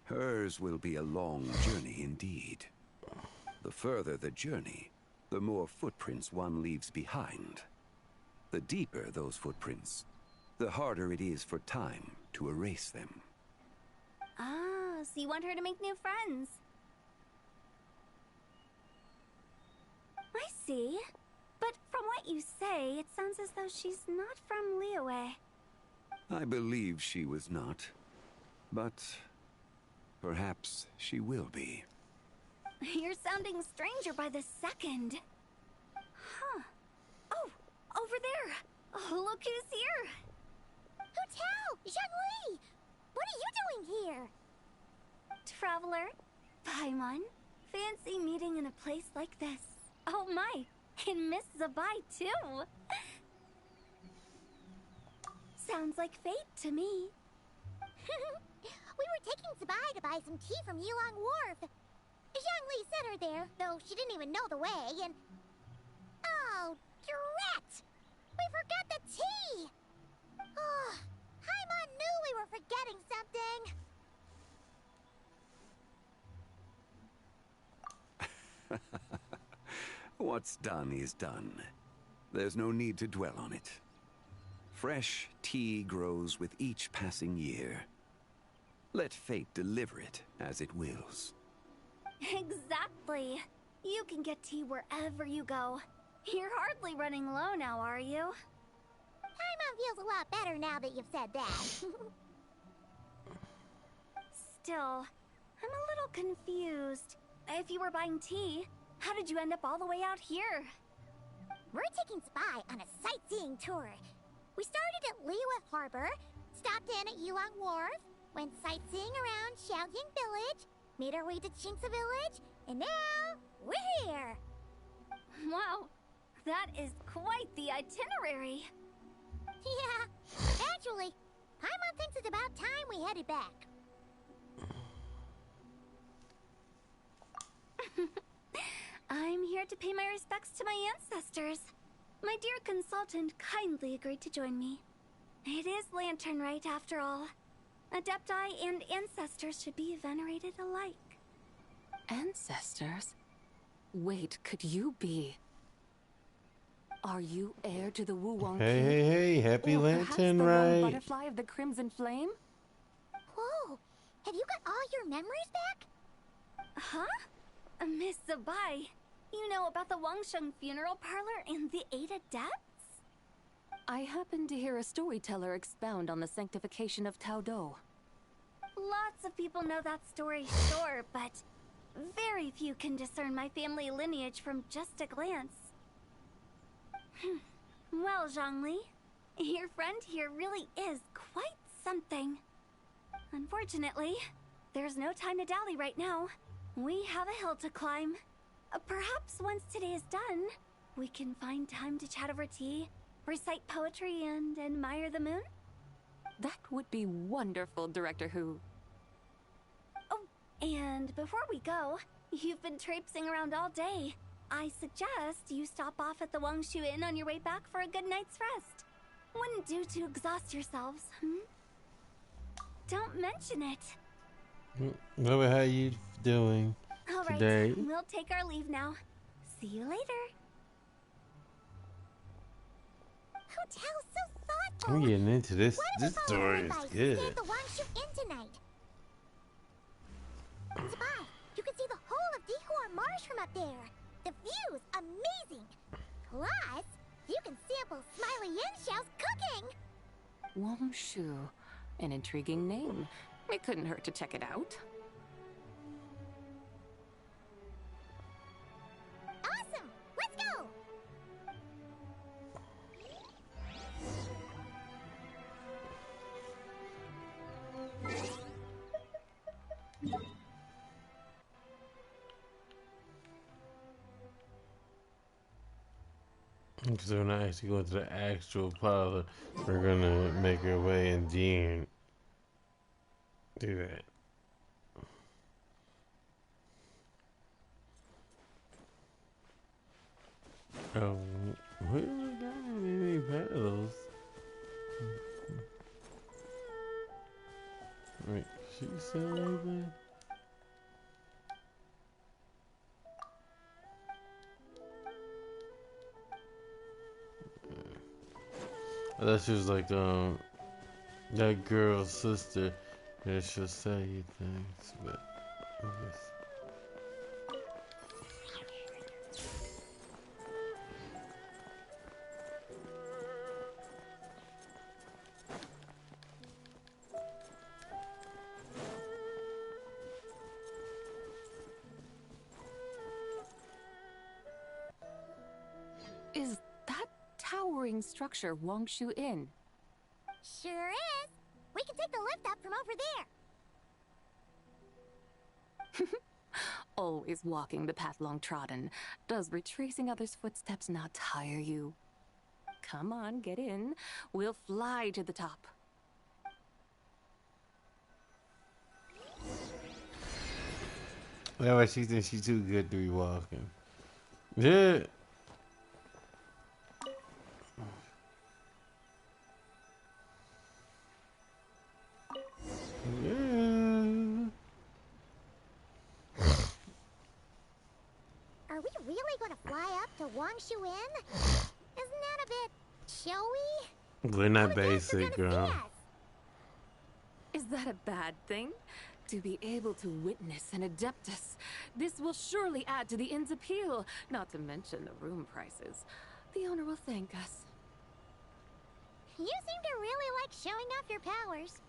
Hers will be a long journey indeed. The further the journey, the more footprints one leaves behind. The deeper those footprints, the harder it is for time to erase them. Ah, so you want her to make new friends. I see. But from what you say, it sounds as though she's not from Liyue. I believe she was not, but perhaps she will be. You're sounding stranger by the second. Huh. Oh, over there. Oh, look who's here. Hu Tao! Zhongli! What are you doing here? Traveler, Paimon, fancy meeting in a place like this. Oh my, and Miss Zabai too. Sounds like fate to me. We were taking Zabai to buy some tea from Yilong Wharf. Zhongli sent her there, though she didn't even know the way, and... Oh, drat! We forgot the tea! Oh, Paimon knew we were forgetting something. What's done is done. There's no need to dwell on it. Fresh tea grows with each passing year. Let fate deliver it as it wills. Exactly. You can get tea wherever you go. You're hardly running low now, are you? Paimon feels a lot better now that you've said that. Still, I'm a little confused. If you were buying tea, how did you end up all the way out here? We're taking Spy on a sightseeing tour. We started at Liyue Harbor, stopped in at Yilong Wharf, went sightseeing around Xiaoying Village, made our way to Qingce Village, and now we're here. Wow, that is quite the itinerary. Yeah, actually, Paimon thinks it's about time we headed back. I'm here to pay my respects to my ancestors. My dear consultant kindly agreed to join me. It is Lantern Rite, after all. Adepti and ancestors should be venerated alike. Ancestors? Wait, could you be? Are you heir to the Wu Wang Hey, King? hey, hey, happy Or Lantern perhaps the lone Rite. butterfly of the Crimson Flame? Whoa, have you got all your memories back? Huh? Miss Zabai, you know about the Wangsheng funeral parlor and the 8 adepts? I happened to hear a storyteller expound on the sanctification of Tao Do. Lots of people know that story, sure, but very few can discern my family lineage from just a glance. Well, Zhongli, your friend here really is quite something. Unfortunately, there's no time to dally right now. We have a hill to climb. Perhaps once today is done, we can find time to chat over tea, recite poetry, and admire the moon? That would be wonderful, Director Hu. Oh, and before we go, you've been traipsing around all day. I suggest you stop off at the Wangshu Inn on your way back for a good night's rest. Wouldn't do to exhaust yourselves, Don't mention it. Well, how you doing All right, today? we'll take our leave now. See you later. Hotel's so thoughtful. I'm getting into this. Why don't we This follow story her is advice and good. stay at the Wangshu Inn tonight? Zabai, you can see the whole of Dihua Marsh from up there. The view's amazing. Plus, you can sample Smiley Yin-Xiao's cooking. Wang Shu. An intriguing name. It couldn't hurt to check it out. Awesome! Let's go! Because we're not actually going to the actual parlor. We're gonna make our way and then do that. Oh, we don't got any paddles. Wait, she said anything? I thought she was like that girl's sister that she'll say you things, but I guess. Is that towering structure Wangshu Inn? Sure is. We can take the lift up from over there. Always walking the path long trodden. Does retracing others' footsteps not tire you? Come on, get in. We'll fly to the top. That's why she thinks she's too good to be walking. Yeah. Yeah. Are we really going to fly up to Wangshu Inn? Isn't that a bit showy? We're not basic, girl. Is that a bad thing? To be able to witness an Adeptus. This will surely add to the inn's appeal, not to mention the room prices. The owner will thank us. You seem to really like showing off your powers.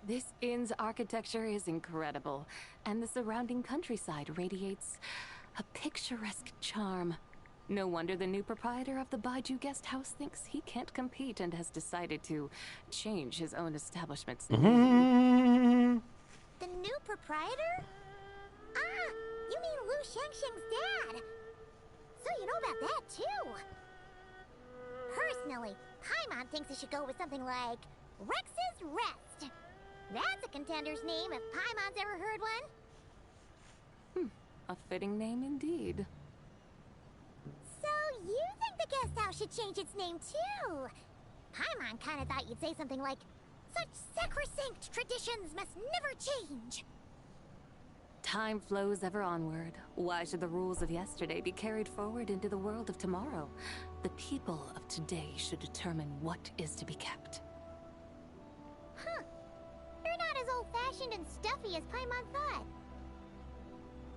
This inn's architecture is incredible, and the surrounding countryside radiates a picturesque charm. No wonder the new proprietor of the Baiju guest house thinks he can't compete and has decided to change his own establishment's name. The new proprietor? Ah, you mean Lu Shengsheng's dad. So you know about that, too. Personally, Paimon thinks it should go with something like Rex's Rest. That's a contender's name if Paimon's ever heard one. A fitting name indeed. So you think the guest house should change its name, too? Paimon kinda thought you'd say something like, such sacrosanct traditions must never change. Time flows ever onward. Why should the rules of yesterday be carried forward into the world of tomorrow? The people of today should determine what is to be kept. Huh. You're not as old-fashioned and stuffy as Paimon thought.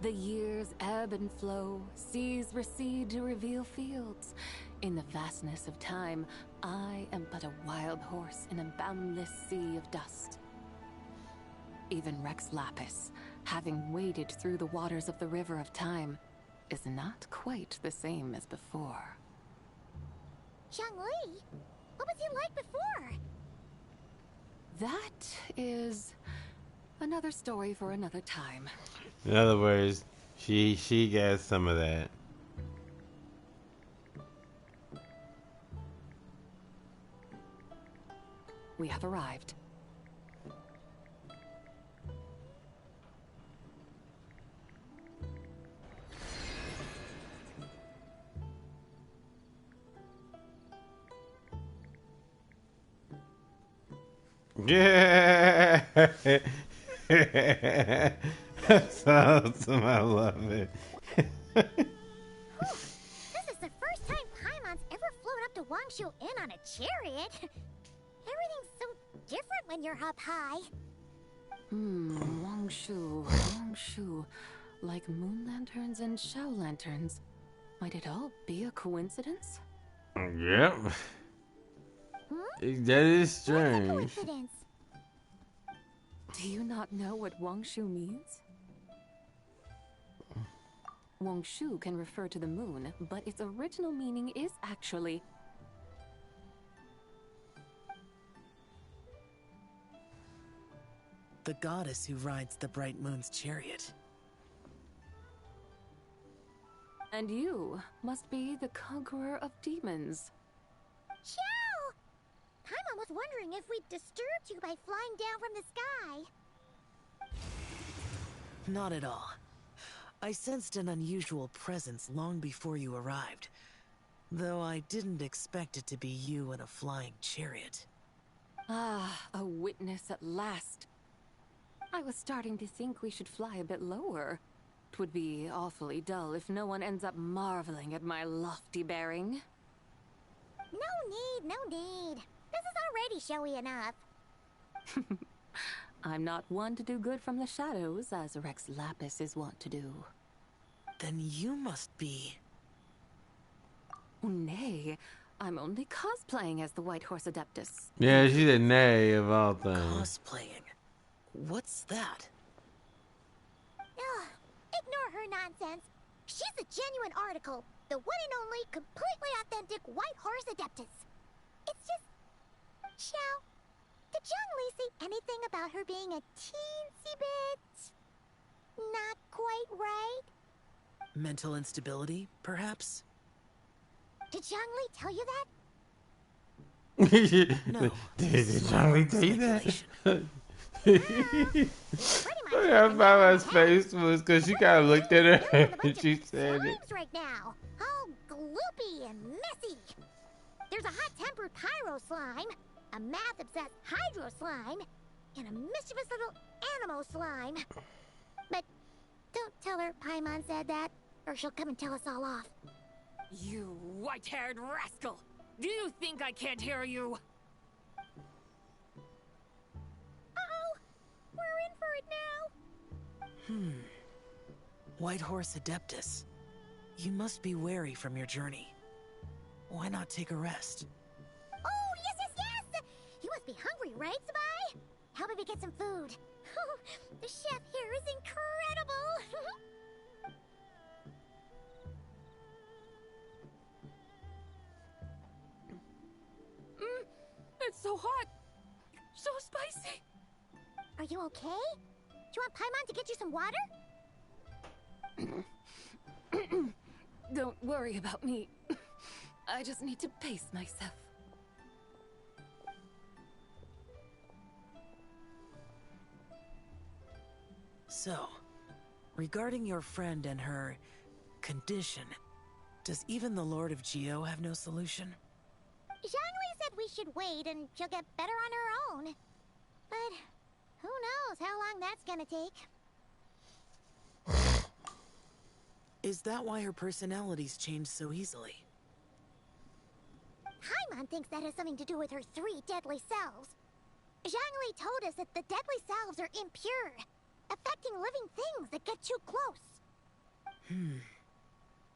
The years ebb and flow, seas recede to reveal fields. In the vastness of time, I am but a wild horse in a boundless sea of dust. Even Rex Lapis, having waded through the waters of the river of time, is not quite the same as before. Zhongli? What was he like before? That is another story for another time. In other words, she got some of that. We have arrived. Yeah. That's awesome. I love it. This is the first time Paimon's ever flown up to Wangshu Inn on a chariot. Everything's so different when you're up high. Wangshu. Like moon lanterns and Shao lanterns. Might it all be a coincidence? Yep. That is strange. Coincidence. Do you not know what Wangshu means? Wangshu can refer to the moon, but its original meaning is actually the goddess who rides the bright moon's chariot. And you must be the conqueror of demons. Xiao! Paimon was wondering if we'd disturbed you by flying down from the sky. Not at all. I sensed an unusual presence long before you arrived, though I didn't expect it to be you in a flying chariot. Ah, a witness at last. I was starting to think we should fly a bit lower. 'Twould be awfully dull if no one ends up marveling at my lofty bearing. No need. This is already showy enough. I'm not one to do good from the shadows, as Rex Lapis is wont to do. Then you must be... Nay, I'm only cosplaying as the White Horse Adeptus. Yeah, she's a nay of all things. Cosplaying? What's that? Ugh, ignore her nonsense. She's a genuine article. The one and only, completely authentic White Horse Adeptus. It's just... Xiao, did Zhongli say anything about her being a teensy bit... not quite right? Mental instability, perhaps? Did Zhongli tell you that? No. Did Zhongli tell you that? I found my face was because she kind of looked at her and she said it. Right now, all gloopy and messy. There's a hot-tempered pyro slime, a math-obsessed hydro slime, and a mischievous little animo slime. But don't tell her Paimon said that, or she'll come and tell us all off. You white-haired rascal! Do you think I can't hear you? Uh-oh! We're in for it now! White Horse Adeptus. You must be weary from your journey. Why not take a rest? Oh, yes! You must be hungry, right, Sabai? How about we get some food? The chef here is incredible! so hot. So spicy. Are you okay? Do you want Paimon to get you some water? Don't worry about me. I just need to pace myself. So, regarding your friend and her condition, does even the Lord of Geo have no solution? Zhangli said we should wait and she'll get better on her own. But who knows how long that's gonna take. Is that why her personalities change so easily? Paimon thinks that has something to do with her 3 deadly selves. Zhangli told us that the deadly selves are impure, affecting living things that get too close.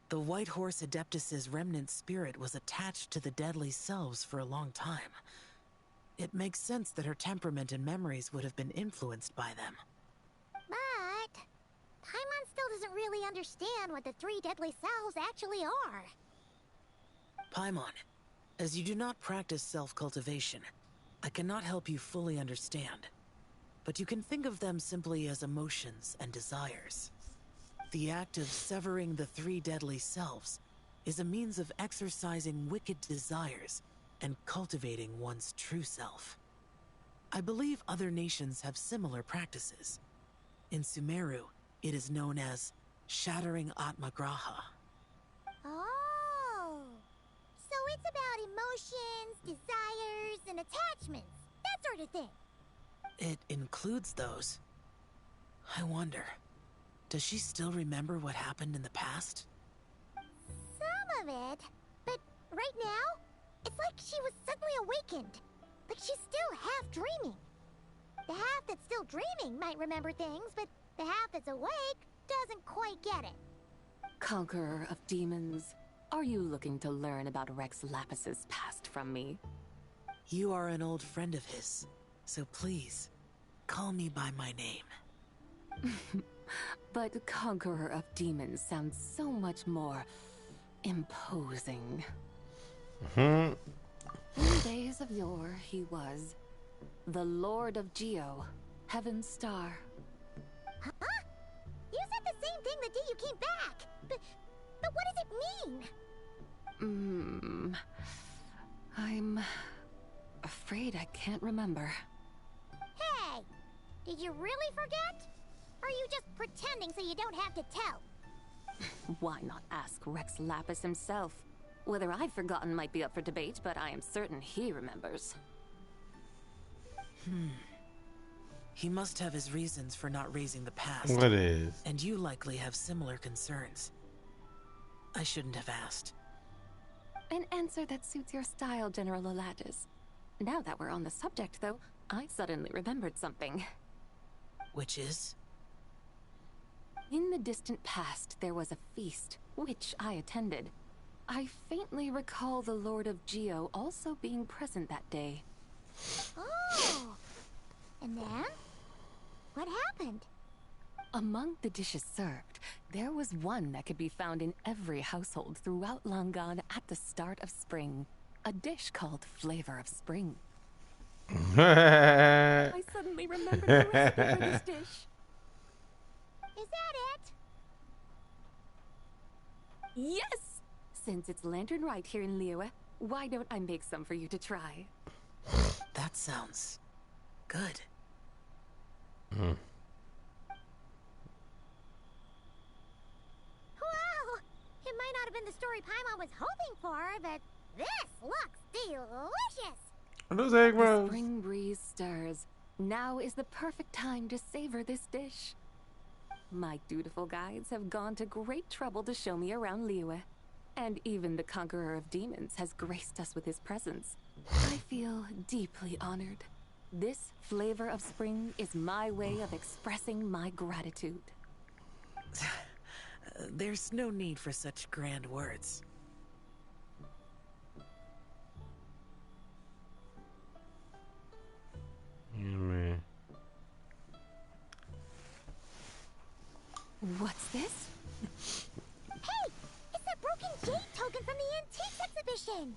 The White Horse Adeptus's remnant spirit was attached to the deadly selves for a long time. It makes sense that her temperament and memories would have been influenced by them. But Paimon still doesn't really understand what the 3 deadly selves actually are. Paimon, as you do not practice self-cultivation, I cannot help you fully understand. But you can think of them simply as emotions and desires. The act of severing the 3 deadly selves is a means of exercising wicked desires and cultivating one's true self. I believe other nations have similar practices. In Sumeru, it is known as shattering Atmagraha. Oh, so it's about emotions, desires, and attachments, that sort of thing. It includes those. I wonder, does she still remember what happened in the past? Some of it, but right now, it's like she was suddenly awakened. Like she's still half dreaming. The half that's still dreaming might remember things, but the half that's awake doesn't quite get it. Conqueror of demons, are you looking to learn about Rex Lapis's past from me? You are an old friend of his, so please, call me by my name. But Conqueror of Demons sounds so much more imposing. In days of yore, he was the Lord of Geo, Heaven's Star. Huh? You said the same thing the day you came back. But what does it mean? I'm afraid I can't remember. Hey, did you really forget? Or are you just pretending so you don't have to tell? Why not ask Rex Lapis himself? Whether I've forgotten might be up for debate, but I am certain he remembers. He must have his reasons for not raising the past. What is? And you likely have similar concerns. I shouldn't have asked. An answer that suits your style, General Olatis. Now that we're on the subject, though, I suddenly remembered something. Which is? In the distant past, there was a feast, which I attended. I faintly recall the Lord of Geo also being present that day. Oh! And then? What happened? Among the dishes served, there was one that could be found in every household throughout Langan at the start of spring. A dish called Flavor of Spring. I suddenly remembered the recipe for this dish. Is that it? Yes! Since it's Lantern Rite here in Liyue, why don't I make some for you to try? That sounds good. Wow! It might not have been the story Paimon was hoping for, but this looks delicious! Are those egg The rolls? spring breeze stirs. Now is the perfect time to savor this dish. My dutiful guides have gone to great trouble to show me around Liyue. And even the Conqueror of Demons has graced us with his presence. I feel deeply honored. This Flavor of Spring is my way of expressing my gratitude. There's no need for such grand words. Man. What's this? Hey! It's that broken jade token from the antiques exhibition!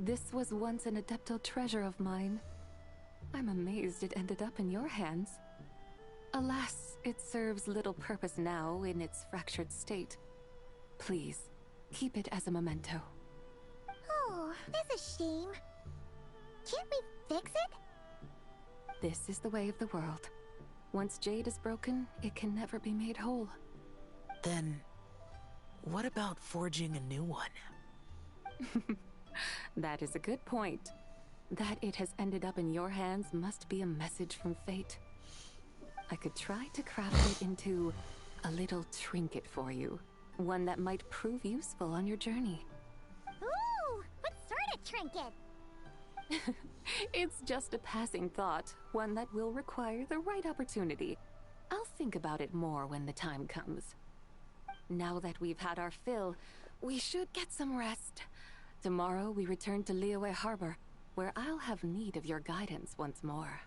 This was once an Adeptal treasure of mine. I'm amazed it ended up in your hands. Alas, it serves little purpose now in its fractured state. Please, keep it as a memento. Oh, that's a shame. Can't we fix it? This is the way of the world. Once jade is broken, it can never be made whole. Then, what about forging a new one? That is a good point. That it has ended up in your hands must be a message from fate. I could try to craft it into a little trinket for you. One that might prove useful on your journey. Ooh, what sort of trinket? It's just a passing thought, one that will require the right opportunity. I'll think about it more when the time comes. Now that we've had our fill, we should get some rest. Tomorrow we return to Liyue Harbor, where I'll have need of your guidance once more.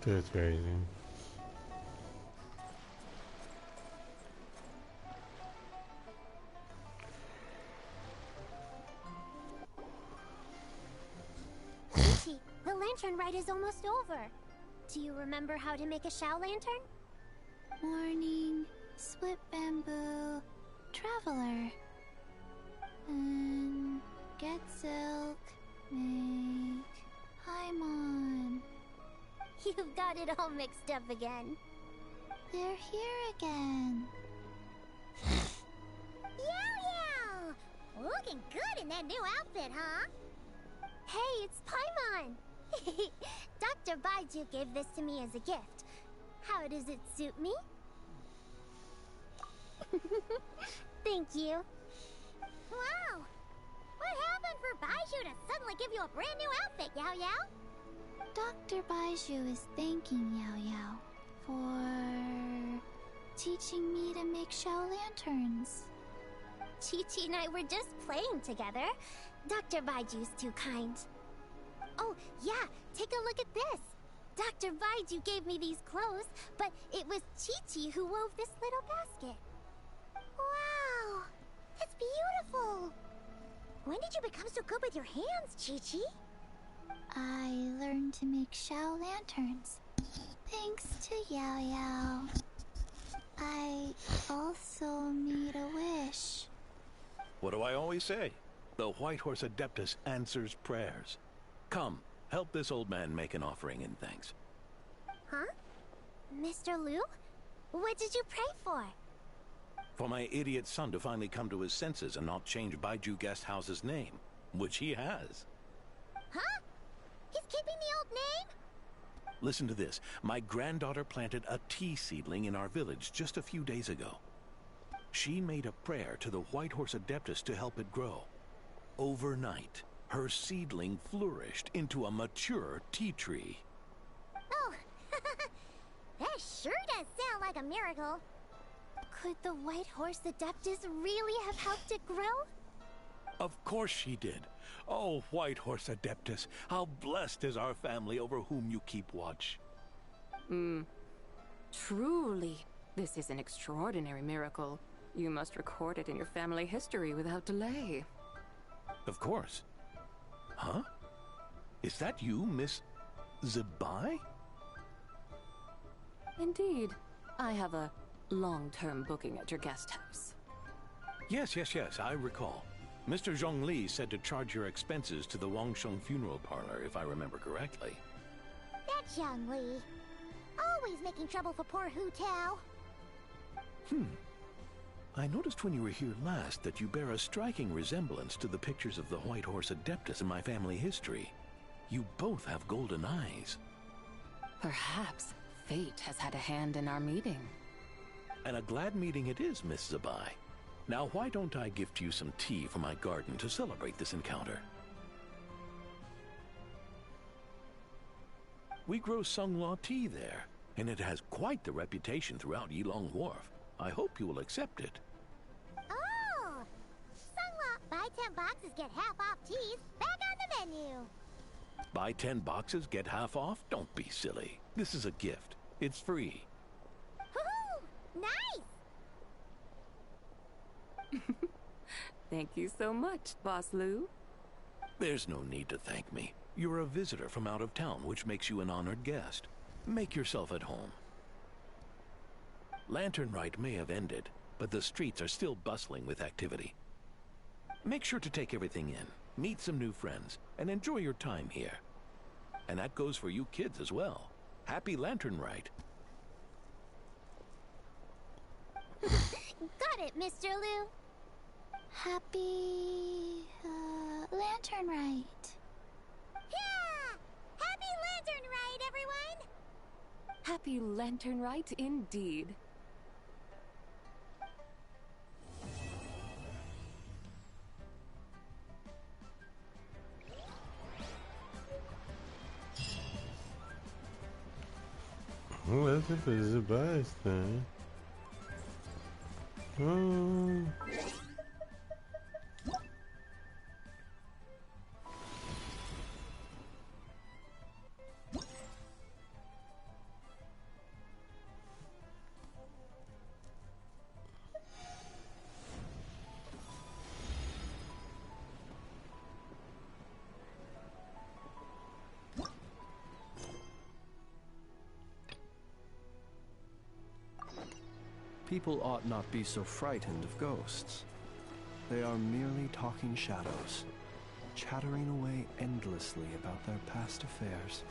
That's crazy. Chi, the lantern ride is almost over. Do you remember how to make a Shao lantern? Morning, split bamboo, traveler. And get silk, make Paimon. You've got it all mixed up again. They're here again. Yow! Looking good in that new outfit, huh? Hey, it's Paimon! Dr. Baiju gave this to me as a gift. How does it suit me? Thank you. Wow! What happened for Baiju to suddenly give you a brand new outfit, Yao Yao? Dr. Baiju is thanking Yao Yao for teaching me to make Shao lanterns. Chi-Chi and I were just playing together. Dr. Baiju's too kind. Oh, yeah, take a look at this. Dr. Baiju gave me these clothes, but it was Chi-Chi who wove this little basket. Wow, that's beautiful. When did you become so good with your hands, Chi-Chi? I learned to make Shao lanterns, thanks to Yao Yao. I also made a wish. What do I always say? The White Horse Adeptus answers prayers. Come, help this old man make an offering in thanks. Huh? Mr. Liu? What did you pray for? For my idiot son to finally come to his senses and not change Baiju Guest House's name, which he has. Huh? He's keeping the old name? Listen to this. My granddaughter planted a tea seedling in our village just a few days ago. She made a prayer to the White Horse Adeptus to help it grow. Overnight, her seedling flourished into a mature tea tree. Oh, that sure does sound like a miracle. Could the White Horse Adeptus really have helped it grow? Of course she did. Oh, White Horse Adeptus, how blessed is our family over whom you keep watch. Truly, this is an extraordinary miracle. You must record it in your family history without delay. Of course. Huh? Is that you, Miss Zebai? Indeed. I have a long-term booking at your guest house. Yes, I recall. Mr. Zhongli said to charge your expenses to the Wangsheng Funeral Parlor, if I remember correctly. That's Young Li. Always making trouble for poor Hu Tao. I noticed when you were here last that you bear a striking resemblance to the pictures of the White Horse Adeptus in my family history. You both have golden eyes. Perhaps fate has had a hand in our meeting. And a glad meeting it is, Miss Zebai. Now, why don't I gift you some tea from my garden to celebrate this encounter? We grow Sunglaw tea there, and it has quite the reputation throughout Yilong Wharf. I hope you will accept it. Oh! Sunglaw, buy 10 boxes, get half off teas. Back on the menu. Buy 10 boxes, get half off? Don't be silly. This is a gift. It's free. Woohoo! Nice! Thank you so much, Boss Lu. There's no need to thank me. You're a visitor from out of town, which makes you an honored guest. Make yourself at home. Lantern Rite may have ended, but the streets are still bustling with activity. Make sure to take everything in, meet some new friends, and enjoy your time here. And that goes for you kids as well. Happy Lantern Rite. Got it, Mr. Lu. Happy... Lantern Rite. Yeah! Happy Lantern Rite, everyone! Happy Lantern Rite indeed. Well, that's it for Zebai's thing. Oh. People ought not be so frightened of ghosts. They are merely talking shadows, chattering away endlessly about their past affairs.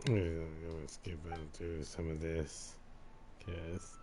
Let's skip and do some of this, guess.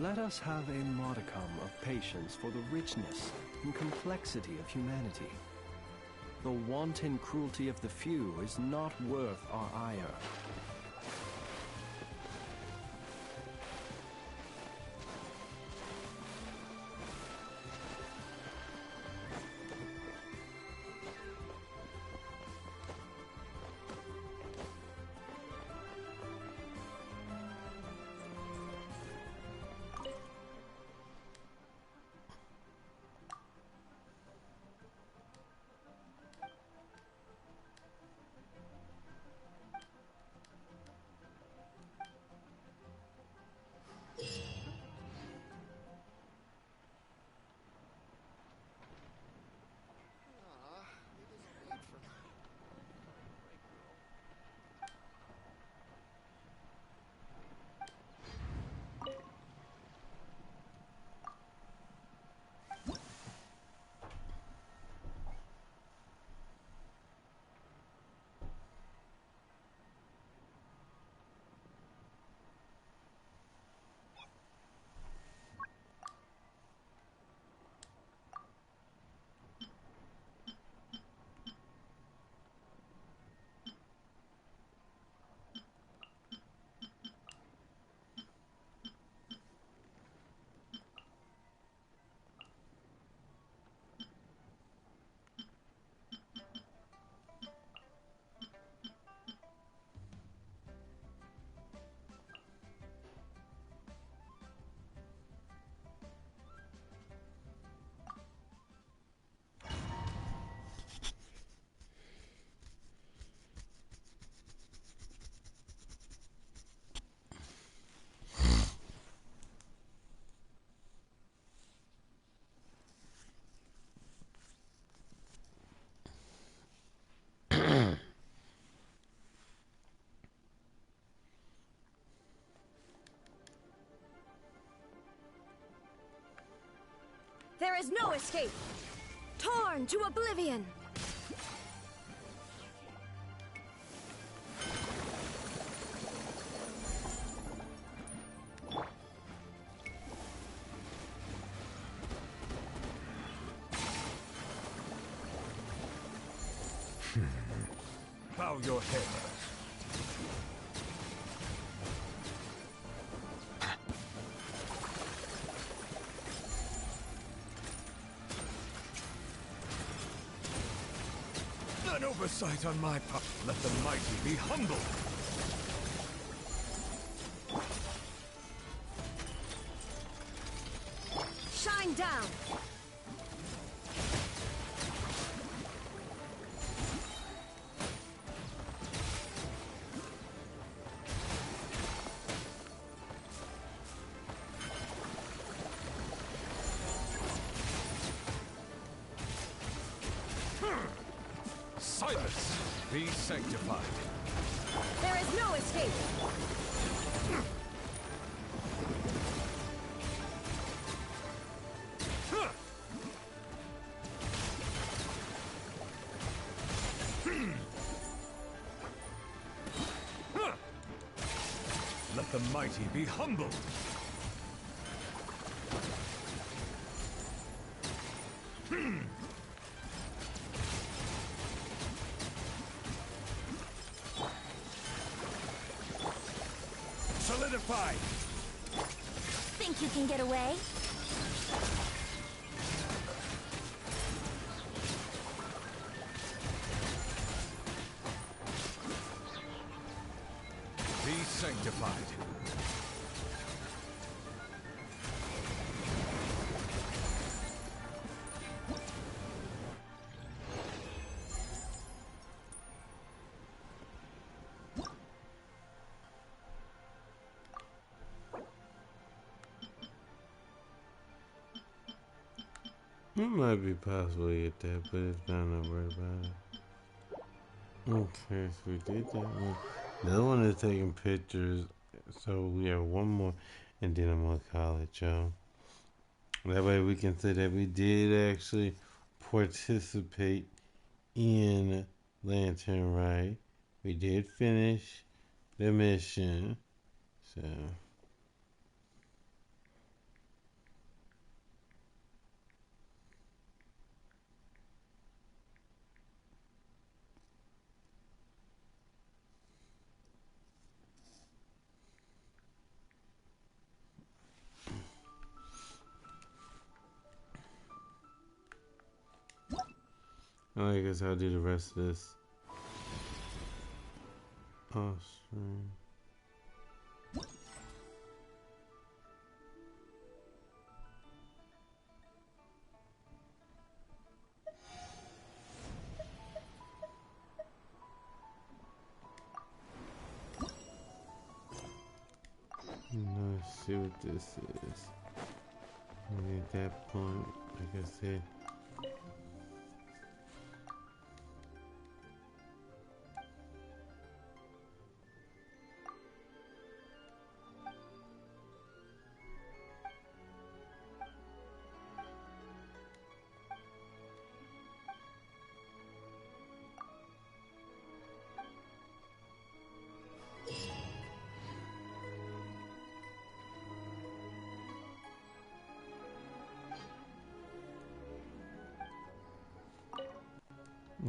Let us have a modicum of patience for the richness and complexity of humanity. The wanton cruelty of the few is not worth our ire. There is no escape! Torn to oblivion! Bow your head. An oversight on my part. Let the mighty be humble. Shine down! Silence! Be sanctified. There is no escape! Let the mighty be humble. Solidified. Think you can get away? Be sanctified. It might be possible to get that, but if not, I'm not worried about it. Okay, so we did that one. The other one is taking pictures, so we have one more, and then I'm gonna call it, y'all. That way we can say that we did actually participate in Lantern Rite. We did finish the mission, so I guess I'll do the rest of this off stream. Let's see what this is. And at that point, like I said,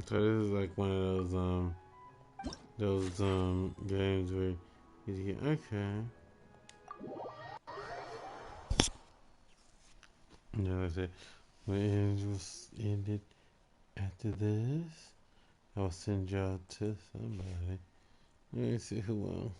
so this is like one of those games where you get okay. No, I said when it was ended after this, I'll send y'all to somebody. Let me see who else.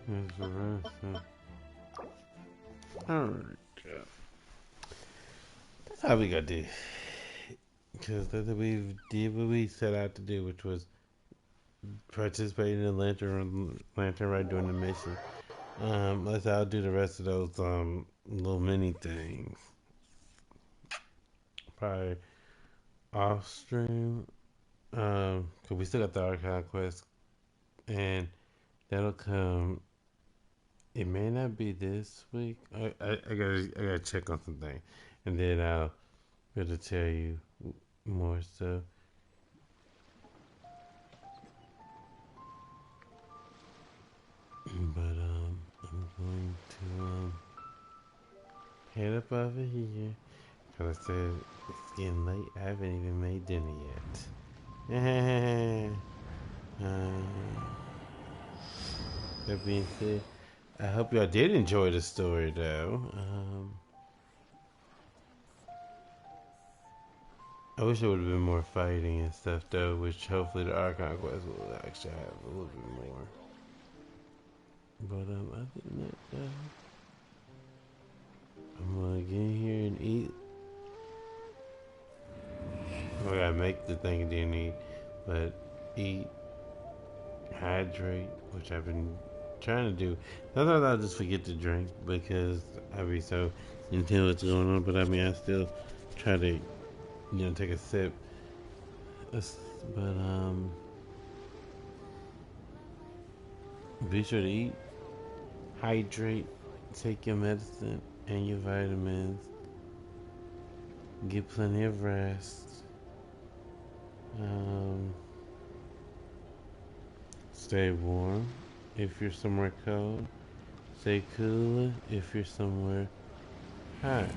There's the rest. Alright. That's how we gotta do. Because that's what we did what we set out to do, which was participate in the lantern ride during the mission. I'll do the rest of those little mini things. Probably off stream. Cause we still got the archive quest, and that'll come. It may not be this week. I gotta check on something, and then I'll be able to tell you more stuff. But I'm going to head up over here. Cause I said it's getting late. I haven't even made dinner yet. That being said, I hope y'all did enjoy the story though. I wish there would have been more fighting and stuff though, which hopefully the Archon quest will actually have a little bit more. But other than that, I'm gonna get in here and eat. I gotta make the thing you need, but eat, hydrate, which I've been trying to do. Sometimes I'll just forget to drink because I be so into what's going on. But I mean, I still try to, take a sip. But be sure to eat, hydrate, take your medicine and your vitamins, get plenty of rest. Stay warm if you're somewhere cold. Stay cool if you're somewhere hot.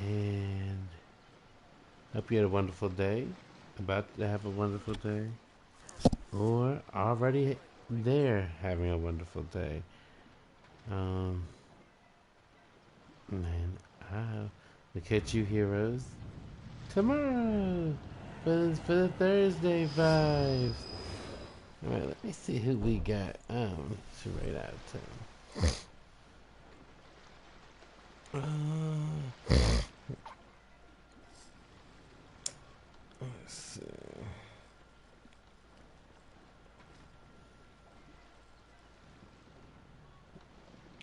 And hope you had a wonderful day. About to have a wonderful day. Or already there having a wonderful day. And I'll catch you heroes tomorrow for the Thursday vibes. Alright, let me see who we got. To rate out of 10. Let's see.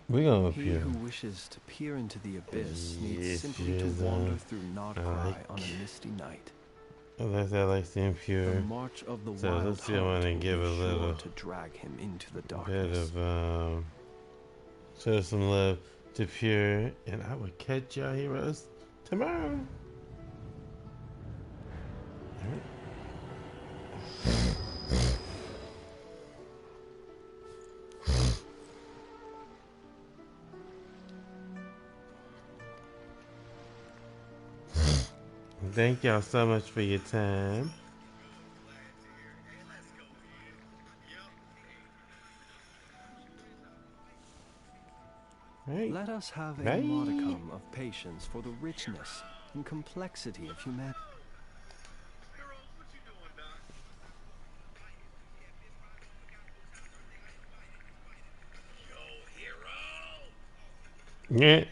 We're gonna He appear. who wishes to peer into the abyss needs simply to wander through Notcry on a misty night. Unless I like the impure. The march of the So wild let's see. I want heart to will give be a little sure to drag him into the bit darkness. of show some love to Pure, and I will catch y'all heroes tomorrow. Thank y'all so much for your time. Right. Let us have a Bye. modicum of patience for the richness and complexity of humanity. Yeah.